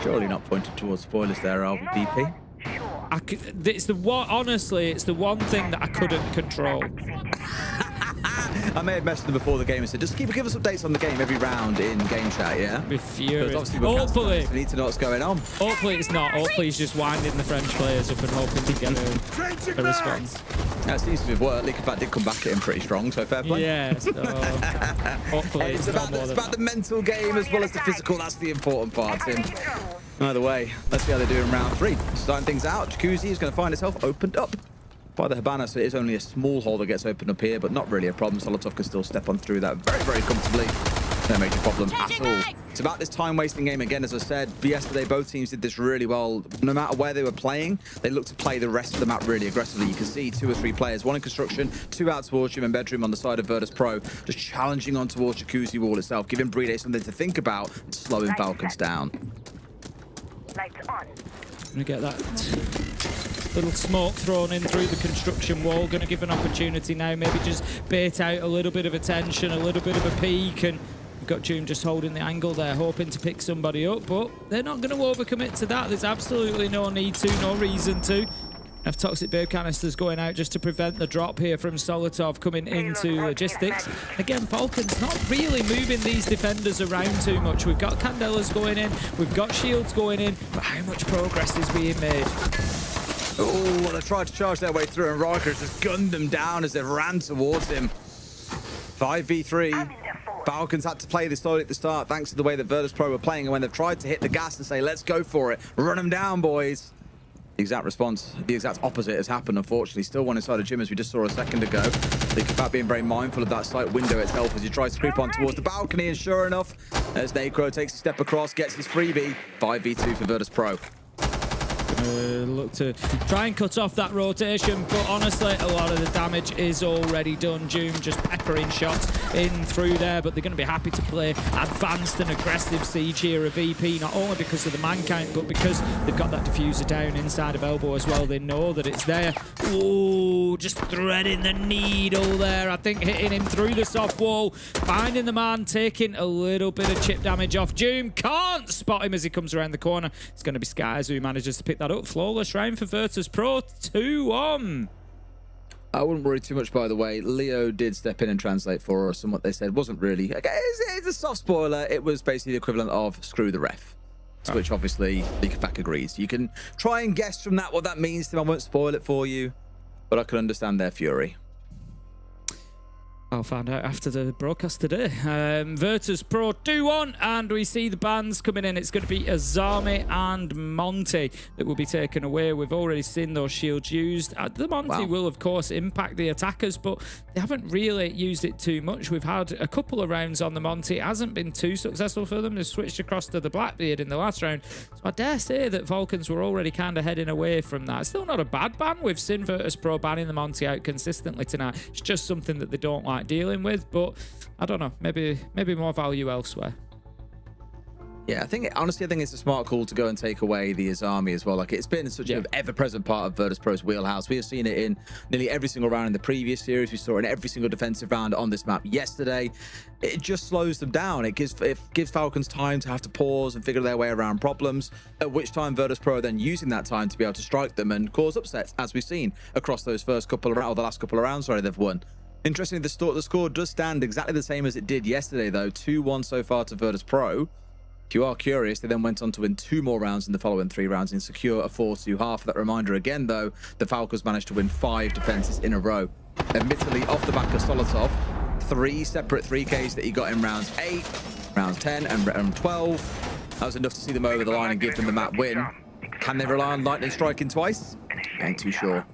Surely not pointed towards spoilers there, RVP. It's the one. Honestly, it's the one thing that I couldn't control. I may have messaged them before the game and said, just give us updates on the game every round in game chat, yeah? Be furious. Hopefully. We need to know what's going on. Hopefully it's not. Hopefully he's just winding the French players up and hoping to get a response. That seems to have worked. League of Fact did come back at him pretty strong, so fair play. Yeah, so hopefully it's about the mental game as well as the physical. That's the important part, Tim. Either way, let's see how they do in round 3. Starting things out, Jacuzzi is going to find itself opened up by the Habana, so it is only a small hole that gets opened up here, but not really a problem. Solotov can still step on through that very, very comfortably. No major problem at all. It's about this time-wasting game again, as I said. Yesterday, both teams did this really well. No matter where they were playing, they looked to play the rest of the map really aggressively. You can see 2 or 3 players, one in construction, 2 out towards gym and bedroom on the side of Virtus Pro, just challenging on towards Jacuzzi wall itself, giving Brede something to think about and slowing Falcons down. Lights on. Gonna get that little smoke thrown in through the construction wall. Gonna give an opportunity now, maybe just bait out a little bit of attention, a little bit of a peek, and we've got June just holding the angle there, hoping to pick somebody up, but they're not going to overcommit to that. There's absolutely no need to, no reason to. Have toxic babe canisters going out just to prevent the drop here from Solotov coming into logistics. Again, Falcons not really moving these defenders around too much. We've got Candelas going in, we've got shields going in, but how much progress is being made? Oh, they tried to charge their way through, and Rikers just gunned them down as they ran towards him. 5v3. Falcons had to play this slowly at the start thanks to the way that Virtus Pro were playing, and when they've tried to hit the gas and say, let's go for it, run them down, boys. The exact response, the exact opposite has happened, unfortunately. Still one inside of gym, as we just saw a second ago. Think about being very mindful of that slight window itself as he tries to creep on towards the balcony, and sure enough, as Necro takes a step across, gets his freebie. 5v2 for Virtus Pro. Look to try and cut off that rotation, but honestly, a lot of the damage is already done. Doom just peppering shots in through there, but they're going to be happy to play advanced and aggressive siege here of VP, not only because of the man count, but because they've got that diffuser down inside of elbow as well. They know that it's there. Ooh, just threading the needle there. I think hitting him through the soft wall, finding the man, taking a little bit of chip damage off. Doom can't spot him as he comes around the corner. It's going to be Skies who manages to pick that up. Flawless round for Virtus Pro, 2-1. I wouldn't worry too much, by the way. Leo did step in and translate for us, and what they said wasn't really... It's a soft spoiler. It was basically the equivalent of screw the ref, which obviously League of Fact agrees. You can try and guess from that what that means to them. I won't spoil it for you, but I can understand their fury. I'll find out after the broadcast today. Virtus Pro 2-1, and we see the bans coming in. It's going to be Azami and Monty that will be taken away. We've already seen those shields used. The Monty will, of course, impact the attackers, but they haven't really used it too much. We've had a couple of rounds on the Monty. It hasn't been too successful for them. They've switched across to the Blackbeard in the last round. So I dare say that Falcons were already kind of heading away from that. Still not a bad ban. We've seen Virtus Pro banning the Monty out consistently tonight. It's just something that they don't like dealing with, but I don't know, maybe more value elsewhere. Yeah, honestly I think it's a smart call to go and take away the Azami as well. Like, it's been such an ever-present part of Virtus Pro's wheelhouse. We have seen it in nearly every single round in the previous series. We saw it in every single defensive round on this map yesterday. It just slows them down. It gives Falcons time to have to pause and figure their way around problems, at which time Virtus Pro are then using that time to be able to strike them and cause upsets, as we've seen across those first couple of rounds, or the last couple of rounds, sorry, they've won. Interestingly, the score does stand exactly the same as it did yesterday, though. 2-1 so far to Virtus Pro. If you are curious, they then went on to win 2 more rounds in the following 3 rounds and secure a 4-2 half. That reminder again, though, the Falcons managed to win 5 defenses in a row. Admittedly, off the back of Solotov, 3 separate 3Ks that he got in rounds 8, rounds 10, and 12. That was enough to see them over the line and give them the map win. Can they rely on lightning striking twice? Ain't too sure.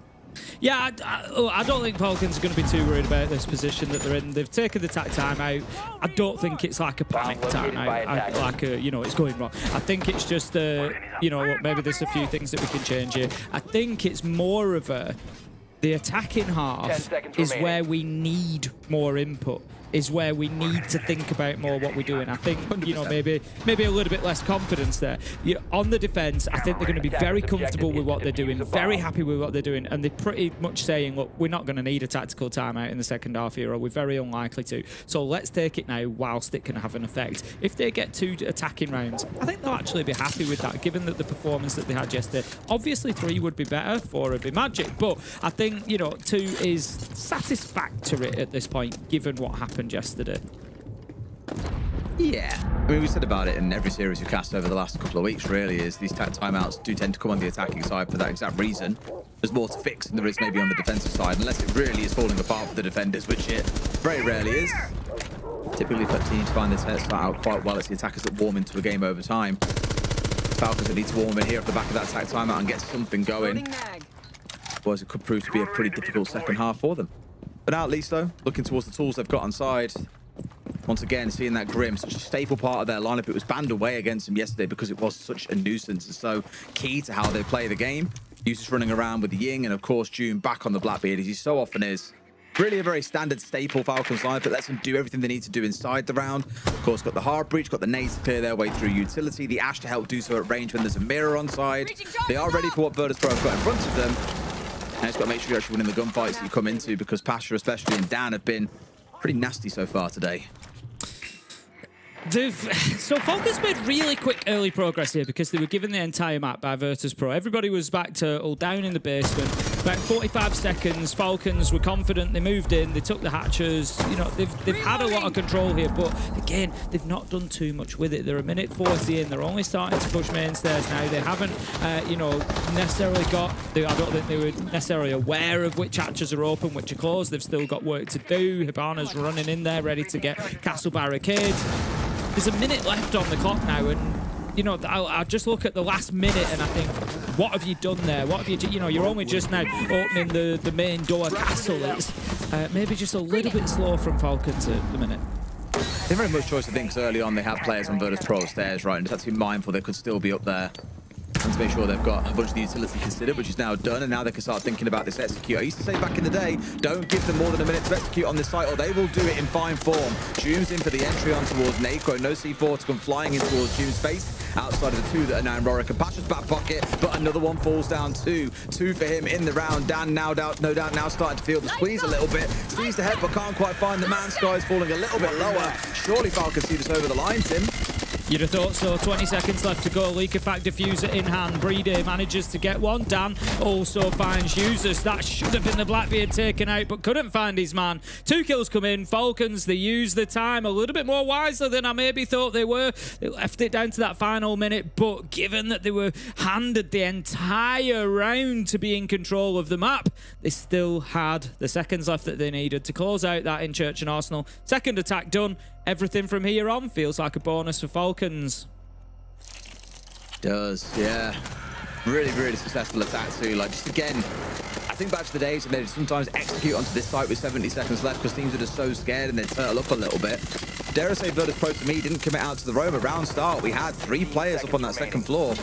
Yeah, I don't think Falcons are going to be too worried about this position that they're in. They've taken the time out. I don't think it's like a panic time out, like it's going wrong. I think it's just, look, maybe there's a few things that we can change here. I think it's more of the attacking half is where we need more input. is where we need to think about more what we're doing. I think, you know, maybe a little bit less confidence there. You know, on the defense, I think they're going to be very comfortable with what they're doing, very happy with what they're doing, and they're pretty much saying, look, we're not going to need a tactical timeout in the second half here, or we're very unlikely to. So let's take it now whilst it can have an effect. If they get 2 attacking rounds, I think they'll actually be happy with that, given that the performance that they had yesterday. Obviously 3 would be better, 4 would be magic, but I think, you know, 2 is satisfactory at this point, given what happened yesterday. Yeah, I mean, we said about it in every series we cast over the last couple of weeks, really, is these timeouts do tend to come on the attacking side for that exact reason. There's more to fix than there is maybe on the defensive side, unless it really is falling apart for the defenders, which it very rarely is. Typically, if teams find this start out quite well, it's the attackers that warm into a game over time. Falcons that need to warm in here off the back of that attack timeout and get something going. Otherwise, it could prove to be a pretty difficult second half for them. But now, at least, though, looking towards the tools they've got on side, once again, seeing that Grim, such a staple part of their lineup. It was banned away against them yesterday because it was such a nuisance and so key to how they play the game. Usage running around with the Ying and, of course, June back on the Blackbeard, as he so often is. Really a very standard staple Falcons lineup that lets them do everything they need to do inside the round. Of course, got the hard breach, got the nades to clear their way through utility, the Ash to help do so at range when there's a mirror on side. They are ready for what Virtus Pro have got in front of them. And it's got to make sure you're actually winning the gunfights that you come into, because Pasha, especially, and Dan have been pretty nasty so far today. So Falcons made really quick early progress here because they were given the entire map by Virtus Pro. Everybody was back turtle, down in the basement. About 45 seconds, Falcons were confident, they moved in, they took the hatches. You know, they've had a lot of control here, but again, they've not done too much with it. They're a minute 40 in, they're only starting to push main stairs now. They haven't, you know, necessarily got, I don't think they were necessarily aware of which hatches are open, which are closed. They've still got work to do. Hibana's running in there, ready to get castle barricades. There's a minute left on the clock now, and you know, I'll just look at the last minute and I think, what have you done there? What have you know, you're only just now opening the main door castle. It's maybe just a little bit slow from Falcons at the minute. They very much choice, I think, because early on they had players on Virtus Pro stairs, right, and just have to be mindful they could still be up there. And to make sure they've got a bunch of the utility considered, which is now done, and now they can start thinking about this execute. I used to say back in the day, don't give them more than a minute to execute on this site, or they will do it in fine form. June's in for the entry on towards Nacro. No C4 to come flying in towards June's face. Outside of the 2 that are now in Rorick and Pasha's back pocket, but another one falls down too. 2 for him in the round. Dan no doubt now starting to feel the squeeze a little bit. Sees the head, but can't quite find the man. Sky's falling a little bit lower. Surely Falcon see this over the line, Tim. You'd have thought so. 20 seconds left to go. Leak effect diffuser in hand. Breeder manages to get one. Dan also finds users. That should have been the Blackbeard taken out, but couldn't find his man. 2 kills come in. Falcons, they use the time a little bit more wisely than I maybe thought they were. They left it down to that final minute, but given that they were handed the entire round to be in control of the map, they still had the seconds left that they needed to close out that in Church and Arsenal. Second attack done. Everything from here on feels like a bonus for Falcons. Does, yeah. Really, really successful attack too. Like, just again, I think back to the days when they'd sometimes execute onto this site with 70 seconds left because teams are just so scared and they'd turtle up a little bit. Dare I say Virtus Pro to me didn't commit out to the roam. At round start, we had 3 players up on that second floor.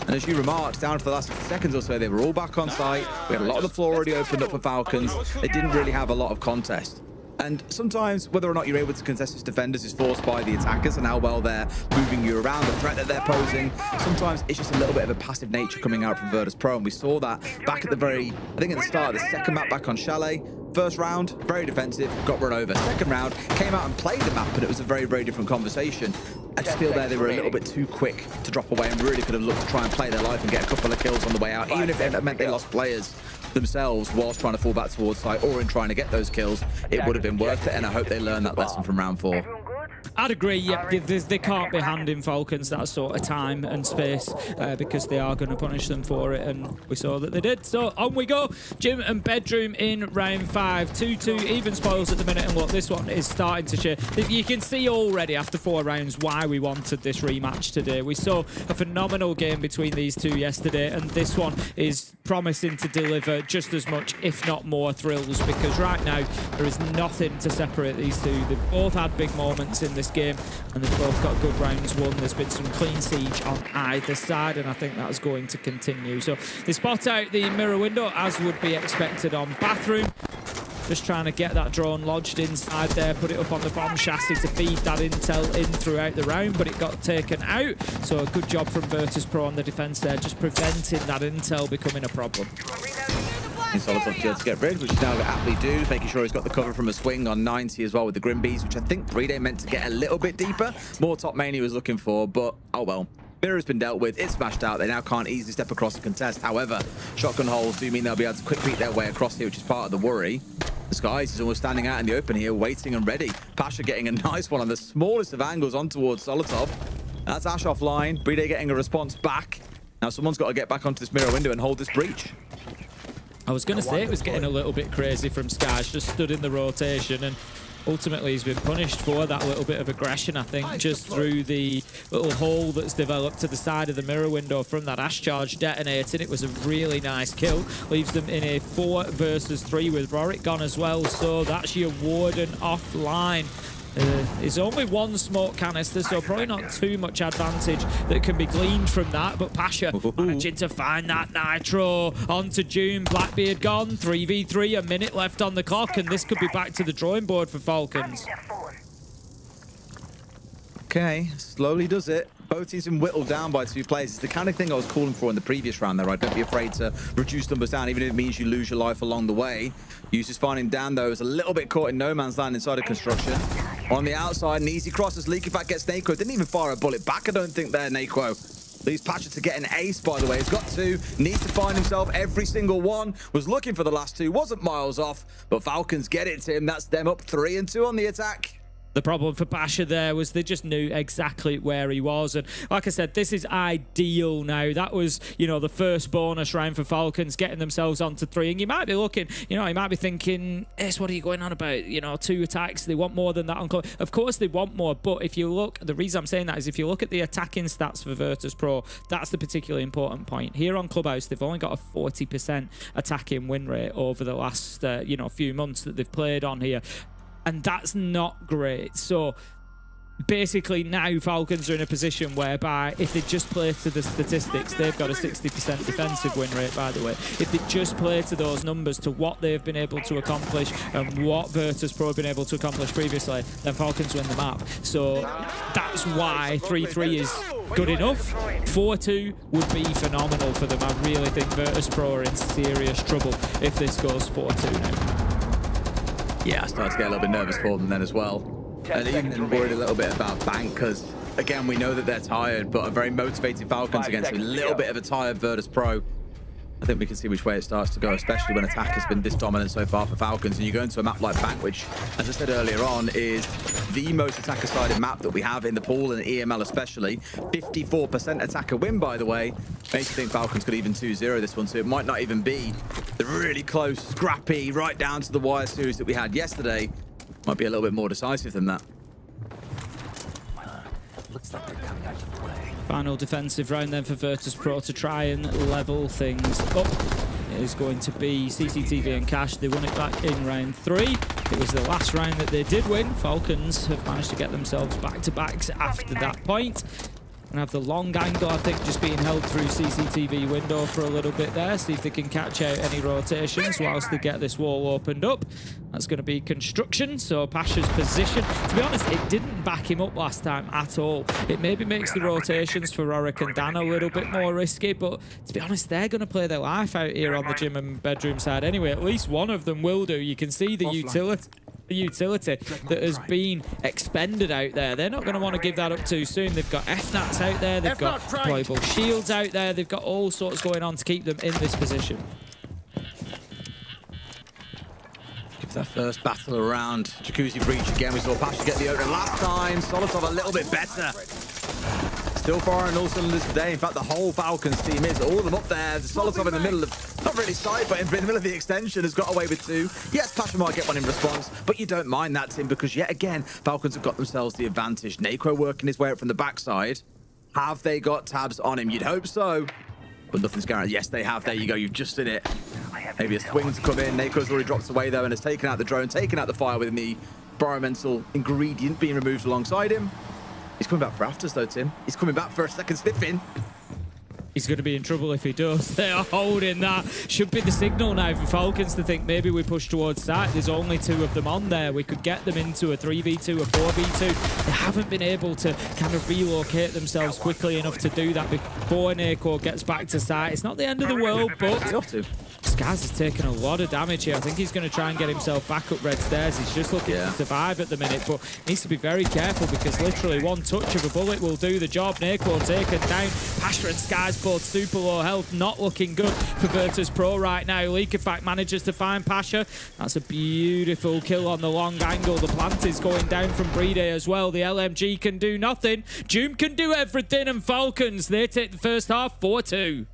And as you remarked, down for the last 60 seconds or so, they were all back on site. We had a lot of the floor already opened up for Falcons. They didn't really have a lot of contest. And sometimes, whether or not you're able to contest as defenders is forced by the attackers and how well they're moving you around, the threat that they're posing. Sometimes it's just a little bit of a passive nature coming out from Virtus Pro, and we saw that back at the very, I think at the start of the second map back on Chalet. First round, very defensive, got run over. Second round, came out and played the map, and it was a very, very different conversation. I just feel there they were a little bit too quick to drop away and really could have looked to try and play their life and get a couple of kills on the way out, even if it meant they lost players themselves whilst trying to fall back towards site or in trying to get those kills. It would have been worth it, and I hope they learned that lesson from round 4. I'd agree, yeah, they can't be handing Falcons that sort of time and space because they are going to punish them for it, and we saw that they did. So on we go. Gym and Bedroom in round 5. 2-2, even spoils at the minute, and look, this one is starting to share. You can see already after 4 rounds why we wanted this rematch today. We saw a phenomenal game between these two yesterday, and this one is promising to deliver just as much, if not more, thrills, because right now there is nothing to separate these two. They've both had big moments in this game, and they've both got good rounds won. There's been some clean siege on either side, and I think that's going to continue. So they spot out the mirror window, as would be expected on Bathroom. just trying to get that drone lodged inside there, put it up on the bomb chassis to feed that intel in throughout the round, but it got taken out. So a good job from Virtus Pro on the defense there, just preventing that intel becoming a problem. Solotov to get rid, which now aptly do, making sure he's got the cover from a swing on 90 as well with the Grim Bees, which I think Brede meant to get a little bit deeper. More top main he was looking for, but oh well. Mirror's been dealt with, it's smashed out, they now can't easily step across the contest. However, shotgun holes do mean they'll be able to quick beat their way across here, which is part of the worry. The Skies is almost standing out in the open here, waiting and ready. Pasha getting a nice one on the smallest of angles on towards Solotov. That's Ash offline, Brede getting a response back. Now someone's got to get back onto this mirror window and hold this breach. I was going to say it was getting a little bit crazy from Skies, just stood in the rotation, and ultimately he's been punished for that little bit of aggression, I think, just through the little hole that's developed to the side of the mirror window from that Ash charge detonating. It was a really nice kill. Leaves them in a 4 versus 3 with Rorik gone as well, so that's your Warden offline. It's only one smoke canister, so probably not too much advantage that can be gleaned from that, but Pasha managing to find that nitro onto June. Blackbeard gone, 3v3, a minute left on the clock, and this could be back to the drawing board for Falcons. Okay, slowly does it. Both teams been whittled down by 2 players. It's the kind of thing I was calling for in the previous round there, right? Don't be afraid to reduce numbers down, even if it means you lose your life along the way. Uses finding Dan, though, is a little bit caught in no man's land inside of construction. On the outside, an easy cross as Leaky Fat gets Nako. Didn't even fire a bullet back, I don't think, there, Nako. Leaves Patcher to get an ace, by the way. He's got 2, needs to find himself every single one. Was looking for the last 2, wasn't miles off, but Falcons get it to him. That's them up 3 and 2 on the attack. The problem for Pasha there was they just knew exactly where he was. And like I said, this is ideal now. That was, you know, the first bonus round for Falcons, getting themselves onto 3. And you might be looking, you know, you might be thinking, what are you going on about? You know, 2 attacks, they want more than that. Of course they want more, but if you look, the reason I'm saying that is if you look at the attacking stats for Virtus Pro, that's the particularly important point. Here on Clubhouse, they've only got a 40% attacking win rate over the last, you know, few months that they've played on here. And that's not great. So basically now Falcons are in a position whereby if they just play to the statistics, they've got a 60% defensive win rate, by the way. If they just play to those numbers, to what they've been able to accomplish and what Virtus Pro have been able to accomplish previously, then Falcons win the map. So that's why 3-3 is good enough. 4-2 would be phenomenal for them. I really think Virtus Pro are in serious trouble if this goes 4-2 now. Yeah, I started to get a little bit nervous for them then as well. And even worried a little bit about Bank, because, again, we know that they're tired, but a very motivated Falcons against a little bit of a tired Virtus Pro. I think we can see which way it starts to go, especially when attack has been this dominant so far for Falcons. And you go into a map like Bank, which, as I said earlier on, is the most attacker-sided map that we have in the pool, and EML especially. 54% attacker win, by the way. Makes you think Falcons could even 2-0 this one, so it might not even be the really close, scrappy, right down to the wire series that we had yesterday. Might be a little bit more decisive than that. Looks like they're coming out of the way. Final defensive round then for Virtus Pro to try and level things up. It is going to be CCTV and Cash. They won it back in round 3. It was the last round that they did win. Falcons have managed to get themselves back-to-backs after that point. And have the long angle, I think, just being held through CCTV window for a little bit there. See if they can catch out any rotations whilst they get this wall opened up. That's going to be construction. So Pasha's position, to be honest, it didn't back him up last time at all. It maybe makes the rotations for Rorik and Dan a little bit more risky, but to be honest, they're going to play their life out here on the gym and bedroom side anyway. At least one of them will do. You can see the utility that has been expended out there. They're not going to want to give that up too soon. They've got FNATs out there, they've got deployable shields out there, they've got all sorts going on to keep them in this position. Give that first battle around Jacuzzi Breach again. We saw Pasha get the opener last time. Solotov a little bit better. Still firing all cylinders today. In fact, the whole Falcons team is. All of them up there. Solotov in the middle of, not really side, but in the middle of the extension has got away with 2. Yes, Pasha might get one in response, but you don't mind that, Tim, because yet again, Falcons have got themselves the advantage. Nako working his way up from the backside. Have they got tabs on him? You'd hope so, but nothing's guaranteed. Yes, they have. There you go. You've just seen it. Maybe a swing to come in. Nako's already dropped away, though, and has taken out the drone, taken out the fire with the environmental ingredient being removed alongside him. He's coming back for afters, though, Tim. He's coming back for a second sniff in. He's going to be in trouble if he does. They are holding that. Should be the signal now for Falcons to think maybe we push towards site. There's only 2 of them on there. We could get them into a 3v2, a 4v2. They haven't been able to kind of relocate themselves quickly enough to do that before Nako gets back to site. It's not the end of the world, but Skaz has taken a lot of damage here. I think he's going to try and get himself back up red stairs. He's just looking to survive at the minute, but needs to be very careful because literally one touch of a bullet will do the job. Nako taken down. Pasha and Skaz both super low health. Not looking good for Virtus Pro right now. Leakerfact manages to find Pasha. That's a beautiful kill on the long angle. The plant is going down from Brede as well. The LMG can do nothing. Doom can do everything, and Falcons, they take the first half 4-2.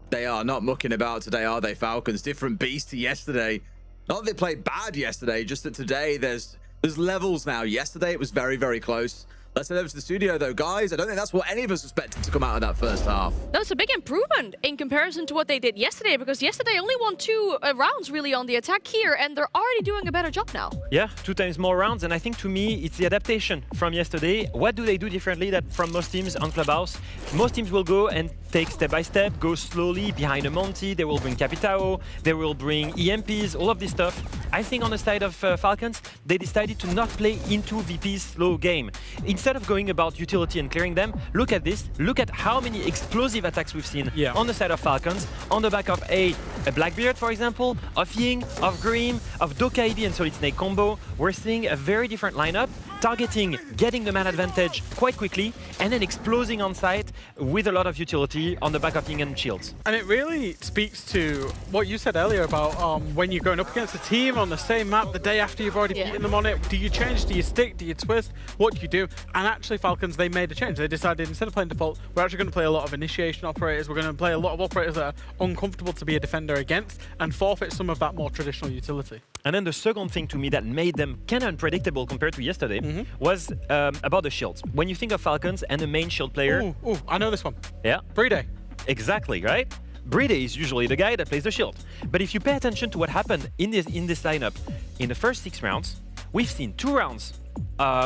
They are not mucking about today, are they, Falcons? Different beast to yesterday. Not that they played bad yesterday, just that today there's levels now. Yesterday it was very, very close. Let's head over to the studio, though, guys. I don't think that's what any of us expected to come out of that first half. That's a big improvement in comparison to what they did yesterday, because yesterday only won 2 rounds really on the attack here, and they're already doing a better job now. Yeah, 2 times more rounds, and I think to me it's the adaptation from yesterday. What do they do differently that from most teams on Clubhouse? Most teams will go and take step by step, go slowly behind a Monty. They will bring Capitao, they will bring EMPs, all of this stuff. I think on the side of Falcons, they decided to not play into VP's slow game. Instead of going about utility and clearing them, look at this. Look at how many explosive attacks we've seen on the side of Falcons, on the back of a Blackbeard, for example, of Ying, of Grim, of Dokaidi and Solid Snake combo. We're seeing a very different lineup, targeting, getting the man advantage quite quickly, and then exploding on site with a lot of utility on the back of Ying and Shields. And it really speaks to what you said earlier about when you're going up against a team on the same map the day after you've already beaten them on it. Do you change? Do you stick? Do you twist? What do you do? And actually, Falcons, they made a change. They decided instead of playing default, we're actually going to play a lot of initiation operators. We're going to play a lot of operators that are uncomfortable to be a defender against and forfeit some of that more traditional utility. And then the second thing to me that made them kind of unpredictable compared to yesterday was about the shields. When you think of Falcons and the main shield player... Ooh, I know this one. Yeah. Brede. Exactly, right? Brede is usually the guy that plays the shield. But if you pay attention to what happened in this lineup, in the first 6 rounds, we've seen 2 rounds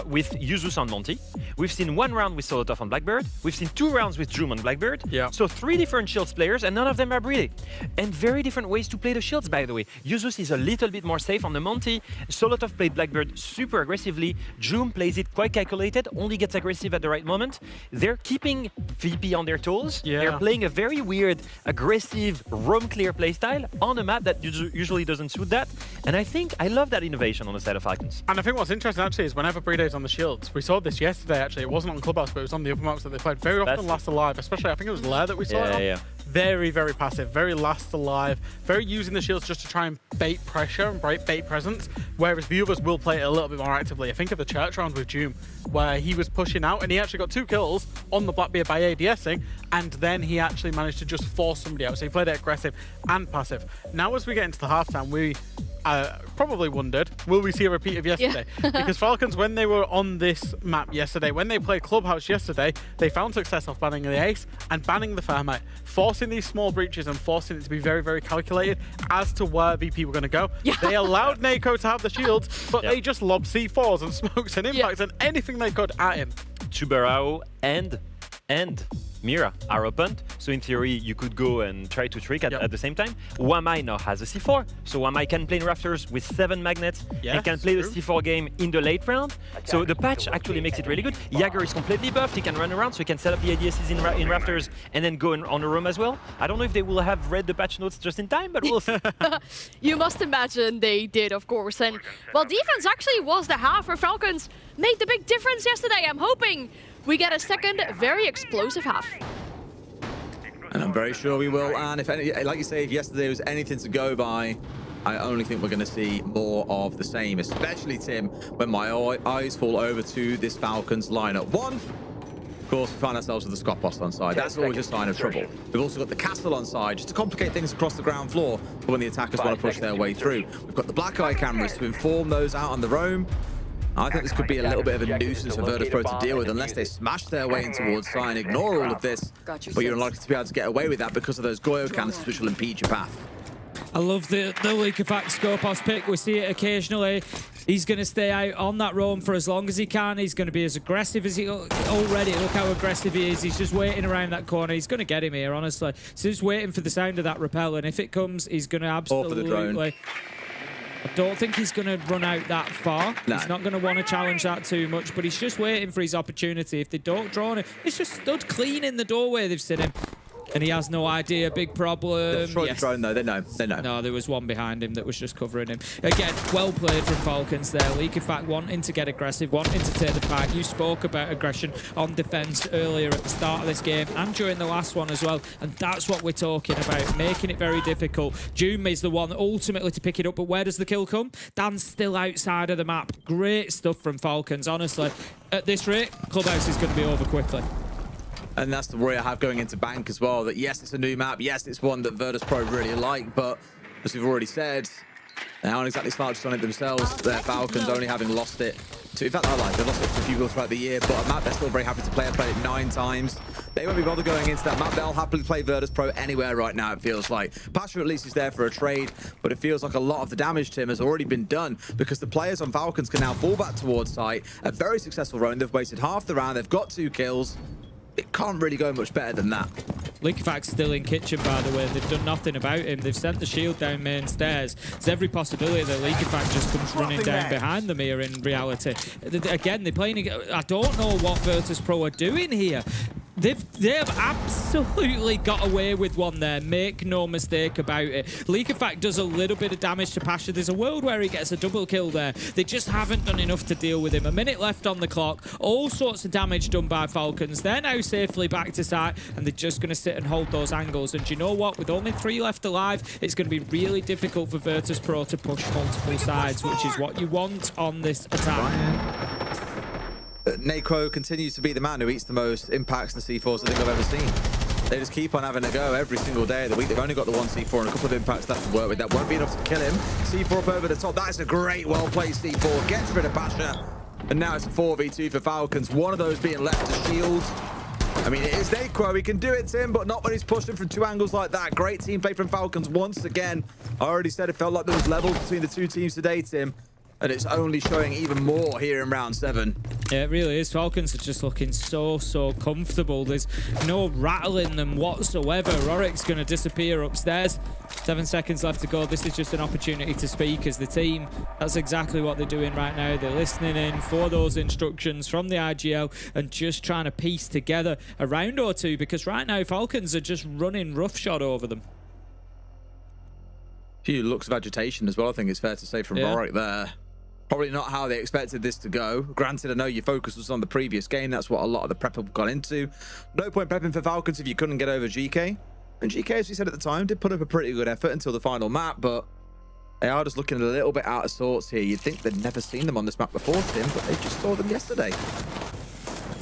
with Yuzus on Monty. We've seen 1 round with Solotov on Blackbird. We've seen 2 rounds with Joom on Blackbird. Yeah. So 3 different shields players, and none of them are Brede. And very different ways to play the shields, by the way. Yuzus is a little bit more safe on the Monty. Solotov played Blackbird super aggressively. Joom plays it quite calculated, only gets aggressive at the right moment. They're keeping VP on their toes. Yeah. They're playing a very weird, aggressive, roam clear playstyle on a map that usually doesn't suit that. And I love that innovation on the side of Falcons. And I think what's interesting actually is whenever Brede's on the shields, we saw this yesterday actually, it wasn't on Clubhouse, but it was on the other maps that they played. Very often last alive, especially I think it was Lair that we saw it on. Yeah. Very, very passive, very last alive, very using the shields just to try and bait pressure and bait presence, whereas the others will play it a little bit more actively. I think of the church round with Joom, where he was pushing out and he actually got 2 kills on the Blackbeard by ADSing, and then he actually managed to just force somebody out. So he played it aggressive and passive. Now as we get into the halftime, we probably wondered, will we see a repeat of yesterday? Because Falcons, when they were on this map yesterday, when they played Clubhouse yesterday, they found success off banning the Ace and banning the Fairmite, forcing these small breaches and forcing it to be very, very calculated as to where VP were going to go. They allowed Nako to have the shields, but they just lobbed C4s and smokes and impacts and anything they could at him. Tuberao and Mira are opened, so in theory you could go and try to trick at the same time. Wamai now has a C4, so Wamai can play in rafters with 7 magnets and can play the C4 game in the late round. So the patch actually makes it really good. Jagger is completely buffed, he can run around, so he can set up the ADSs in rafters and then go on a roam as well. I don't know if they will have read the patch notes just in time, but we'll see. You must imagine they did, of course. And well, defense actually was the half where Falcons made the big difference yesterday. I'm hoping we get a second very explosive half. And I'm very sure we will. And if any, like you say, if yesterday was anything to go by, I only think we're going to see more of the same, especially, Tim, when my eyes fall over to this Falcons lineup. One, of course, we find ourselves with the Scott Post on side. That's always a sign of trouble. We've also got the Castle on side, just to complicate things across the ground floor for when the attackers want to push their way through. We've got the Black Eye cameras to inform those out on the roam. I think this could be a little bit of a nuisance for Virtus Pro to deal with unless they smash their way in towards side and ignore all of this. But you're unlikely to be able to get away with that because of those Goyo canisters which will impede your path. I love the Leakerfact Scopos pick. We see it occasionally. He's going to stay out on that roam for as long as he can. He's going to be as aggressive as he already. Look how aggressive he is. He's just waiting around that corner. He's going to get him here, honestly. So he's waiting for the sound of that rappel, and if it comes, he's going to absolutely... Or for the drone. I don't think he's going to run out that far. No. He's not going to want to challenge that too much, but he's just waiting for his opportunity. If they don't draw on him, he's just stood clean in the doorway. They've seen him. And he has no idea. Big problem. Destroyed the drone, though. They know. They know. No, there was one behind him that was just covering him. Again, well played from Falcons there. Leakerfact wanting to get aggressive, wanting to take the fight. You spoke about aggression on defense earlier at the start of this game and during the last one as well. And that's what we're talking about, making it very difficult. Doom is the one ultimately to pick it up, but where does the kill come? Dan's still outside of the map. Great stuff from Falcons, honestly. At this rate, Clubhouse is going to be over quickly. And that's the worry I have going into Bank as well, that yes, it's a new map, yes, it's one that Virtus Pro really like, but as we've already said, they aren't exactly slouched on it themselves. Their Falcons only having lost it to, in fact, they've lost it to a few people throughout the year, but a map they're still very happy to play. I've played it 9 times. They won't be bothered going into that map. They'll happily play Virtus Pro anywhere right now, it feels like. Pasha at least is there for a trade, but it feels like a lot of the damage, Tim, has already been done because the players on Falcons can now fall back towards site. A very successful run. They've wasted half the round. They've got 2 kills. It can't really go much better than that. Leakerfact's still in kitchen, by the way. They've done nothing about him. They've sent the shield down main stairs. There's every possibility that Leakerfact just comes running down behind them here in reality. Again, they're playing... I don't know what Virtus Pro are doing here. They have absolutely got away with one there. Make no mistake about it. Leakerfact does a little bit of damage to Pasha. There's a world where he gets a double kill there. They just haven't done enough to deal with him. A minute left on the clock. All sorts of damage done by Falcons. They're now safely back to site, and they're just going to sit and hold those angles. And you know what? With only 3 left alive, it's going to be really difficult for Virtus Pro to push multiple sides, which is what you want on this attack. Necro continues to be the man who eats the most impacts and C4s I think I've ever seen. They just keep on having a go every single day of the week. They've only got the 1 C4 and a couple of impacts left to work with. That won't be enough to kill him. C4 up over the top. That is a great, well-played C4. Gets rid of Pasha. And now it's a 4v2 for Falcons. One of those being left to shield. I mean, it is Necro. He can do it, Tim, but not when he's pushing from 2 angles like that. Great team play from Falcons once again. I already said it felt like there was levels between the 2 teams today, Tim. And it's only showing even more here in round 7. Yeah, it really is. Falcons are just looking so comfortable. There's no rattling them whatsoever. Rorik's going to disappear upstairs. 7 seconds left to go. This is just an opportunity to speak as the team. That's exactly what they're doing right now. They're listening in for those instructions from the IGL and just trying to piece together a round or two, because right now Falcons are just running roughshod over them. Few looks of agitation as well, I think it's fair to say, from Rorik there. Probably not how they expected this to go. Granted, I know your focus was on the previous game. That's what a lot of the prep have gone into. No point prepping for Falcons if you couldn't get over GK. And GK, as we said at the time, did put up a pretty good effort until the final map, but they are just looking a little bit out of sorts here. You'd think they'd never seen them on this map before, Tim, but they just saw them yesterday.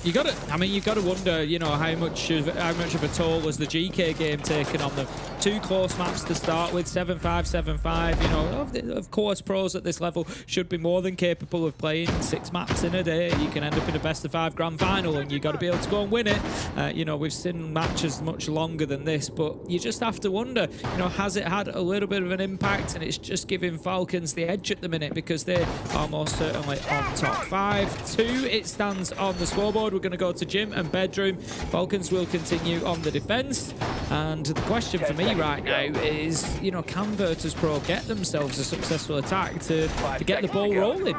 You got to wonder, you know, how much of a toll has the GK game taken on them. 2 close maps to start with, 7-5, 7-5. You know, of course, pros at this level should be more than capable of playing 6 maps in a day. You can end up in a best of 5 grand final, and you got to be able to go and win it. You know, we've seen matches much longer than this, but you just have to wonder, you know, has it had a little bit of an impact, and it's just giving Falcons the edge at the minute because they are most certainly on top. 5-2 it stands on the scoreboard. We're going to go to gym and bedroom. Falcons will continue on the defense, and the question for me right now is, you know, can Virtus Pro get themselves a successful attack to get the ball rolling?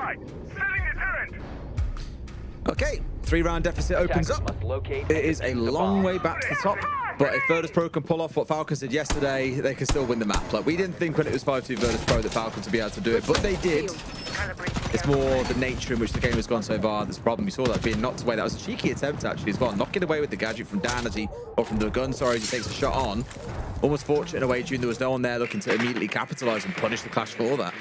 Okay, 3-round deficit opens up. It is a long way back to the top, but if Virtus Pro can pull off what Falcons did yesterday, they can still win the map. Like, we didn't think when it was 5-2 Virtus Pro that Falcons would be able to do it, but they did. It's more the nature in which the game has gone so far that's the problem. We saw that being knocked away. That was a cheeky attempt, actually, as well. Knocking away with the gadget from Dan or from the gun, sorry, as he takes a shot on. Almost fortunate in a way, June, there was no one there looking to immediately capitalize and punish the Clash for that.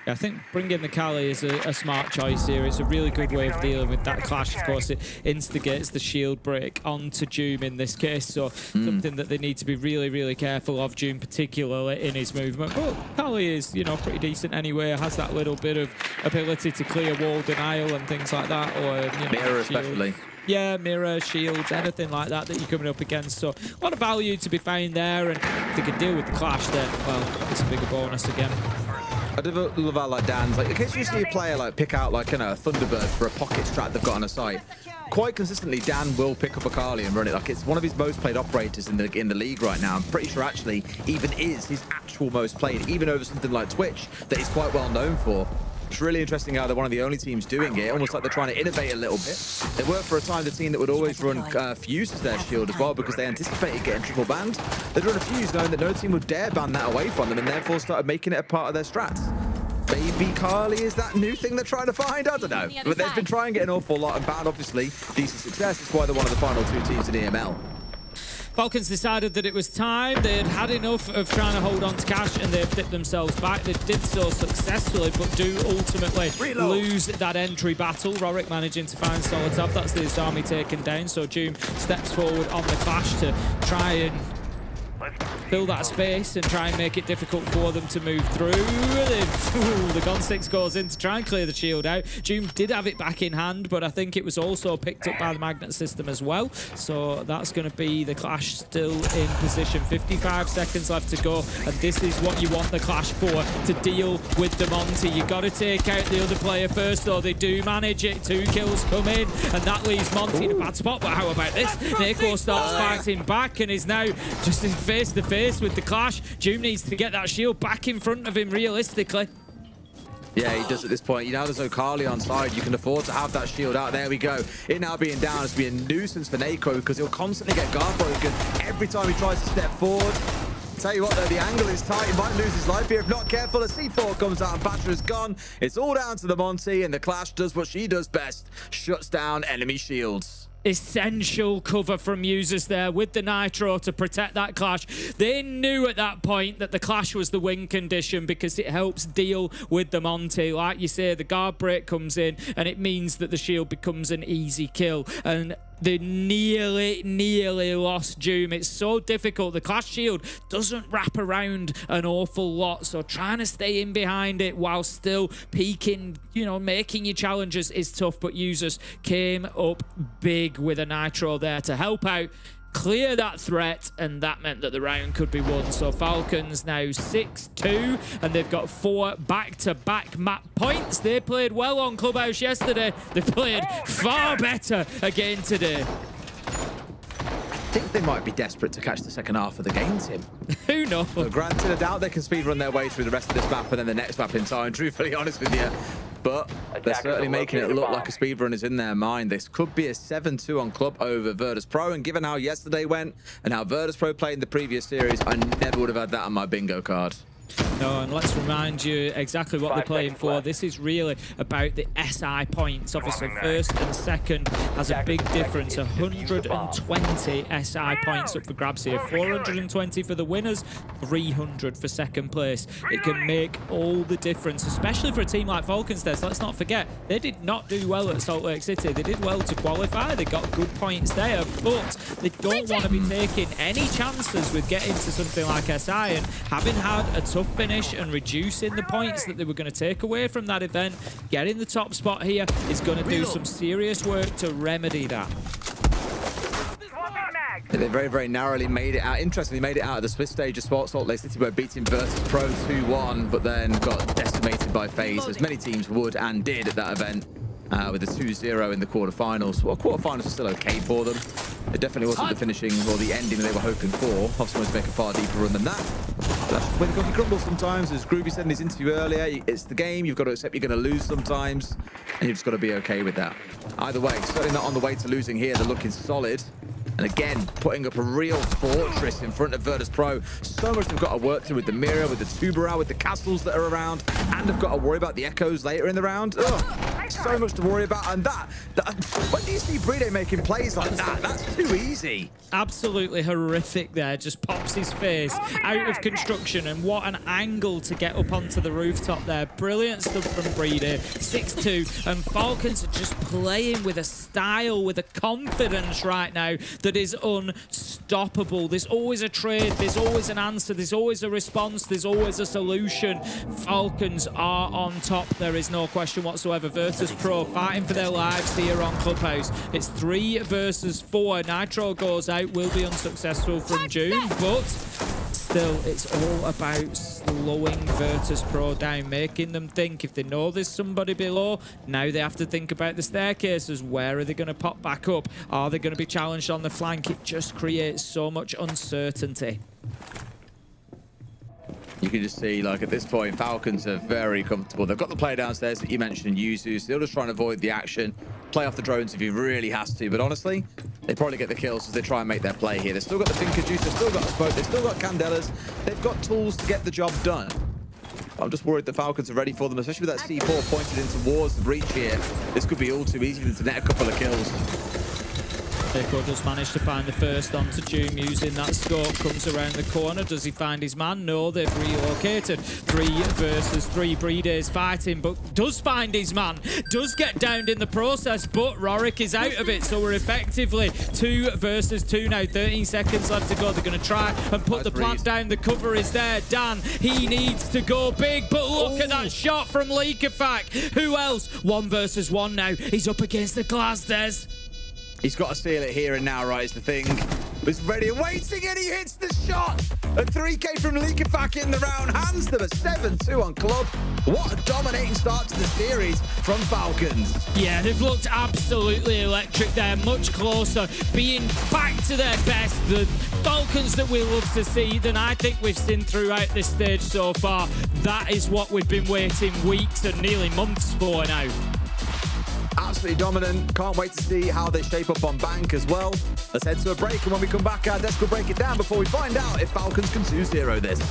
I think bringing the Kali is a smart choice here. It's a really good way of dealing with that clash. Of course, it instigates the shield break onto Doom in this case, so something that they need to be really careful of, Doom particularly in his movement. But Kali is, you know, pretty decent anyway. Has that little bit of ability to clear wall denial and things like that, or, you know, Mirror especially. Yeah, mirror, shields, anything like that that you're coming up against. So a lot of value to be found there, and if they can deal with the clash, then, well, it's a bigger bonus again. I do love how like Dan's like, occasionally you see a player like pick out like, you know, a Thunderbird for a pocket strat they've got on a site. Quite consistently, Dan will pick up a Kali and run it. Like, it's one of his most played operators in the league right now. I'm pretty sure actually even is his actual most played, even over something like Twitch that he's quite well known for. It's really interesting how they're one of the only teams doing it, almost like they're trying to innovate a little bit. They were for a time the team that would always run Fuse as their shield as well, because they anticipated getting triple banned. They'd run a Fuse knowing that no team would dare ban that away from them, and therefore started making it a part of their strats. Maybe Kali is that new thing they're trying to find? I don't know. But they've been trying it an awful lot and found, obviously, decent success. It's why they're one of the final 2 teams in EML. Falcons decided that it was time. They had had enough of trying to hold on to cash, and they've dipped themselves back. They did so successfully, but do ultimately lose that entry battle. Rorik managing to find Solotov. That's his army taken down, so Doom steps forward on the clash to try and fill that space and try and make it difficult for them to move through. The Gon 6 goes in to try and clear the shield out. Doom did have it back in hand, but I think it was also picked up by the magnet system as well. So that's going to be the clash still in position. 55 seconds left to go, and this is what you want the clash for, to deal with the Monty. You've got to take out the other player first, though. They do manage it. 2 kills come in, and that leaves Monty in a bad spot. But how about this? Neko starts fighting back and is now just in face to face with the clash. Doom needs to get that shield back in front of him realistically. Yeah, he does at this point. You know, there's no Kali on side. You can afford to have that shield out. There we go. It now being down is be a nuisance for Neko, because he'll constantly get guard broken every time he tries to step forward. Tell you what, though, the angle is tight. He might lose his life here if not careful. A C4 comes out and Batra is gone. It's all down to the Monty, and the clash does what she does best. Shuts down enemy shields. Essential cover from users there with the Nitro to protect that clash. They knew at that point that the clash was the win condition, because it helps deal with the Monty. Like you say, the guard break comes in and it means that the shield becomes an easy kill. And they nearly lost Doom. It's so difficult. The clash shield doesn't wrap around an awful lot, so trying to stay in behind it while still peaking, you know, making your challenges is tough. But users came up big with a Nitro there to help out, clear that threat, and that meant that the round could be won. So Falcons now 6-2, and they've got 4 back-to-back map points. They played well on Clubhouse yesterday. They played far better again today. I think they might be desperate to catch the second half of the game, Tim. Who knows? So granted, I doubt they can speedrun their way through the rest of this map and then the next map in time, truthfully honest with you. But they're certainly making it look like a speedrun is in their mind. This could be a 7-2 on Club over Virtus Pro, and given how yesterday went and how Virtus Pro played in the previous series, I never would have had that on my bingo card. No, and let's remind you exactly what they're playing for. This is really about the SI points. Obviously, first and second has a big difference. 120 SI points up for grabs here. 420 for the winners, 300 for second place. It can make all the difference, especially for a team like Falcons. Let's not forget, they did not do well at Salt Lake City. They did well to qualify. They got good points there, but they don't want to be taking any chances with getting to something like SI, and having had a tough finish and reducing the points that they were going to take away from that event, getting the top spot here is going to do some serious work to remedy that. They very, very narrowly made it out. Interestingly, made it out of the Swiss stage of Salt Lake City by beating Virtus Pro 2-1, but then got decimated by FaZe, as many teams would and did at that event, with a 2-0 in the quarterfinals. Well, quarterfinals were still okay for them. It definitely wasn't the finishing or the ending they were hoping for. Obviously, wanted to make a far deeper run than that. That's just the way the cookie crumbles sometimes. As Groovy said in his interview earlier, it's the game. You've got to accept you're going to lose sometimes, and you've just got to be okay with that. Either way, certainly not on the way to losing here. They're looking solid. And again, putting up a real fortress in front of Virtus Pro. So much they've got to work through with the mirror, with the Tuberal, with the castles that are around, and they've got to worry about the echoes later in the round. Ugh, so much to worry about. And that when do you see Bride making plays like that? That's too easy. Absolutely horrific there. Just pops his face out of construction, and what an angle to get up onto the rooftop there. Brilliant stuff from Bride. 6-2, and Falcons are just playing with a style, with a confidence right now that is unstoppable. There's always a trade, there's always an answer, there's always a response, there's always a solution. Falcons are on top, there is no question whatsoever. Virtus Virtus Pro fighting for their lives here on Clubhouse. It's 3 versus 4. Nitro goes out, will be unsuccessful from June, but still, it's all about slowing Virtus Pro down, making them think if they know there's somebody below, now they have to think about the staircases. Where are they going to pop back up? Are they going to be challenged on the flank? It just creates so much uncertainty. You can just see, like, at this point, Falcons are very comfortable. They've got the player downstairs that you mentioned, Yuzu. So they'll just try and avoid the action, play off the drones if he really has to. But honestly, they probably get the kills as they try and make their play here. They've still got the Finker Juice, they've still got a smoke, they've still got Candelas. They've got tools to get the job done. I'm just worried the Falcons are ready for them, especially with that C4 pointed in towards the breach here. This could be all too easy for them to net a couple of kills. Pico does manage to find the first onto Doom using that scope. Comes around the corner. Does he find his man? No, they've relocated. 3 versus 3. Breeders fighting, but does find his man. Does get downed in the process, but Rorik is out of it. So we're effectively 2 versus 2 now. 13 seconds left to go. They're going to try and put the plant down. The cover is there. Dan, he needs to go big, but look at that shot from Leakafak. Who else? 1 versus 1 now. He's up against the glass, Des. He's got to seal it here and now, right, is the thing. He's ready and waiting, and he hits the shot. A 3K from Leakafak in the round. Hands them a 7-2 on club. What a dominating start to the series from Falcons. Yeah, they've looked absolutely electric there, much closer, being back to their best. The Falcons that we love to see than I think we've seen throughout this stage so far. That is what we've been waiting weeks and nearly months for now. Absolutely dominant. Can't wait to see how they shape up on Bank as well. Let's head to a break, and when we come back, our desk will break it down before we find out if Falcons can 2-0 this.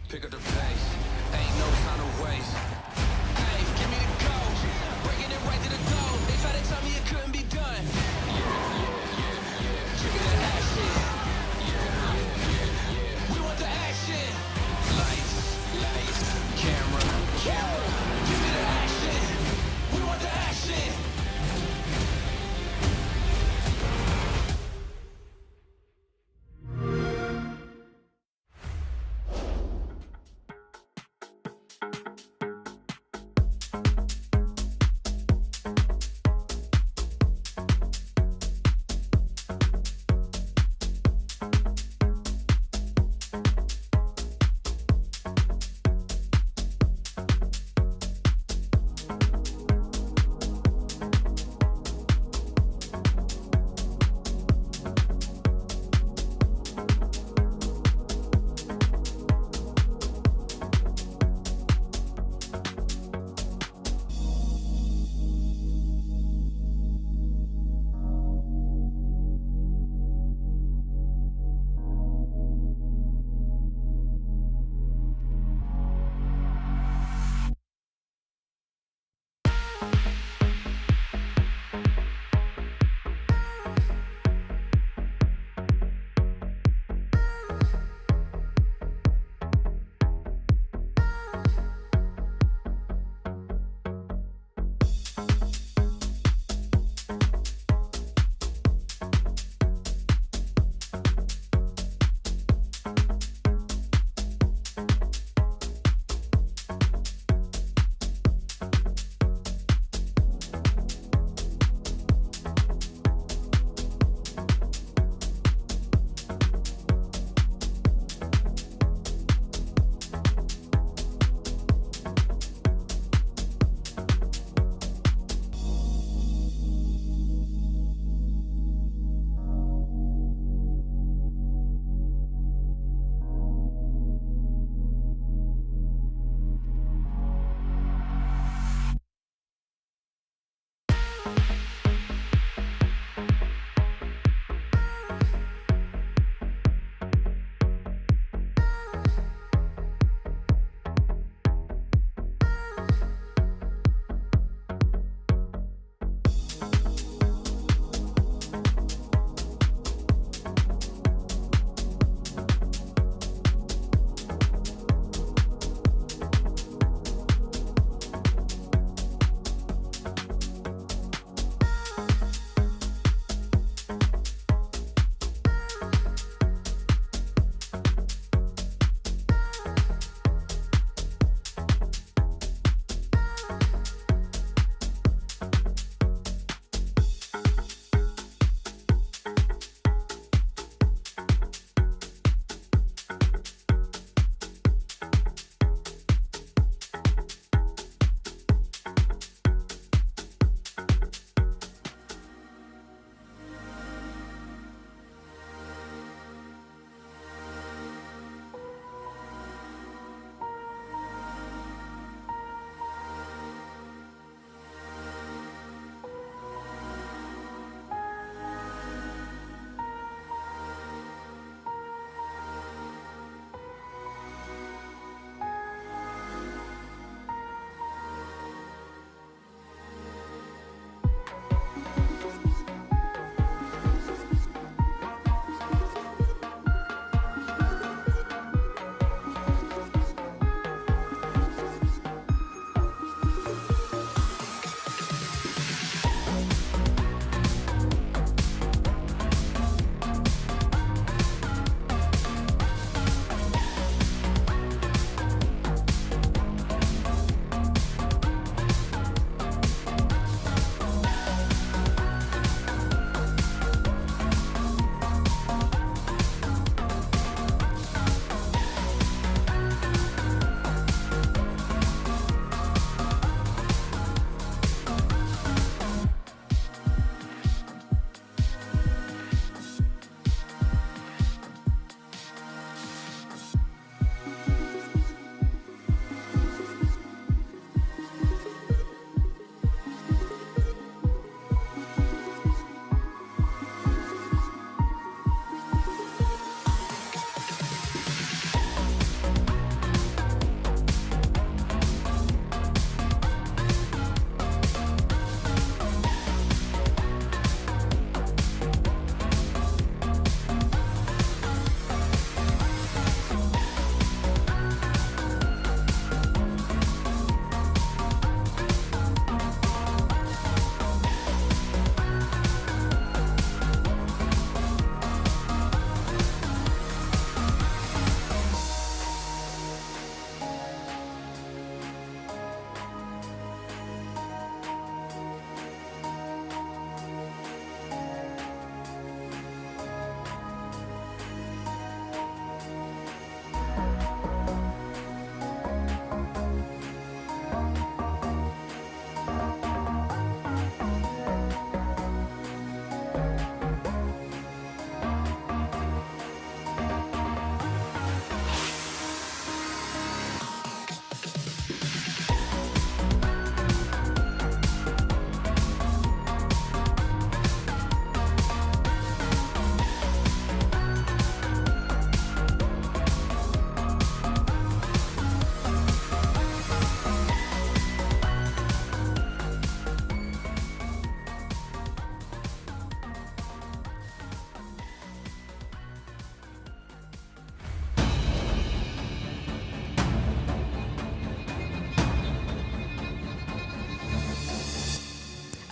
Pick up the pace, ain't no time to waste. Hey, give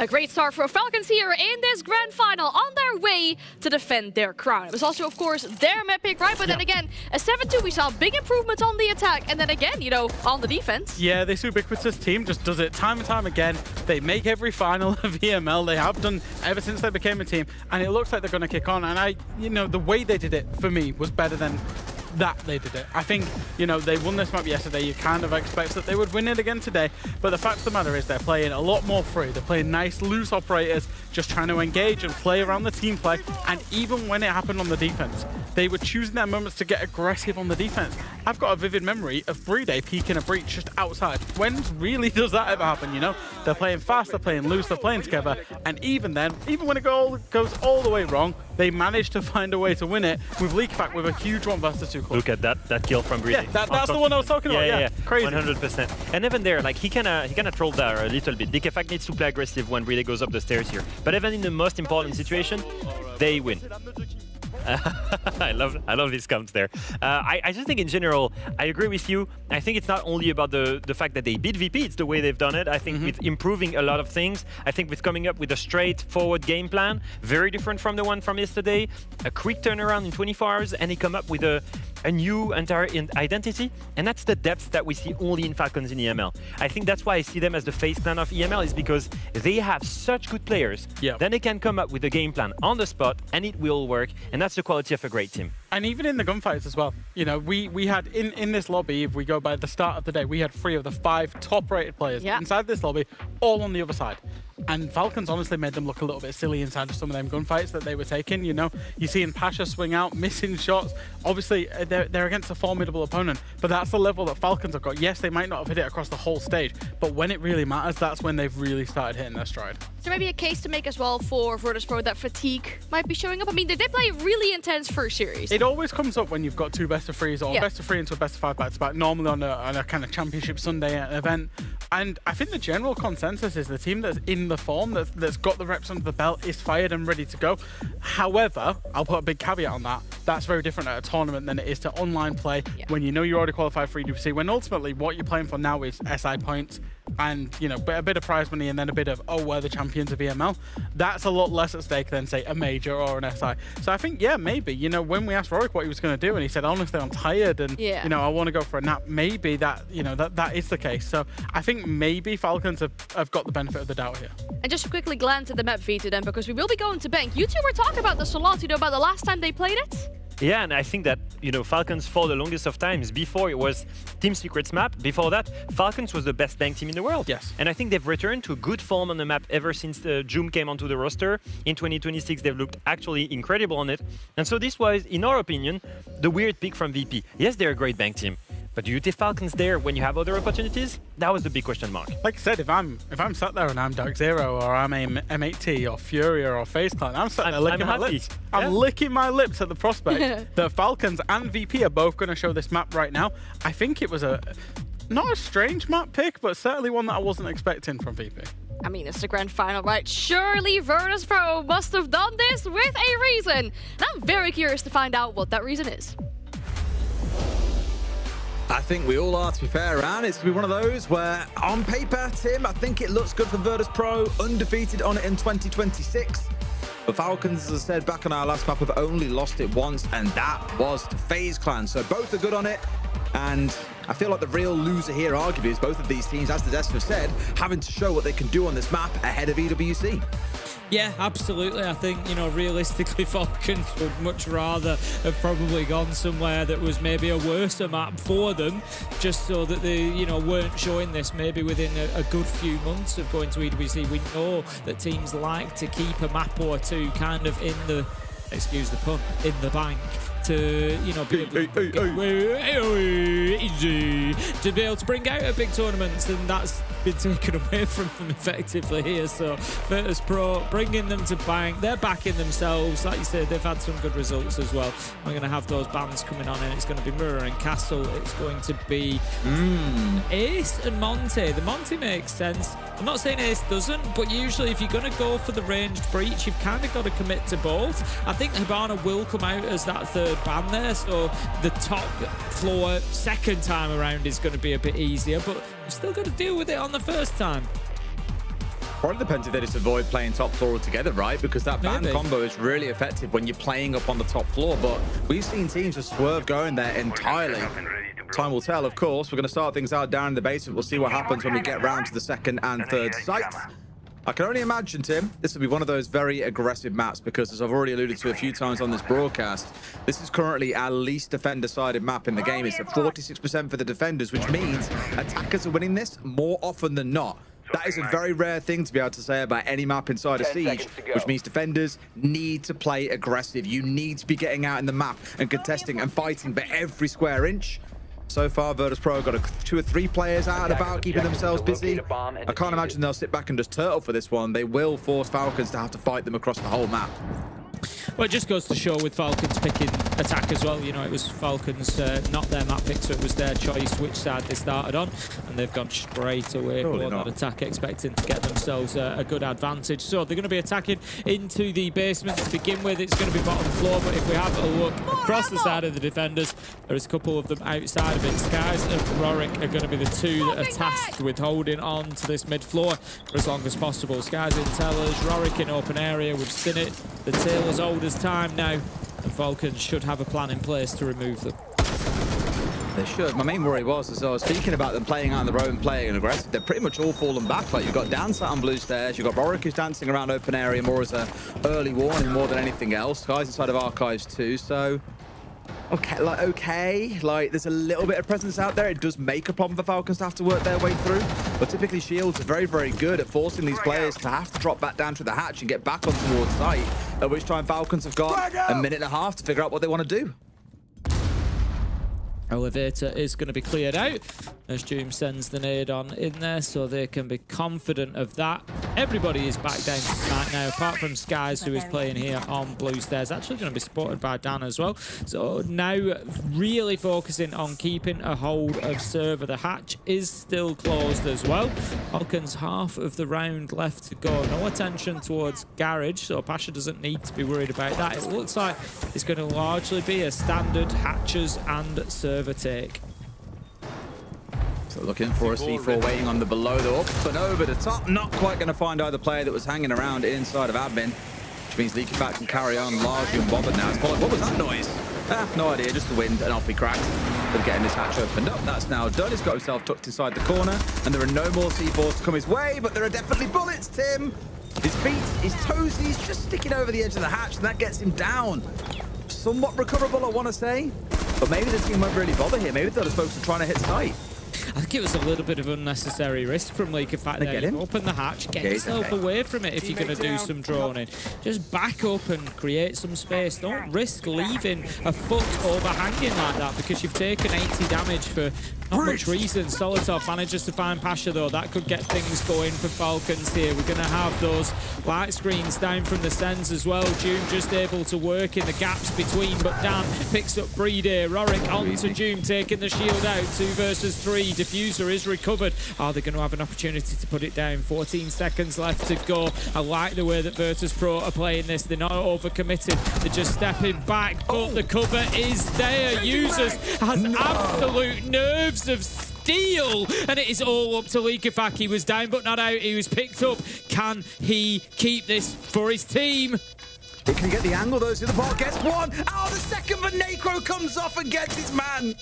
A great start for Falcons here in this grand final on their way to defend their crown. It was also, of course, their map pick, right? But then again, a 7-2, we saw big improvements on the attack. And then again, you know, on the defense. Yeah, this ubiquitous team just does it time and time again. They make every final of EML. They have done ever since they became a team. And it looks like they're going to kick on. And you know, the way they did it, for me, was better than that they did it. I think, you know, they won this map yesterday. You kind of expect that they would win it again today. But the fact of the matter is they're playing a lot more free. They're playing nice, loose operators, just trying to engage and play around the team play. And even when it happened on the defense, they were choosing their moments to get aggressive on the defense. I've got a vivid memory of Brede peeking a breach just outside. When really does that ever happen, you know? They're playing fast, they're playing loose, they're playing together. And even then, even when it goes all the way wrong, they managed to find a way to win it with Leakfact with a huge 1 versus 2 club. Look at that kill from Brede. Yeah, that's the one I was talking about. Yeah, crazy. 100%. And even there, like he kinda trolled there a little bit. Leakfact needs to play aggressive when Brede goes up the stairs here. But even in the most important situation, they win. I love these counts there. I just think in general, I agree with you. I think it's not only about the fact that they beat VP, it's the way they've done it. I think with improving a lot of things, I think with coming up with a straightforward game plan, very different from the one from yesterday, a quick turnaround in 24 hours, and they come up with a new entire identity, and that's the depth that we see only in Falcons in EML. I think that's why I see them as the face clan of EML, is because they have such good players. Then they can come up with a game plan on the spot, and it will work, and that's the quality of a great team. And even in the gunfights as well, you know, we had in this lobby, if we go by the start of the day, we had 3 of the 5 top-rated players inside this lobby, all on the other side. And Falcons honestly made them look a little bit silly inside of some of them gunfights that they were taking. You know, you seeing Pasha swing out, missing shots. Obviously, they're against a formidable opponent, but that's the level that Falcons have got. Yes, they might not have hit it across the whole stage, but when it really matters, that's when they've really started hitting their stride. Is there maybe a case to make as well for Virtus.pro that fatigue might be showing up? I mean, they did play really intense first series. It always comes up when you've got 2 best of 3s or best of 3 into a best of 5 back-to-back, normally on a kind of championship Sunday event. And I think the general consensus is the team that's in the form, that's got the reps under the belt, is fired and ready to go. However, I'll put a big caveat on that. That's very different at a tournament than it is to online play when you know you're already qualified for EWC, when ultimately what you're playing for now is SI points and, you know, a bit of prize money and then a bit of, oh, we're the champions of EML. That's a lot less at stake than, say, a major or an SI. So I think, yeah, maybe, you know, when we asked Rorik what he was going to do and he said, honestly, I'm tired and, you know, I want to go for a nap, maybe that, you know, that is the case. So I think maybe Falcons have got the benefit of the doubt here. And just to quickly glance at the map feed then, because we will be going to Bank. You two were talking about this a lot, you know, about the last time they played it? Yeah, and I think that, you know, Falcons for the longest of times, before it was Team Secrets map, before that, Falcons was the best bank team in the world. Yes. And I think they've returned to good form on the map ever since Joom came onto the roster. In 2026, they've looked actually incredible on it. And so this was, in our opinion, the weird pick from VP. Yes, they're a great bank team, but do you take Falcons there when you have other opportunities? That was the big question mark. Like I said, if I'm sat there and I'm Dark Zero or I'm M8T or Furia or FaZe Clan, I'm sat there licking my lips. I'm licking my lips at the prospect that Falcons and VP are both going to show this map right now. I think it was not a strange map pick, but certainly one that I wasn't expecting from VP. I mean, it's the grand final, right? Surely Virtus.pro must have done this with a reason. And I'm very curious to find out what that reason is. I think we all are, to be fair, and it's going to be one of those where, on paper, Tim, I think it looks good for Virtus.pro, undefeated on it in 2026. But Falcons, as I said back on our last map, have only lost it once, and that was to FaZe Clan. So both are good on it, and I feel like the real loser here, arguably, is both of these teams, as the Desk have said, having to show what they can do on this map ahead of EWC. Yeah, absolutely. I think, you know, realistically, Falcons would much rather have probably gone somewhere that was maybe a worse map for them, just so that they, you know, weren't showing this maybe within a good few months of going to EWC. We know that teams like to keep a map or two kind of in the, excuse the pun, in the bank, to, you know, be able to bring out a big tournament, and that's been taken away from them effectively here. So Virtus.pro bringing them to bank, they're backing themselves. Like you said, they've had some good results as well. We're going to have those bans coming on, and it's going to be Mirror and Castle. It's going to be Ace and Monty. The Monty makes sense. I'm not saying Ace doesn't, but usually if you're going to go for the ranged breach, you've kind of got to commit to both. I think Hibana will come out as that third ban there, so the top floor second time around is going to be a bit easier, but you've still got to deal with it on the first time. Probably depends if they just avoid playing top floor altogether, right? Because that band combo is really effective when you're playing up on the top floor. But we've seen teams just swerve going there entirely. Time will tell, of course. We're going to start things out down in the basement. We'll see what happens when we get round to the second and third sites. I can only imagine, Tim, this will be one of those very aggressive maps because, as I've already alluded to a few times on this broadcast, this is currently our least defender-sided map in the game. It's at 46% for the defenders, which means attackers are winning this more often than not. That is a very rare thing to be able to say about any map inside a siege, which means defenders need to play aggressive. You need to be getting out in the map and contesting and fighting for every square inch. So far, Virtus.pro got 2 or 3 players out and about, keeping themselves busy. I can't imagine they'll sit back and just turtle for this one. They will force Falcons to have to fight them across the whole map. Well, it just goes to show with Falcons picking attack as well. You know, it was Falcons, not their map pick, so it was their choice which side they started on. And they've gone straight away for that attack, expecting to get themselves a good advantage. So they're going to be attacking into the basement to begin with. It's going to be bottom floor, but if we have a look across the side of the defenders, there's a couple of them outside of it. Skies and Rorik are going to be the 2 that are tasked with holding on to this mid floor for as long as possible. Skies in tellers, Rorik in open area. We've seen it. The tail is old as time now, and Falcons should have a plan in place to remove them. They should. My main worry was, as I was speaking about them playing out on the road and playing aggressive, they're pretty much all fallen back. Like, you've got Dan sat on blue stairs, you've got Rorik who's dancing around open area more as a early warning more than anything else. Guys inside of archives too, so okay, like there's a little bit of presence out there. It does make a problem for Falcons to have to work their way through, but typically Shields are very, very good at forcing these players to have to drop back down to the hatch and get back on towards site, at which time Falcons have got a minute and a half to figure out what they want to do. Elevator is going to be cleared out as Doom sends the nade on in there, so they can be confident of that. Everybody is back down to tonight now, apart from Skies, who is playing here on blue stairs. Actually going to be supported by Dan as well. So now really focusing on keeping a hold of server. The hatch is still closed as well. Falcons half of the round left to go. No attention towards garage, so Pasha doesn't need to be worried about that. It looks like it's going to largely be a standard hatches and server take. So looking for a C4 waiting on the below, though, up and over the top. Not quite going to find either player that was hanging around inside of admin, which means Leaky Fact can carry on largely unbothered now. It's like, what was that noise? No idea, just the wind, and off he cracked. But getting this hatch opened up, that's now done. He's got himself tucked inside the corner, and there are no more C4s to come his way, but there are definitely bullets, Tim. His feet, his toes, he's just sticking over the edge of the hatch, and that gets him down. Somewhat recoverable, I want to say. But maybe the team won't really bother here. Maybe they'll just focus on trying to hit site. I think it was a little bit of unnecessary risk from Leaky Fact there. Open the hatch, get yourself away from it if you're going to do some droning. Just back up and create some space. Don't risk leaving a foot overhanging like that because you've taken 80 damage for not much reason. Solitov manages to find Pasha though. That could get things going for Falcons here. We're going to have those light screens down from the Sens as well. Doom just able to work in the gaps between, but Dan picks up Breed here. Rorik onto Doom, taking the shield out. 2 versus 3. Diffuser is recovered. Are they going to have an opportunity to put it down? 14 seconds left to go. I like the way that Virtus.pro are playing this. They're not overcommitted. They're just stepping back, but the cover is there. Users has absolute nerves of steel, and it is all up to Leakafak. He was down but not out. He was picked up. Can he keep this for his team? He can get the angle though to the ball. Gets one. Oh, the second, but Necro comes off and gets his man.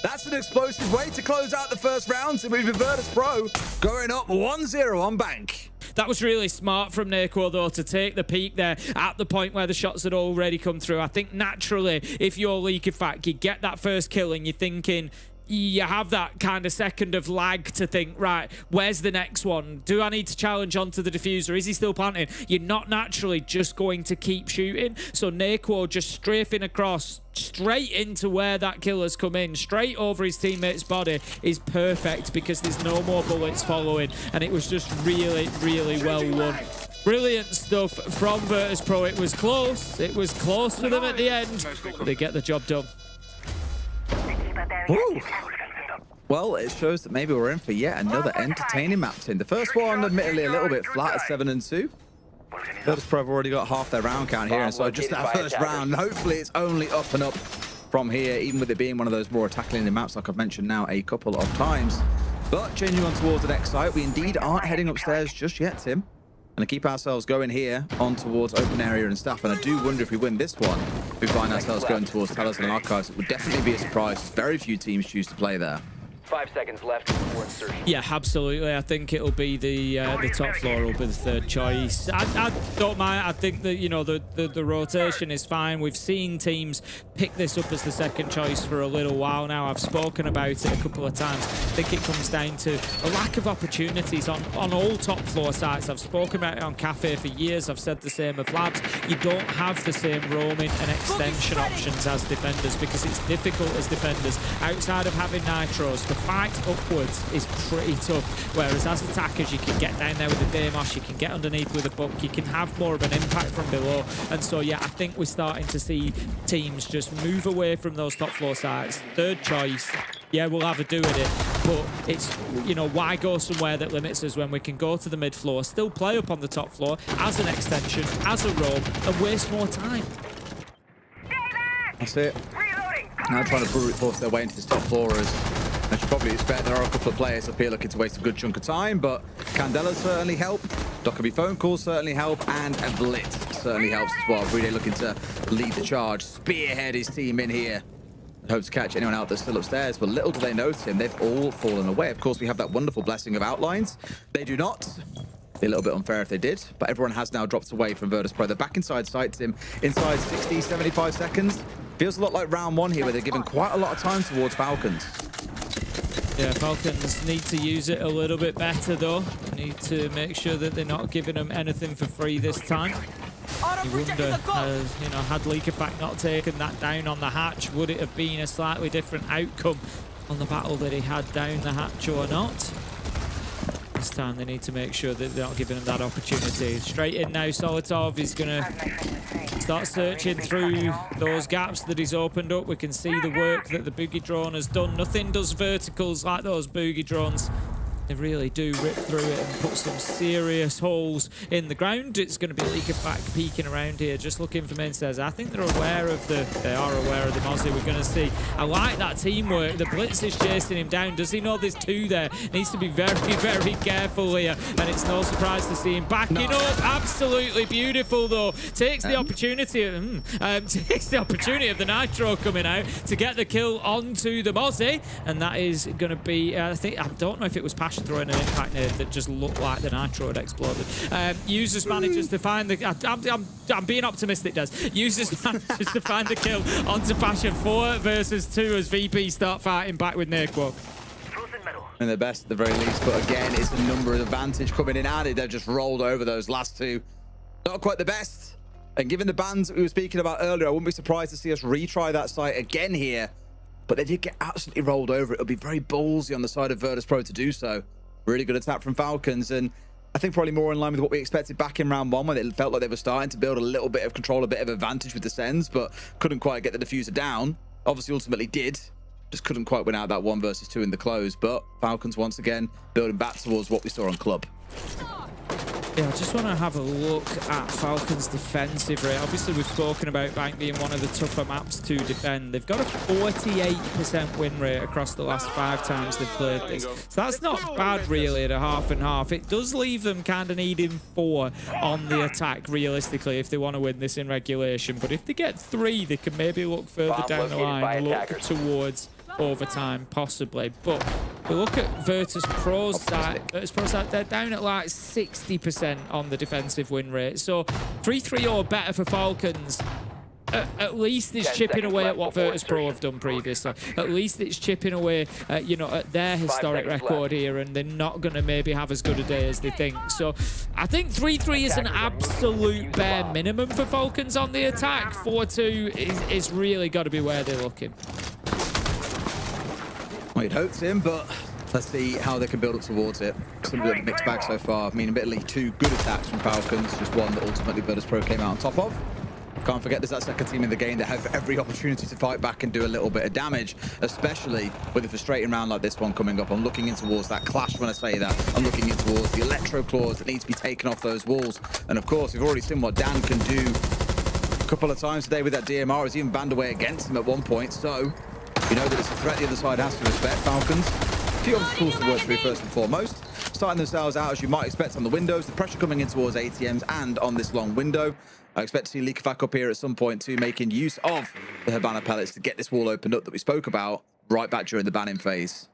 That's an explosive way to close out the first round. So we've Virtus.pro going up 1-0 on bank. That was really smart from Neko, though, to take the peak there at the point where the shots had already come through. I think naturally, if you're Leaky Fact, you get that first kill and you're thinking, you have that kind of second of lag to think, right, where's the next one? Do I need to challenge onto the diffuser? Is he still planting? You're not naturally just going to keep shooting. So Neko just strafing across straight into where that killer's come in, straight over his teammate's body, is perfect because there's no more bullets following, and it was just really, really well won. Brilliant stuff from Virtus.pro. It was close. It was close to them at the end, but they get the job done. Woo. Well, it shows that maybe we're in for yet another entertaining map team. The first one, admittedly, a little bit flat at 7-2. Virtus.pro have already got half their round count here, and so just that first round, hopefully it's only up and up from here, even with it being one of those more attacking maps, like I've mentioned now a couple of times. But changing on towards the next site, we indeed aren't heading upstairs just yet, Tim. and to keep ourselves going here on towards open area and stuff. And I do wonder if we win this one, we find ourselves going towards Tellers and Archives. It would definitely be a surprise. Very few teams choose to play there. 5 seconds left before insertion. Yeah, absolutely. I think it'll be the top floor will be the third choice. I don't mind. I think that, you know, the rotation is fine. We've seen teams pick this up as the second choice for a little while now. I've spoken about it a couple of times. I think it comes down to a lack of opportunities on all top floor sites. I've spoken about it on Cafe for years. I've said the same of Labs. You don't have the same roaming and extension options as defenders because it's difficult as defenders. Outside of having nitros, the fight upwards is pretty tough, whereas as attackers you can get down there with the Deimos, you can get underneath with a buck, you can have more of an impact from below. And so yeah, I think we're starting to see teams just move away from those top floor sites. Third choice, yeah, we'll have a do at it, but it's, you know, why go somewhere that limits us when we can go to the mid floor, still play up on the top floor as an extension, as a roam, and waste more time. That's it. Now trying to brute force their way into this top floor. As you probably expect, there are a couple of players up here looking to waste a good chunk of time, but Candela certainly help. Dockerby phone calls certainly help, and a Blitz certainly helps as well. Everyday looking to lead the charge, spearhead his team in here. Hope to catch anyone out that's still upstairs, but little do they notice him. They've all fallen away. Of course, we have that wonderful blessing of outlines. They do not. Be a little bit unfair if they did, but everyone has now dropped away from Virtus Pro. They're back inside sights him inside 60, 75 seconds. Feels a lot like round one here, where they're giving quite a lot of time towards Falcons. Yeah, Falcons need to use it a little bit better, though. Need to make sure that they're not giving them anything for free this time. You wonder, you know, had Leak Effect not taken that down on the hatch, would it have been a slightly different outcome on the battle that he had down the hatch or not? This time they need to make sure that they're not giving him that opportunity. Straight in now, Solitov is going to start searching through those gaps that he's opened up. We can see the work that the Boogie Drone has done. Nothing does verticals like those Boogie Drones. They really do rip through it and put some serious holes in the ground. It's going to be Leak Effect peeking around here, just looking for mainstays. I think they are aware of the Mozzie. We're going to see. I like that teamwork. The Blitz is chasing him down. Does he know there's two there? Needs to be very, very careful here. And it's no surprise to see him backing up. Absolutely beautiful, though. Takes the opportunity. Takes the opportunity of the Nitro coming out to get the kill onto the Mozzie. And that is going to be, I don't know if it was Passion throwing an impact nade that just looked like the Nitro had exploded. Users manages to find the... I'm being optimistic, Des. Users manages to find the kill onto Passion 4 versus 2 as VP start fighting back with Naquo. And the best at the very least, but again, it's a number of advantage coming in and they've just rolled over those last two. Not quite the best. And given the bans that we were speaking about earlier, I wouldn't be surprised to see us retry that site again here. But they did get absolutely rolled over. It'll be very ballsy on the side of Virtus Pro to do so. Really good attack from Falcons, and I think probably more in line with what we expected back in round one, when it felt like they were starting to build a little bit of control, a bit of advantage with the Sens, but couldn't quite get the diffuser down. Obviously, ultimately did. Just couldn't quite win out that 1 versus 2 in the close, but Falcons once again building back towards what we saw on Club. Yeah, I just want to have a look at Falcons' defensive rate. Obviously, we've spoken about Bank being one of the tougher maps to defend. They've got a 48% win rate across the last 5 times they've played this. So that's not bad, really, at a half and half. It does leave them kind of needing 4 on the attack, realistically, if they want to win this in regulation. But if they get 3, they can maybe look further down the line, look towards overtime, possibly. But we look at Virtus Pro's side. Virtus Pro's side, they're down at like 60% on the defensive win rate. So 3-3 or better for Falcons. At least it's chipping away at what Virtus Pro have done previously. At least it's chipping away, you know, at their historic record here, and they're not going to maybe have as good a day as they think. So I think 3-3 is an absolute bare minimum for Falcons on the attack. 4-2 is really got to be where they're looking. Well, you'd hope, Tim, but let's see how they can build up towards it. It's a bit of a mixed bag so far. I mean, admittedly, 2 good attacks from Falcons, just one that ultimately Virtus Pro came out on top of. Can't forget there's that second team in the game that have every opportunity to fight back and do a little bit of damage, especially with a frustrating round like this one coming up. I'm looking in towards that clash when I say that. I'm looking in towards the electro claws that need to be taken off those walls. And of course, we've already seen what Dan can do a couple of times today with that DMR. He's even banned away against him at one point, so you know that it's a threat the other side has to respect. Falcons, a few obstacles to work through first and foremost. starting themselves out as you might expect on the windows. The pressure coming in towards ATMs and on this long window. I expect to see Leakafak up here at some point too, making use of the Habana pellets to get this wall opened up that we spoke about right back during the banning phase.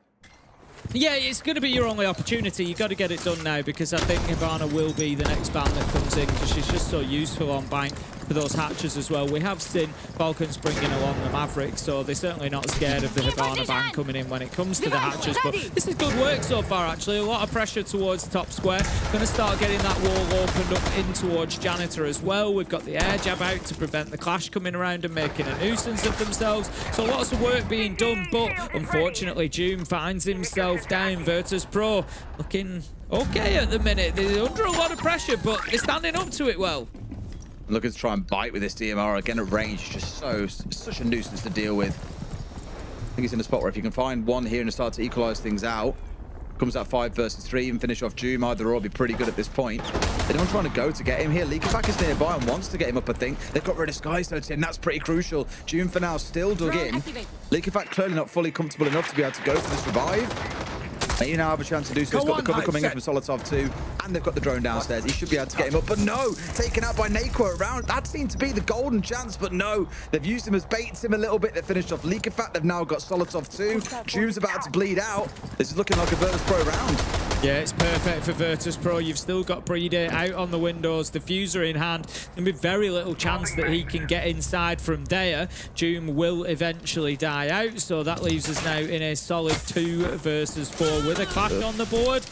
Yeah, it's going to be your only opportunity. You've got to get it done now because I think Habana will be the next ban that comes in because she's just so useful on bank for those hatches as well. We have seen Falcons bringing along the Mavericks, so they're certainly not scared of the Habana ban coming in when it comes to the hatches. But this is good work so far, actually. A lot of pressure towards top square. Going to start getting that wall opened up in towards Janitor as well. We've got the air jab out to prevent the clash coming around and making a nuisance of themselves. So lots of work being done, but unfortunately, Doom finds himself down. Virtus Pro looking okay at the minute. They're under a lot of pressure, but they're standing up to it well. Looking to try and bite with this DMR again at range. Just such a nuisance to deal with. I think he's in a spot where if you can find one here and start to equalize things out, comes out 5 versus 3, even finish off Doom, either or be pretty good at this point. Anyone trying to go to get him here? Leakafak is nearby and wants to get him up, I think. They've got rid of Sky, so Tim, that's pretty crucial. Doom for now still dug in. Leakafak clearly not fully comfortable enough to be able to go for this revive. They now have a chance to do so. He's got the cover coming in from Solotov too, and they've got the drone downstairs. He should be able to get him up, but no! Taken out by Nako around. That seemed to be the golden chance, but no. They've used him as baits him a little bit. They've finished off Leakafak. They've now got Solotov too. Doom's about to bleed out. This is looking like a Virtus Pro round. Yeah, it's perfect for Virtus Pro. You've still got Breeder out on the windows, diffuser in hand. There'll be very little chance that he can get inside from there. Doom will eventually die out, so that leaves us now in a solid 2 versus 4 with a clash on the board.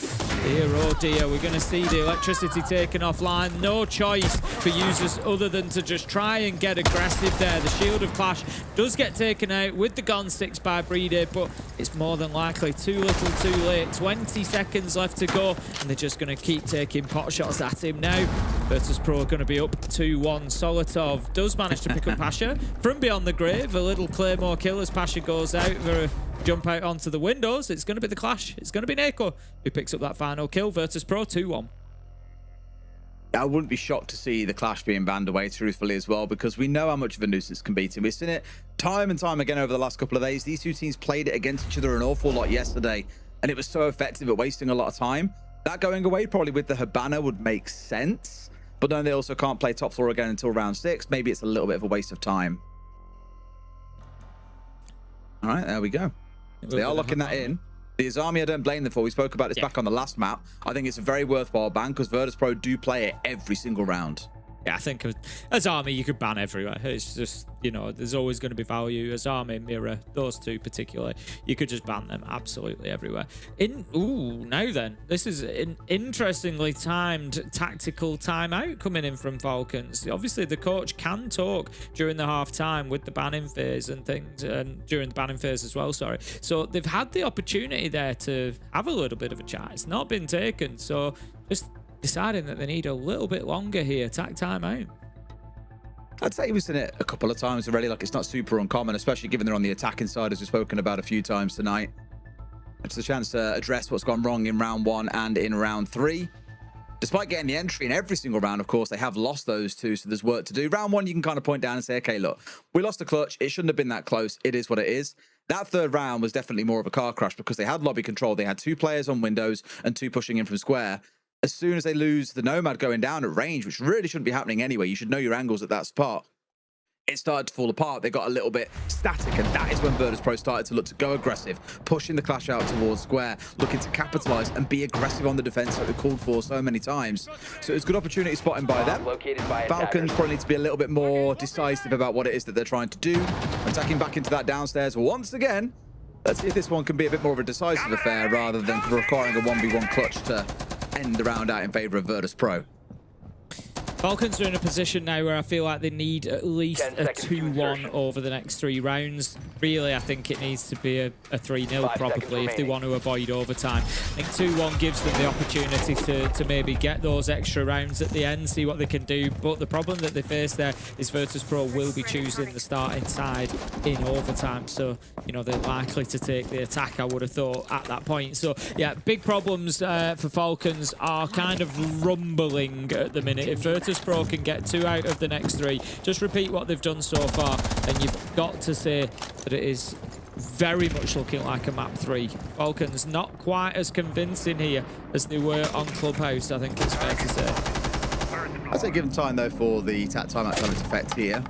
Dear, oh dear, we're going to see the electricity taken offline. No choice for users other than to just try and get aggressive there. The Shield of Clash does get taken out with the Gon 6 by Breeder, but it's more than likely too little too late. 20 seconds left to go, and they're just going to keep taking pot shots at him now. Virtus Pro are going to be up 2-1. Solotov does manage to pick up Pasha from beyond the grave. A little Claymore kill as Pasha goes out for a jump out onto the windows. It's going to be the clash. It's going to be Nako who picks up that final kill. Virtus Pro 2-1. I wouldn't be shocked to see the clash being banned away, truthfully, as well, because we know how much of a nuisance can be. We've seen it time and time again over the last couple of days. These two teams played it against each other an awful lot yesterday, and it was so effective at wasting a lot of time. That going away, probably with the Habana, would make sense, but then they also can't play top floor again until round 6. Maybe it's a little bit of a waste of time. All right, there we go. So they are locking that in. The Azami, I don't blame them for. We spoke about this back on the last map. I think it's a very worthwhile ban because Virtus Pro do play it every single round. Yeah, I think as Army, you could ban everywhere. It's just, you know, there's always going to be value. As Army, Mirror, those two particularly, you could just ban them absolutely everywhere. Now then, this is an interestingly timed tactical timeout coming in from Falcons. Obviously, the coach can talk during the half-time with the banning phase and things, and during the banning phase as well, sorry. So they've had the opportunity there to have a little bit of a chat. It's not been taken, so just deciding that they need a little bit longer here. Tack time out. I'd say we've seen it a couple of times already. Like, it's not super uncommon, especially given they're on the attacking side, as we've spoken about a few times tonight. It's a chance to address what's gone wrong in round 1 and in round 3. Despite getting the entry in every single round, of course, they have lost those two, so there's work to do. Round 1, you can kind of point down and say, okay, look, we lost the clutch. It shouldn't have been that close. It is what it is. That third round was definitely more of a car crash because they had lobby control. They had 2 players on windows and 2 pushing in from square. As soon as they lose the Nomad going down at range, which really shouldn't be happening anyway, you should know your angles at that spot, it started to fall apart. They got a little bit static, and that is when Virtus Pro started to look to go aggressive, pushing the clash out towards square, looking to capitalize and be aggressive on the defense like we called for so many times. So it was good opportunity spotting by them. Falcons probably need to be a little bit more decisive about what it is that they're trying to do. Attacking back into that downstairs once again. Let's see if this one can be a bit more of a decisive affair rather than requiring a 1v1 clutch to end the round out in favor of Virtus Pro. Falcons are in a position now where I feel like they need at least a 2-1 over the next 3 rounds. Really, I think it needs to be a 3-0 probably if they want to avoid overtime. I think 2-1 gives them the opportunity to maybe get those extra rounds at the end, see what they can do. But the problem that they face there is Virtus Pro will be choosing the starting side in overtime. So, you know, they're likely to take the attack, I would have thought, at that point. So, yeah, big problems for Falcons are kind of rumbling at the minute. If Virtus Pro can get 2 out of the next 3, just repeat what they've done so far, and you've got to say that it is very much looking like a map 3. Falcons not quite as convincing here as they were on Clubhouse, I think it's fair to say. I'd say given time, though, for the tap timeout to have its effect here.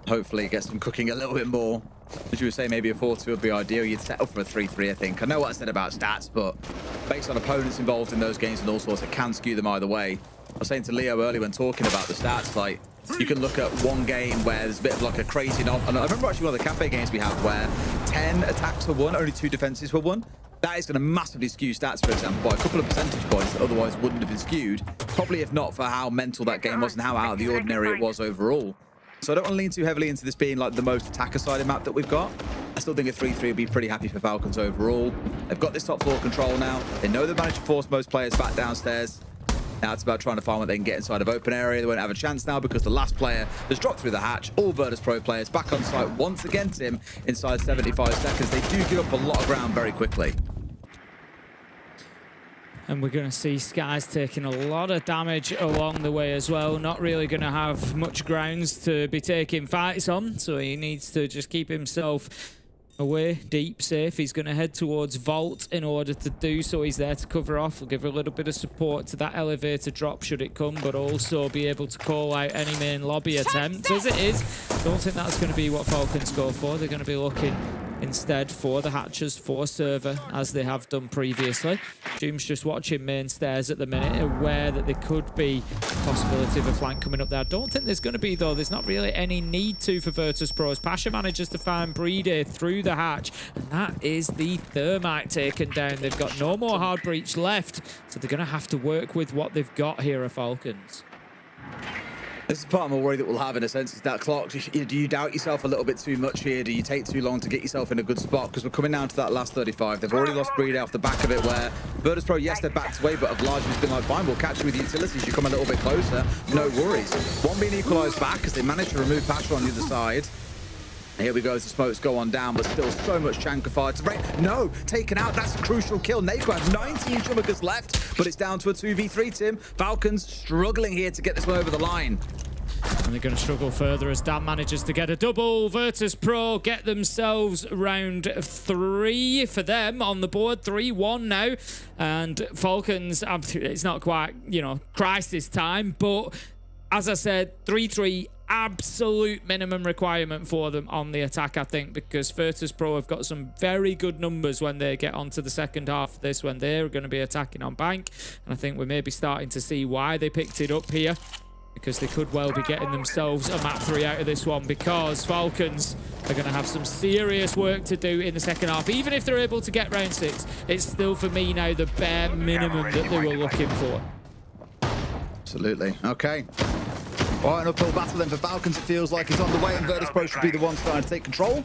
Hopefully get some cooking a little bit more. As you were saying, maybe a 4-2 would be ideal. You'd settle for a 3-3, I think. I know what I said about stats, but based on opponents involved in those games and all sorts, it can skew them either way. I was saying to Leo earlier when talking about the stats, like, you can look at one game where there's a bit of like a crazy knob. And I remember actually one of the cafe games we had where 10 attacks were won, only 2 defenses were won. That is going to massively skew stats, for example, by a couple of percentage points that otherwise wouldn't have been skewed. Probably if not for how mental that game was and how out of the ordinary it was overall. So I don't want to lean too heavily into this being like the most attacker-sided map that we've got. I still think a 3-3 would be pretty happy for Falcons overall. They've got this top floor control now. They know they've managed to force most players back downstairs. Now it's about trying to find what they can get inside of open area. They won't have a chance now because the last player has dropped through the hatch. All Virtus Pro players back on site once again, Tim, inside 75 seconds. They do give up a lot of ground very quickly. And we're going to see Skies taking a lot of damage along the way as well. Not really going to have much grounds to be taking fights on, so he needs to just keep himself away, deep, safe. He's going to head towards Vault in order to do so. He's there to cover off. We'll give a little bit of support to that elevator drop should it come, but also be able to call out any main lobby attempts. As it is, don't think that's going to be what Falcons go for. They're going to be looking instead for the hatches for server, as they have done previously. Doom's just watching main stairs at the minute, aware that there could be a possibility of a flank coming up there. I don't think there's going to be, though. There's not really any need to for Virtus Pros. Pasha manages to find Brede through the hatch, and that is the Thermite taken down. They've got no more hard breach left, so they're going to have to work with what they've got here at Falcons. This is part of my worry that we'll have, in a sense, is that clock. Do you doubt yourself a little bit too much here? Do you take too long to get yourself in a good spot? Because we're coming down to that last 35. They've already lost Brede off the back of it, where Virtus Pro, yes, they're backed away, but have largely just been like, fine, we'll catch you with utilities. You come a little bit closer, no worries. One being equalized back as they managed to remove Pasha on the other side. Here we go as the smokes go on down, but still so much Chankified. No, taken out. That's a crucial kill. Nako has 19 Shumakas left, but it's down to a 2v3, Tim. Falcons struggling here to get this one over the line. And they're going to struggle further as Dan manages to get a double. Virtus Pro get themselves round 3 for them on the board. 3-1 now. And Falcons, it's not quite, you know, crisis time, but as I said, 3-3, absolute minimum requirement for them on the attack, I think, because Virtus Pro have got some very good numbers when they get onto the second half of this, when they're going to be attacking on bank. And I think we're maybe starting to see why they picked it up here, because they could well be getting themselves a map 3 out of this one, because Falcons are going to have some serious work to do in the second half. Even if they're able to get round 6, it's still for me now the bare minimum that they were looking for. Absolutely. Okay. All right, an uphill battle then for Falcons. It feels like it's on the way, and Virtus Pro should be the one starting to take control.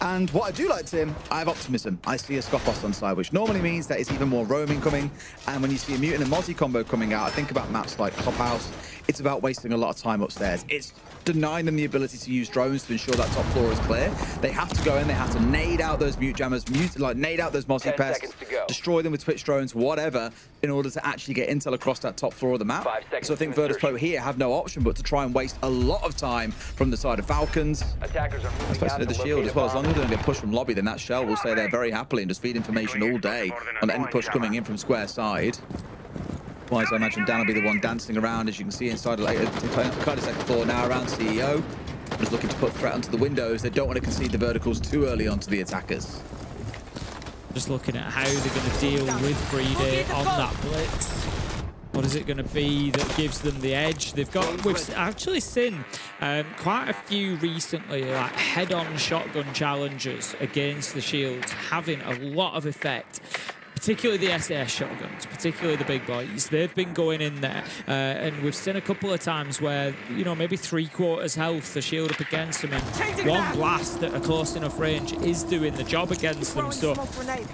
And what I do like, Tim, I have optimism. I see a Skopos on side, which normally means that it's even more roaming coming. And when you see a Mutant and Mozzie combo coming out, I think about maps like Clubhouse. It's about wasting a lot of time upstairs. It's denying them the ability to use drones to ensure that top floor is clear. They have to go in, they have to nade out those mute jammers, nade out those Mozzie pests, destroy them with Twitch drones, whatever, in order to actually get intel across that top floor of the map. So I think Virtus Pro here have no option but to try and waste a lot of time from the side of Falcons. Especially the shield as well. As long as they don't get pushed from lobby, then that shell will stay there very happily and just feed information all day on any push coming in from square side. Otherwise, I imagine Dan will be the one dancing around, as you can see inside the kind of second floor now around CEO. Just looking to put threat onto the windows. They don't want to concede the verticals too early onto the attackers. Just looking at how they're going to deal with Brede on that blitz. What is it going to be that gives them the edge? We've actually seen quite a few recently, like head-on shotgun challenges against the shields having a lot of effect. Particularly the SAS shotguns, particularly the big boys. They've been going in there, and we've seen a couple of times where, you know, maybe 3/4 health, the shield up against them, and one blast at a close enough range is doing the job against them. So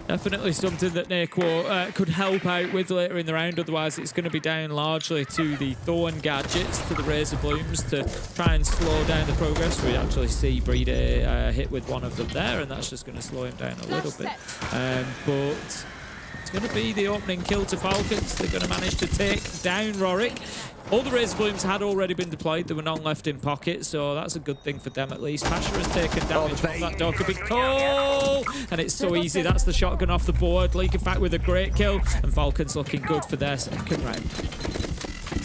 definitely something that Nako could help out with later in the round. Otherwise, it's going to be down largely to the Thorn gadgets, to the Razor Blooms, to try and slow down the progress. We actually see Brede hit with one of them there, and that's just going to slow him down a little bit. But It's going to be the opening kill to Falcons. They're going to manage to take down Rorik. All the razor blooms had already been deployed. There were none left in pocket, so that's a good thing for them at least. Pasha has taken damage from that door. Could be Cole! And it's so easy. That's the shotgun off the board. Leak of fact with a great kill. And Falcons looking good for their second round.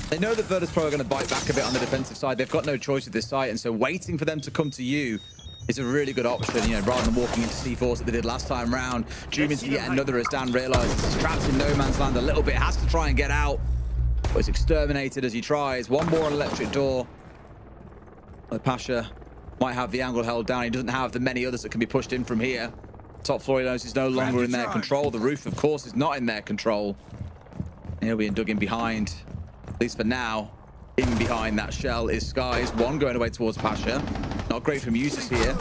They know that Virtus Pro are going to bite back a bit on the defensive side. They've got no choice at this site, and so waiting for them to come to you is a really good option, you know, rather than walking into C4s that they did last time round. Zoom into yet another as Dan realizes he's trapped in no man's land a little bit, has to try and get out. But he's exterminated as he tries. One more on electric door. Pasha might have the angle held down. He doesn't have the many others that can be pushed in from here. Top floor, he knows, is no longer in their control. The roof, of course, is not in their control. And he'll be dug in behind, at least for now. In behind that shell is Skies. One going away towards Pasha. Not great from users here.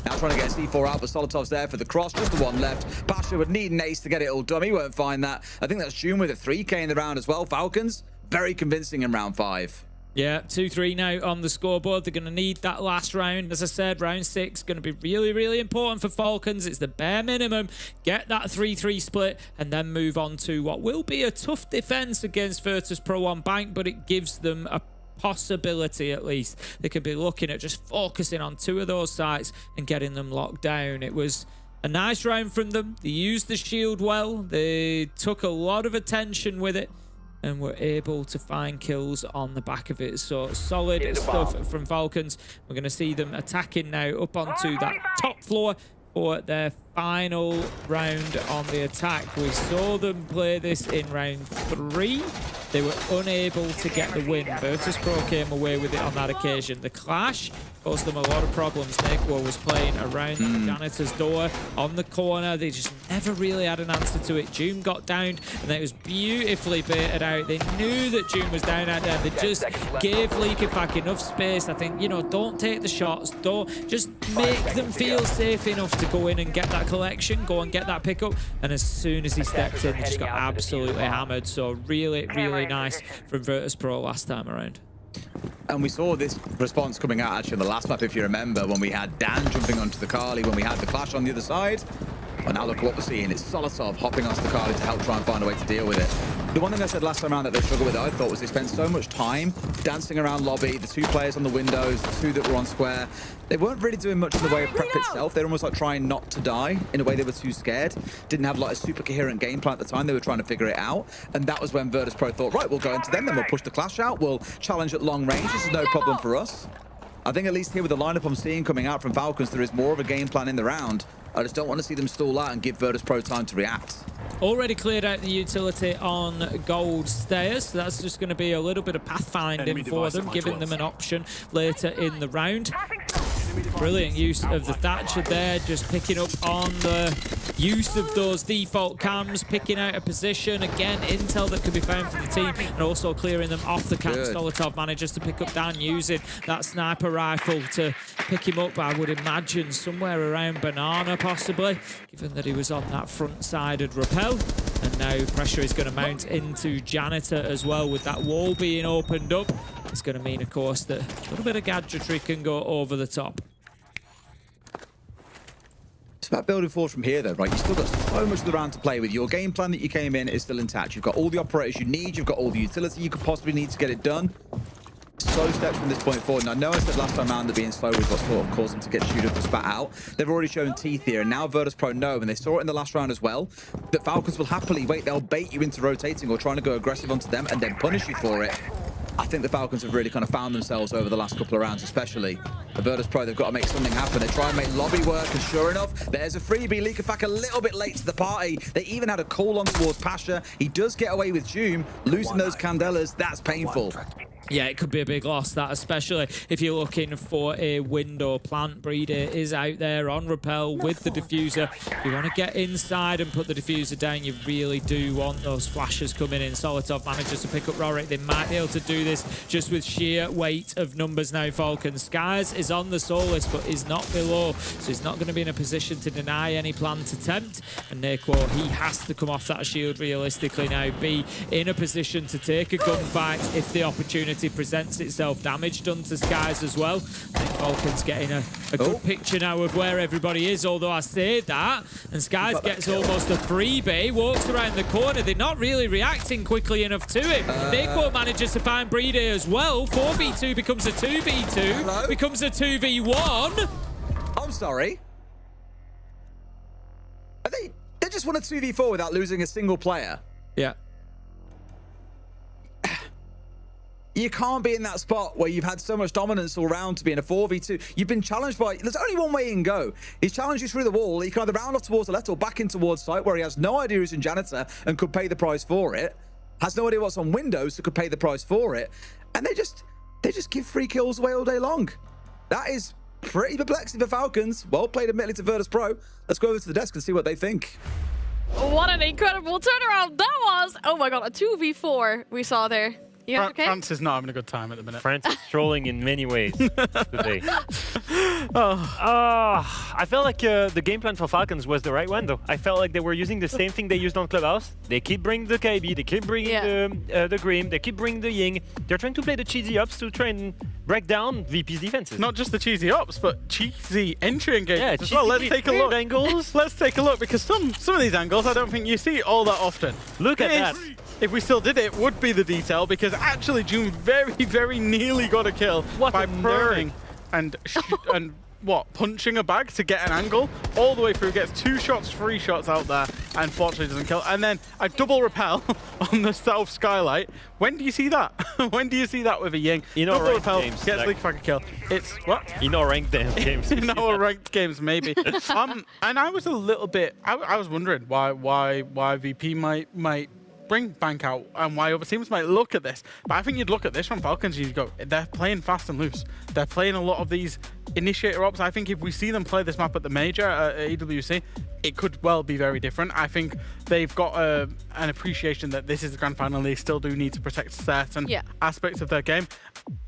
Now trying to get C4 out, but Solotov's there for the cross. Just the one left. Pasha would need an ace to get it all done. He won't find that. I think that's June with a 3K in the round as well. Falcons, very convincing in round 5. Yeah, 2-3 now on the scoreboard. They're going to need that last round. As I said, round 6 going to be really, really important for Falcons. It's the bare minimum. Get that 3-3 split and then move on to what will be a tough defense against Virtus Pro on Bank, but it gives them a possibility at least. They could be looking at just focusing on 2 of those sites and getting them locked down. It was a nice round from them. They used the shield well. They took a lot of attention with it and were able to find kills on the back of it. So solid stuff from Falcons. We're going to see them attacking now up onto that top floor for their final round on the attack. We saw them play this in round 3. They were unable to get the win. Virtus Pro came away with it on that occasion. The clash caused them a lot of problems. Naquo was playing around the janitor's door on the corner. They just never really had an answer to it. June got downed, and it was beautifully baited out. They knew that June was down out there. They just gave Leakifak enough space. I think, you know, don't take the shots. Don't just make them feel safe enough to go in and get that collection, go and get that pickup. And as soon as he stepped in, he just got absolutely hammered. So really, really nice from Virtus Pro last time around. And we saw this response coming out actually in the last map, if you remember, when we had Dan jumping onto the Kali, when we had the clash on the other side. And now look at what we're seeing. It's Solotov hopping onto the Kali to help try and find a way to deal with it. The one thing I said last time around that they struggled with, I thought, was they spent so much time dancing around lobby, the 2 players on the windows, the 2 that were on square. They weren't really doing much in the way of prep itself. They were almost like trying not to die in a way they were too scared. Didn't have like a super coherent game plan at the time. They were trying to figure it out. And that was when Virtus Pro thought, right, we'll go into them, then we'll push the clash out. We'll challenge at long range. This is no problem for us. I think at least here with the lineup I'm seeing coming out from Falcons, there is more of a game plan in the round. I just don't want to see them stall out and give Virtus Pro time to react. Already cleared out the utility on Gold Stairs, so that's just going to be a little bit of pathfinding for them, giving them an option later in the round. Brilliant use of the Thatcher there, just picking up on the use of those default cams, picking out a position. Again, intel that could be found for the team, and also clearing them off the cam. Solotov manages to pick up Dan using that sniper rifle to pick him up, I would imagine, somewhere around Banana, possibly, given that he was on that front-sided rappel. And now pressure is going to mount into Janitor as well, with that wall being opened up. It's going to mean, of course, that a little bit of gadgetry can go over the top. It's about building forward from here, though, right? You've still got so much of the round to play with. Your game plan that you came in is still intact. You've got all the operators you need. You've got all the utility you could possibly need to get it done. Slow steps from this point forward. And I know I said last time around that being slow was what sort of caused them to get chewed up and spat out. They've already shown teeth here, and now Virtus Pro know, and they saw it in the last round as well, that Falcons will happily wait. They'll bait you into rotating or trying to go aggressive onto them and then punish you for it. I think the Falcons have really kind of found themselves over the last couple of rounds, especially. The Virtus Pro, they've got to make something happen. They try and make lobby work, and sure enough, there's a freebie. Leakifak a little bit late to the party. They even had a call on towards Pasha. He does get away with Doom, losing those Candelas. That's painful. Yeah, it could be a big loss, that, especially if you're looking for a window. Plant Breeder is out there on rappel with the diffuser. If you want to get inside and put the diffuser down, you really do want those flashes coming in. Solotov manages to pick up Rorik. They might be able to do this just with sheer weight of numbers now, Falcons. Skies is on the Solus, but is not below, so he's not going to be in a position to deny any planned attempt. And Naquo, he has to come off that shield realistically now, be in a position to take a gunfight if the opportunity opportunity presents itself. Damage done to Skies as well. I think Falcon's getting a good picture now of where everybody is, although I say that, and Skies gets almost a freebie, walks around the corner. They're not really reacting quickly enough to him. Nico manages to find Breeder as well. 4v2 becomes a 2v2, becomes a 2v1. I'm sorry. Are they just won a 2v4 without losing a single player? Yeah. You can't be in that spot where you've had so much dominance all round to be in a 4v2. You've been challenged by... There's only one way you can go. He's challenged you through the wall. He can either round off towards the left or back in towards site, where he has no idea who's in Janitor and could pay the price for it. Has no idea what's on Windows, so could pay the price for it. And they just give free kills away all day long. That is pretty perplexing for Falcons. Well played, admittedly, to Virtus Pro. Let's go over to the desk and see what they think. What an incredible turnaround that was. Oh my god, a 2v4 we saw there. You guys okay? France is not having a good time at the minute. France is trolling in many ways today. I felt like the game plan for Falcons was the right one, though. I felt like they were using the same thing they used on Clubhouse. They keep bringing the KB, they keep bringing the Grim, they keep bringing the Ying. They're trying to play the cheesy ups to try and break down VP's defenses. Not just the cheesy ups, but cheesy entry engagements as well. Let's take a look. Angles. Let's take a look, because some of these angles I don't think you see all that often. Look at that. If we still did it, would be the detail, because actually June very, very nearly got a kill by proning and punching a bag to get an angle all the way through. Gets 2 shots, 3 shots out there, and fortunately doesn't kill. And then a double repel on the south skylight. When do you see that? When do you see that with a Ying? In double our repel games, gets League Pack a kill. It's what? In our ranked games. In our ranked games, maybe. And I was a little bit. I was wondering why VP might bring Bank out and why other teams might look at this. But I think you'd look at this from Falcons and you'd go, they're playing fast and loose. They're playing a lot of these initiator ops. I think if we see them play this map at the major, at EWC, it could well be very different. I think they've got an appreciation that this is the grand final. They still do need to protect certain aspects of their game.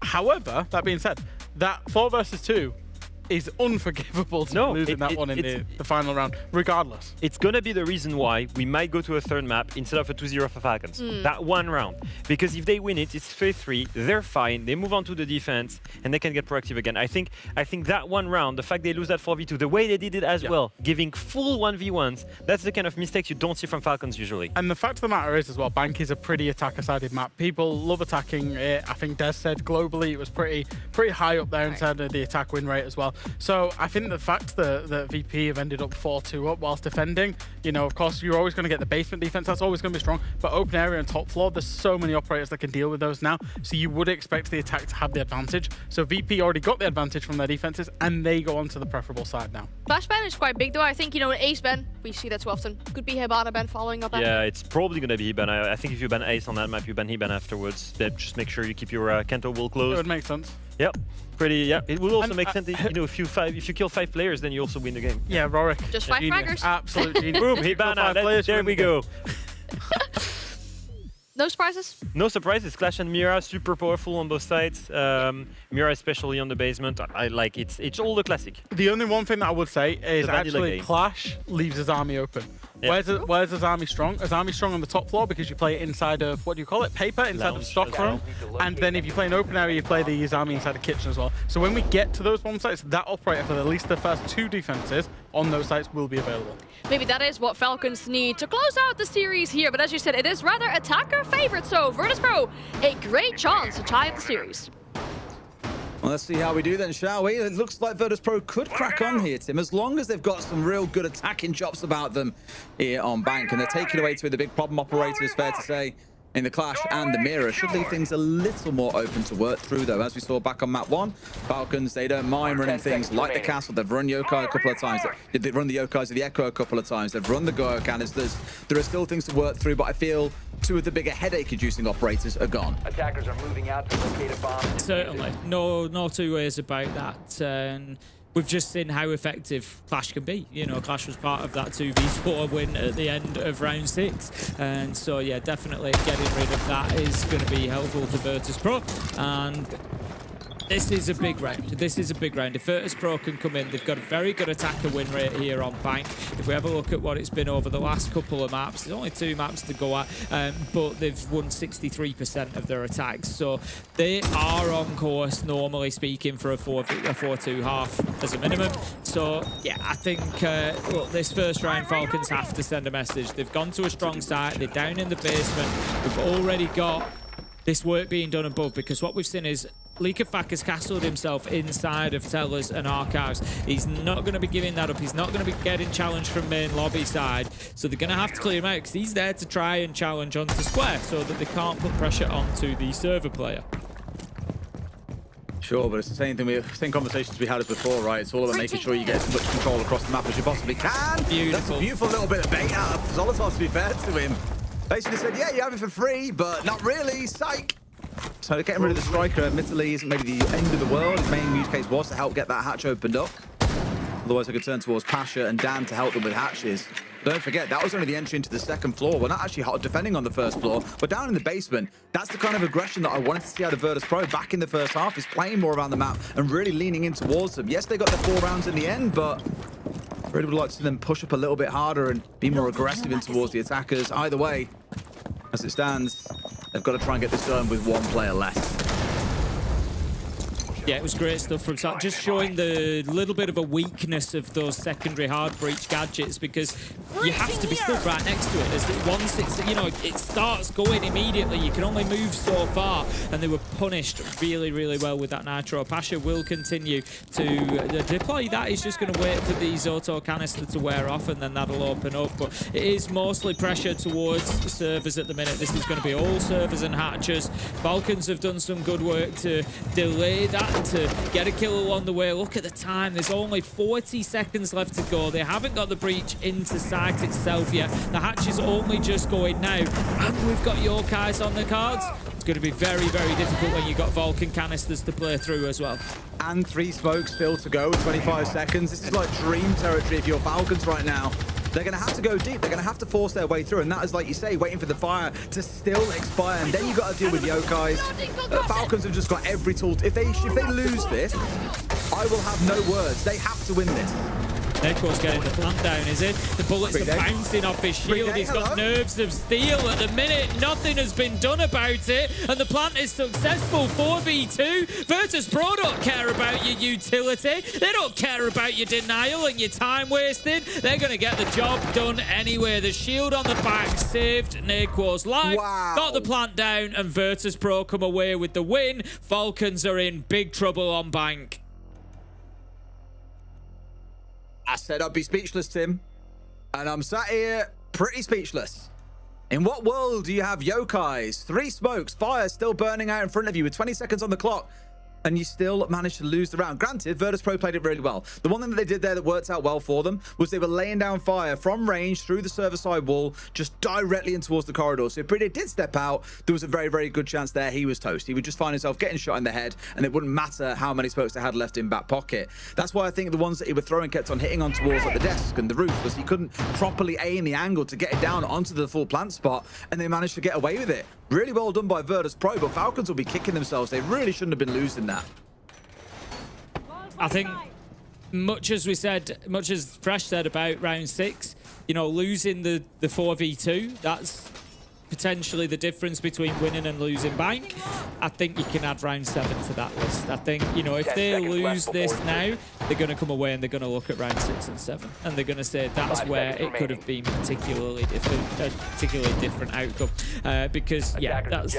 However, that being said, that 4 versus 2 is unforgivable to losing that one in the final round, regardless. It's going to be the reason why we might go to a third map instead of a 2-0 for Falcons. That one round. Because if they win it, it's 3-3, they're fine, they move on to the defense, and they can get proactive again. I think that one round, the fact they lose that 4v2, the way they did it as well, giving full 1v1s, that's the kind of mistakes you don't see from Falcons usually. And the fact of the matter is as well, Bank is a pretty attacker-sided map. People love attacking it. I think Des said globally it was pretty high up there in terms of the attack win rate as well. So I think the fact that VP have ended up 4-2 up whilst defending, of course, you're always going to get the basement defense. That's always going to be strong. But open area and top floor, there's so many operators that can deal with those now. So you would expect the attack to have the advantage. So VP already got the advantage from their defenses, and they go on to the preferable side now. Flash ban is quite big, though. I think, Ace ban, we see that so often. Could be Hibana ban following up. Yeah, it's probably going to be Hibana. I think if you ban Ace on that map, you ban Hibana afterwards. Just make sure you keep your Kanto will closed. It would make sense. Yep. It will also make sense. If you kill 5 players, then you also win the game. Yeah, Rorik. Just 5 fraggers. Absolute genius. Boom, Hibana. There we go. No surprises? No surprises. Clash and Mira, super powerful on both sides. Mira especially on the basement. I like it. It's all the classic. The only one thing that I would say is actually Clash leaves his army open. Yep. Where's his army strong? His army strong on the top floor because you play it inside of, what do you call it? Paper, inside of stock room. And then if you play an open area, you play the army inside the kitchen as well. So when we get to those bomb sites, that operator for at least the first 2 defenses on those sites will be available. Maybe that is what Falcons need to close out the series here. But as you said, it is rather attacker favorite. So Virtus Pro, a great chance to tie up the series. Well, let's see how we do then, shall we? It looks like Virtus Pro could crack on here, Tim, as long as they've got some real good attacking chops about them here on Bank. And they're taking away 2 of the big problem operators, fair to say, in the Clash and the Mirror. Should leave things a little more open to work through, though. As we saw back on map 1, Falcons, they don't mind running things like the Castle. They've run Yokai a couple of times. They've run the Yokais of the Echo a couple of times. They've run the Goyo canisters. There are still things to work through, but I feel 2 of the bigger headache-inducing operators are gone. Attackers are moving out to locate a bomb. Certainly. No 2 ways about that. We've just seen how effective Clash can be. Clash was part of that 2v4 win at the end of round 6. And so, yeah, definitely getting rid of that is going to be helpful to Virtus Pro. And This is a big round. This is a big round. If Virtus Pro can come in, they've got a very good attacker win rate here on Bank. If we have a look at what it's been over the last couple of maps, there's only 2 maps to go at, but they've won 63% of their attacks. So they are on course, normally speaking, for a 4-2 half as a minimum. So, yeah, I think, look, this first round, Falcons have to send a message. They've gone to a strong site. They're down in the basement. We've already got this work being done above, because what we've seen is Leakafak has castled himself inside of Tellers and Archives. He's not going to be giving that up. He's not going to be getting challenged from main lobby side. So they're going to have to clear him out, because he's there to try and challenge onto Square so that they can't put pressure onto the server player. Sure, but it's the same conversations we had as before, right? It's all about making sure you get as much control across the map as you possibly can. Beautiful. That's a beautiful little bit of bait out of Zolotar, to be fair to him. Basically said, yeah, you have it for free, but not really, psych. So getting rid of the striker, admittedly, isn't maybe the end of the world. His main use case was to help get that hatch opened up. Otherwise, I could turn towards Pasha and Dan to help them with hatches. Don't forget, that was only the entry into the second floor. We're not actually defending on the first floor. We're down in the basement. That's the kind of aggression that I wanted to see out of Virtus Pro back in the first half, is playing more around the map and really leaning in towards them. Yes, they got their 4 rounds in the end, but I really would like to see them push up a little bit harder and be more aggressive in towards the attackers. Either way, as it stands, they've got to try and get this done with 1 player less. Yeah, it was great stuff from Sal. Just showing the little bit of a weakness of those secondary hard breach gadgets, because you have to be stood right next to it. As once it's, you know, it starts going immediately, you can only move so far, and they were punished really, really well with that Nitro. Pasha will continue to deploy that. He's just going to wait for the auto canister to wear off, and then that'll open up. But it is mostly pressure towards servers at the minute. This is going to be all servers and hatchers. Falcons have done some good work to delay that, to get a kill along the way. Look at the time. There's only 40 seconds left to go. They haven't got the breach into site itself yet. The hatch is only just going now. And we've got Yorkais on the cards. It's going to be very, very difficult when you've got Vulcan canisters to play through as well. And 3 smokes still to go with 25 seconds. This is like dream territory if you're Falcons right now. They're going to have to go deep. They're going to have to force their way through. And that is, like you say, waiting for the fire to still expire. And then you've got to deal with Yokais. Falcons have just got every tool. If they lose this, I will have no words. They have to win this. Neko's getting the plant down, is it? The bullets are bouncing off his shield. He's got nerves of steel at the minute. Nothing has been done about it. And the plant is successful. 4v2. Virtus Pro don't care about your utility. They don't care about your denial and your time wasting. They're going to get the job done anyway. The shield on the back saved Neko's life. Wow. Got the plant down, and Virtus Pro come away with the win. Falcons are in big trouble on Bank. I said I'd be speechless, Tim. And I'm sat here pretty speechless. In what world do you have Yokais, 3 smokes, fire still burning out in front of you with 20 seconds on the clock, and you still managed to lose the round? Granted, Virtus Pro played it really well. The one thing that they did there that worked out well for them was they were laying down fire from range through the server side wall, just directly in towards the corridor. So if Pretty did step out, there was a very, very good chance there he was toast. He would just find himself getting shot in the head, and it wouldn't matter how many smokes they had left in back pocket. That's why I think the ones that he was throwing kept on hitting on towards like the desk and the roof, was he couldn't properly aim the angle to get it down onto the full plant spot, and they managed to get away with it. Really well done by Virtus Pro, but Falcons will be kicking themselves. They really shouldn't have been losing that. I think much as Fresh said about round 6, you know, losing the 4v2, that's potentially the difference between winning and losing Bank. I think you can add round 7 to that list. I think, you know, if they lose this now, they're going to come away and they're going to look at round 6 and 7, and they're going to say that's where it could have been particularly different outcome, because yeah, that's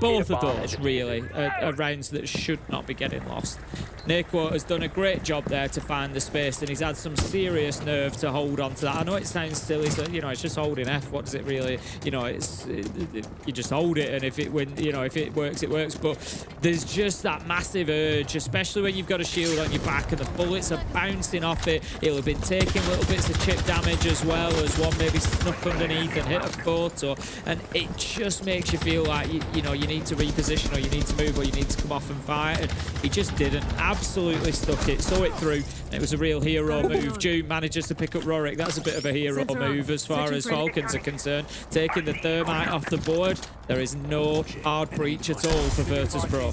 both of those really are rounds that should not be getting lost. Neko has done a great job there to find the space, and he's had some serious nerve to hold on to that. I know it sounds silly, so, you know, it's just holding F. What does it really, you know, you just hold it, and if it if it works, it works. But there's just that massive urge, especially when you've got a shield on your back and the bullets are bouncing off it. He'll have been taking little bits of chip damage as well, as one maybe snuck underneath and hit a photo, and it just makes you feel like you know, you need to reposition, or you need to move, or you need to come off and fight, and he just didn't. Absolutely stuck it, saw it through. It was a real hero move. June manages to pick up Rorik. That's a bit of a hero move as far as Falcons are concerned. Taking the thermite off the board. There is no hard breach at all for Virtus Pro.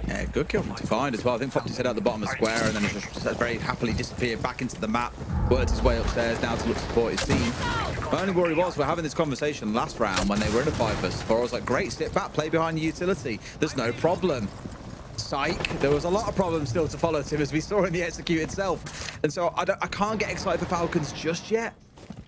Yeah, good kill from Defined as well. I think popped his head out the bottom of the square and then just very happily disappeared back into the map. Worked his way upstairs now to look to support his team. My only worry was we're having this conversation last round when they were in a 5 vs 4. I was like, great, sit back, play behind the utility. There's no problem. Psych. There was a lot of problems still to follow, Tim, as we saw in the execute itself. And so I can't get excited for Falcons just yet.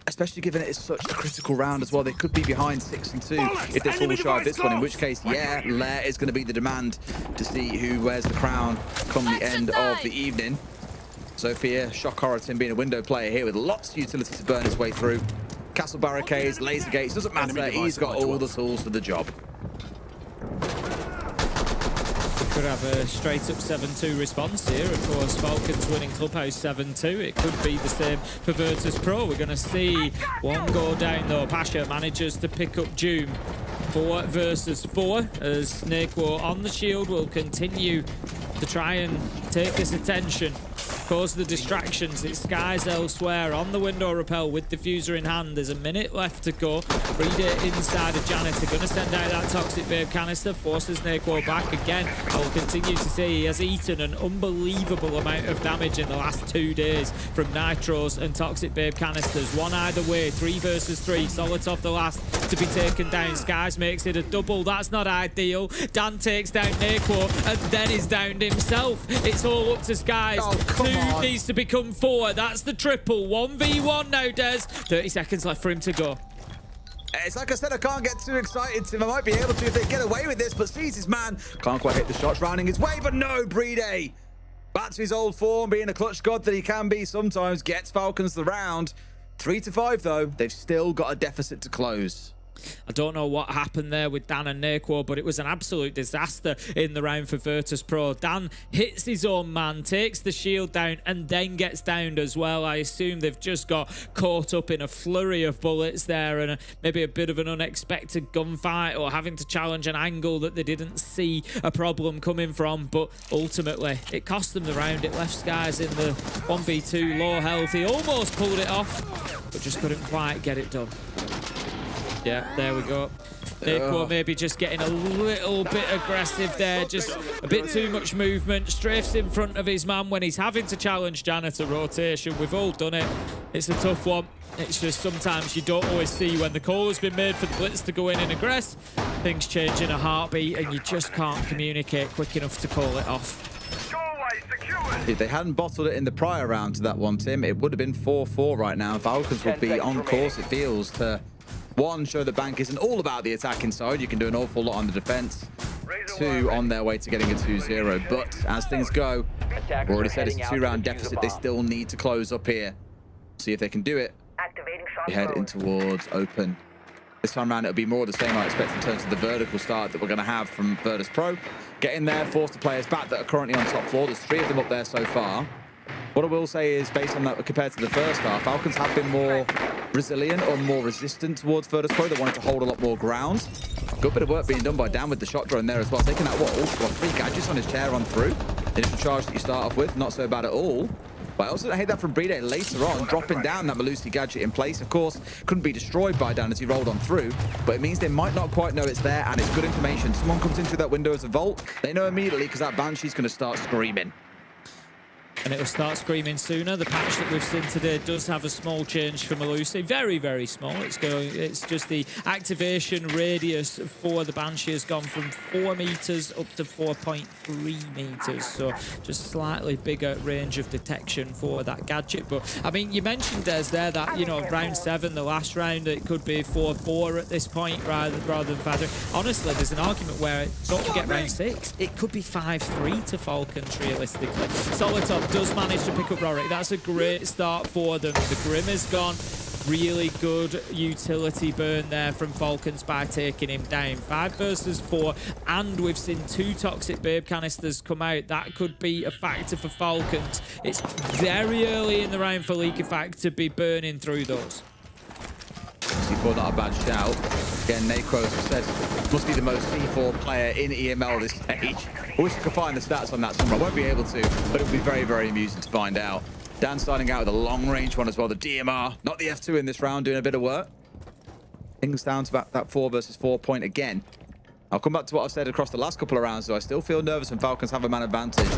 Especially given it is such a critical round as well. They could be behind 6-2 if they fall shy of this one, in which case, yeah, Lair is going to be the demand to see who wears the crown come the end of the evening. Sophia, shock horror, Tim being a window player here with lots of utility to burn his way through. Castle barricades, laser gates, doesn't matter. He's got all the tools for the job. Could have a straight up 7-2 response here. Of course, Falcons winning Clubhouse 7-2. It could be the same for Virtus Pro. We're going to see one go down though. Pasha manages to pick up Doom. 4 versus 4 as Snakewar on the shield will continue to try and take this attention. Cause the distractions. It's Skies elsewhere on the window rappel with diffuser in hand. There's a minute left to go. Reader inside of Janitor. Going to send out that Toxic Babe canister. Forces Snakewar back again. I will continue to say he has eaten an unbelievable amount of damage in the last 2 days from Nitros and Toxic Babe canisters. One either way. 3 versus 3. Solitov the last to be taken down. Skies makes it a double. That's not ideal. Dan takes down Snakewar and then is downed himself. It's all up to Skies. Oh, come on. Needs to become 4. That's the triple. 1v1 now, Des. 30 seconds left for him to go. It's like I said, I can't get too excited, Tim. I might be able to if they get away with this, but sees his man. Can't quite hit the shots rounding his way, but no, Brede. Back to his old form, being a clutch god that he can be sometimes. Gets Falcons the round. 3-5, though. They've still got a deficit to close. I don't know what happened there with Dan and Naquo, but it was an absolute disaster in the round for Virtus Pro. Dan hits his own man, takes the shield down, and then gets downed as well. I assume they've just got caught up in a flurry of bullets there and maybe a bit of an unexpected gunfight or having to challenge an angle that they didn't see a problem coming from. But ultimately, it cost them the round. It left Skies in the 1v2 low health. He almost pulled it off, but just couldn't quite get it done. Yeah, there we go. Naquo maybe just getting a little bit aggressive there. Just a bit too much movement. Strafes in front of his man when he's having to challenge Janitor rotation. We've all done it. It's a tough one. It's just sometimes you don't always see when the call has been made for the blitz to go in and aggress. Things change in a heartbeat and you just can't communicate quick enough to call it off. If they hadn't bottled it in the prior round to that one, Tim, it would have been 4-4 right now. Falcons would be on course, it feels, to... 1, show that Bank isn't all about the attacking side. You can do an awful lot on the defense. 2, on their way to getting a 2-0. But as things go, I've already said it's a 2-round deficit. They still need to close up here. See if they can do it. They head in towards open. This time around, it'll be more of the same, I expect, in terms of the vertical start that we're going to have from Virtus Pro. Get in there, force the players back that are currently on top floor. There's 3 of them up there so far. What I will say is, based on that, compared to the first half, Falcons have been more resilient or more resistant towards Virtus Pro. They wanted to hold a lot more ground. Good bit of work being done by Dan with the shot drone there as well. Taking that, what, 3 gadgets on his chair on through. Initial charge that you start off with, not so bad at all. But I also hate that from Brede later on, dropping down that Malusi gadget in place. Of course, couldn't be destroyed by Dan as he rolled on through, but it means they might not quite know it's there, and it's good information. Someone comes in through that window as a vault, they know immediately because that Banshee's going to start screaming. And it'll start screaming sooner. The patch that we've seen today does have a small change for Malusi. Very, very small. It's just the activation radius for the Banshee has gone from 4 meters up to 4.3 meters. So just slightly bigger range of detection for that gadget. But I mean, you mentioned Des there that, you know, round 7, the last round, it could be 4-4 at this point rather than 5-3. Honestly, there's an argument where, don't forget round 6, it could be 5-3 to Falcons realistically. Solitov does manage to pick up Rorik. That's a great start for them. The Grim is gone. Really good utility burn there from Falcons by taking him down. 5 versus 4, and we've seen 2 Toxic Babe canisters come out. That could be a factor for Falcons. It's very early in the round for Leak Effect to be burning through those. C4, not a bad shout. Again, Nacro says must be the most C4 player in EML this stage. I wish I could find the stats on that somewhere. I won't be able to, but it'll be very, very amusing to find out. Dan starting out with a long-range one as well, the DMR. Not the F2 in this round, doing a bit of work. Things down to that 4 versus 4 point again. I'll come back to what I've said across the last couple of rounds, though. I still feel nervous when Falcons have a man advantage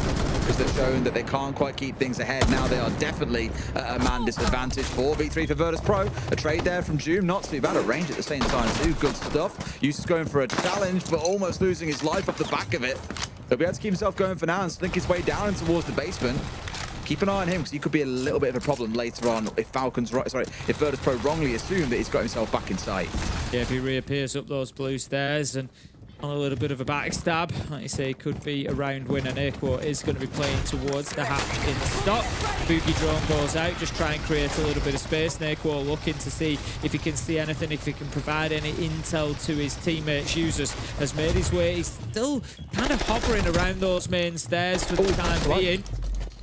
because they've shown that they can't quite keep things ahead. Now they are definitely at a man disadvantage. 4v3 for Virtus Pro. A trade there from Doom. Not too bad. A range at the same time, too. Good stuff. Eustace going for a challenge, but almost losing his life off the back of it. He'll be able to keep himself going for now and slink his way down towards the basement. Keep an eye on him because he could be a little bit of a problem later on if if Virtus Pro wrongly assume that he's got himself back in sight. Yeah, if he reappears up those blue stairs and on a little bit of a backstab, like you say, could be a round winner. Equo is going to be playing towards the hatch in stock. Boogie drone goes out, just try and create a little bit of space. Equo looking to see if he can see anything, if he can provide any intel to his teammates. Users has made his way. He's still kind of hovering around those main stairs for the time being.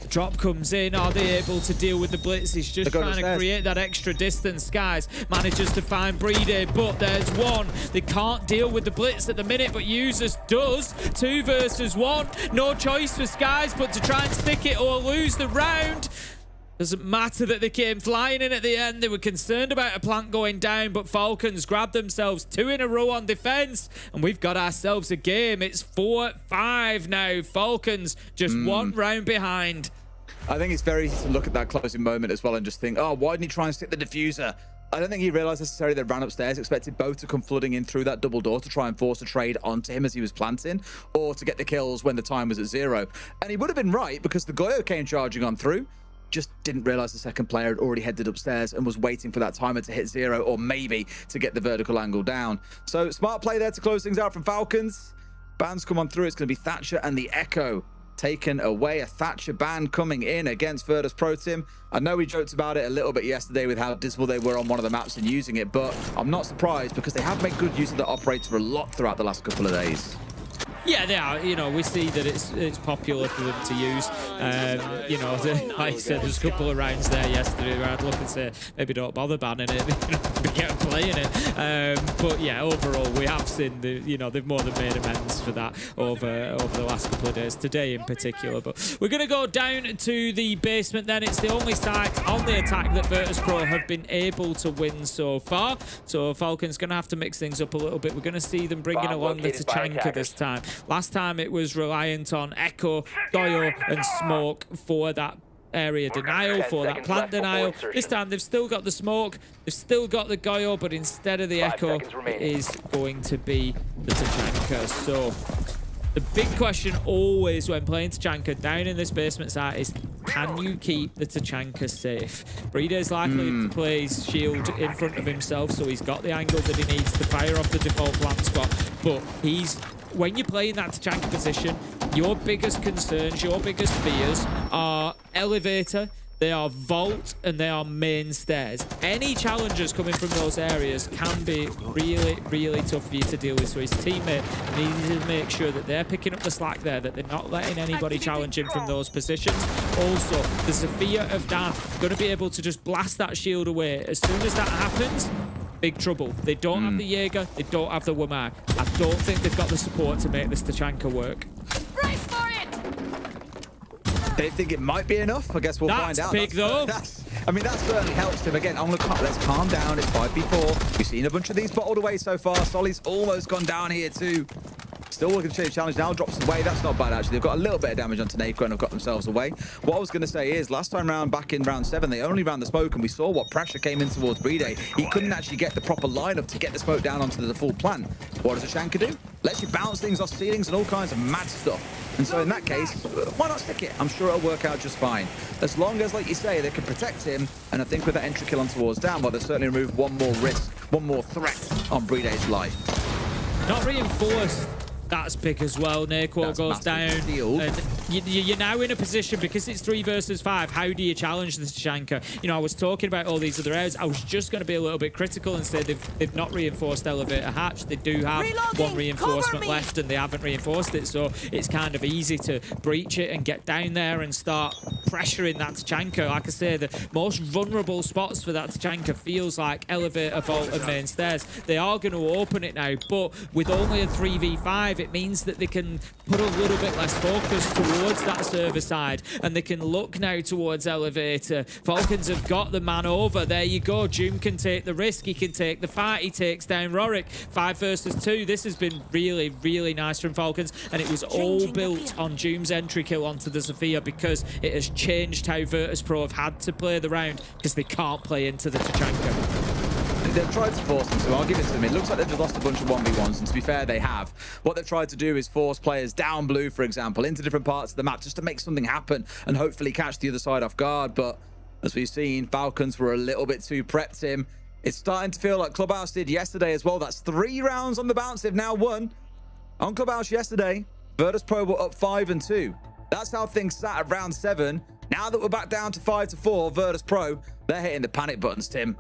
Drop comes in. Are they able to deal with the blitz? He's just trying to create that extra distance. Skies manages to find Breedy, but there's one. They can't deal with the blitz at the minute, but Users does. 2 versus 1. No choice for Skies but to try and stick it or lose the round. Doesn't matter that they came flying in at the end. They were concerned about a plant going down, but Falcons grabbed themselves 2 in a row on defense, and we've got ourselves a game. It's 4-5 now. Falcons just 1 round behind. I think it's very easy to look at that closing moment as well and just think, oh, why didn't he try and stick the diffuser? I don't think he realized necessarily they ran upstairs, expected both to come flooding in through that double door to try and force a trade onto him as he was planting, or to get the kills when the time was at 0. And he would have been right because the Goyo came charging on through, just didn't realize the second player had already headed upstairs and was waiting for that timer to hit 0 or maybe to get the vertical angle down. So smart play there to close things out from Falcons. Bans come on through. It's going to be Thatcher and the Echo taken away. A Thatcher ban coming in against Virtus Pro Team. I know we joked about it a little bit yesterday with how dismal they were on one of the maps and using it, but I'm not surprised because they have made good use of the operator a lot throughout the last couple of days. Yeah, they are. You know, we see that it's popular for them to use. You know, like I said, there's a couple of rounds there yesterday where I'd look and say, maybe don't bother banning it, get playing it. But yeah, overall, we have seen they've more than made amends for that over the last couple of days, today in particular. But we're going to go down to the basement then. It's the only site on the attack that Virtus Pro have been able to win so far. So Falcons going to have to mix things up a little bit. We're going to see them bringing along the Tachanka this time. Last time it was reliant on Echo, Goyo and Smoke for that area denial, for that plant denial. This time they've still got the Smoke, they've still got the Goyo, but instead of the Echo, it is going to be the Tachanka. So the big question always when playing Tachanka down in this basement site is, can you keep the Tachanka safe? Breedy is likely to play his shield in front of himself, so he's got the angle that he needs to fire off the default plant spot, but when you play in that Tachanka position, your biggest concerns, your biggest fears are elevator, they are vault, and they are main stairs. Any challenges coming from those areas can be really, really tough for you to deal with. So his teammate needs to make sure that they're picking up the slack there, that they're not letting anybody challenge him from those positions. Also, the Sophia of Dan going to be able to just blast that shield away. As soon as that happens, big trouble. They don't have the Jaeger, they don't have the Wamag. I don't think they've got the support to make this Tachanka work. Brace for it! They think it might be enough. I guess we'll find out. Big though. I mean, that certainly helps him. Again, let's calm down. It's 5v4. We've seen a bunch of these bottled away so far. Solly's almost gone down here too. Still looking to change challenge now, drops away. That's not bad, actually. They've got a little bit of damage onto Naco and have got themselves away. What I was going to say is, last time round, back in round 7, they only ran the smoke, and we saw what pressure came in towards Breedy. He couldn't actually get the proper lineup to get the smoke down onto the full plant. What does Tachanka do? Lets you bounce things off ceilings and all kinds of mad stuff. And so in that case, why not stick it? I'm sure it'll work out just fine. As long as, like you say, they can protect him, and I think with that entry kill on towards down, well, they'll certainly remove one more risk, one more threat on Breedy's life. Not reinforced. That's big as well. Naquo goes down. And you're now in a position, because it's 3 versus 5, how do you challenge the Tachanka? You know, I was talking about all these other areas. I was just going to be a little bit critical and say they've not reinforced elevator hatch. They do have one reinforcement left, and they haven't reinforced it. So it's kind of easy to breach it and get down there and start pressuring that Tachanka. Like I say, the most vulnerable spots for that Tachanka feels like elevator, vault, and main stairs. They are going to open it now, but with only a 3v5, it means that they can put a little bit less focus towards that server side, and they can look now towards elevator. Falcons have got the man over. There you go. Doom can take the risk. He can take the fight. He takes down Rorik. 5 versus 2. This has been really, really nice from Falcons, and it was all built on Doom's entry kill onto the Sophia because it has changed how Virtus.pro have had to play the round because they can't play into the Tachanka. They've tried to force them, so I'll give it to them. It looks like they've just lost a bunch of 1v1s, and to be fair, they have. What they've tried to do is force players down blue, for example, into different parts of the map just to make something happen and hopefully catch the other side off guard. But as we've seen, Falcons were a little bit too prepped, Tim. It's starting to feel like Clubhouse did yesterday as well. That's 3 rounds on the bounce. They've now won. On Clubhouse yesterday, Virtus.pro were up 5-2. That's how things sat at round 7. Now that we're back down to 5-4, Virtus.pro, they're hitting the panic buttons, Tim.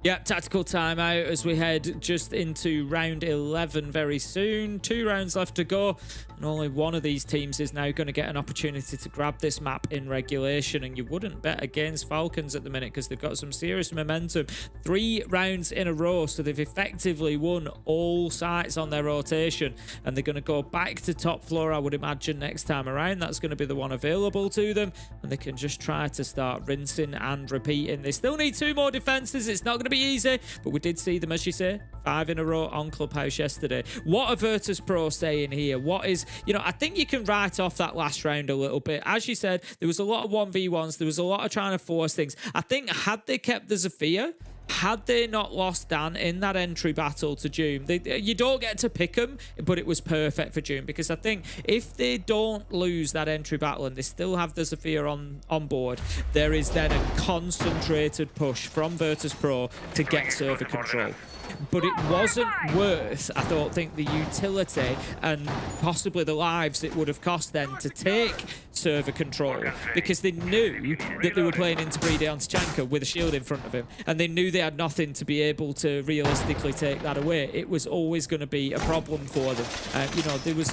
Yeah, tactical timeout as we head just into round 11 very soon. 2 rounds left to go, and only one of these teams is now going to get an opportunity to grab this map in regulation, and you wouldn't bet against Falcons at the minute because they've got some serious momentum. 3 rounds in a row, so they've effectively won all sites on their rotation, and they're going to go back to top floor, I would imagine, next time around. That's going to be the one available to them, and they can just try to start rinsing and repeating. They still need 2 more defenses. It's not going to be easy, but we did see them, as you say, 5 in a row on Clubhouse yesterday. What are Virtus.pro saying here? What is, I think you can write off that last round a little bit. As you said, there was a lot of 1v1s. There was a lot of trying to force things. I think had they kept the Zofia, had they not lost Dan in that entry battle to Doom, you don't get to pick them, but it was perfect for Doom, because I think if they don't lose that entry battle and they still have the Zofia on board, there is then a concentrated push from Virtus.pro to get server control. But it wasn't worth, I don't think, the utility and possibly the lives it would have cost then to take server control, because they knew that they were playing into Brede on Tachanka with a shield in front of him, and they knew they had nothing to be able to realistically take that away. It was always going to be a problem for them. There was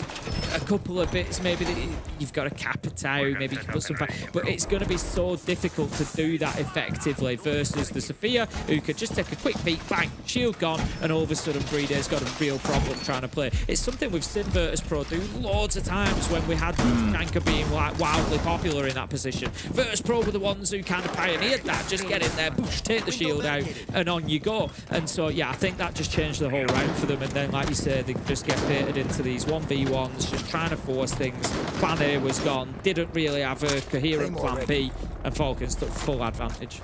a couple of bits, maybe that you've got to cap it out, maybe you can put some but it's going to be so difficult to do that effectively versus the Sophia, who could just take a quick peek, bang, shield gone, and all of a sudden Brede's got a real problem trying to play. It's something we've seen Virtus.pro do loads of times when we had Tachanka being like wildly popular in that position. Virtus.pro were the ones who kind of pioneered that. Just get in there, push, take the shield out, and on you go. And so, yeah, I think that just changed the whole round for them. And then, like you said, they just get baited into these 1v1s, just trying to force things. Plan A was gone, didn't really have a coherent plan B, and Falcons took full advantage.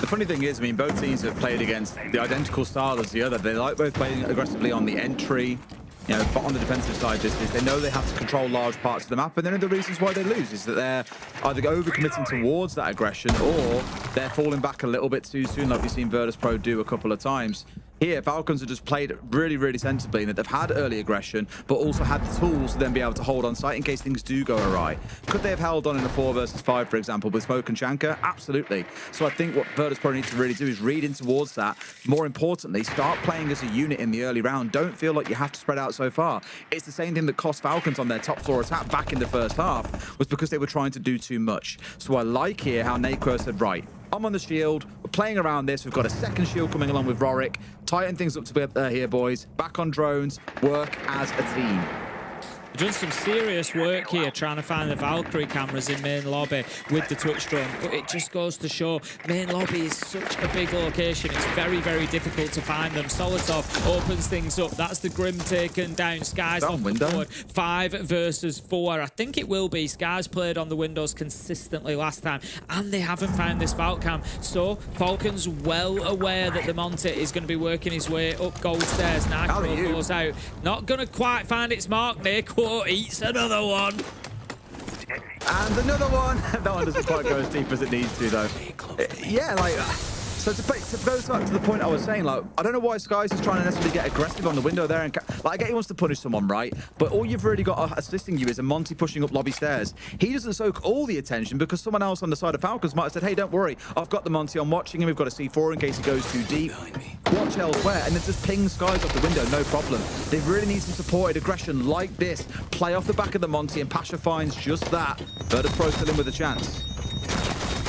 The funny thing is, both teams have played against the identical style as the other. They like both playing aggressively on the entry, but on the defensive side, they know they have to control large parts of the map, and then the reasons why they lose is that they're either overcommitting towards that aggression or they're falling back a little bit too soon, like we've seen Virtus.pro do a couple of times. Here, Falcons have just played really, really sensibly in that they've had early aggression, but also had the tools to then be able to hold on site in case things do go awry. Could they have held on in a 4 versus 5, for example, with Smoke and Tachanka? Absolutely. So I think what Virtus.pro need to really do is read in towards that. More importantly, start playing as a unit in the early round. Don't feel like you have to spread out so far. It's the same thing that cost Falcons on their top floor attack back in the first half, was because they were trying to do too much. So I like here how Nakor said, right, I'm on the shield, we're playing around this, we've got a second shield coming along with Rorik, tighten things up to here, boys, back on drones, work as a team. They've done some serious work here trying to find the Valkyrie cameras in main lobby with the Twitch drone, but it just goes to show main lobby is such a big location. It's very, very difficult to find them. Solitov opens things up. That's the Grim taken down. Sky's on the board. 5 versus 4. I think it will be. Sky's played on the windows consistently last time, and they haven't found this Valcam. So Falcons well aware that the Monte is going to be working his way up gold stairs. Nitro goes out. Not going to quite find its mark. Nakor eats another one. And another one. That one doesn't quite go as deep as it needs to, though. Yeah, so to go back to the point I was saying, I don't know why Skies is trying to necessarily get aggressive on the window there. And I get he wants to punish someone, right? But all you've really got assisting you is a Monty pushing up lobby stairs. He doesn't soak all the attention because someone else on the side of Falcons might have said, hey, don't worry, I've got the Monty, I'm watching him, we've got a C4 in case he goes too deep. watch elsewhere, and then just ping skies off the window, no problem. They really need some supported aggression like this. Play off the back of the Monty, and Pasha finds just that. Virtus Pro still in with a chance.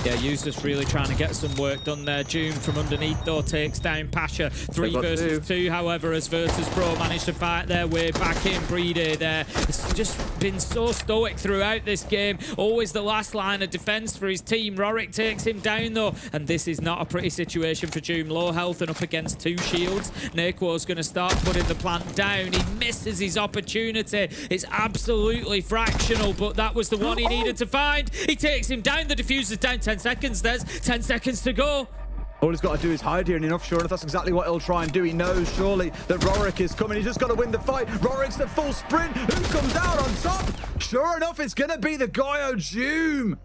Yeah, Yusuf really trying to get some work done there. June from underneath, though, takes down Pasha. 3 versus 2, however, as Virtus Pro managed to fight their way back in. Brede there. It's just been so stoic throughout this game. Always the last line of defense for his team. Rorik takes him down, though, and this is not a pretty situation for June. Low health and up against 2 shields. Naquo's going to start putting the plant down. He misses his opportunity. It's absolutely fractional, but that was the one he needed to find. He takes him down. The diffuser's down 10 seconds. There's 10 seconds to go. All he's got to do is hide here, and enough sure enough, that's exactly what he'll try and do. He knows surely that Rorik is coming. He's just got to win the fight. Rorik's the full sprint. Who comes out on top? Sure enough, it's going to be the Goyo Joom.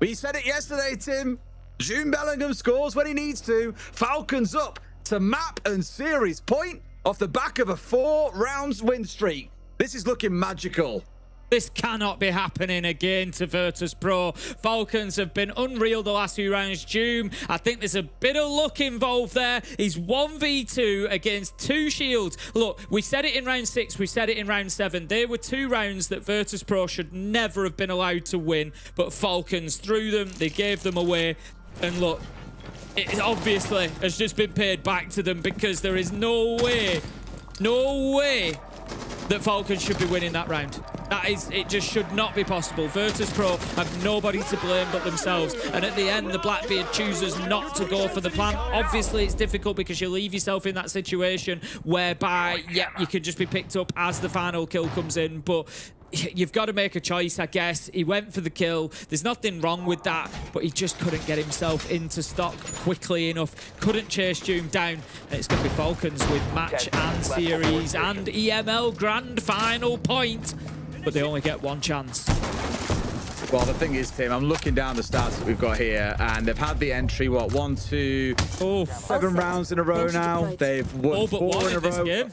We said it yesterday, Tim. Joom Bellingham scores when he needs to. Falcons up to map and series point off the back of a 4 rounds win streak. This is looking magical. This cannot be happening again to Virtus Pro. Falcons have been unreal the last few rounds. Joom, I think there's a bit of luck involved there. He's 1v2 against 2 shields. Look, we said it in round 6, we said it in round 7. There were 2 rounds that Virtus Pro should never have been allowed to win, but Falcons threw them, they gave them away. And look, it obviously has just been paid back to them, because there is no way that Falcons should be winning that round. It just should not be possible. Virtus Pro have nobody to blame but themselves. And at the end, the Blackbeard chooses not to go for the plant. Obviously, it's difficult because you leave yourself in that situation whereby, yeah, you can just be picked up as the final kill comes in. But you've got to make a choice, I guess. He went for the kill. There's nothing wrong with that, but he just couldn't get himself into stock quickly enough. Couldn't chase Joom down. And it's going to be Falcons with match and series and EML grand final point. But they only get 1 chance. Well, the thing is, Tim, I'm looking down the stats that we've got here, and they've had the entry, what, 1, 2, 7 rounds in a row now. They've won 4 in a row. Game.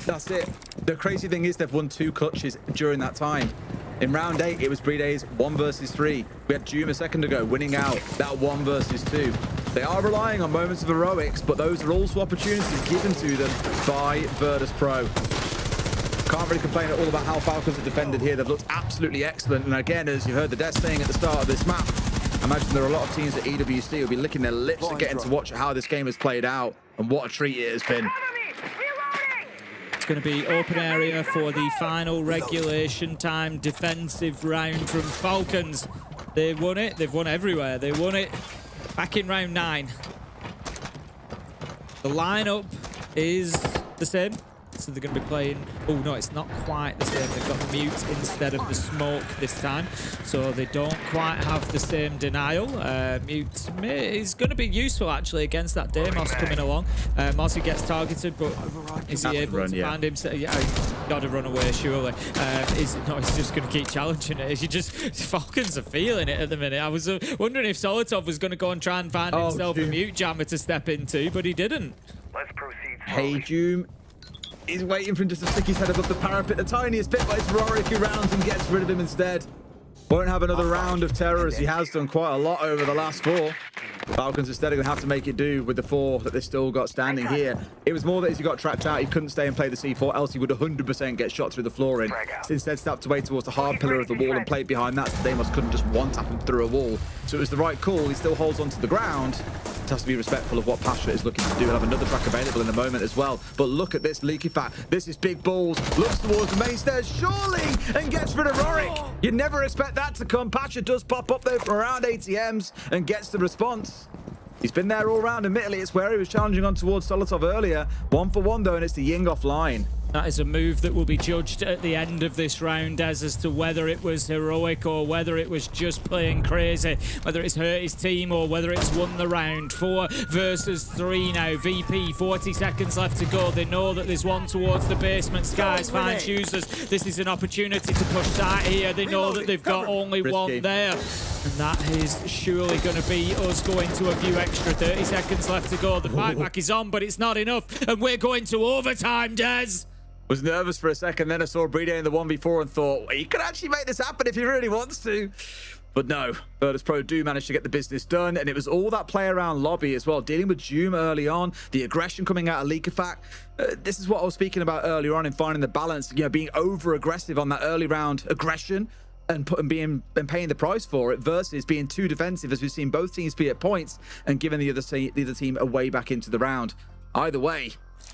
That's it. The crazy thing is they've won 2 clutches during that time. In round 8, it was Brede's 1 versus 3. We had Joom a second ago winning out that 1 versus 2. They are relying on moments of heroics, but those are also opportunities given to them by Virtus Pro. Can't really complain at all about how Falcons have defended here. They've looked absolutely excellent. And again, as you heard the Des saying at the start of this map, I imagine there are a lot of teams at EWC will be licking their lips at getting to watch how this game has played out. And what a treat it has been. It's going to be open area for the final regulation time defensive round from Falcons. They won it. They've won everywhere. They won it back in round 9. The lineup is the same. So they're going to be playing... Oh, no, it's not quite the same. They've got Mute instead of the Smoke this time. So they don't quite have the same denial. Mute is going to be useful, actually, against that Deimos coming along. Mossy gets targeted, but is he able to find himself? Yeah, he's got to run away, surely. He's just going to keep challenging it. Falcons are feeling it at the minute. I was wondering if Solotov was going to go and try and find himself a Mute jammer to step into, but he didn't. Let's proceed. Hey, Joom. He's waiting for him just to stick his head above the parapet the tiniest bit, but it's Rorik who rounds and gets rid of him instead. Won't have another round of terror, as he has done quite a lot over the last 4. Falcons instead are going to have to make it do with the 4 that they've still got standing here. It was more that as he got trapped out, he couldn't stay and play the C4, else he would 100% get shot through the flooring. So instead stepped away towards the hard pillar of the wall and played behind that, so Deimos couldn't just one-tap him through a wall. So it was the right call. He still holds onto the ground. It has to be respectful of what Pasha is looking to do. He'll have another track available in a moment as well. But look at this leaky fat. This is big balls. Looks towards the main stairs, surely, and gets rid of Rorik. You'd never expect that to come. Pasha does pop up there from around ATMs and gets the response. He's been there all round. Admittedly, it's where he was challenging on towards Solotov earlier. 1 for 1, though, and it's the Ying offline. That is a move that will be judged at the end of this round as to whether it was heroic or whether it was just playing crazy, whether it's hurt his team or whether it's won the round. 4 versus 3 now. VP, 40 seconds left to go. They know that there's one towards the basement. Skies finds users. This is an opportunity to push that here. They know that they've got only one there. And that is surely going to be us going to a few extra. 30 seconds left to go. The fight back is on, but it's not enough. And we're going to overtime, Des. Was nervous for a second, then I saw Brede in the 1v4 and thought, well, he could actually make this happen if he really wants to. But no, Virtus Pro do manage to get the business done, and it was all that play around lobby as well, dealing with Doom early on, the aggression coming out of Leakerfact. This is what I was speaking about earlier on in finding the balance, you know, being over-aggressive on that early round aggression and paying the price for it versus being too defensive, as we've seen both teams be at points and giving the other team a way back into the round. Either way,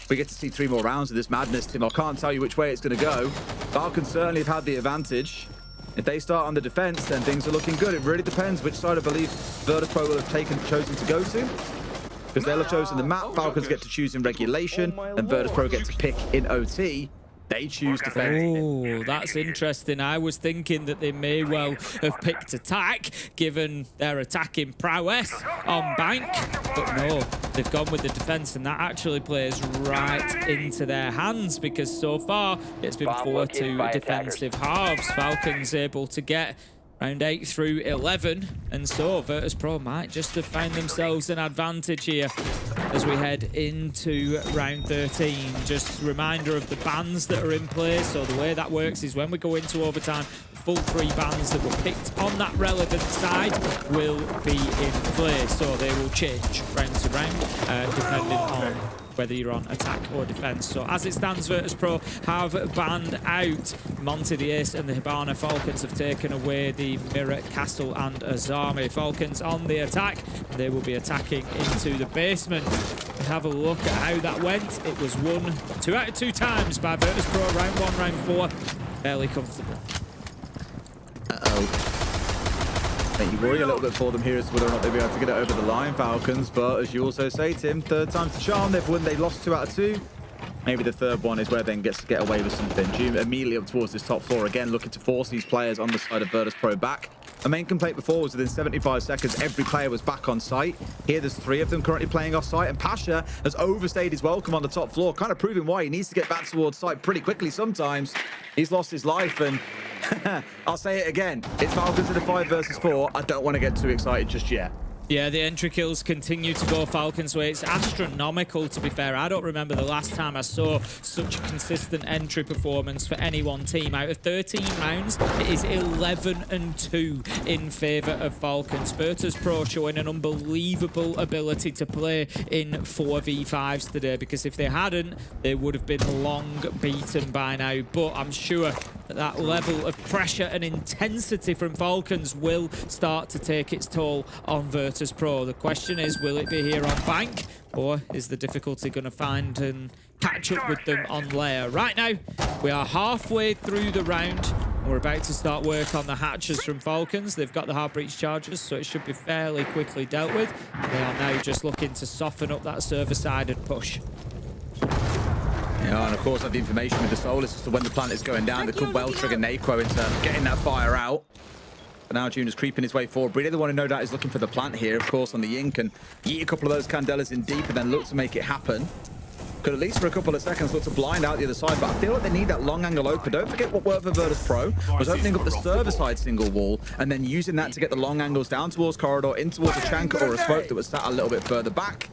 we get to see 3 more rounds of this madness, Tim. I can't tell you which way it's going to go. Falcons certainly have had the advantage. If they start on the defense, then things are looking good. It really depends which side I believe Virtus Pro will have chosen to go to. Because they'll have chosen the map, Falcons get to choose in regulation, and Virtus Pro get to pick in OT. They choose defense. Oh, that's interesting. I was thinking that they may well have picked attack, given their attacking prowess on bank. But no, they've gone with the defense, and that actually plays right into their hands, because so far it's been 4-2 defensive halves. Falcons able to get round 8 through 11, and so Virtus Pro might just have found themselves an advantage here as we head into round 13. Just a reminder of the bans that are in place. So the way that works is when we go into overtime, full 3 bans that were picked on that relevant side will be in place. So they will change round to round depending on whether you're on attack or defense. So as it stands, Virtus Pro have banned out Monty the Ace, and the Hibana Falcons have taken away the Mirror Castle and Azami. Falcons on the attack, and they will be attacking into the basement. Have a look at how that went. It was won 2 out of 2 times by Virtus Pro, round 1, round 4. Fairly comfortable. You worry a little bit for them here as to whether or not they'll be able to get it over the line, Falcons. But as you also say, Tim, 3rd time's the charm. They've lost 2 out of 2. Maybe the 3rd one is where then gets to get away with something. Doom immediately up towards this top floor again, looking to force these players on the side of Virtus Pro back. The main complaint before was within 75 seconds, every player was back on site. Here, there's 3 of them currently playing off site, and Pasha has overstayed his welcome on the top floor, kind of proving why he needs to get back towards site pretty quickly sometimes. He's lost his life, and I'll say it again. It's Falcons in a 5 versus 4. I don't want to get too excited just yet. Yeah, the entry kills continue to go Falcons' way. It's astronomical, to be fair. I don't remember the last time I saw such a consistent entry performance for any one team. Out of 13 rounds, it is 11-2 in favour of Falcons. Virtus Pro showing an unbelievable ability to play in 4v5s today, because if they hadn't, they would have been long beaten by now. But I'm sure that level of pressure and intensity from Falcons will start to take its toll on Virtus Pro. The question is, will it be here on bank, or is the difficulty going to find and catch up with them on layer? Right now, we are halfway through the round. We're about to start work on the hatches from Falcons. They've got the hard breach charges, so it should be fairly quickly dealt with. They are now just looking to soften up that server side and push. Yeah, and of course, I have the information with the Solus as to when the plant is going down. They could well trigger Naquo into getting that fire out. But now June is creeping his way forward. Brady, the one who no doubt is looking for the plant here, of course, on the Yin, can eat a couple of those Candelas in deep and then look to make it happen. Could at least for a couple of seconds look to blind out the other side, but I feel like they need that long angle open. Don't forget what worked for Virtus Pro was opening up the server side single wall and then using that to get the long angles down towards corridor, in towards a Chanka or a smoke that was sat a little bit further back.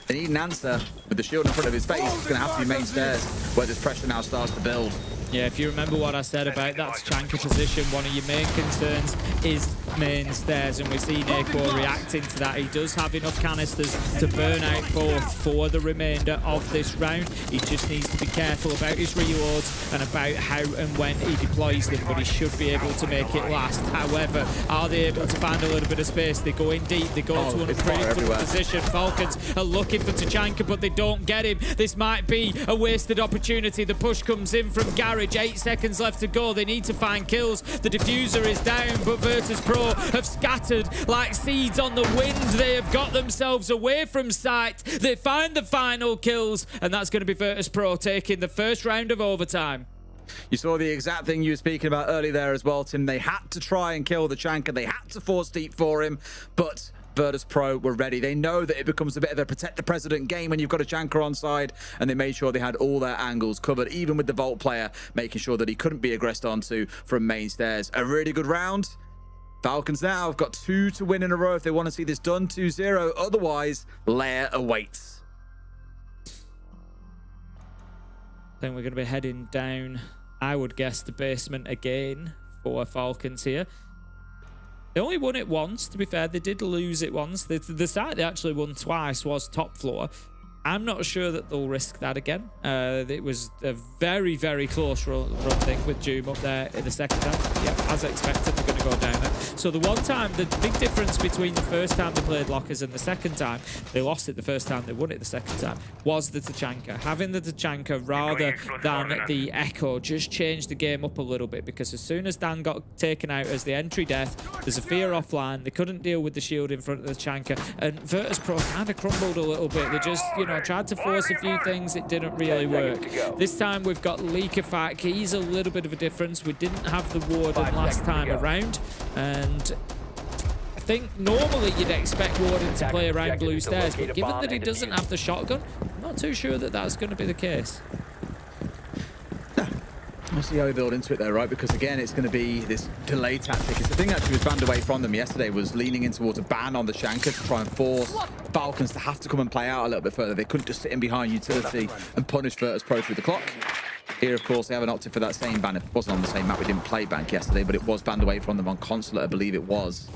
They need an answer with the shield in front of his face. It's going to have to be main stairs where this pressure now starts to build. Yeah, if you remember what I said about that Chanka position, one of your main concerns is main stairs, and we see Naquo reacting to that. He does have enough canisters to burn out both for the remainder of this round. He just needs to be careful about his reloads and about how and when he deploys them, but he should be able to make it last. However, are they able to find a little bit of space? They go in deep, they go to an unpredictable position. Falcons are looking for Tachanka, but they don't get him. This might be a wasted opportunity. The push comes in from Garage. 8 seconds left to go. They need to find kills. The diffuser is down, but Virtus Pro have scattered like seeds on the wind. They have got themselves away from sight. They find the final kills, and that's going to be Virtus Pro taking the first round of overtime. You saw the exact thing you were speaking about earlier there as well, Tim. They had to try and kill the Chanka. They had to force deep for him, but Virtus Pro were ready. They know that it becomes a bit of a protect the president game when you've got a Chanka on side, and they made sure they had all their angles covered, even with the Vault player, making sure that he couldn't be aggressed onto from main stairs. A really good round. Falcons now have got 2 to win in a row if they want to see this done 2-0. Otherwise, Lair awaits. Then we're going to be heading down, I would guess, the basement again for Falcons here. They only won it once, to be fair. They did lose it once. The site they actually won twice was top floor. I'm not sure that they'll risk that again. It was a very, very close run thing with Doom up there in the second time. Yeah, as expected, they're going to go down there. So the one time, the big difference between the first time they played Lockers and the second time, they lost it the first time, they won it the second time, was the Tachanka. Having the Tachanka rather than the Echo just changed the game up a little bit, because as soon as Dan got taken out as the entry death, there's a fear offline. They couldn't deal with the shield in front of the Tachanka, and Virtus Pro kind of crumbled a little bit. They just, you know, tried to force a few things, it didn't really work. This time we've got Leakerfack. He's a little bit of a difference. We didn't have the Warden last time around, and I think normally you'd expect Warden to play around blue stairs, but given that he doesn't have the shotgun, I'm not too sure that that's going to be the case. We'll see how we build into it there, right? Because again, it's going to be this delay tactic. It's the thing that actually was banned away from them yesterday, was leaning in towards a ban on the Shanker to try and force Falcons to have to come and play out a little bit further. They couldn't just sit in behind utility and punish Virtus Pro through the clock. Here, of course, they haven't opted for that same ban. It wasn't on the same map. We didn't play Bank yesterday, but it was banned away from them on Consulate, I believe it was.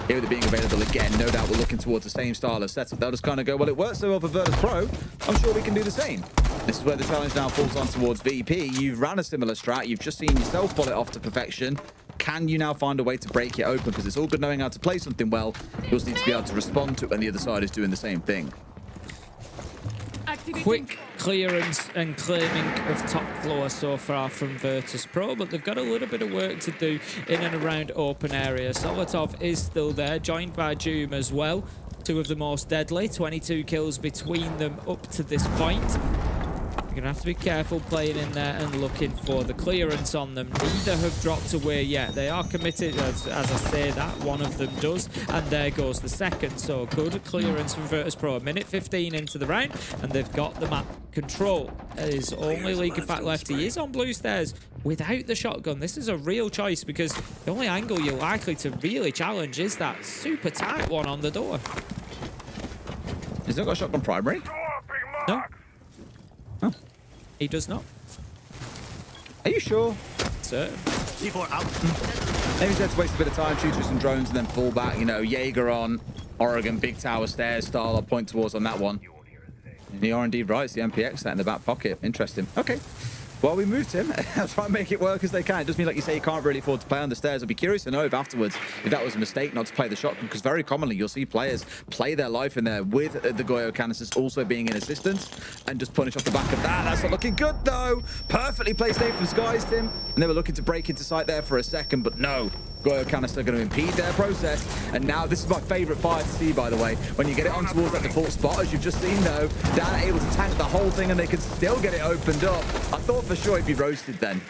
Here with it being available again, no doubt we're looking towards the same style of setup. They'll just kind of go, well, it works so well for Virtus Pro, I'm sure we can do the same. This is where the challenge now falls on towards VP. You've ran a similar strat. You've just seen yourself pull it off to perfection. Can you now find a way to break it open? Because it's all good knowing how to play something well. You also need to be able to respond to it when the other side is doing the same thing. Quick clearance and claiming of top floor so far from Virtus Pro, but they've got a little bit of work to do in and around open area. Solotov is still there, joined by Doom as well. Two of the most deadly, 22 kills between them up to this point. You're going to have to be careful playing in there and looking for the clearance on them. Neither have dropped away yet. They are committed, as I say that, one of them does. And there goes the second. So good clearance from Virtus Pro. A minute 15 into the round, and they've got the map control. There's only Leakerfack left. He is on blue stairs without the shotgun. This is a real choice, because the only angle you're likely to really challenge is that super tight one on the door. He's not got a shotgun primary? No. Oh. He does not. Are you sure? Certain. C4 out. Maybe he's there to waste a bit of time, shoot through some drones, and then fall back. You know, Jaeger on Oregon, big tower stairs style. I'll point towards on that one. And you are indeed right. It's the MPX set in the back pocket. Interesting. Okay. Well, we moved him. I'll try and make it work as they can. It does mean, like you say, you can't really afford to play on the stairs. I'd be curious to know if afterwards, if that was a mistake not to play the shotgun, because very commonly you'll see players play their life in there with the Goyo canisters also being in assistance and just punish off the back of that. That's not looking good, though. Perfectly placed aim from Skies, Tim. And they were looking to break into sight there for a second, but no. Goyo canister going to impede their process. And now this is my favorite fire to see, by the way. When you get it on towards that default spot, as you've just seen, though, Dan able to tank the whole thing and they can still get it opened up. I thought for sure he'd be roasted then.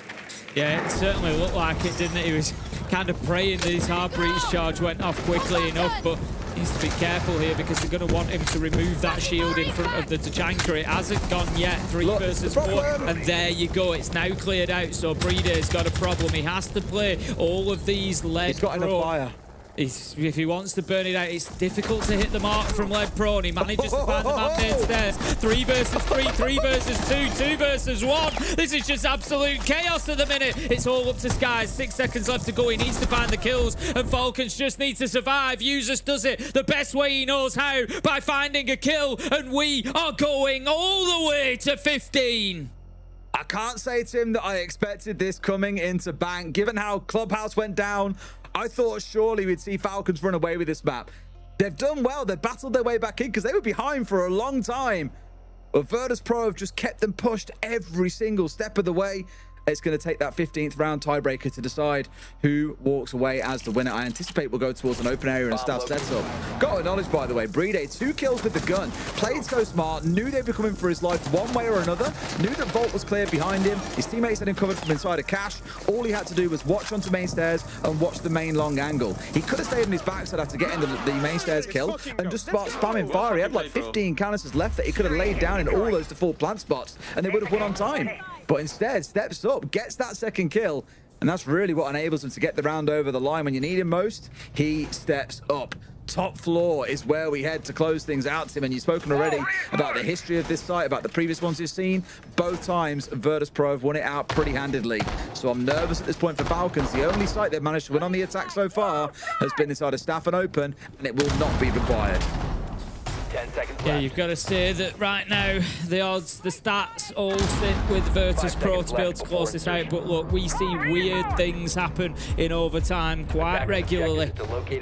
Yeah, it certainly looked like it, didn't it? He was kind of praying that his hard breach charge went off quickly enough, but needs to be careful here because they're going to want him to remove that shield in front of the Tachanka. It hasn't gone yet. 3 versus 4. And there you go. It's now cleared out. So Breeder's got a problem. He has to play all of these lead. He's got enough fire. If he wants to burn it out, it's difficult to hit the mark from Lead Pro, and he manages to find the man downstairs. 3 versus 3, 3 versus 2, 2 versus 1. This is just absolute chaos at the minute. It's all up to Skies. 6 seconds left to go. He needs to find the kills, and Falcons just need to survive. Users does it the best way he knows how, by finding a kill, and we are going all the way to 15. I can't say, Tim, that I expected this coming into Bank. Given how Clubhouse went down, I thought surely we'd see Falcons run away with this map. They've done well. They've battled their way back in because they were behind for a long time. But Virtus Pro have just kept them pushed every single step of the way. It's going to take that 15th round tiebreaker to decide who walks away as the winner. I anticipate we'll go towards an open area and a staff setup. Got to acknowledge, by the way, Breede, 2 kills with the gun. Played so smart, knew they'd be coming for his life one way or another, knew that Vault was clear behind him. His teammates had him covered from inside a cache. All he had to do was watch onto main stairs and watch the main long angle. He could have stayed on his backside after getting the main stairs kill and just start spamming fire. He had like 15 canisters left that he could have laid down in all those default plant spots and they would have won on time. But instead, steps up, gets that second kill, and that's really what enables him to get the round over the line when you need him most. He steps up. top floor is where we head to close things out, Tim. And you've spoken already about the history of this site, about the previous ones you've seen. Both times, Virtus Pro have won it out pretty handedly. So I'm nervous at this point for Falcons. The only site they've managed to win on the attack so far has been inside of Staff and Open, and it will not be required. 10 seconds Yeah, left. you've got to say that right now, the odds, the stats all sit with Virtus Pro to be able to close this out. But look, we see weird things happen in overtime quite regularly.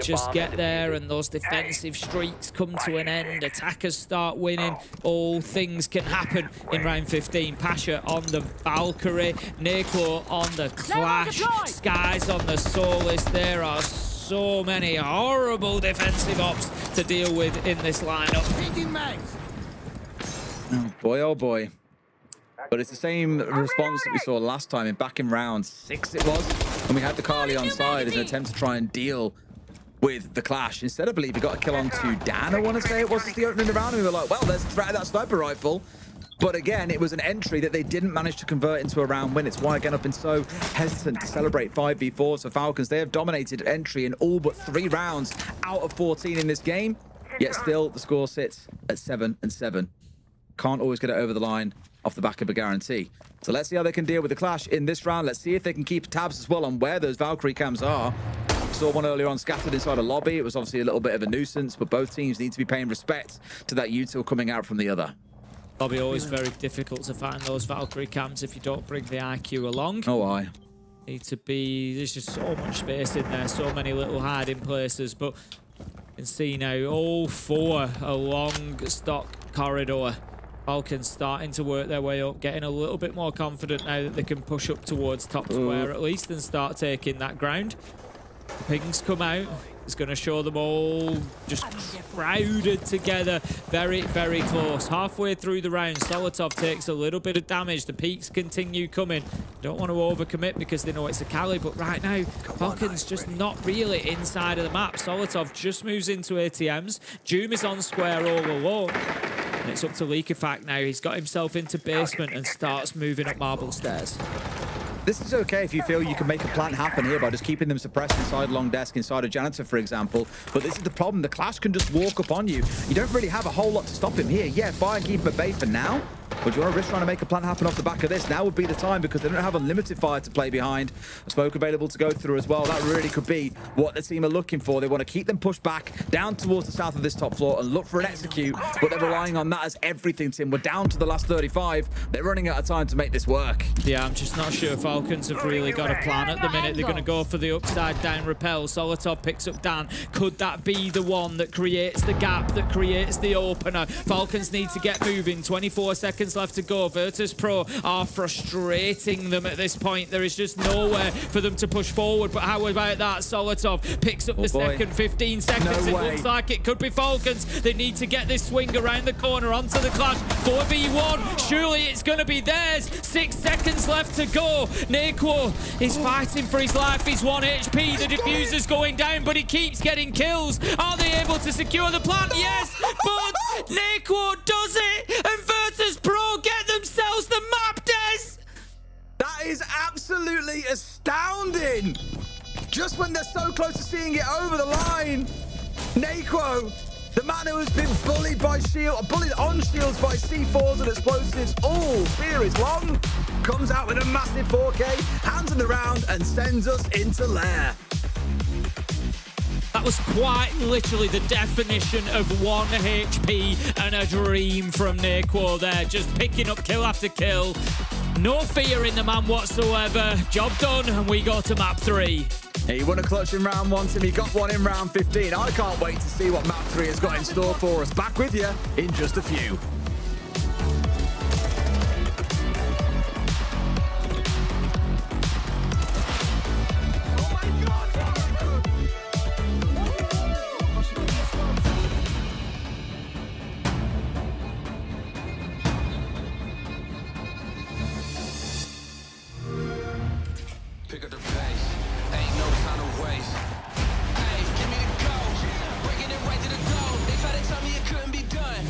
Just get there and those defensive streaks come to an end. Attackers start winning. All things can happen in round 15. Pasha on the Valkyrie. Neko on the Clash. Skies on the Solus. There are so many horrible defensive ops to deal with in this lineup. Oh boy, oh boy. But it's the same response that we saw last time, back in round 6 it was, and we had the Carly on side as an attempt to try and deal with the Clash. Instead, I believe he got a kill onto Dan, I want to say it was, the opening round, and we were like, well, there's the threat of that sniper rifle. But again, it was an entry that they didn't manage to convert into a round win. It's why, again, I've been so hesitant to celebrate 5v4s for Falcons. They have dominated entry in all but 3 rounds out of 14 in this game. Yet still, the score sits at 7-7. Can't always get it over the line off the back of a guarantee. So let's see how they can deal with the Clash in this round. Let's see if they can keep tabs as well on where those Valkyrie cams are. Saw one earlier on scattered inside a lobby. It was obviously a little bit of a nuisance, but both teams need to be paying respect to that util coming out from the other. Probably always very difficult to find those Valkyrie cams if you don't bring the IQ along. Oh, aye. Need to be, there's just so much space in there, so many little hiding places, but you can see now all 4 along stock corridor. Falcons starting to work their way up, getting a little bit more confident now that they can push up towards top square at least and start taking that ground. The pings come out. It's going to show them all just crowded together. Very, very close. Halfway through the round, Solotov takes a little bit of damage. The peaks continue coming. Don't want to overcommit because they know it's a Cali, but right now, Falcons just not really inside of the map. Solotov just moves into ATMs. Doom is on square all alone. And it's up to Leakifact now. He's got himself into basement and starts moving up marble stairs. This is okay if you feel you can make a plan happen here by just keeping them suppressed inside long desk, inside a janitor, for example. But this is the problem. The Clash can just walk up on you. You don't really have a whole lot to stop him here. Yeah, fire and keep him at bay for now. But do you want to risk trying to make a plan happen off the back of this? Now would be the time because they don't have unlimited fire to play behind. A smoke available to go through as well. That really could be what the team are looking for. They want to keep them pushed back down towards the south of this top floor and look for an execute. But they're relying on that as everything, Tim. We're down to the last 35. They're running out of time to make this work. Yeah, I'm just not sure Falcons have really got a plan at the minute. They're going to go for the upside down repel. Solotov picks up Dan. Could that be the one that creates the gap, that creates the opener? Falcons need to get moving. 24 seconds left to go. Virtus Pro are frustrating them at this point. There is just nowhere for them to push forward. But how about that? Solotov picks up the second. 15 seconds. It looks like it could be Falcons. They need to get this swing around the corner onto the Clash. 4v1. Surely it's going to be theirs. 6 seconds left to go. Neko is fighting for his life. He's 1 HP. The diffuser's going down, but he keeps getting kills. Are they able to secure the plant? Yes, but Neko does it, and Virtus Pro get themselves the map, Des! That is absolutely astounding! Just when they're so close to seeing it over the line, Neko, the man who has been bullied on shields by C4s and explosives all series long, comes out with a massive 4K, hands in the round, and sends us into lair. That was quite literally the definition of 1 HP and a dream from Neko there. Just picking up kill after kill. No fear in the man whatsoever. Job done, and we go to map 3. He won a clutch in round 1, Tim. He got one in round 15. I can't wait to see what map 3 has got in store for us. Back with you in just a few. Pick up the pace, ain't no time to waste. Hey, give me the go, breaking it right to the goal. They tried to tell me it couldn't be done.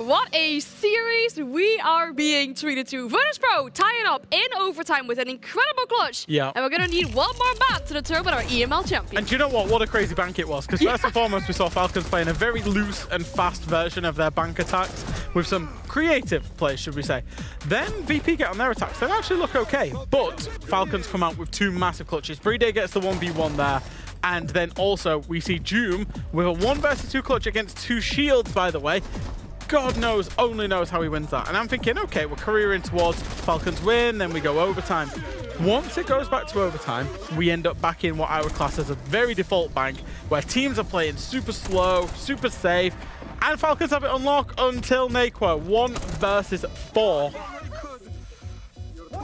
what a series we are being treated to. Virtus Pro tying up in overtime with an incredible clutch. Yeah. And we're going to need one more map to determine our EML champion. And do you know what? What a crazy bank it was. Because first and foremost, we saw Falcons playing a very loose and fast version of their bank attacks with some creative plays, should we say. Then VP get on their attacks. They actually look okay. But Falcons come out with two massive clutches. Brede gets the 1v1 there. And then also we see Doom with a 1 versus 2 clutch against 2 shields, by the way. God knows, only knows how he wins that. And I'm thinking, okay, we're careering towards Falcons win, then we go overtime. Once it goes back to overtime, we end up back in what I would class as a very default bank, where teams are playing super slow, super safe, and Falcons have it unlocked until Naquo 1 versus 4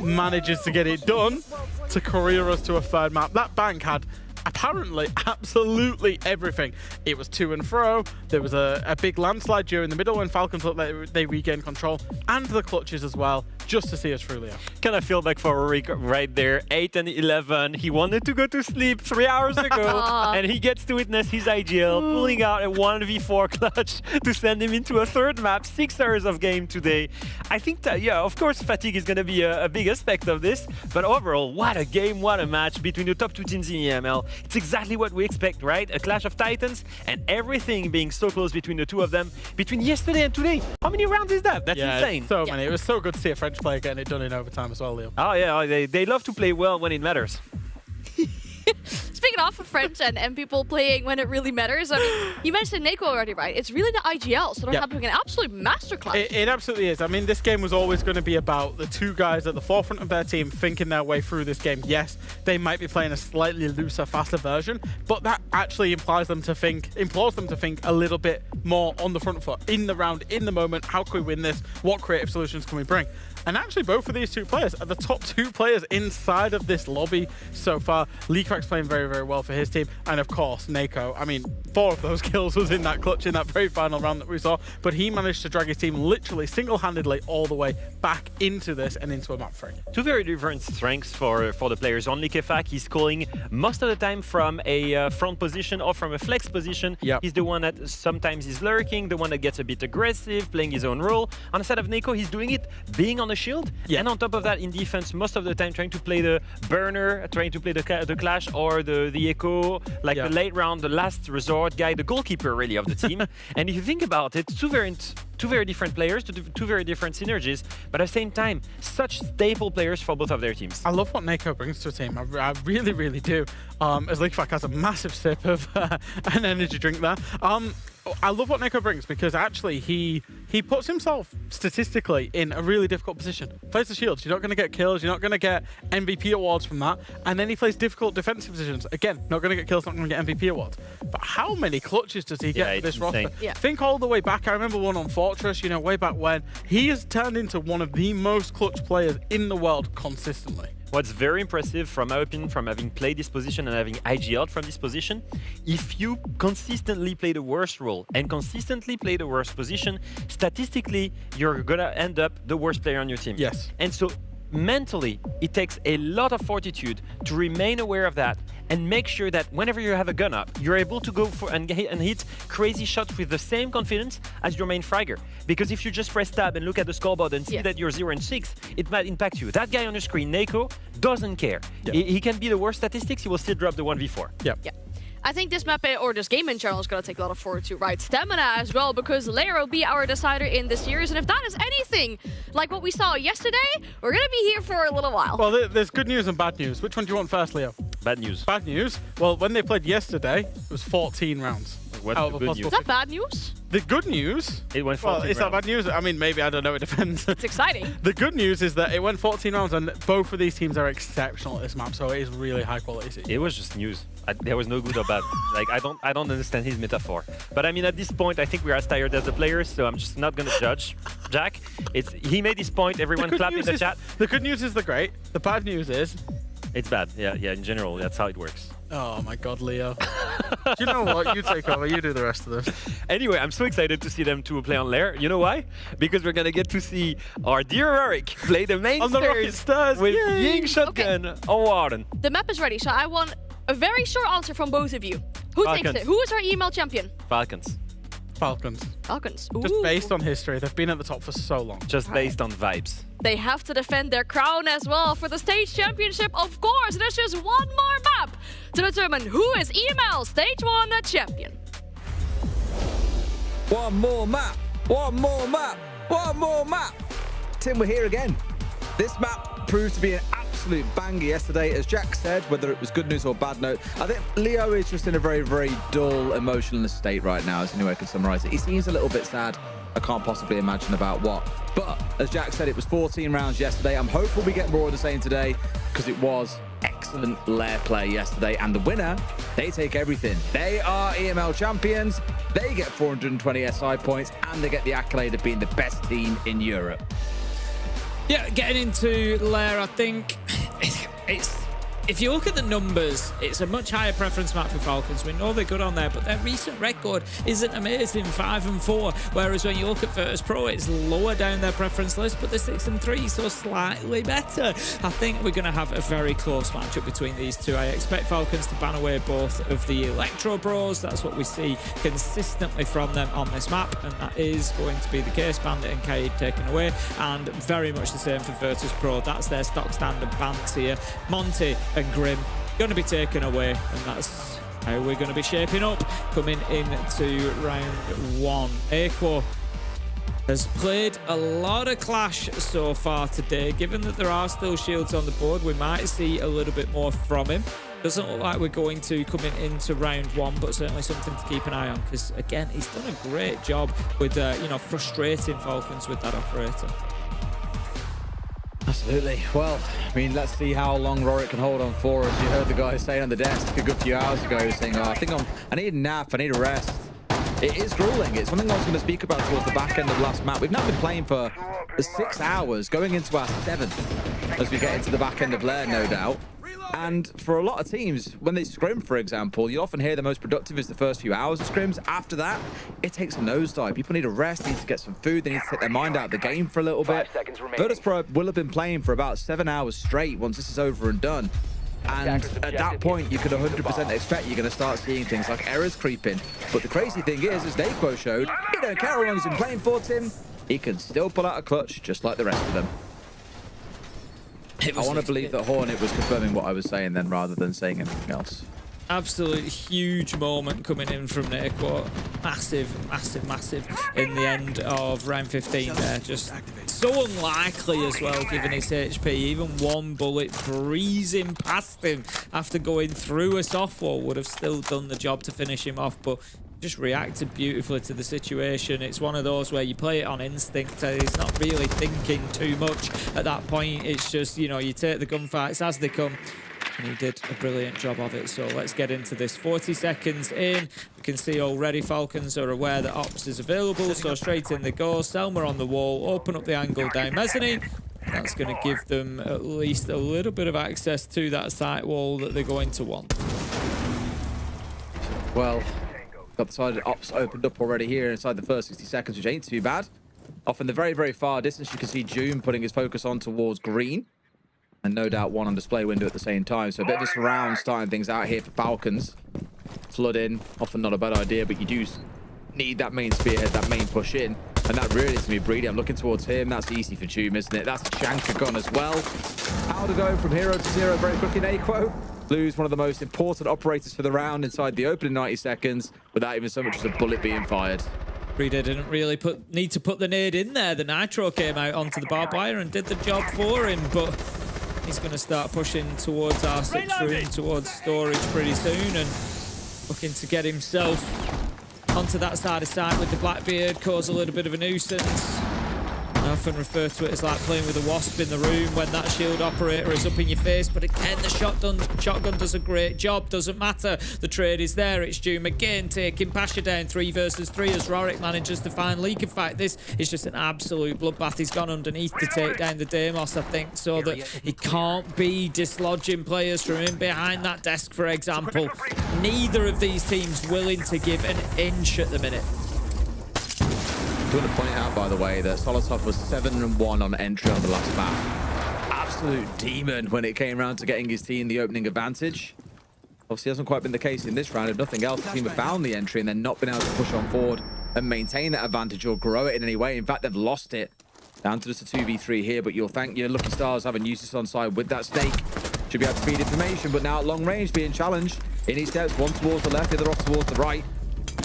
manages to get it done to career us to a third map. That bank had apparently absolutely everything. It was to and fro. There was a big landslide during the middle when Falcons looked like they regained control, and the clutches as well, just to see us through, Leo. Kind of feel like for Rick right there, 8 and 11. He wanted to go to sleep 3 hours ago, and he gets to witness his IGL pulling out a 1v4 clutch to send him into a third map. 6 hours of game today. I think that, yeah, of course, fatigue is going to be a big aspect of this, but overall, what a game, what a match between the top 2 teams in EML. It's exactly what we expect, right? A clash of titans, and everything being so close between the two of them. Between yesterday and today, how many rounds is that? That's insane. So many. It was so good to see a French player getting it done in overtime as well, Leo. Oh yeah, they love to play well when it matters. Speaking of French and people playing when it really matters, I mean, you mentioned Naquo already, right? It's really the IGL, so they're having an absolute masterclass. It absolutely is. I mean, this game was always going to be about the two guys at the forefront of their team thinking their way through this game. Yes, they might be playing a slightly looser, faster version, but that actually implores them to think a little bit more on the front foot, in the round, in the moment. How can we win this? What creative solutions can we bring? And actually, both of these two players are the top 2 players inside of this lobby so far. Leakrak's playing very, very well for his team. And of course, Naquo. I mean, 4 of those kills was in that clutch in that very final round that we saw. But he managed to drag his team literally single-handedly all the way back into this and into a map 3. Two very different strengths for the players. On Likefak, he's calling most of the time from a front position or from a flex position. Yep. He's the one that sometimes is lurking, the one that gets a bit aggressive, playing his own role. On the side of Naquo, he's doing it being on the shield, and on top of that, in defense, most of the time trying to play the burner, trying to play the clash or the echo, like the late round, the last resort guy, the goalkeeper really of the team. And if you think about it, two very different players, two very different synergies, but at the same time, such staple players for both of their teams. I love what Naquo brings to a team. I really, really do. As Leakfak has a massive sip of an energy drink there. I love what Naquo brings because actually he puts himself statistically in a really difficult position. Plays the shields. You're not going to get kills. You're not going to get MVP awards from that. And then he plays difficult defensive positions. Again, not going to get kills, not going to get MVP awards. But how many clutches does he get for this roster? Yeah. Think all the way back. I remember one on Fortress, way back when. He has turned into one of the most clutch players in the world consistently. What's very impressive, from my opinion, from having played this position and having IGL'd from this position, if you consistently play the worst role and consistently play the worst position, statistically, you're gonna end up the worst player on your team. Yes. And so mentally, it takes a lot of fortitude to remain aware of that and make sure that whenever you have a gun up, you're able to go for and hit crazy shots with the same confidence as your main fragger. Because if you just press tab and look at the scoreboard and see that you're 0 and 6, it might impact you. That guy on your screen, Naquo, doesn't care. He can be the worst statistics, he will still drop the 1v4. Yeah. I think this map, or this game in general, is going to take a lot of fortitude, right? Stamina as well, because Lair will be our decider in this series. And if that is anything like what we saw yesterday, we're going to be here for a little while. Well, there's good news and bad news. Which one do you want first, Leo? Bad news. Bad news? Well, when they played yesterday, it was 14 rounds. What's the good news? Is that bad news? The good news? It went 14 rounds. Is that bad news? I mean, maybe, I don't know, it depends. It's exciting. The good news is that it went 14 rounds and both of these teams are exceptional at this map, so it is really high quality. It was just news. There was no good or bad. Like, I don't understand his metaphor. But I mean, at this point, I think we are as tired as the players, so I'm just not gonna judge Jack. He made his point, everyone clapped in the chat. The good news is the great. The bad news is... It's bad. Yeah, in general, that's how it works. Oh my god, Leo. Do you know what? You take over, you do the rest of this. Anyway, I'm so excited to see them two play on Lair. You know why? Because we're gonna get to see our dear Eric play the main on the Rocket Stars with Ying Shotgun on Warden. The map is ready, so I want a very short answer from both of you. Who takes it? Who is our EML champion? Falcons. Falcons. Falcons. Just Ooh. based on history, they've been at the top for so long. Just based on vibes. They have to defend their crown as well for the stage championship, of course. There's just one more map to determine who is EML Stage 1 champion. One more map. One more map. One more map. Tim, we're here again. This map proved to be an absolute banger yesterday. As Jack said, whether it was good news or bad note, I think Leo is just in a very, very dull, emotional state right now, is the only way I can summarize it. He seems a little bit sad. I can't possibly imagine about what. But as Jack said, it was 14 rounds yesterday. I'm hopeful we get more of the same today because it was excellent lair play yesterday. And the winner, they take everything. They are EML champions. They get 420 SI points and they get the accolade of being the best team in Europe. Yeah, getting into Lair, I think it's... If you look at the numbers, it's a much higher preference map for Falcons. We know they're good on there, but their recent record isn't amazing, 5-4. Whereas when you look at Virtus Pro, it's lower down their preference list, but they're 6-3, so slightly better. I think we're going to have a very close matchup between these two. I expect Falcons to ban away both of the Electro Bros. That's what we see consistently from them on this map, and that is going to be the case. Bandit and Kaid taken away, and very much the same for Virtus Pro. That's their stock standard bans here. Monty and Grim going to be taken away, and that's how we're going to be shaping up coming into round 1. Aquo has played a lot of Clash so far today. Given that there are still shields on the board, we might see a little bit more from him. Doesn't look like we're going to coming into round 1, but certainly something to keep an eye on, because again, he's done a great job with frustrating Falcons with that operator. Absolutely. Well, I mean, let's see how long Rorik can hold on for. As you heard the guy saying on the desk a good few hours ago, saying, oh, I need a nap, I need a rest. It is grueling. It's something I was going to speak about towards the back end of the last map. We've now been playing for 6 hours, going into our 7th, as we get into the back end of Lair, no doubt. And for a lot of teams, when they scrim, for example, you often hear the most productive is the first few hours of scrims. After that, it takes a nosedive. People need a rest, need to get some food, they need to take their mind out of the game for a little bit. Virtus Pro will have been playing for about 7 hours straight once this is over and done. And at that point, you could 100% expect you're going to start seeing things like errors creeping. But the crazy thing is, as Dayquo showed, he don't care how long he's been playing for, Tim. He can still pull out a clutch just like the rest of them. I want to believe that Hornet was confirming what I was saying then, rather than saying anything else. Absolutely huge moment coming in from Dayquo. Massive in the end of round 15 there. Just so unlikely as well, given his HP. Even one bullet breezing past him after going through a soft wall would have still done the job to finish him off, but just reacted beautifully to the situation. It's one of those where you play it on instinct. He's not really thinking too much at that point. It's just, you take the gunfights as they come. And he did a brilliant job of it. So let's get into this. 40 seconds in. We can see already Falcons are aware that Ops is available. So straight in they go. Selma on the wall. Open up the angle down mezzanine. That's going to give them at least a little bit of access to that side wall that they're going to want. Well, got the side of Ops opened up already here inside the first 60 seconds, which ain't too bad. Off in the very, very far distance, you can see June putting his focus on towards green. And no doubt one on display window at the same time. So a bit of a surround starting things out here for Falcons. Flood in, often not a bad idea, but you do need that main spearhead, that main push in. And that really is to be Breedy. I'm looking towards him. That's easy for Doom, isn't it? That's Shanka gone as well. How to go from 0 to 0 very quickly in Aquo. Lose one of the most important operators for the round inside the opening 90 seconds without even so much as a bullet being fired. Breeder didn't really need to put the nade in there. The Nitro came out onto the barbed wire and did the job for him, but he's going to start pushing towards our 6th room, towards storage pretty soon, and looking to get himself onto that side of sight with the Blackbeard, cause a little bit of a nuisance. I often refer to it as like playing with a wasp in the room when that shield operator is up in your face, but again, the shotgun does a great job. Doesn't matter, the trade is there. It's Doom again taking Pasha down 3 versus 3 as Rorik manages to find Lee can fight. This is just an absolute bloodbath. He's gone underneath to take down the Deimos, I think, so that he can't be dislodging players from in behind that desk, for example. Neither of these teams willing to give an inch at the minute. I want to point out, by the way, that Solotov was 7-1 on entry on the last map. Absolute demon when it came around to getting his team the opening advantage. Obviously, hasn't quite been the case in this round. If nothing else, the team have found the entry and then not been able to push on forward and maintain that advantage or grow it in any way. In fact, they've lost it. Down to just a 2v3 here, but you'll thank your lucky stars having Usis on side with that snake. Should be able to feed information, but now at long range being challenged. In he steps, one towards the left, the other off towards the right.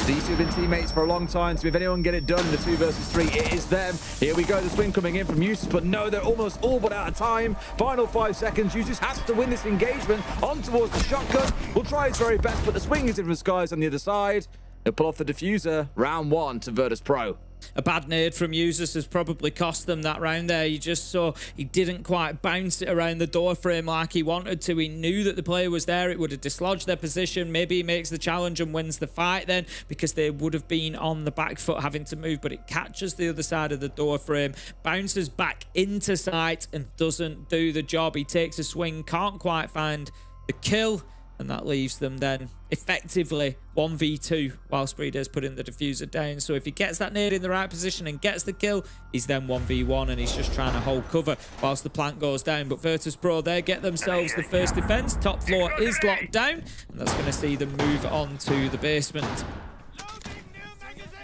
These two have been teammates for a long time, so if anyone get it done in the 2 versus 3, it is them. Here we go, the swing coming in from Usis, but no, they're almost all but out of time. Final 5 seconds, Usis has to win this engagement. On towards the shotgun, will try his very best, but the swing is in from Skies on the other side. He'll pull off the diffuser, round 1 to Virtus Pro. A bad nade from Usis has probably cost them that round there. You just saw he didn't quite bounce it around the door frame like he wanted to. He knew that the player was there. It would have dislodged their position. Maybe he makes the challenge and wins the fight then, because they would have been on the back foot having to move, but it catches the other side of the door frame, bounces back into sight and doesn't do the job. He takes a swing, can't quite find the kill, and that leaves them then effectively 1v2 whilst Breeder's putting the diffuser down. So if he gets that nade in the right position and gets the kill, he's then 1v1 and he's just trying to hold cover whilst the plant goes down. But Virtus Pro, they get themselves the first defense. Top floor is locked down, and that's going to see them move on to the basement.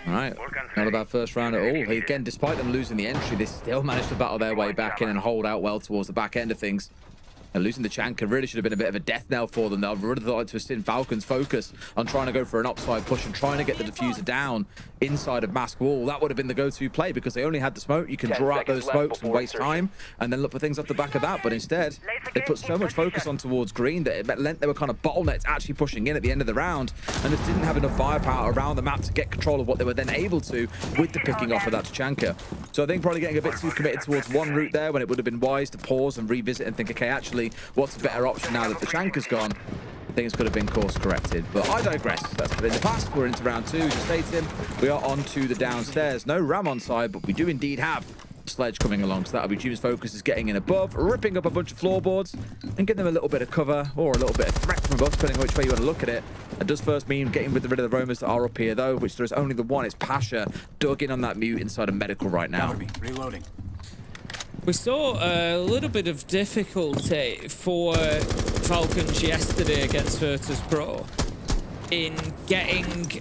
All right, not a bad first round at all. Again, despite them losing the entry, they still managed to battle their way back in and hold out well towards the back end of things. And losing the Chanka really should have been a bit of a death knell for them. They'll really like to have seen Falcons focus on trying to go for an upside push and trying to get the diffuser down inside of Mask Wall. That would have been the go-to play because they only had the smoke. You can draw out those smokes and waste time and then look for things off the back of that. But instead, they put so much focus on towards green that it meant they were kind of bottlenecks actually pushing in at the end of the round and just didn't have enough firepower around the map to get control of what they were then able to with the picking off of that Chanka. So I think probably getting a bit too committed towards one route there when it would have been wise to pause and revisit and think, okay, actually, what's a better option now that the Chanka's gone? Things could have been course corrected, but I digress. That's been in the past. We're into round 2. Just stating, we are on to the downstairs. No Ram on side, but we do indeed have Sledge coming along, so that'll be Jume's focus is getting in above, ripping up a bunch of floorboards and getting them a little bit of cover or a little bit of threat from above, depending on which way you want to look at it. It does first mean getting rid of the roamers that are up here though, which there's only the one. It's Pasha dug in on that mute inside of medical right now. Reloading. We saw a little bit of difficulty for Falcons yesterday against Virtus Pro in getting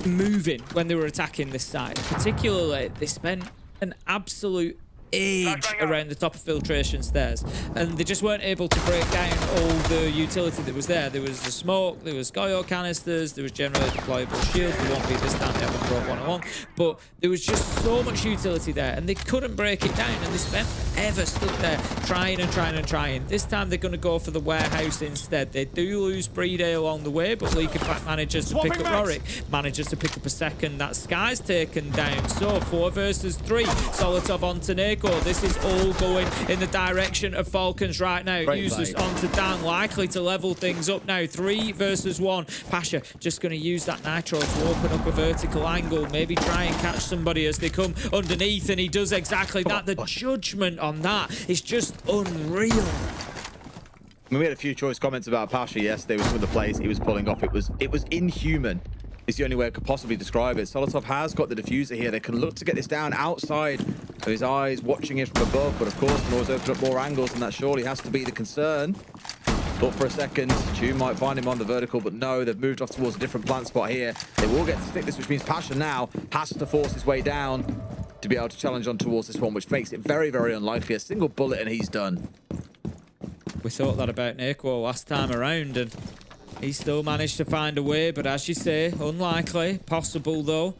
moving when they were attacking this side. Particularly, they spent an absolute age around the top of filtration stairs, and they just weren't able to break down all the utility that was there. There was the smoke, there was Goyo canisters, there was generally deployable shields. They won't be this time, they haven't brought one on, but there was just so much utility there, and they couldn't break it down, and they spent ever stood there trying and trying and trying. This time they're going to go for the warehouse instead. They do lose Breeder along the way, but Leak in fact manages to pick up Rorik, manages to pick up a second. That Sky's taken down. So 4 versus 3. Solotov onto Neko. This is all going in the direction of Falcons right now. Users onto Dan, likely to level things up now. 3 versus 1. Pasha just going to use that Nitro to open up a vertical angle, maybe try and catch somebody as they come underneath, and he does exactly that. The judgment on that is just unreal. I mean, we had a few choice comments about Pasha yesterday with some of the plays he was pulling off. It was inhuman. Is the only way I could possibly describe it. Solotov has got the diffuser here. They can look to get this down outside of his eyes, watching it from above, but of course can always open up more angles, and that surely has to be the concern. Thought for a second, June might find him on the vertical, but no, they've moved off towards a different plant spot here. They will get to stick this, which means Pasha now has to force his way down to be able to challenge on towards this one, which makes it very, very unlikely. A single bullet and he's done. We thought that about Neko last time around, and he still managed to find a way, but as you say, unlikely. Possible though,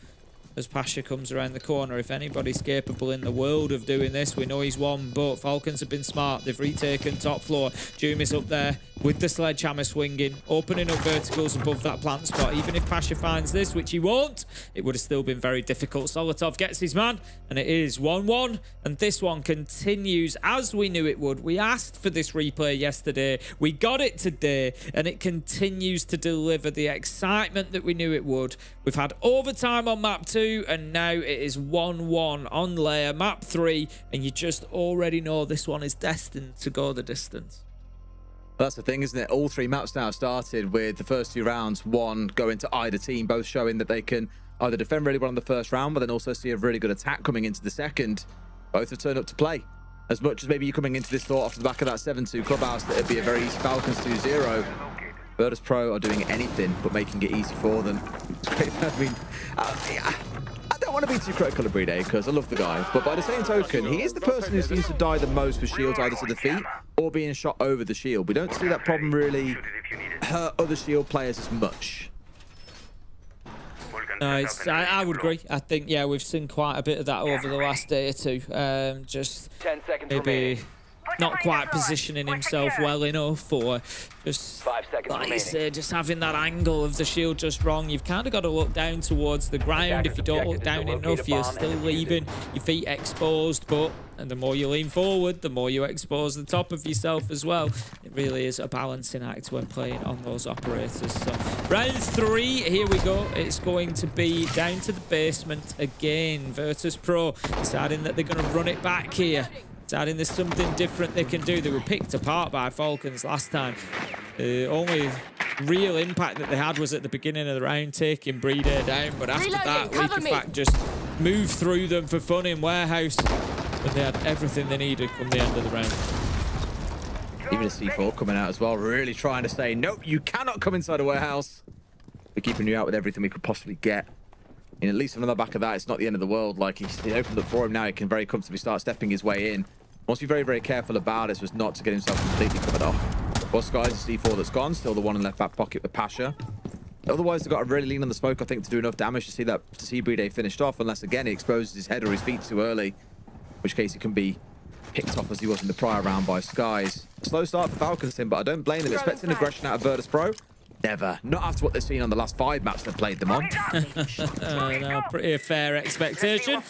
as Pasha comes around the corner. If anybody's capable in the world of doing this, we know he's one, but Falcons have been smart. They've retaken top floor. Doom is up there with the sledgehammer swinging, opening up verticals above that plant spot. Even if Pasha finds this, which he won't, it would have still been very difficult. Solotov gets his man, and it is 1-1, and this one continues as we knew it would. We asked for this replay yesterday. We got it today, and it continues to deliver the excitement that we knew it would. We've had overtime on map 2, and now it is 1-1 on layer map 3, and you just already know this one is destined to go the distance. That's the thing, isn't it? All 3 maps now started with the first 2 rounds, one going to either team, both showing that they can either defend really well in the first round, but then also see a really good attack coming into the second. Both have turned up to play. As much as maybe you're coming into this thought off the back of that 7-2 clubhouse, that it'd be a very easy Falcons 2-0. Virtus Pro are doing anything but making it easy for them. It's great. I mean, I don't want to be too critical of Brede because I love the guy, but by the same token, he is the person who seems to die the most with shields either to the feet or being shot over the shield. We don't see that problem really hurt other shield players as much. No, I would agree. I think, yeah, we've seen quite a bit of that over the last day or two. Just 10 seconds maybe remaining. not quite positioning himself well enough, or just, 5 seconds like you remaining. say, just having that angle of the shield just wrong. You've kind of got to look down towards the ground. If you don't look down enough, you're still leaving your feet exposed, and the more you lean forward, the more you expose the top of yourself as well. It really is a balancing act when playing on those operators. So round 3, here we go. It's going to be down to the basement again. Virtus Pro deciding that they're going to run it back here. Deciding there's something different they can do. They were picked apart by Falcons last time. The only real impact that they had was at the beginning of the round, taking Brede down. But after that, Leakerfact just moved through them for fun in Warehouse. But they had everything they needed come the end of the round. Even a C4 coming out as well, really trying to say, nope, you cannot come inside a Warehouse. We're keeping you out with everything we could possibly get. And at least on the back of that, it's not the end of the world. Like, he opened up for him now. He can very comfortably start stepping his way in. Must be very, very careful about it, so as not to get himself completely covered off. Well, Sky's a C4 that's gone. Still the one in left back pocket with Pasha. Otherwise, they've got to really lean on the smoke, I think, to do enough damage to see Brede finished off. Unless, again, he exposes his head or his feet too early. In which case, he can be picked off as he was in the prior round by Skies. A slow start for Falcons, Tim, but I don't blame them. Expecting aggression out of Virtus Pro. Never. Not after what they've seen on the last 5 maps they've played them on. No, pretty fair expectation.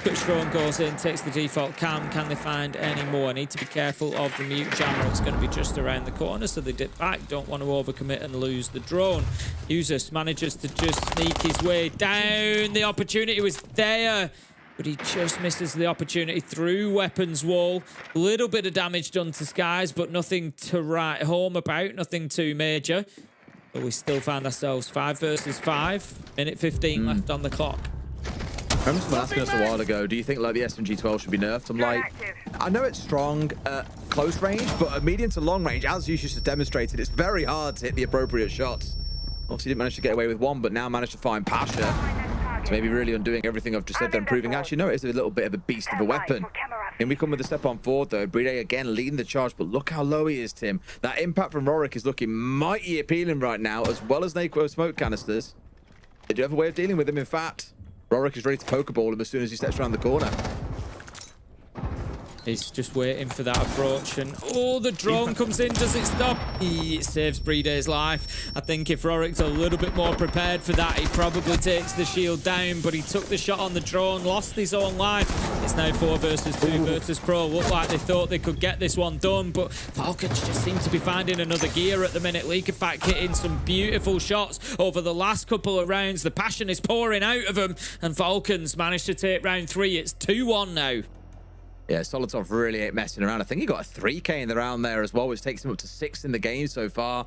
Quick drone goes in, takes the default cam. Can they find any more? Need to be careful of the mute jammer. It's going to be just around the corner, so they dip back. Don't want to overcommit and lose the drone. Usus manages to just sneak his way down. The opportunity was there, but he just misses the opportunity through weapons wall. A little bit of damage done to Skies, but nothing to write home about, nothing too major. But we still found ourselves 5 versus 5. Minute 15 left on the clock. I remember someone asking us a while ago, do you think like the SMG-12 should be nerfed? I'm like, I know it's strong at close range, but at medium to long range, as Usus has demonstrated, it's very hard to hit the appropriate shots. Obviously didn't manage to get away with one, but now managed to find Pasha. So maybe really undoing everything I've just said there and proving, actually, no, it's a little bit of a beast of a weapon. And we come with a step on forward, though. Brede again leading the charge, but look how low he is, Tim. That impact from Rorik is looking mighty appealing right now, as well as Nako smoke canisters. They do have a way of dealing with him, in fact. Rorik is ready to pokeball him as soon as he steps around the corner. He's just waiting for that approach, and oh, the drone comes in. Does it stop? It saves Brede's life. I think if Rorik's a little bit more prepared for that, he probably takes the shield down, but he took the shot on the drone, lost his own life. It's now 4 versus 2. Virtus Pro looked like they thought they could get this one done, but Falcons just seem to be finding another gear at the minute. Leakerfact hitting some beautiful shots over the last couple of rounds. The passion is pouring out of them, and Falcons managed to take round 3. It's 2-1 now. Yeah, Solotov really ain't messing around. I think he got a 3K in the round there as well, which takes him up to 6 in the game so far.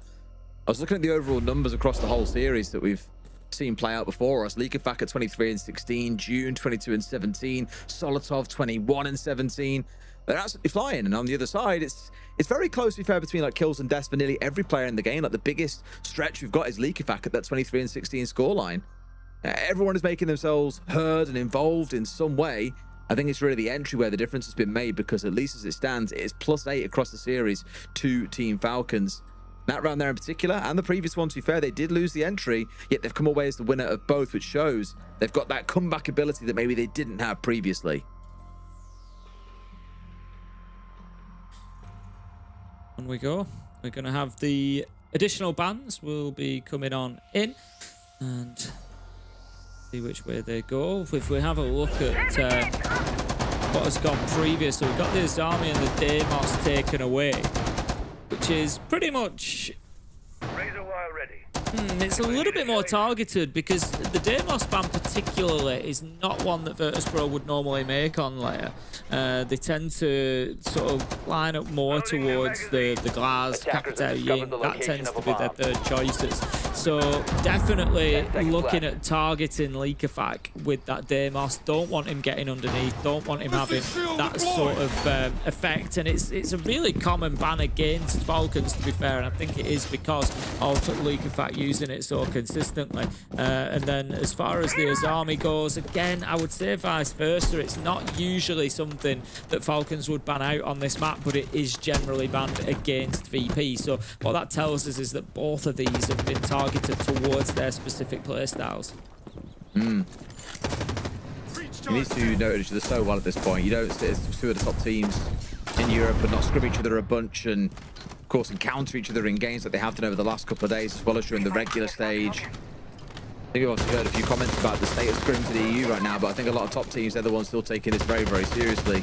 I was looking at the overall numbers across the whole series that we've seen play out before us. Leakerfact at 23 and 16, June 22 and 17, Solotov 21 and 17. They're absolutely flying. And on the other side, it's very closely fair between like kills and deaths for nearly every player in the game. Like the biggest stretch we've got is Leakerfact at that 23 and 16 scoreline. Everyone is making themselves heard and involved in some way. I think it's really the entry where the difference has been made, because at least as it stands, it is +8 across the series to Team Falcons. That round there in particular, and the previous one, to be fair, they did lose the entry, yet they've come away as the winner of both, which shows they've got that comeback ability that maybe they didn't have previously. On we go. We're going to have the additional bans will be coming on in, and see which way they go. If we have a look at what has gone previous, so we've got the Azami and the Deimos taken away, which is pretty much... Razor wire ready. It's a little bit more targeted, because the Deimos ban particularly is not one that Virtus Pro would normally make on layer. They tend to sort of line up more towards the Glass, Capitao, Ying. That tends to be their third choices. So definitely looking at targeting Leakafak with that Deimos. Don't want him getting underneath. Don't want him having that sort of effect. And it's a really common ban against Falcons, to be fair. And I think it is because of Leakafak using it so consistently. And then as far as the Azami goes, again, I would say vice versa. It's not usually something that Falcons would ban out on this map, but it is generally banned against VP. So what that tells us is that both of these have been targeted towards their specific playstyles. You need to know each other so well at this point. You don't sit as two of the top teams in Europe and not scrim each other a bunch and, of course, encounter each other in games that they have done over the last couple of days, as well as during the regular stage. I think we've obviously heard a few comments about the state of scrims in the EU right now, but I think a lot of top teams, they're the ones still taking this very, very seriously.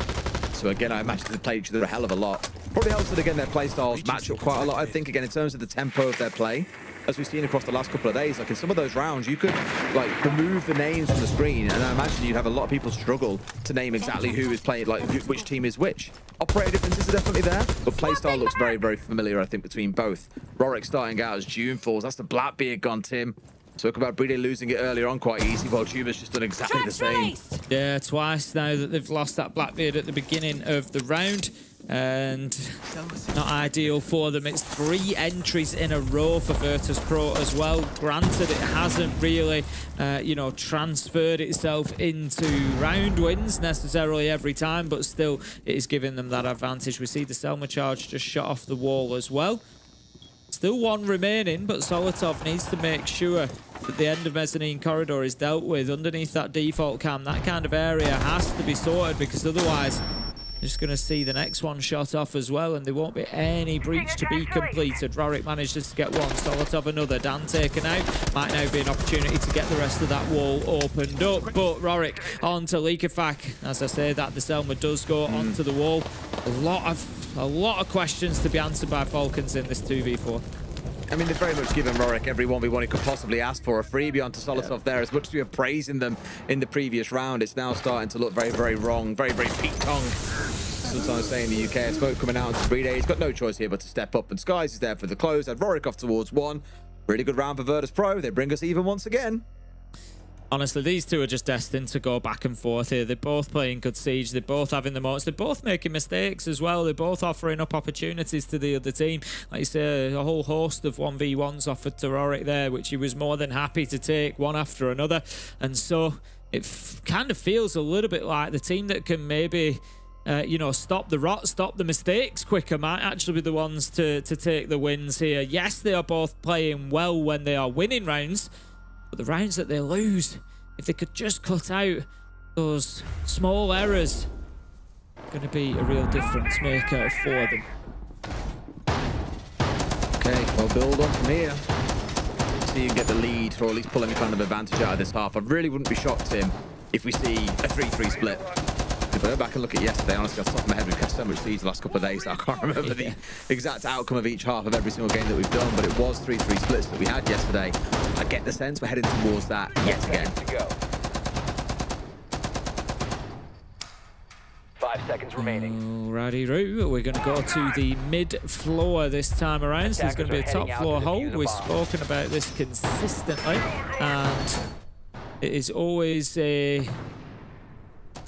So again, I imagine they play each other a hell of a lot. Probably helps that, again, their play styles match up quite a lot. I think, again, in terms of the tempo of their play, as we've seen across the last couple of days, like in some of those rounds, you could like remove the names from the screen, and I imagine you'd have a lot of people struggle to name exactly who is playing, like which team is which. Operator differences are definitely there, but playstyle looks very, very familiar, I think, between both. Rorik starting out as June Falls. That's the Blackbeard gone, Tim. Spoke about Brede losing it earlier on quite easy, while Tuba's just done exactly the same. Yeah, twice now that they've lost that Blackbeard at the beginning of the round. And not ideal for them. It's 3 entries in a row for Virtus Pro as well. Granted, it hasn't really, you know, transferred itself into round wins necessarily every time, but still it is giving them that advantage. We see the Selma charge just shot off the wall as well. Still 1 remaining, but Solotov needs to make sure that the end of mezzanine corridor is dealt with. Underneath that default cam, that kind of area has to be sorted, because otherwise just going to see the next one shot off as well, and there won't be any breach to be completed. Rorik manages to get one, Solotov another. Dan taken out. Might now be an opportunity to get the rest of that wall opened up, but Rorik onto Leakafak. As I say that, the Selma does go onto the wall. A lot of questions to be answered by Falcons in this 2v4. I mean, they've very much given Rorik every 1v1 he could possibly ask for. A freebie onto Solotov there. As much as we were praising them in the previous round, it's now starting to look very, very wrong. Very, very peak-tongue. Sometimes saying the UK, I spoke coming out on 3 days. He's got no choice here but to step up. And Skies is there for the close. Had Rorik off towards 1. Really good round for Virtus Pro. They bring us even once again. Honestly, these two are just destined to go back and forth here. They're both playing good siege. They're both having the moments. They're both making mistakes as well. They're both offering up opportunities to the other team. Like you say, a whole host of 1v1s offered to Rorik there, which he was more than happy to take one after another. And so it kind of feels a little bit like the team that can maybe you know, stop the rot, stop the mistakes quicker might actually be the ones to take the wins here. Yes, they are both playing well when they are winning rounds, but the rounds that they lose, if they could just cut out those small errors, going to be a real difference maker for them. Okay, well, build on from here. See you get the lead, or at least pull any kind of advantage out of this half. I really wouldn't be shocked, Tim, if we see a 3-3 split. If I go back and look at yesterday, honestly, off the top of my head, we've had so much siege the last couple of days that I can't remember the exact outcome of each half of every single game that we've done, but it was 3-3 splits that we had yesterday. I get the sense we're heading towards that yet again. 5 seconds remaining. Alrighty, Roo. We're going to go to the mid-floor this time around. So there's going to be a top-floor hold. We've spoken about this consistently, and it is always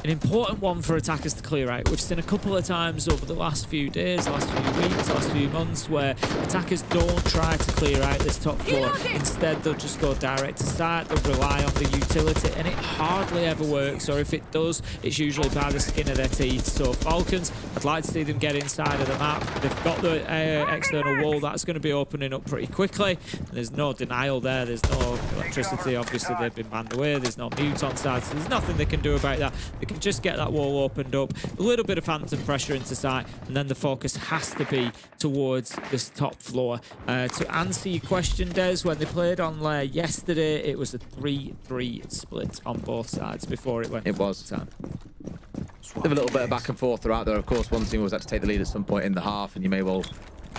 an important one for attackers to clear out. We've seen a couple of times over the last few days, last few weeks, last few months where attackers don't try to clear out this top floor. Instead, they'll just go direct to site, they'll rely on the utility, and it hardly ever works, or if it does, it's usually by the skin of their teeth. So Falcons, I'd like to see them get inside of the map. They've got the external wall, that's going to be opening up pretty quickly. And there's no denial there, there's no electricity, obviously they've been banned away, there's no mute on side, so there's nothing they can do about that. They can just get that wall opened up, a little bit of phantom pressure into sight, and then the focus has to be towards this top floor. To answer your question, Des, when they played on Lair yesterday, it was a 3-3 split on both sides before it went. It was. Time. They have a little bit of back and forth throughout there. Of course, one team was had to take the lead at some point in the half, and you may well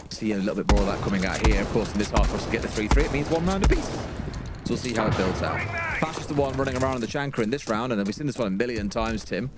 see a little bit more of that coming out here. Of course, in this half, for us to get the 3-3, it means 1 round apiece. So we'll see how it builds out. Fastest the one running around in the Chanker in this round, and we've seen this one a million times, Tim.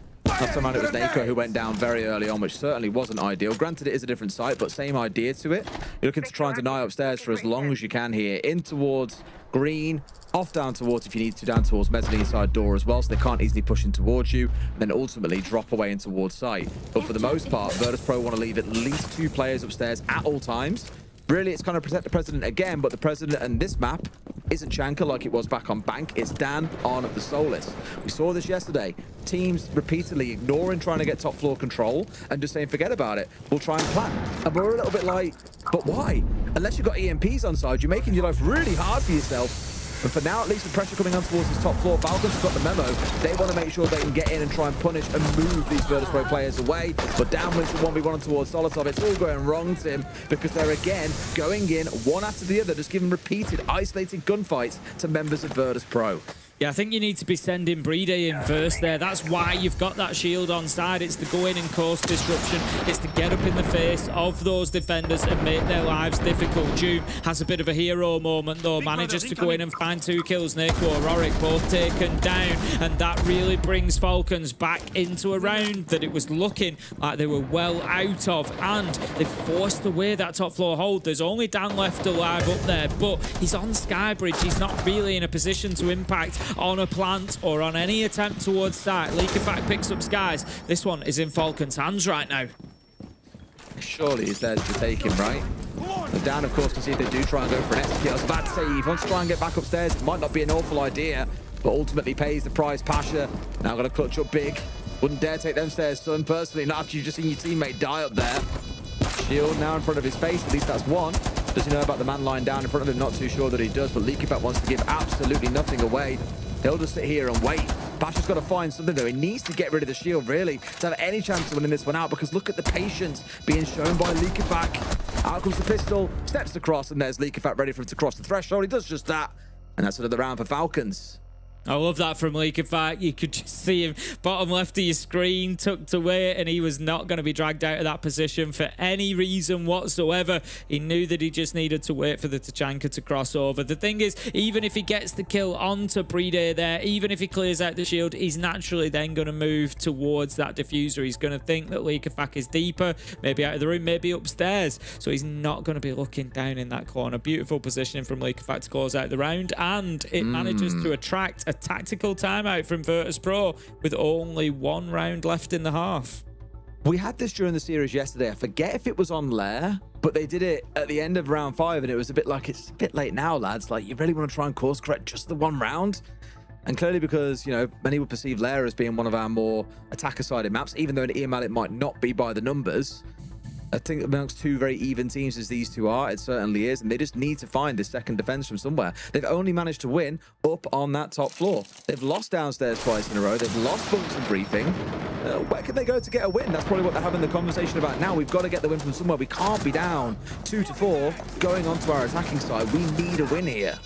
Last time around it was Nako who went down very early on, which certainly wasn't ideal. Granted, it is a different site, but same idea to it. You're looking to try and deny upstairs for as long as you can here. In towards green, off down towards, if you need to, down towards mezzanine side door as well, so they can't easily push in towards you, and then ultimately drop away in towards site. But for the most part, Virtus Pro want to leave at least 2 players upstairs at all times. Really, it's kind of protect the President again, but the President and this map isn't Chanka like it was back on Bank. It's Dan on the Solus. We saw this yesterday. Teams repeatedly ignoring trying to get top floor control and just saying, forget about it. We'll try and plan. And we're a little bit like, but why? Unless you've got EMPs on side, you're making your life really hard for yourself. But for now, at least with pressure coming on towards this top floor, Falcons have got the memo. They want to make sure they can get in and try and punish and move these Virtus Pro players away. But down wins the 1v1 towards Solotov. It's all going wrong, Tim, because they're again going in one after the other, just giving repeated isolated gunfights to members of Virtus Pro. Yeah, I think you need to be sending Brede in first there. That's why you've got that shield on side. It's to go in and cause disruption. It's to get up in the face of those defenders and make their lives difficult. June has a bit of a hero moment, though. Manages to go in and find 2 kills. Neko, Rorik both taken down. And that really brings Falcons back into a round that it was looking like they were well out of. And they forced away that top floor hold. There's only Dan left alive up there, but he's on Skybridge. He's not really in a position to impact on a plant or on any attempt towards site. Leakerfact picks up Skies. This one is in Falcon's hands right now. Surely he's there to take him, right? And Dan, of course, can see if they do try and go for an execute. I was about to say, he wants to try and get back upstairs. It might not be an awful idea, but ultimately pays the price. Pasha now going to clutch up big. Wouldn't dare take them stairs, son, personally, not after you've just seen your teammate die up there. Shield now in front of his face, at least that's one. Does he know about the man lying down in front of him? Not too sure that he does, but Leakyfat wants to give absolutely nothing away. He'll just sit here and wait. Pasha's got to find something, though. He needs to get rid of the shield, really, to have any chance of winning this one out, because look at the patience being shown by Leakyfat. Out comes the pistol, steps across, and there's Leakyfat ready for him to cross the threshold. He does just that, and that's another round for Falcons. I love that from Leakyfat. You could just see him bottom left of your screen, tucked away, and he was not going to be dragged out of that position for any reason whatsoever. He knew that he just needed to wait for the Tachanka to cross over. The thing is, even if he gets the kill onto Brede there, even if he clears out the shield, he's naturally then going to move towards that diffuser. He's going to think that Leakyfat is deeper, maybe out of the room, maybe upstairs. So he's not going to be looking down in that corner. Beautiful positioning from Leakyfat to close out the round, and it manages to attract a tactical timeout from Virtus Pro with only 1 round left in the half. We had this during the series yesterday. I forget if it was on Lair, but they did it at the end of round 5, and it was a bit like, it's a bit late now, lads. Like, you really want to try and course correct just the 1 round? And clearly because, you know, many would perceive Lair as being one of our more attacker-sided maps, even though in EML it might not be by the numbers. I think amongst 2 very even teams as these 2 are, it certainly is, and they just need to find this second defense from somewhere. They've only managed to win up on that top floor. They've lost downstairs twice in a row. They've lost bunks and briefing. Where can they go to get a win? That's probably what they're having the conversation about now. We've got to get the win from somewhere. We can't be down 2-4 going onto our attacking side. We need a win here.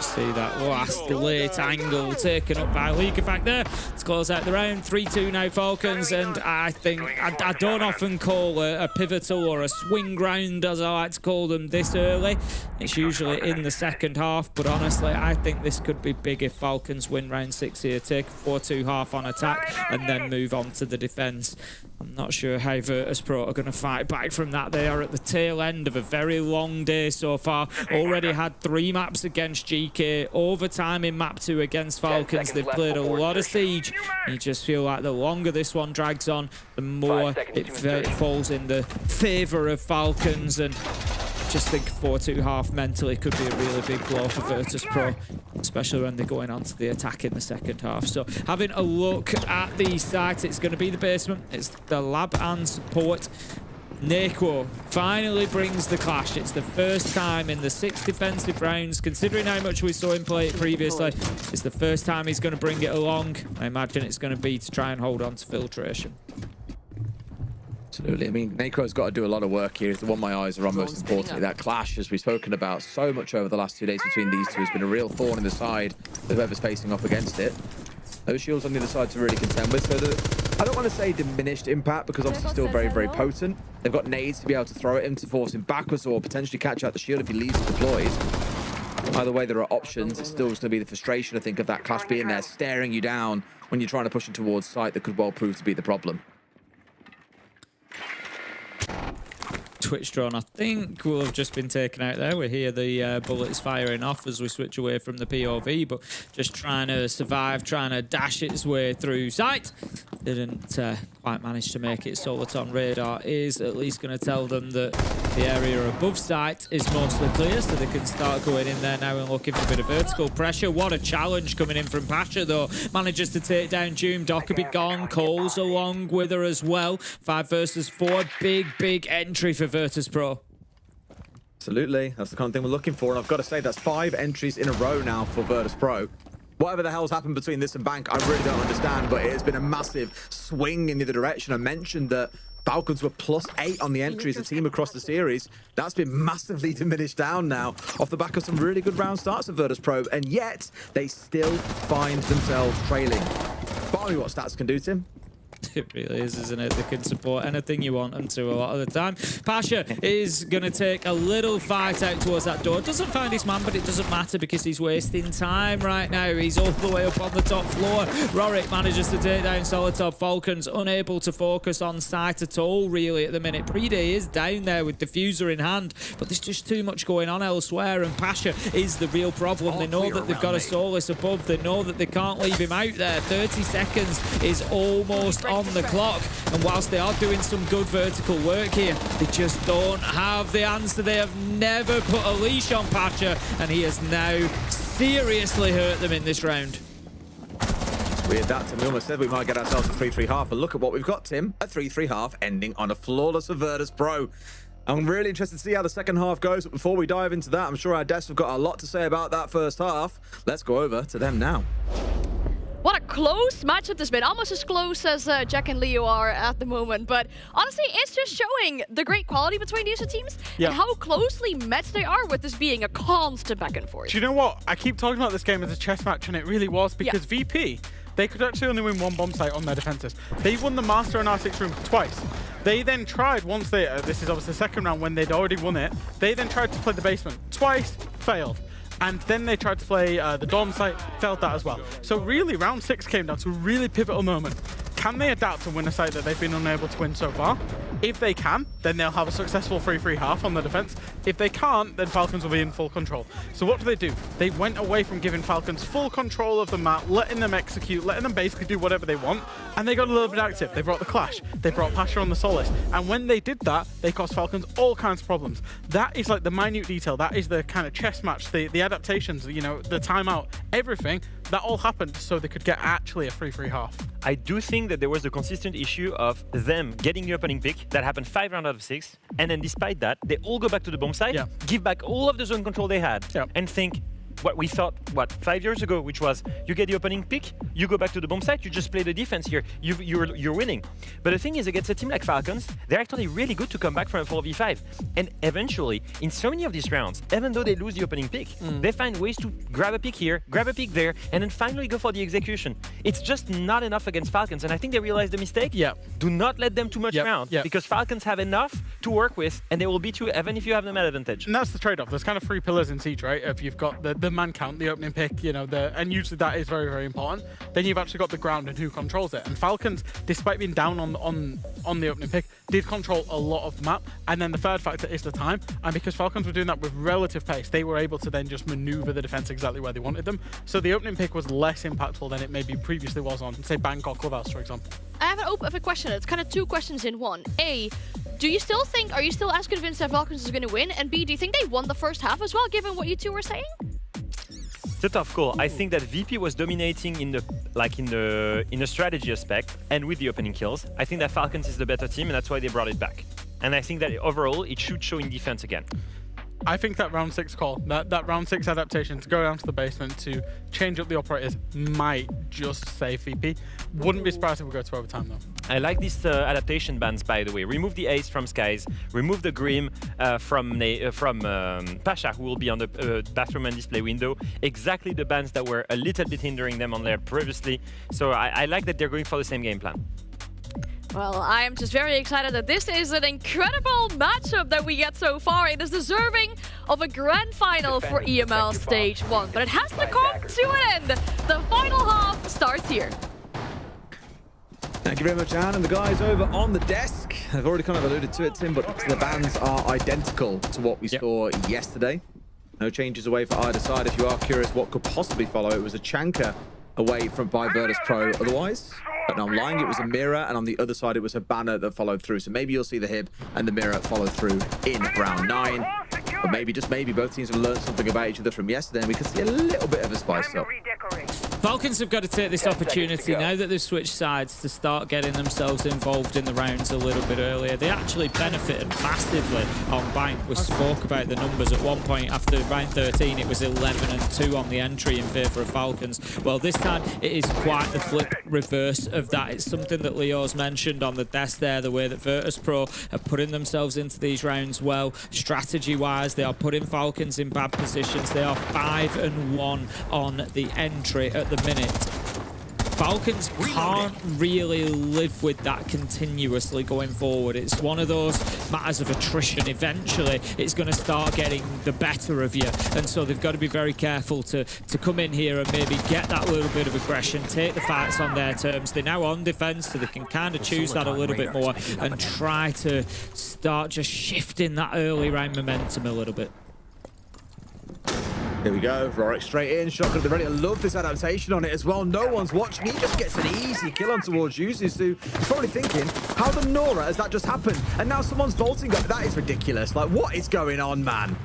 See that last late angle taken up by Leakyfat there to close out the round. 3-2 now Falcons, and I think I don't often call a pivotal or a swing round, as I like to call them, this early. It's usually in the second half, but honestly I think this could be big if Falcons win round 6 here, take a 4-2 half on attack and then move on to the defense. I'm not sure how Virtus Pro are going to fight back from that. They are at the tail end of a very long day so far. Already had 3 maps against GK, overtime in map 2 against Falcons. They've played a lot of Siege. You just feel like the longer this one drags on, the more it falls in the favour of Falcons, and just think 4-2 half mentally could be a really big blow for Virtus Pro, especially when they're going on to the attack in the second half. So having a look at the site, it's going to be the basement. It's the lab and support. Neko finally brings the clash. It's the first time in the 6 defensive rounds, considering how much we saw him play it previously. It's the first time he's going to bring it along. I imagine it's going to be to try and hold on to filtration. Absolutely. I mean, Neko's got to do a lot of work here. It's the one my eyes are on most importantly. That clash, as we've spoken about so much over the last 2 days between these 2, has been a real thorn in the side of whoever's facing off against it. Those shields on the other side to really contend with. So I don't want to say diminished impact, because obviously still very, very potent. They've got nades to be able to throw at him to force him backwards or potentially catch out the shield if he leaves it deployed. Either way, there are options. It's still just going to be the frustration, I think, of that clash being there, staring you down when you're trying to push it towards site that could well prove to be the problem. Twitch drone, I think, will have just been taken out there. We hear the bullets firing off as we switch away from the POV, but just trying to survive, trying to dash its way through sight. Didn't quite manage to make it. Soliton radar is at least going to tell them that the area above sight is mostly clear, so they can start going in there now and looking for a bit of vertical pressure. What a challenge coming in from Pasha, though. Manages to take down Doom. Dockerby gone. Cole's along with her as well. 5 versus 4. Big entry for Virtus Pro. Absolutely. That's the kind of thing we're looking for. And I've got to say, that's 5 entries in a row now for Virtus Pro. Whatever the hell's happened between this and Bank, I really don't understand, but it has been a massive swing in the other direction. I mentioned that Falcons were +8 on the entry as a team across the series. That's been massively diminished down now off the back of some really good round starts of Virtus Pro, and yet they still find themselves trailing. Follow me what stats can do, Tim. It really is, isn't it? They can support anything you want them to a lot of the time. Pasha is going to take a little fight out towards that door. Doesn't find his man, but it doesn't matter because he's wasting time right now. He's all the way up on the top floor. Rorik manages to take down Solitov. Falcons unable to focus on sight at all, really, at the minute. Pre-Day is down there with Diffuser in hand, but there's just too much going on elsewhere, and Pasha is the real problem. They know that they've got a Solis above. They know that they can't leave him out there. 30 seconds is almost on the clock, and whilst they are doing some good vertical work here, they just don't have the answer. They have never put a leash on Pasha, and he has now seriously hurt them in this round. It's weird that, Tim. We almost said we might get ourselves a 3-3 half, but look at what we've got, Tim. A 3-3 half ending on a flawless Virtus Pro. I'm really interested to see how the second half goes, but before we dive into that, I'm sure our devs have got a lot to say about that first half. Let's go over to them now. What a close matchup this has been. Almost as close as Jack and Leo are at the moment. But honestly, it's just showing the great quality between these two teams and how closely matched they are, with this being a constant back and forth. Do you know what? I keep talking about this game as a chess match, and it really was, because VP, they could actually only win 1 bomb site on their defenses. They won the Master and R6 room twice. They then tried, once they, this is obviously the second round when they'd already won it, they then tried to play the basement. Twice, failed. And then they tried to play the Dorm site, failed that as well. So really, round 6 came down to a really pivotal moment. Can they adapt and win a site that they've been unable to win so far? If they can, then they'll have a successful 3-3 half on the defense. If they can't, then Falcons will be in full control. So what do? They went away from giving Falcons full control of the map, letting them execute, letting them basically do whatever they want, and they got a little bit active. They brought the Clash, they brought Pasha on the Solis, and when they did that, they caused Falcons all kinds of problems. That is like the minute detail, that is the kind of chess match, the adaptations, you know, the timeout, everything. That all happened so they could get actually a 3-3 half. I do think that there was a consistent issue of them getting the opening pick that happened 5 rounds out of 6, and then despite that, they all go back to the bomb site, give back all of the zone control they had, and think what we thought, 5 years ago, which was you get the opening pick, you go back to the bomb site, you just play the defense here, you're winning. But the thing is, against a team like Falcons, they're actually really good to come back from a 4v5. And eventually, in so many of these rounds, even though they lose the opening pick, they find ways to grab a pick here, grab a pick there, and then finally go for the execution. It's just not enough against Falcons, and I think they realized the mistake. Do not let them too much round, because Falcons have enough to work with, and they will beat you even if you have the man advantage. And that's the trade-off. There's kind of 3 pillars in Siege, right? If you've got the man count, the opening pick, you know, and usually that is very, very important. Then you've actually got the ground and who controls it. And Falcons, despite being down on the opening pick, did control a lot of the map. And then the third factor is the time. And because Falcons were doing that with relative pace, they were able to then just maneuver the defense exactly where they wanted them. So the opening pick was less impactful than it maybe previously was on, say, Bangkok Clubhouse, for example. I have a question. It's kind of 2 questions in one. A, are you still as convinced that Falcons is going to win? And B, do you think they won the first half as well, given what you two were saying? It's a tough call. I think that VP was dominating in the strategy aspect and with the opening kills. I think that Falcons is the better team, and that's why they brought it back. And I think that overall, it should show in defense again. I think that round 6 call, that round 6 adaptation to go down to the basement to change up the operators might just save VP. Wouldn't be surprised if we go to overtime though. I like these adaptation bans, by the way. Remove the Ace from Skies, remove the Grim from Pasha, who will be on the bathroom and display window. Exactly the bans that were a little bit hindering them on there previously. So I like that they're going for the same game plan. Well, I am just very excited that this is an incredible matchup that we get so far. It is deserving of a grand final for EML Stage 1, but it has to come to an end. The final half starts here. Thank you very much, Anne. And the guys over on the desk have already kind of alluded to it, Tim, but the bans are identical to what we saw yesterday. No changes away for either side. If you are curious what could possibly follow, it was a Chanka away from by Virtus Pro otherwise. But no, I'm lying, it was a mirror, and on the other side it was a banner that followed through. So maybe you'll see the hib and the mirror follow through in round 9. Or maybe, just maybe, both teams have learned something about each other from yesterday, and we could see a little bit of a spice up. Falcons have got to take this opportunity now that they've switched sides to start getting themselves involved in the rounds a little bit earlier. They actually benefited massively on Bank. We spoke about the numbers at one point. After round 13, it was 11-2 on the entry in favour of Falcons. Well, this time it is quite the flip reverse of that. It's something that Leo's mentioned on the desk there, the way that Virtus Pro are putting themselves into these rounds well. Strategy-wise, they are putting Falcons in bad positions. They are 5-1 on the entry at the minute. Falcons can't really live with that continuously going forward. It's one of those matters of attrition. Eventually, it's going to start getting the better of you. And so they've got to be very careful to come in here and maybe get that little bit of aggression, take the fights on their terms. They're now on defense, so they can kind of choose that a little bit more and try to start just shifting that early round momentum a little bit. Here we go, Rorik straight in, shotgun at the ready. I love this adaptation on it as well. No one's watching. He just gets an easy kill on towards Yuzu. He's probably thinking, how the Nora has that just happened? And now someone's vaulting up. That is ridiculous. Like, what is going on, man?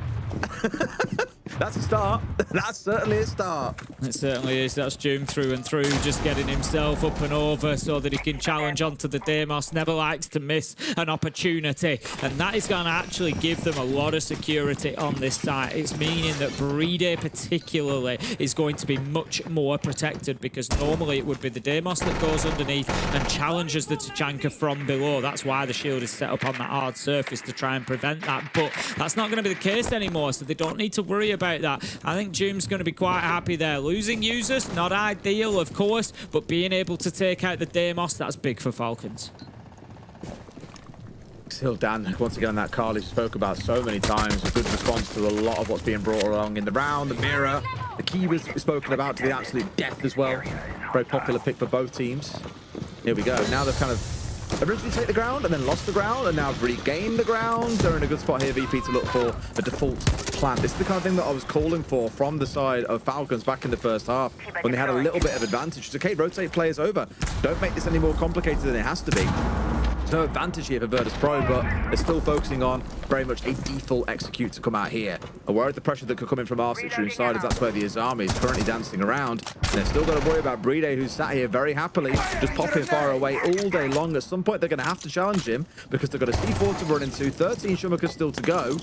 That's a start. That's certainly a start. It certainly is. That's Doom through and through, just getting himself up and over so that he can challenge onto the Deimos. Never likes to miss an opportunity, and that is going to actually give them a lot of security on this site. It's meaning that Brede particularly is going to be much more protected, because normally it would be the Deimos that goes underneath and challenges the Tachanka from below. That's why the shield is set up on that hard surface, to try and prevent that, but that's not going to be the case anymore, so they don't need to worry about that. I think Doom's going to be quite happy there. Losing users, not ideal, of course, but being able to take out the Deimos, that's big for Falcons. Still, Dan, once again on that call he spoke about so many times, a good response to a lot of what's being brought along in the round. The mirror, the key was spoken about to the absolute death as well. Very popular pick for both teams. Here we go. Now they've kind of originally take the ground and then lost the ground and now have regained the ground. They're in a good spot here, VP, to look for a default plan. This is the kind of thing that I was calling for from the side of Falcons back in the first half, when they had a little bit of advantage. It's okay, rotate players over. Don't make this any more complicated than it has to be. No advantage here for Virtus Pro, but they're still focusing on very much a default execute to come out here. Aware of the pressure that could come in from R6 inside, as that's where the Azami is currently dancing around. And they've still got to worry about Brede, who's sat here very happily, just popping fire away all day long. At some point, they're going to have to challenge him, because they've got a C4 to run into, 13 Shumakas still to go.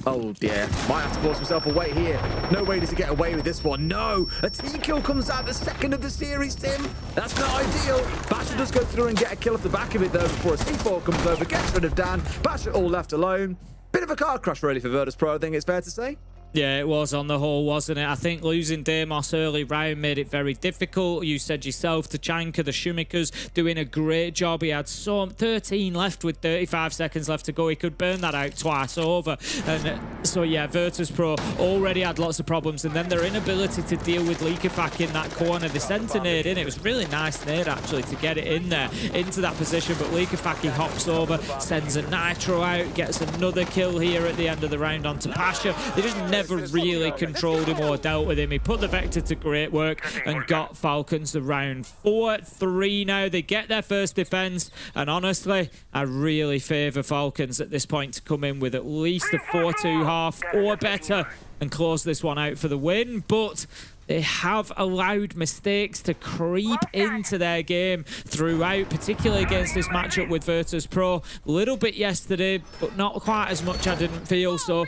Oh dear, might have to force himself away here. No way does he get away with this one. No, a T-kill comes out the second of the series, Tim. That's not ideal. Basher does go through and get a kill off the back of it though, before a C4 comes over, gets rid of Dan. Basher all left alone. Bit of a car crash really for Virtus Pro, I think it's fair to say. Yeah, it was on the whole, wasn't it? I think losing Deimos early round made it very difficult. You said yourself, Tachanka, the Shumikas, doing a great job. He had 13 left with 35 seconds left to go. He could burn that out twice over. And so, yeah, Virtus Pro already had lots of problems. And then their inability to deal with Likafak in that corner. They sent a nade in. It was really nice nade, actually, to get it in there, into that position. But Likafak, he hops over, sends a Nitro out, gets another kill here at the end of the round onto Pasha. They just never really controlled him or dealt with him. He put the Vector to great work and got Falcons the round. 4-3 now. They get their first defense, and honestly, I really favor Falcons at this point to come in with at least a 4-2 half or better and close this one out for the win. But they have allowed mistakes to creep into their game throughout, particularly against this matchup with Virtus Pro. A little bit yesterday, but not quite as much, I didn't feel. So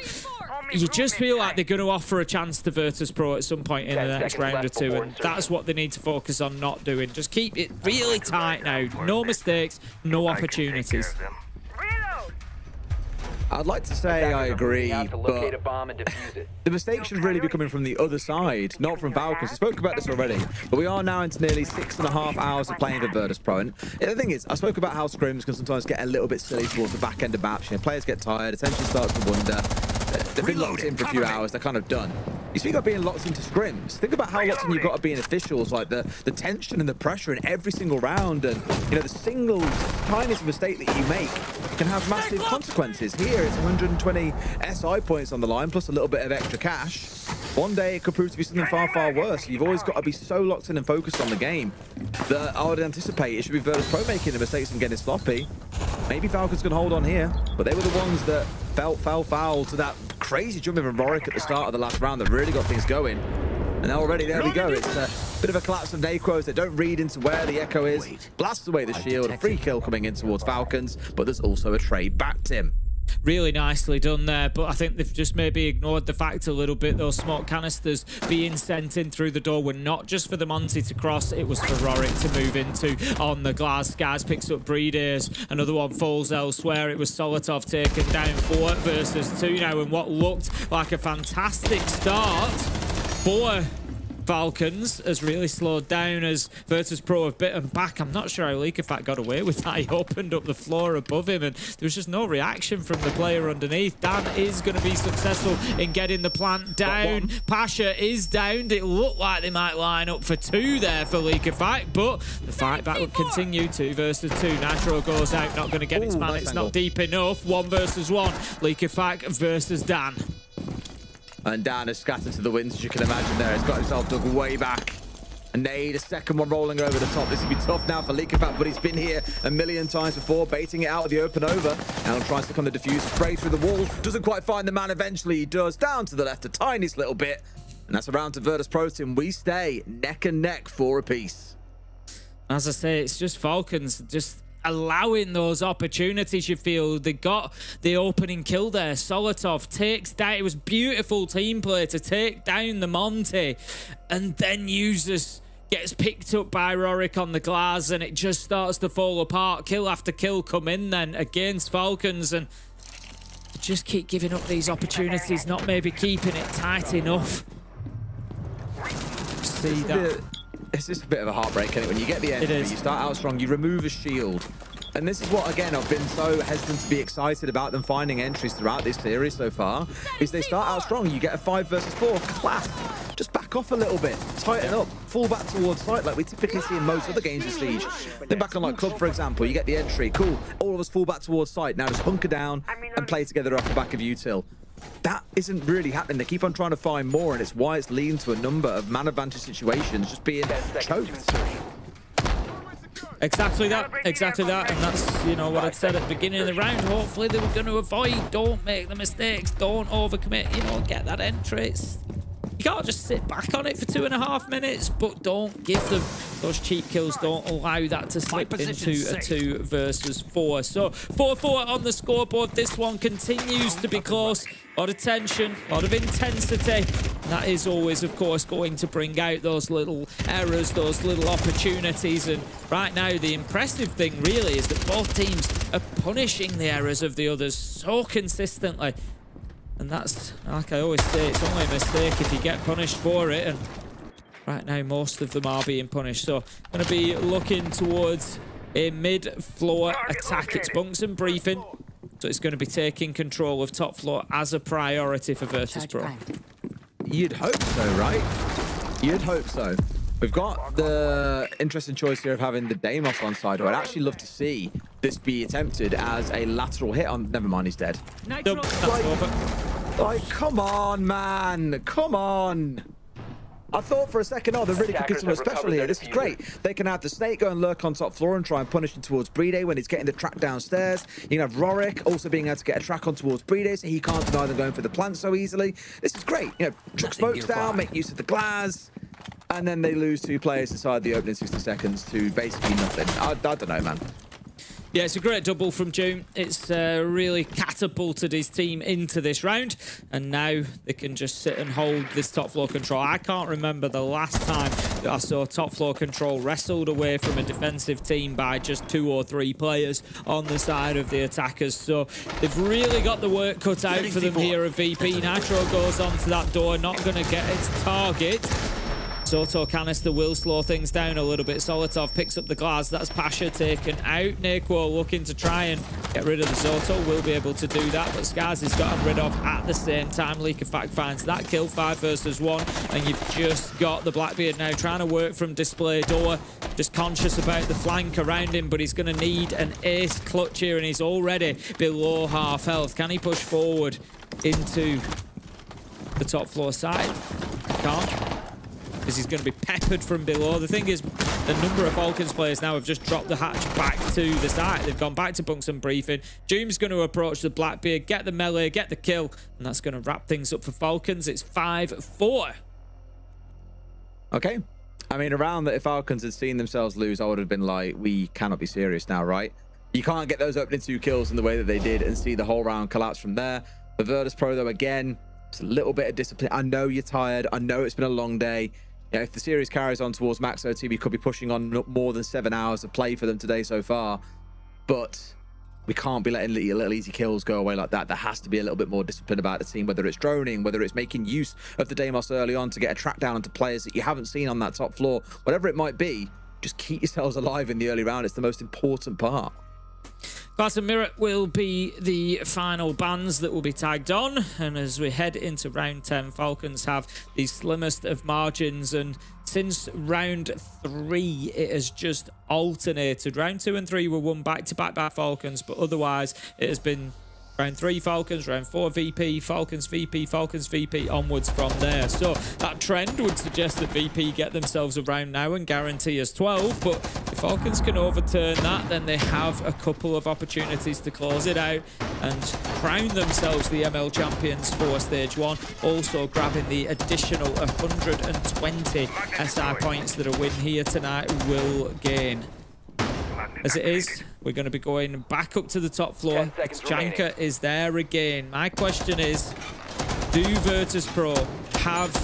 you just feel like they're going to offer a chance to Virtus Pro at some point in the next round or two, and that's what they need to focus on not doing. Just keep it really tight now. No mistakes, no opportunities. I'd like to say I agree, to locate a but bomb and defuse it. the mistake should really be coming from the other side, not from Falcons. I spoke about this already, but we are now into nearly 6.5 hours of playing with Virtus Pro. And the thing is, I spoke about how scrims can sometimes get a little bit silly towards the back end of maps. You know, players get tired, attention starts to wander. They've been locked in for a few hours, they're kind of done. You speak about being locked into scrims. Think about how locked in you've got to be in officials, like the tension and the pressure in every single round, and you know, the single tiniest mistake that you make can have massive consequences. Here it's 120 SI points on the line, plus a little bit of extra cash. One day it could prove to be something far, far worse. You've always got to be so locked in and focused on the game that I would anticipate it should be Virtus Pro making the mistakes and getting sloppy. Maybe Falcons can hold on here, but they were the ones that fell foul to that crazy jumping from Rorik at the start of the last round that really got things going. And already there we go. It's a bit of a collapse of Nacros. They don't read into where the Echo is. Blasts away the shield. A free kill coming in towards Falcons, but there's also a trade back, Tim. Really nicely done there, but I think they've just maybe ignored the fact a little bit. Those smoke canisters being sent in through the door were not just for the Monty to cross, it was for Rorik to move into on the glass. Guys picks up Breeders, another one falls elsewhere. It was Solotov taken down 4 versus 2 now, and what looked like a fantastic start for Falcons has really slowed down as Virtus Pro have bitten back. I'm not sure how Leakafat got away with that. He opened up the floor above him and there was just no reaction from the player underneath. Dan is going to be successful in getting the plant down. Pasha is downed. It looked like they might line up for 2 there for Leakafat, but the fight back will continue. 2 versus 2. Nitro goes out, not going to get its man. It's not deep enough. 1 versus 1. Leakafat versus Dan. And Dan is scattered to the winds, as you can imagine there. He's got himself dug way back. A nade, a second one rolling over the top. This will be tough now for Leakafat, but he's been here a million times before, baiting it out of the open over. Now tries to come the defuse, spray through the wall. Doesn't quite find the man. Eventually he does. Down to the left, a tiniest little bit. And that's a round to Virtus Pro Team. We stay neck and neck 4 apiece. As I say, it's just Falcons just allowing those opportunities. You feel they got the opening kill there. Solotov takes down, it was beautiful team play to take down the Monty, and then gets picked up by Rorik on the glass, and it just starts to fall apart. Kill after kill come in then against Falcons, and just keep giving up these opportunities, not maybe keeping it tight enough. See that. It's just a bit of a heartbreak, isn't it? When you get the entry, you start out strong, you remove a shield. And this is what, again, I've been so hesitant to be excited about them finding entries throughout this series so far, is they start out strong, you get a 5 versus 4 class. Just back off a little bit, tighten up, fall back towards site like we typically see in most other games of Siege. Then back on like Club, for example, you get the entry, cool, all of us fall back towards site. Now just hunker down and play together off the back of util. That isn't really happening. They keep on trying to find more, and it's why it's leading to a number of man advantage situations just being choked. Exactly that, and that's, you know, what I'd said at the beginning of the round. Hopefully they were going to avoid, don't make the mistakes, don't overcommit, you know, get that entry. You can't just sit back on it for 2.5 minutes, but don't give them those cheap kills. Don't allow that to slip into a 2 versus 4. So 4-4 on the scoreboard. This one continues to be close. A lot of tension, a lot of intensity. And that is always, of course, going to bring out those little errors, those little opportunities. And right now, the impressive thing really is that both teams are punishing the errors of the others so consistently. And that's, like I always say, it's only a mistake if you get punished for it. And right now, most of them are being punished. So, going to be looking towards a mid-floor attack. It's bunks and briefing. So, it's going to be taking control of top floor as a priority for Virtus Pro. You'd hope so, right? You'd hope so. We've got the interesting choice here of having the Deimos on side, who I'd actually love to see this be attempted as a lateral hit on... Never mind, he's dead. Like, come on, man. Come on. I thought for a second, oh, they're really cooking something special here. This is great. They can have the Snake go and lurk on top floor and try and punish him towards Brede when he's getting the track downstairs. You can have Rorik also being able to get a track on towards Brede, so he can't deny them going for the plant so easily. This is great. You know, chuck smokes down, make use of the glass. And then they lose 2 players inside the opening 60 seconds to basically nothing. I don't know, man. Yeah, it's a great double from June. It's really catapulted his team into this round, and now they can just sit and hold this top floor control. I can't remember the last time that I saw top floor control wrestled away from a defensive team by just 2 or 3 players on the side of the attackers. So they've really got the work cut out for them here at VP. Nitro goes onto that door, not going to get its target. Soto canister will slow things down a little bit. Solotov picks up the glass. That's Pasha taken out. Naquo looking to try and get rid of the Soto. Will be able to do that, but Scars has got him rid of at the same time. Leakerfact finds that kill, 5 versus 1, and you've just got the Blackbeard now trying to work from display door. Just conscious about the flank around him, but he's going to need an ace clutch here, and he's already below half health. Can he push forward into the top floor side? Can't, because he's going to be peppered from below. The thing is, the number of Falcons players now have just dropped the hatch back to the side. They've gone back to bunks and briefing. Doom's going to approach the Blackbeard, get the melee, get the kill, and that's going to wrap things up for Falcons. It's 5-4. Okay. I mean, around that, if Falcons had seen themselves lose, I would have been like, we cannot be serious now, right? You can't get those opening 2 kills in the way that they did and see the whole round collapse from there. For Virtus Pro, though, again, it's a little bit of discipline. I know you're tired. I know it's been a long day. Yeah, if the series carries on towards max OT, we could be pushing on more than 7 hours of play for them today so far. But we can't be letting little easy kills go away like that. There has to be a little bit more discipline about the team, whether it's droning, whether it's making use of the Deimos early on to get a track down onto players that you haven't seen on that top floor. Whatever it might be, just keep yourselves alive in the early round. It's the most important part. Glass and Mirror will be the final bans that will be tagged on, and as we head into round 10, Falcons have the slimmest of margins, and since round 3 it has just alternated. Round 2 and 3 were won back-to-back by Falcons, but otherwise it has been round 3 Falcons, round 4 VP, Falcons VP, onwards from there. So that trend would suggest that VP get themselves a round now and guarantee us 12, but if Falcons can overturn that, then they have a couple of opportunities to close it out and crown themselves the EML champions for stage 1, also grabbing the additional 120 SI points that a win here tonight will gain. As it is, we're going to be going back up to the top floor. Janka is there again. My question is, do Virtus Pro have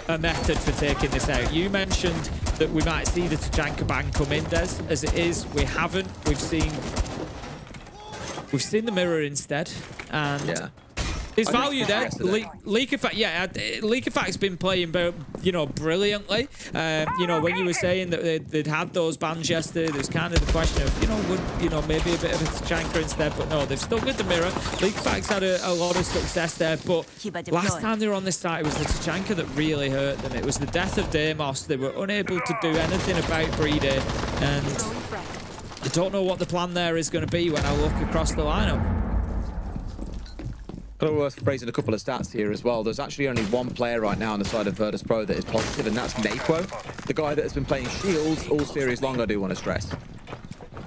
a method for taking this out? You mentioned that we might see the Tachanka ban come in, Des. As it is, we haven't. We've seen the mirror instead, and yeah. There's value there. Leakerfact's been playing, brilliantly. When you were saying that they'd had those bans yesterday, there's kind of the question of, maybe a bit of a Tachanka instead, but no, they've stuck with the mirror. Leakerfact's had a lot of success there, but last time they were on this side, it was the Tachanka that really hurt them. It was the death of Deimos. They were unable to do anything about Breeder, and I don't know what the plan there is going to be when I look across the lineup. But worth raising a couple of stats here as well. There's actually only 1 player right now on the side of Virtus Pro that is positive, and that's Naquo, the guy that has been playing Shields all series long, I do want to stress.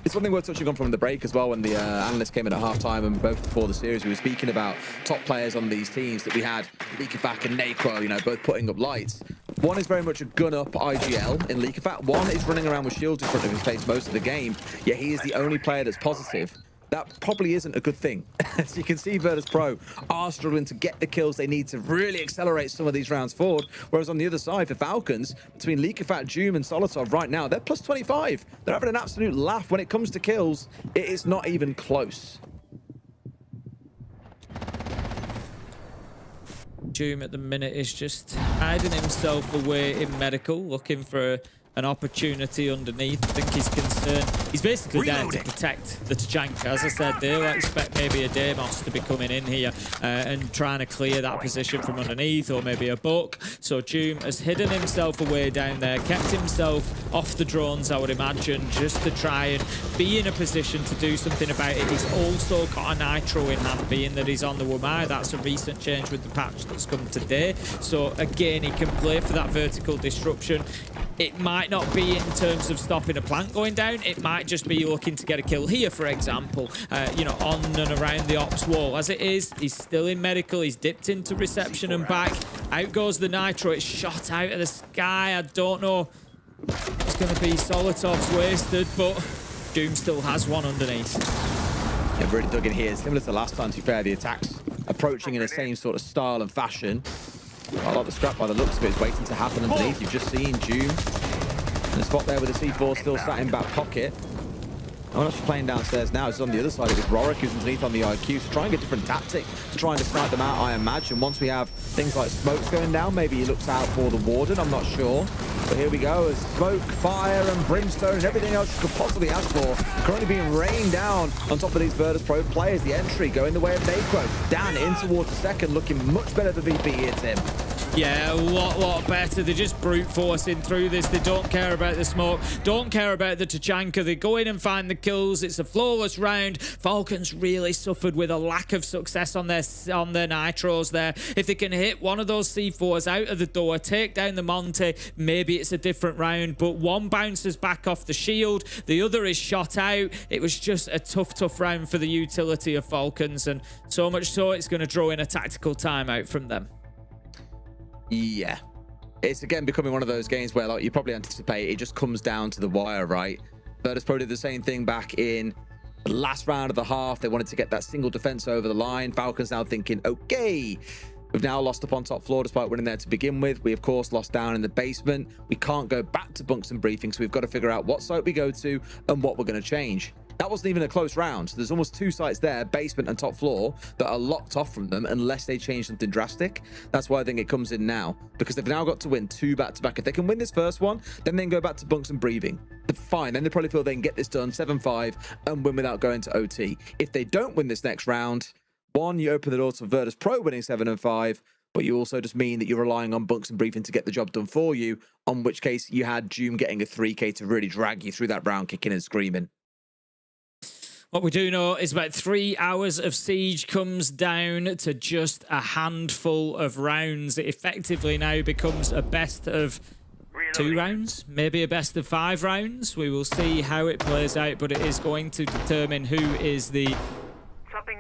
It's something worth touching on from the break as well. When the analyst came in at halftime and both before the series, we were speaking about top players on these teams that we had, Leakerfact and Naquo, both putting up lights. One is very much a gun-up IGL in Leakerfact. One is running around with shields in front of his face most of the game, yet he is the only player that's positive. That probably isn't a good thing. As you can see, Virtus Pro are struggling to get the kills they need to really accelerate some of these rounds forward. Whereas on the other side, for Falcons, between Leakerfact, Doom, and Solotov right now, they're plus 25. They're having an absolute laugh when it comes to kills. It is not even close. Doom at the minute is just hiding himself away in medical, looking for an opportunity underneath. I think he's concerned. He's basically there to protect the Tachanka. As I said, they'll expect maybe a Deimos to be coming in here and trying to clear that position from underneath, or maybe a Buck. So Doom has hidden himself away down there, kept himself off the drones, I would imagine, just to try and be in a position to do something about it. He's also got a Nitro in hand, being that he's on the Wamai. That's a recent change with the patch that's come today. So again, he can play for that vertical disruption. It might not be in terms of stopping a plant going down. It might just be looking to get a kill here, for example, on and around the ops wall. As it is, he's still in medical. He's dipped into reception and back. Out goes the Nitro. It's shot out of the sky. I don't know. It's going to be Solotov's wasted, but Doom still has one underneath. They've really dug in here. Similar to last time, to be fair, the attacks approaching in the same sort of style and fashion. I like the scrap by the looks of it. It's waiting to happen underneath. You've just seen Doom in the spot there with the C4 still sat in back pocket. No one else is playing downstairs now. It's on the other side. It's Rorik who's underneath on the IQ. So trying a different tactic to trying to snipe them out, I imagine. Once we have things like smokes going down, maybe he looks out for the Warden. I'm not sure. But here we go. As smoke, fire, and brimstone, and everything else you could possibly ask for currently being rained down on top of these Virtus Pro players. The entry going the way of Nacro. Dan in towards the second, looking much better than VP here, Tim. Yeah, a lot better. They're just brute forcing through this. They don't care about the smoke, don't care about the Tachanka. They go in and find the kills. It's a flawless round. Falcons really suffered with a lack of success on their nitros there. If they can hit one of those C4s out of the door, take down the Monte, maybe it's a different round. But one bounces back off the shield, the other is shot out. It was just a tough round for the utility of Falcons, and so much so it's going to draw in a tactical timeout from them. Yeah. It's again becoming one of those games where, like you probably anticipate, it just comes down to the wire, right? Virtus Pro did the same thing back in the last round of the half. They wanted to get that single defense over the line. Falcons now thinking, okay, we've now lost up on top floor despite winning there to begin with. We, of course, lost down in the basement. We can't go back to bunks and briefings, so we've got to figure out what site we go to and what we're going to change. That wasn't even a close round. So there's almost two sites there, basement and top floor, that are locked off from them unless they change something drastic. That's why I think it comes in now, because they've now got to win 2 back-to-back. If they can win this first one, then they can go back to bunks and breathing. Fine, then they probably feel they can get this done 7-5 and win without going to OT. If they don't win this next round, one, you open the door to Virtus Pro winning 7-5, but you also just mean that you're relying on bunks and briefing to get the job done for you, on which case you had Doom getting a 3K to really drag you through that round, kicking and screaming. What we do know is about 3 hours of siege comes down to just a handful of rounds. It effectively now becomes a best of 2 rounds, maybe a best of 5 rounds. We will see how it plays out, but it is going to determine who is the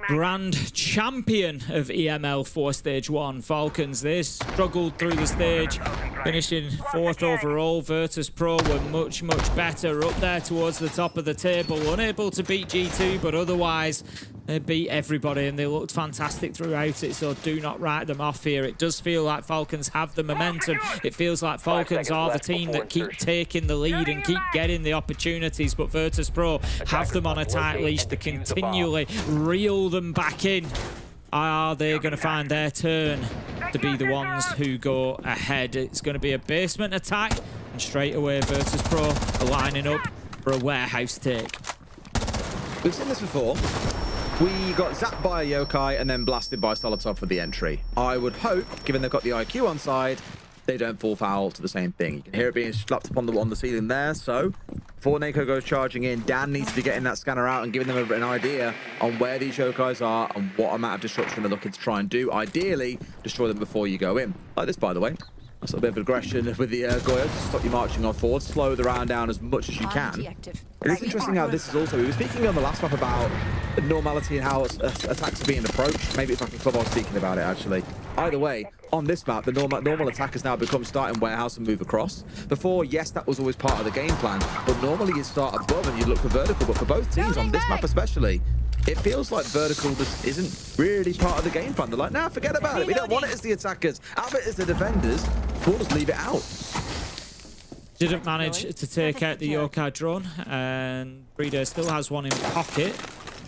grand champion of EML for Stage 1. Falcons, they struggled through the stage, finishing 4th overall. Virtus Pro were much better, up there towards the top of the table, unable to beat G2, but otherwise they beat everybody and they looked fantastic throughout it, so do not write them off here. It does feel like Falcons have the momentum. It feels like Falcons are the team that keep taking the lead and keep getting the opportunities, but Virtus Pro have them on a tight leash to continually reel them back in. Are they going to find their turn to be the ones who go ahead? It's going to be a basement attack, and straight away Virtus Pro are lining up for a warehouse take. We've seen this before. We got zapped by a yokai and then blasted by Solotov for the entry. I would hope, given they've got the IQ on side, they don't fall foul to the same thing. You can hear it being slapped up on the ceiling there. So before Nako goes charging in, Dan needs to be getting that scanner out and giving them an idea on where these yokais are and what amount of disruption they're looking to try and do. Ideally, destroy them before you go in. Like this, by the way. That's a bit of aggression with the Goya to stop you marching on forward. Slow the round down as much as you can. It is interesting how this is also... We were speaking on the last map about normality and how attacks are being approached. Maybe it's like a club I was speaking about it, actually. Either way, on this map, the normal attack has now become starting warehouse and move across. Before, yes, that was always part of the game plan, but normally you start above and you look for vertical. But for both teams, on this map especially, it feels like vertical just isn't really part of the game plan. They're like, nah, forget about it. We don't want it as the attackers. Have it as the defenders. We'll just leave it out. Didn't manage to take out the yokai drone, and Breeder still has one in pocket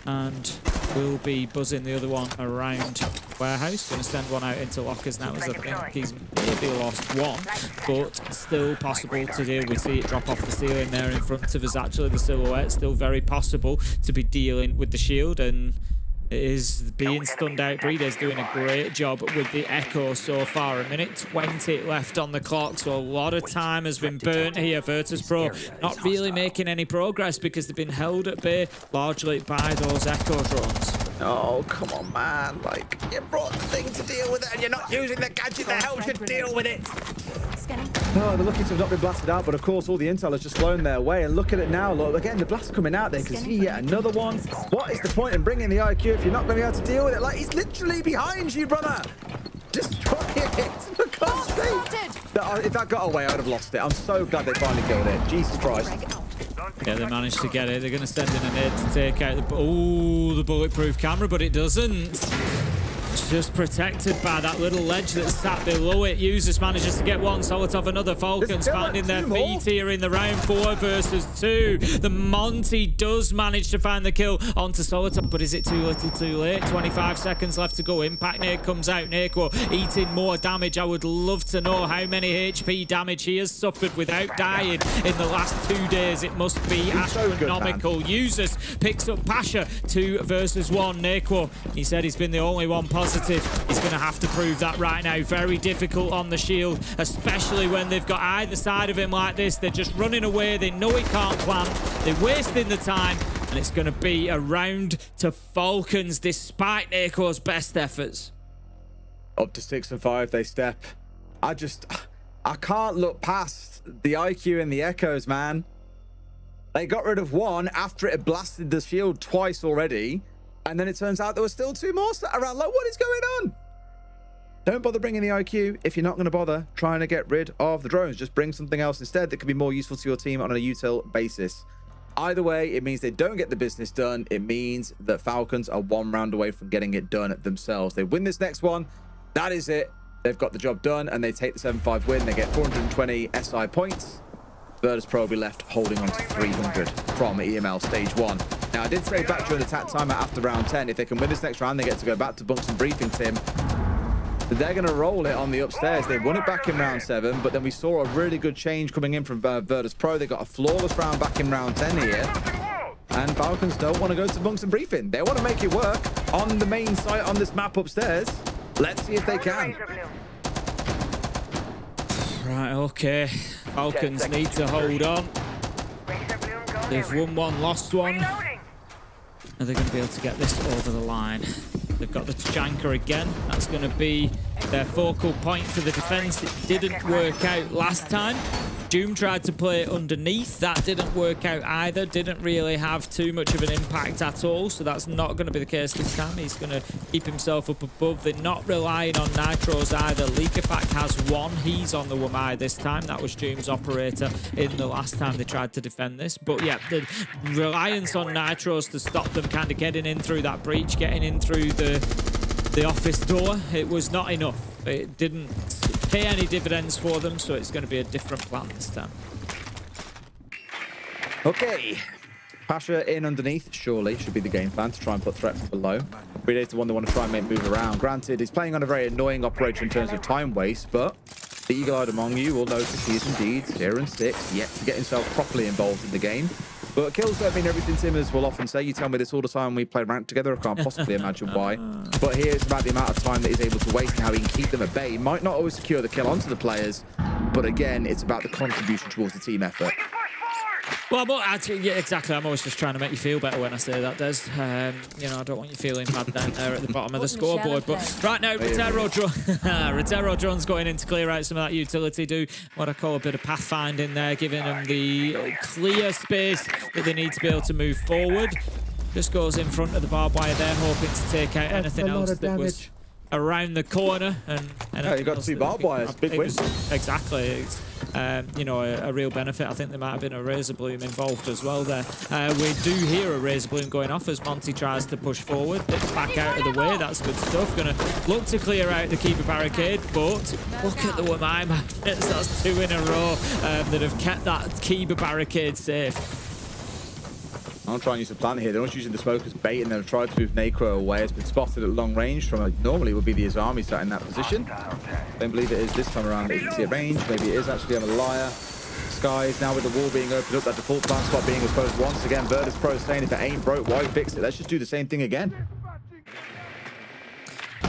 and will be buzzing the other one around warehouse. Going to send one out into lockers now, as I think he's maybe lost one, but still possible to deal. We see it drop off the ceiling there in front of us. Actually, the silhouette still very possible to be dealing with the shield, and it is being stunned out. Breeder's doing a great job with the echo so far. 1:20 left on the clock, so a lot of time has been burnt here. Virtus Pro not really making any progress because they've been held at bay largely by those echo drones. Oh, come on, man. Like, you brought the thing to deal with it and you're not using the gadget that helps you deal with it. Oh, they're lucky to have not been blasted out, but of course all the intel has just flown their way. And look at it now. Look, again, the blast coming out there. You can see yet another one. What is the point in bringing the IQ if you're not going to be able to deal with it? Like, he's literally behind you, brother. Destroy it, for God's sake. If that got away, I would have lost it. I'm so glad they finally killed it. Jesus Christ. Yeah, they managed to get it. They're going to send in a nade to take out the bulletproof camera, but it doesn't. It's just protected by that little ledge that's sat below it. Users manages to get one. Solotov another. Falcons finding their feet here in the round 4 versus 2. The Monty does manage to find the kill onto Solotov, but is it too little too late? 25 seconds left to go. Impact Nade comes out. Neko eating more damage. I would love to know how many HP damage he has suffered without dying in the last 2 days. It must be astronomical. Users picks up Pasha. 2 versus 1. Neko, he said he's been the only one positive. He's going to have to prove that right now. Very difficult on the shield, especially when they've got either side of him like this. They're just running away. They know he can't plant. They're wasting the time, and it's going to be a round to Falcons despite Neko's best efforts. Up to 6 and 5 they step. I can't look past the IQ and the echoes, man. They got rid of one after it had blasted the shield twice already. And then it turns out there were still 2 more sat around. Like, what is going on? Don't bother bringing the IQ if you're not going to bother trying to get rid of the drones. Just bring something else instead that could be more useful to your team on a util basis. Either way, it means they don't get the business done. It means that Falcons are 1 round away from getting it done themselves. They win this next one. That is it. They've got the job done, and they take the 7-5 win. They get 420 SI points. Virtus Pro will be left holding on to 300 from EML Stage 1. Now, I did say back during the timeout after round 10, if they can win this next round, they get to go back to Bunks and Briefing, Tim. But they're going to roll it on the upstairs. They won it back in round 7, but then we saw a really good change coming in from Virtus Pro. They got a flawless round back in round 10 here. And Falcons don't want to go to Bunks and Briefing. They want to make it work on the main site on this map upstairs. Let's see if they can. Right, okay. Falcons need to hold on. They've won 1, lost 1. Are they going to be able to get this over the line? They've got the Janker again. That's going to be their focal point for the defense. It didn't work out last time. Doom tried to play it underneath. That didn't work out either. Didn't really have too much of an impact at all. So that's not going to be the case this time. He's going to keep himself up above. They're not relying on Nitros either. Leakerfact has 1. He's on the Wamai this time. That was Doom's operator in the last time they tried to defend this. But yeah, the reliance on Nitros to stop them kind of getting in through that breach, getting in through the office door, it was not enough. It didn't pay any dividends for them, so it's going to be a different plan this time. Okay. Pasha in underneath, surely, should be the game plan to try and put threat from below. Predator one they want to try and make move around. Granted, he's playing on a very annoying operator in terms of time waste, but the eagle-eyed among you will notice he is indeed 0 and 6, yet to get himself properly involved in the game. But kills don't mean everything, Tim, as we'll often say. You tell me this all the time when we play ranked together. I can't possibly imagine why. But here it's about the amount of time that he's able to waste and how he can keep them at bay. He might not always secure the kill onto the players, but again, it's about the contribution towards the team effort. Well, but actually, yeah, exactly. I'm always just trying to make you feel better when I say that, Des. You know, I don't want you feeling bad down there at the bottom of the scoreboard. But right now, Rotero drone's going in to clear out some of that utility, do what I call a bit of pathfinding there, giving them the clear space that they need to be able to move forward. Just goes in front of the barbed wire there, hoping to take out anything else that was around the corner. And yeah, you got 2 barbed wires, big win. Exactly. It's, you know, a real benefit. I think there might have been a Razor Bloom involved as well there. We do hear a Razor Bloom going off as Monty tries to push forward. Dips back out of the way. That's good stuff. Gonna look to clear out the keeper barricade, but look at the Wamai magnets. That's 2 in a row that have kept that keeper barricade safe. I'll try and use a plan here. They're not using the smoke as bait, and they've tried to move Necro away. It's been spotted at long range from normally it would be the Azami sat in that position. Don't believe it is this time around that you can see at range. Maybe it is actually a liar. Skies now with the wall being opened up, that default plant spot being exposed once again. Virtus Pro saying if it ain't broke, why fix it? Let's just do the same thing again.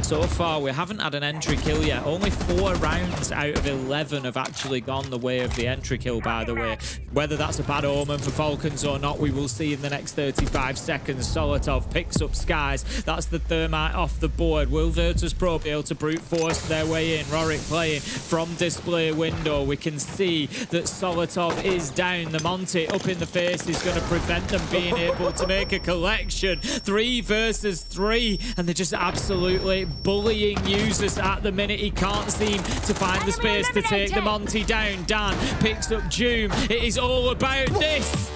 So far, we haven't had an entry kill yet. Only 4 rounds out of 11 have actually gone the way of the entry kill, by the way. Whether that's a bad omen for Falcons or not, we will see in the next 35 seconds. Solotov picks up Skies. That's the thermite off the board. Will Virtus Pro be able to brute force their way in? Rorik playing from display window. We can see that Solotov is down. The Monty up in the face is going to prevent them being able to make a collection. 3 versus 3, and they're just absolutely bullying users at the minute. He can't seem to find the space to take the Monty down. Dan picks up Doom. It is all about this.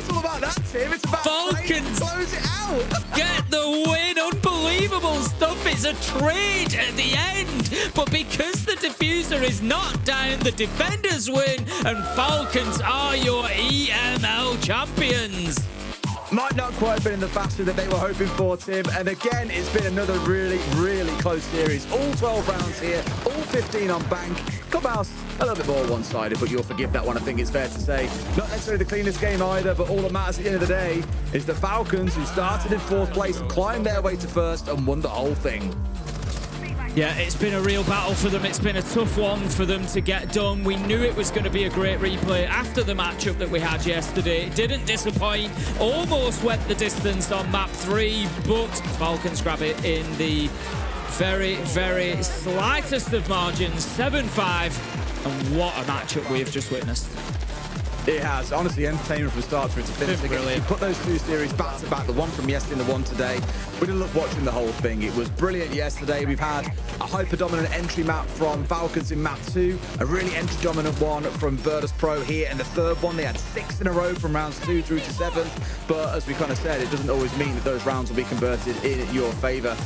it's all about that, Tim. It's about Falcons close it out. get the win. Unbelievable stuff. It's a trade at the end. But because the diffuser is not down, the defenders win. And Falcons are your EML champions. Might not quite have been in the fashion that they were hoping for, Tim. And again, it's been another really, really close series. All 12 rounds here, all 15 on bank. Clubhouse, a little bit more one-sided, but you'll forgive that one, I think it's fair to say. Not necessarily the cleanest game either, but all that matters at the end of the day is the Falcons, who started in 4th place, climbed their way to 1st and won the whole thing. Yeah, it's been a real battle for them. It's been a tough one for them to get done. We knew it was going to be a great replay after the matchup that we had yesterday. It didn't disappoint. Almost went the distance on map 3, but Falcons grab it in the very, very slightest of margins, 7-5. And what a matchup we've just witnessed. It has. Honestly, entertainment from start to finish. If you put those 2 series back to back, the one from yesterday and the one today, we didn't love watching the whole thing. It was brilliant yesterday. We've had a hyper-dominant entry map from Falcons in map 2, a really entry-dominant one from Virtus Pro here, and the 3rd one, they had 6 in a row from rounds 2 through to 7. But as we kind of said, it doesn't always mean that those rounds will be converted in your favor.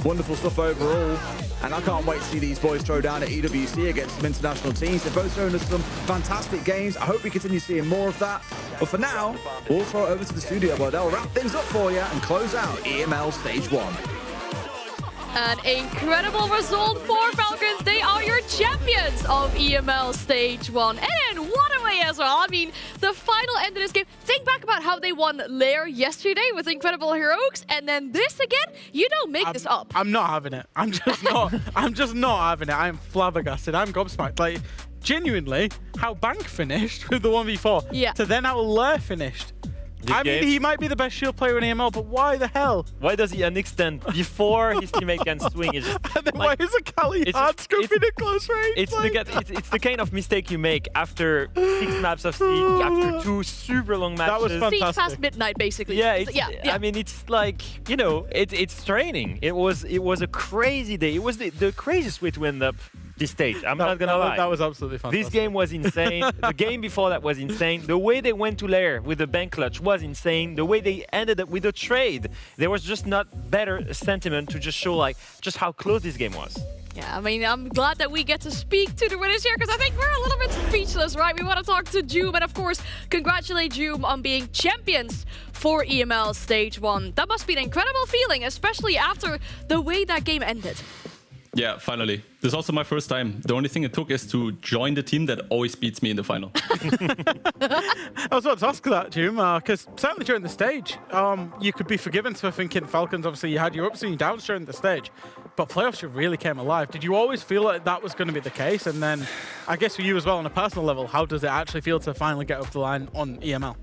Wonderful stuff overall. And I can't wait to see these boys throw down at EWC against some international teams. They're both showing us some fantastic games. I hope we continue seeing more of that. But for now, we'll throw it over to the studio where they'll wrap things up for you and close out EML Stage 1. An incredible result for Falcons. They are your champions of EML Stage 1. And what a way as well. I mean, the final end of this game. Think back about how they won Lair yesterday with incredible heroics. And then this again, you don't make this up. I'm not having it. I'm just not. I'm just not having it. I'm flabbergasted. I'm gobsmacked. Like, genuinely, how Bank finished with the 1v4 to then how Lair finished. I mean, he might be the best shield player in EML, but why the hell? Why does he unextend before his teammate can swing? It's just, and then why is a Kali hard scooping in close range? It's the kind of mistake you make after 6 maps of Siege, after 2 super long matches. That was fantastic. Siege past midnight, basically. Yeah, I mean, it's like, you know, it's training. It was a crazy day. It was the craziest way to end up this stage. I'm not gonna lie. That was absolutely fantastic. This game was insane. The game before that was insane. The way they went to Lair with the bank clutch was insane. The way they ended up with the trade, there was just not better sentiment to just show like just how close this game was. Yeah, I mean, I'm glad that we get to speak to the winners here because I think we're a little bit speechless, right? We want to talk to Joom and, of course, congratulate Joom on being champions for EML Stage 1. That must be an incredible feeling, especially after the way that game ended. Yeah, finally. This is also my first time. The only thing it took is to join the team that always beats me in the final. I was about to ask that, Joom, because certainly during the stage, you could be forgiven for thinking Falcons, obviously you had your ups and your downs during the stage, but playoffs you really came alive. Did you always feel like that was going to be the case? And then, I guess for you as well on a personal level, how does it actually feel to finally get over the line on EML?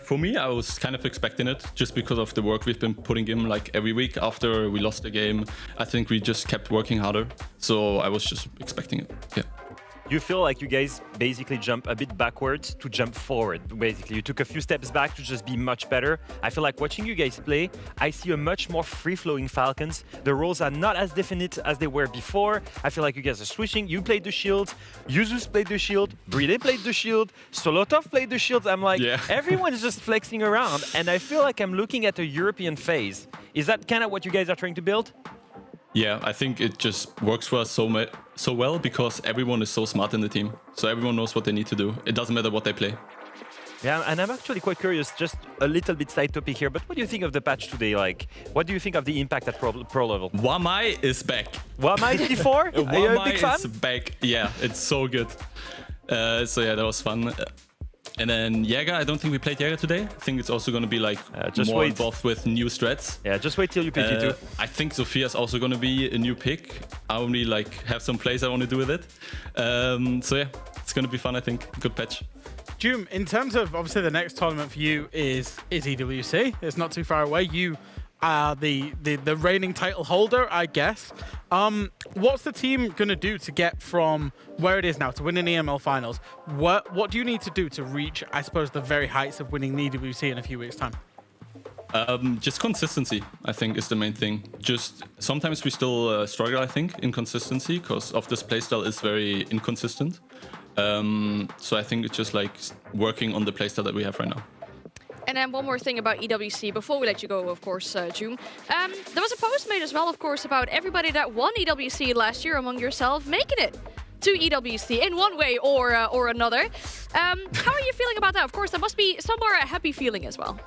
For me, I was kind of expecting it just because of the work we've been putting in like every week after we lost the game. I think we just kept working harder. So I was just expecting it. Yeah. You feel like you guys basically jump a bit backwards to jump forward. Basically, you took a few steps back to just be much better. I feel like watching you guys play, I see a much more free-flowing Falcons. The roles are not as definite as they were before. I feel like you guys are switching. You played the shield, Yuzus played the shield, Bride played the shield, Solotov played the shield. I'm like, everyone is just flexing around, and I feel like I'm looking at a European phase. Is that kind of what you guys are trying to build? Yeah, I think it just works for us so well because everyone is so smart in the team. So everyone knows what they need to do. It doesn't matter what they play. Yeah, and I'm actually quite curious, just a little bit side topic here, but what do you think of the patch today? Like, what do you think of the impact at pro level? Wamai is back. Wamai is D4? Are you a big fan? Wamai is back. Yeah, it's so good. So yeah, that was fun. And then Jäger, I don't think we played Jäger today. I think it's also going to be like more involved with new strats. Yeah, just wait till you pick G2. I think Sophia's also going to be a new pick. I only like have some plays I want to do with it. So yeah, it's going to be fun, I think. Good patch. Joom, in terms of obviously the next tournament for you is EWC. It's not too far away. You are the reigning title holder, I guess. What's the team going to do to get from where it is now to winning EML finals? What do you need to do to reach, I suppose, the very heights of winning the EWC in a few weeks' time? Just consistency, I think, is the main thing. Just sometimes we still struggle, I think, in consistency because of this playstyle is very inconsistent. So I think it's just like working on the playstyle that we have right now. And then one more thing about EWC before we let you go, of course, Joom. There was a post made as well, of course, about everybody that won EWC last year among yourself making it to EWC in one way or another. How are you feeling about that? Of course, there must be somewhere a happy feeling as well.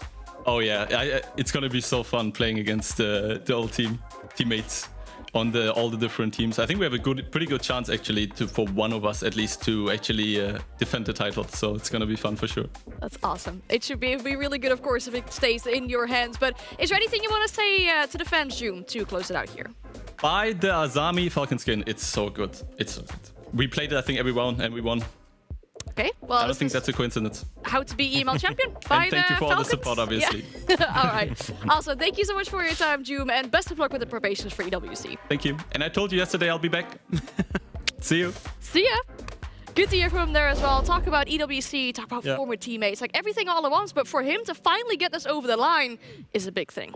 Oh yeah, it's gonna be so fun playing against the old teammates on all the different teams. I think we have a pretty good chance actually for one of us at least to actually defend the title. So it's gonna be fun for sure. That's awesome. It should be really good, of course, if it stays in your hands. But is there anything you want to say to the fans, Joom, to close it out here? Buy the Azami Falcon skin. It's so good. It's so good. We played it, I think, every round and we won. Okay, well, I don't think that's a coincidence. How to be EML champion by and thank you for all the support, obviously. Yeah. All right. Also, thank you so much for your time, Joom, and best of luck with the preparations for EWC. Thank you. And I told you yesterday I'll be back. See you. See ya. Good to hear from him there as well. Talk about EWC, talk about former teammates, like everything all at once. But for him to finally get this over the line is a big thing.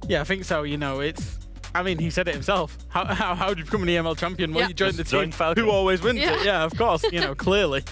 Yeah, I think so. You know, I mean, he said it himself. How do you become an EML champion? Well, you join the team who always wins it. Yeah, of course. You know, clearly.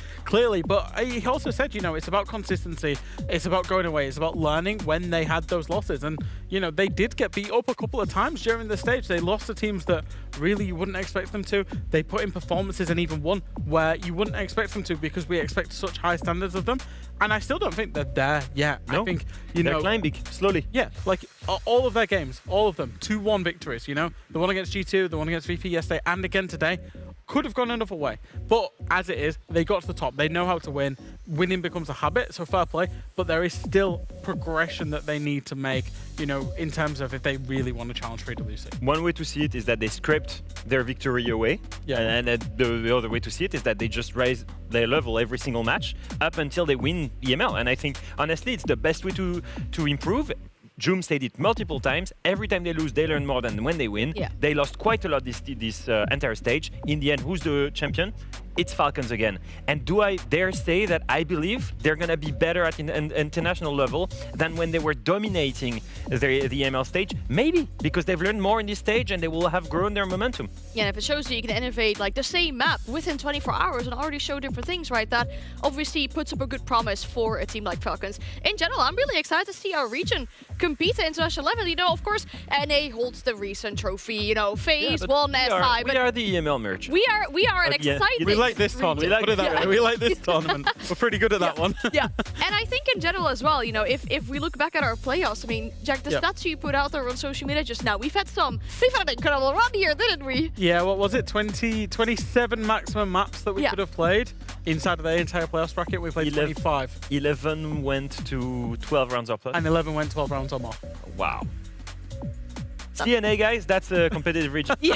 But he also said, you know, it's about consistency. It's about going away. It's about learning when they had those losses. And, you know, they did get beat up a couple of times during the stage. They lost to teams that really you wouldn't expect them to. They put in performances and even won where you wouldn't expect them to because we expect such high standards of them. And I still don't think they're there yet. No, I think, they're climbing slowly. Yeah, like all of their games, all of them, 2-1 victories, you know? The one against G2, the one against VP yesterday, and again today. Could have gone another way. But as it is, they got to the top. They know how to win. Winning becomes a habit, so fair play. But there is still progression that they need to make, you know, in terms of if they really want to challenge for EWC. One way to see it is that they scraped their victory away. Yeah. And the other way to see it is that they just raise their level every single match up until they win EML. And I think, honestly, it's the best way to improve. Joom said it multiple times. Every time they lose, they learn more than when they win. Yeah. They lost quite a lot this entire stage. In the end, who's the champion? It's Falcons again. And do I dare say that I believe they're going to be better at an international level than when they were dominating the EML stage? Maybe, because they've learned more in this stage and they will have grown their momentum. Yeah, and if it shows that you can innovate like the same map within 24 hours and already show different things, right? That obviously puts up a good promise for a team like Falcons. In general, I'm really excited to see our region compete at international level. You know, of course, NA holds the recent trophy, you know, phase 1 SI. We are the EML merch. We are an exciting We like this tournament. Put it that way. We like this tournament. We're pretty good at that one. Yeah, and I think in general as well, you know, if we look back at our playoffs, I mean, Jack, the stats you put out there on social media just now, we've had an incredible run here, didn't we? Yeah, what was it? 27 maximum maps that we could have played inside of the entire playoffs bracket. We played 25. 11 went to 12 rounds or plus. And 11 went 12 rounds or more. Wow. CNA, guys, that's a competitive region. Yeah,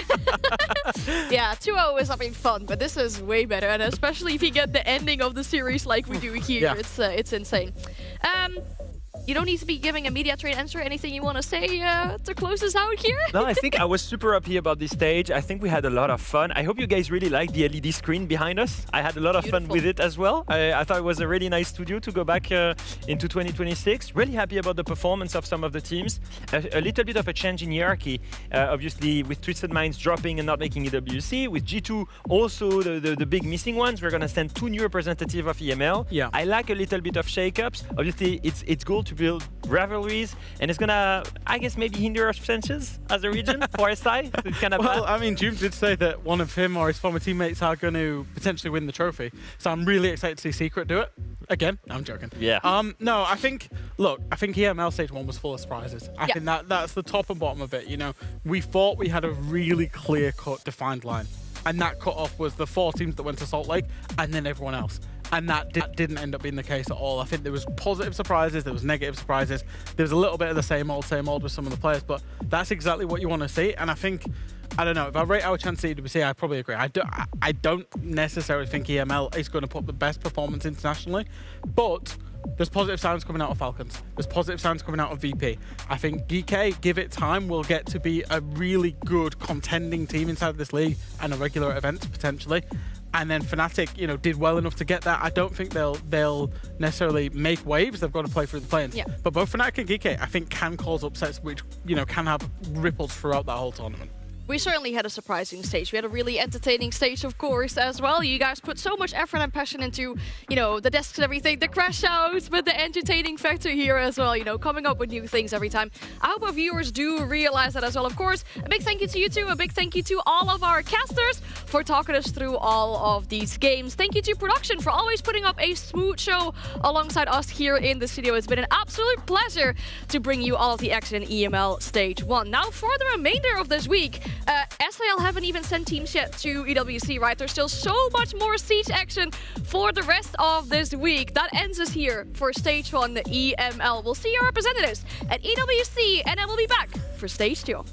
2-0 is something fun, but this is way better, and especially if you get the ending of the series like we do here, it's insane. You don't need to be giving a media train answer. Anything you want to say to close this out here? No, I think I was super happy about this stage. I think we had a lot of fun. I hope you guys really like the LED screen behind us. I had a lot of fun with it as well. I thought it was a really nice studio to go back into 2026. Really happy about the performance of some of the teams. A little bit of a change in hierarchy. Obviously, with Twisted Minds dropping and not making EWC. With G2, also the big missing ones. We're going to send 2 new representatives of EML. Yeah. I like a little bit of shakeups. Obviously, it's cool to build rivalries, and it's gonna, I guess, maybe hinder our chances as a region for SI. It's kind of well, bad. I mean, Joom did say that one of him or his former teammates are going to potentially win the trophy, so I'm really excited to see Secret do it. Again, I'm joking. Yeah. No, I think EML Stage 1 was full of surprises. I think that's the top and bottom of it. You know, we thought we had a really clear-cut, defined line, and that cut-off was the 4 teams that went to Salt Lake, and then everyone else. And that didn't end up being the case at all. I think there was positive surprises, there was negative surprises, there was a little bit of the same old with some of the players, but that's exactly what you want to see. And I think, I don't know, if I rate our chance at EWC, I probably agree. I don't necessarily think EML is going to put the best performance internationally, but there's positive sounds coming out of Falcons. There's positive sounds coming out of VP. I think GK, give it time, will get to be a really good contending team inside of this league and a regular event potentially. And then Fnatic, you know, did well enough to get that. I don't think they'll necessarily make waves. They've got to play through the play-ins. Yeah. But both Fnatic and GK, I think, can cause upsets which, you know, can have ripples throughout that whole tournament. We certainly had a surprising stage. We had a really entertaining stage, of course, as well. You guys put so much effort and passion into, you know, the desks and everything, the crash outs, but the entertaining factor here as well, you know, coming up with new things every time. I hope our viewers do realize that as well. Of course, a big thank you to you two, a big thank you to all of our casters for talking us through all of these games. Thank you to production for always putting up a smooth show alongside us here in the studio. It's been an absolute pleasure to bring you all of the action in EML Stage 1. Now, for the remainder of this week, SIL haven't even sent teams yet to EWC, right? There's still so much more Siege action for the rest of this week. That ends us here for Stage 1 EML. We'll see our representatives at EWC, and then we'll be back for Stage 2.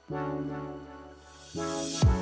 We'll be right back.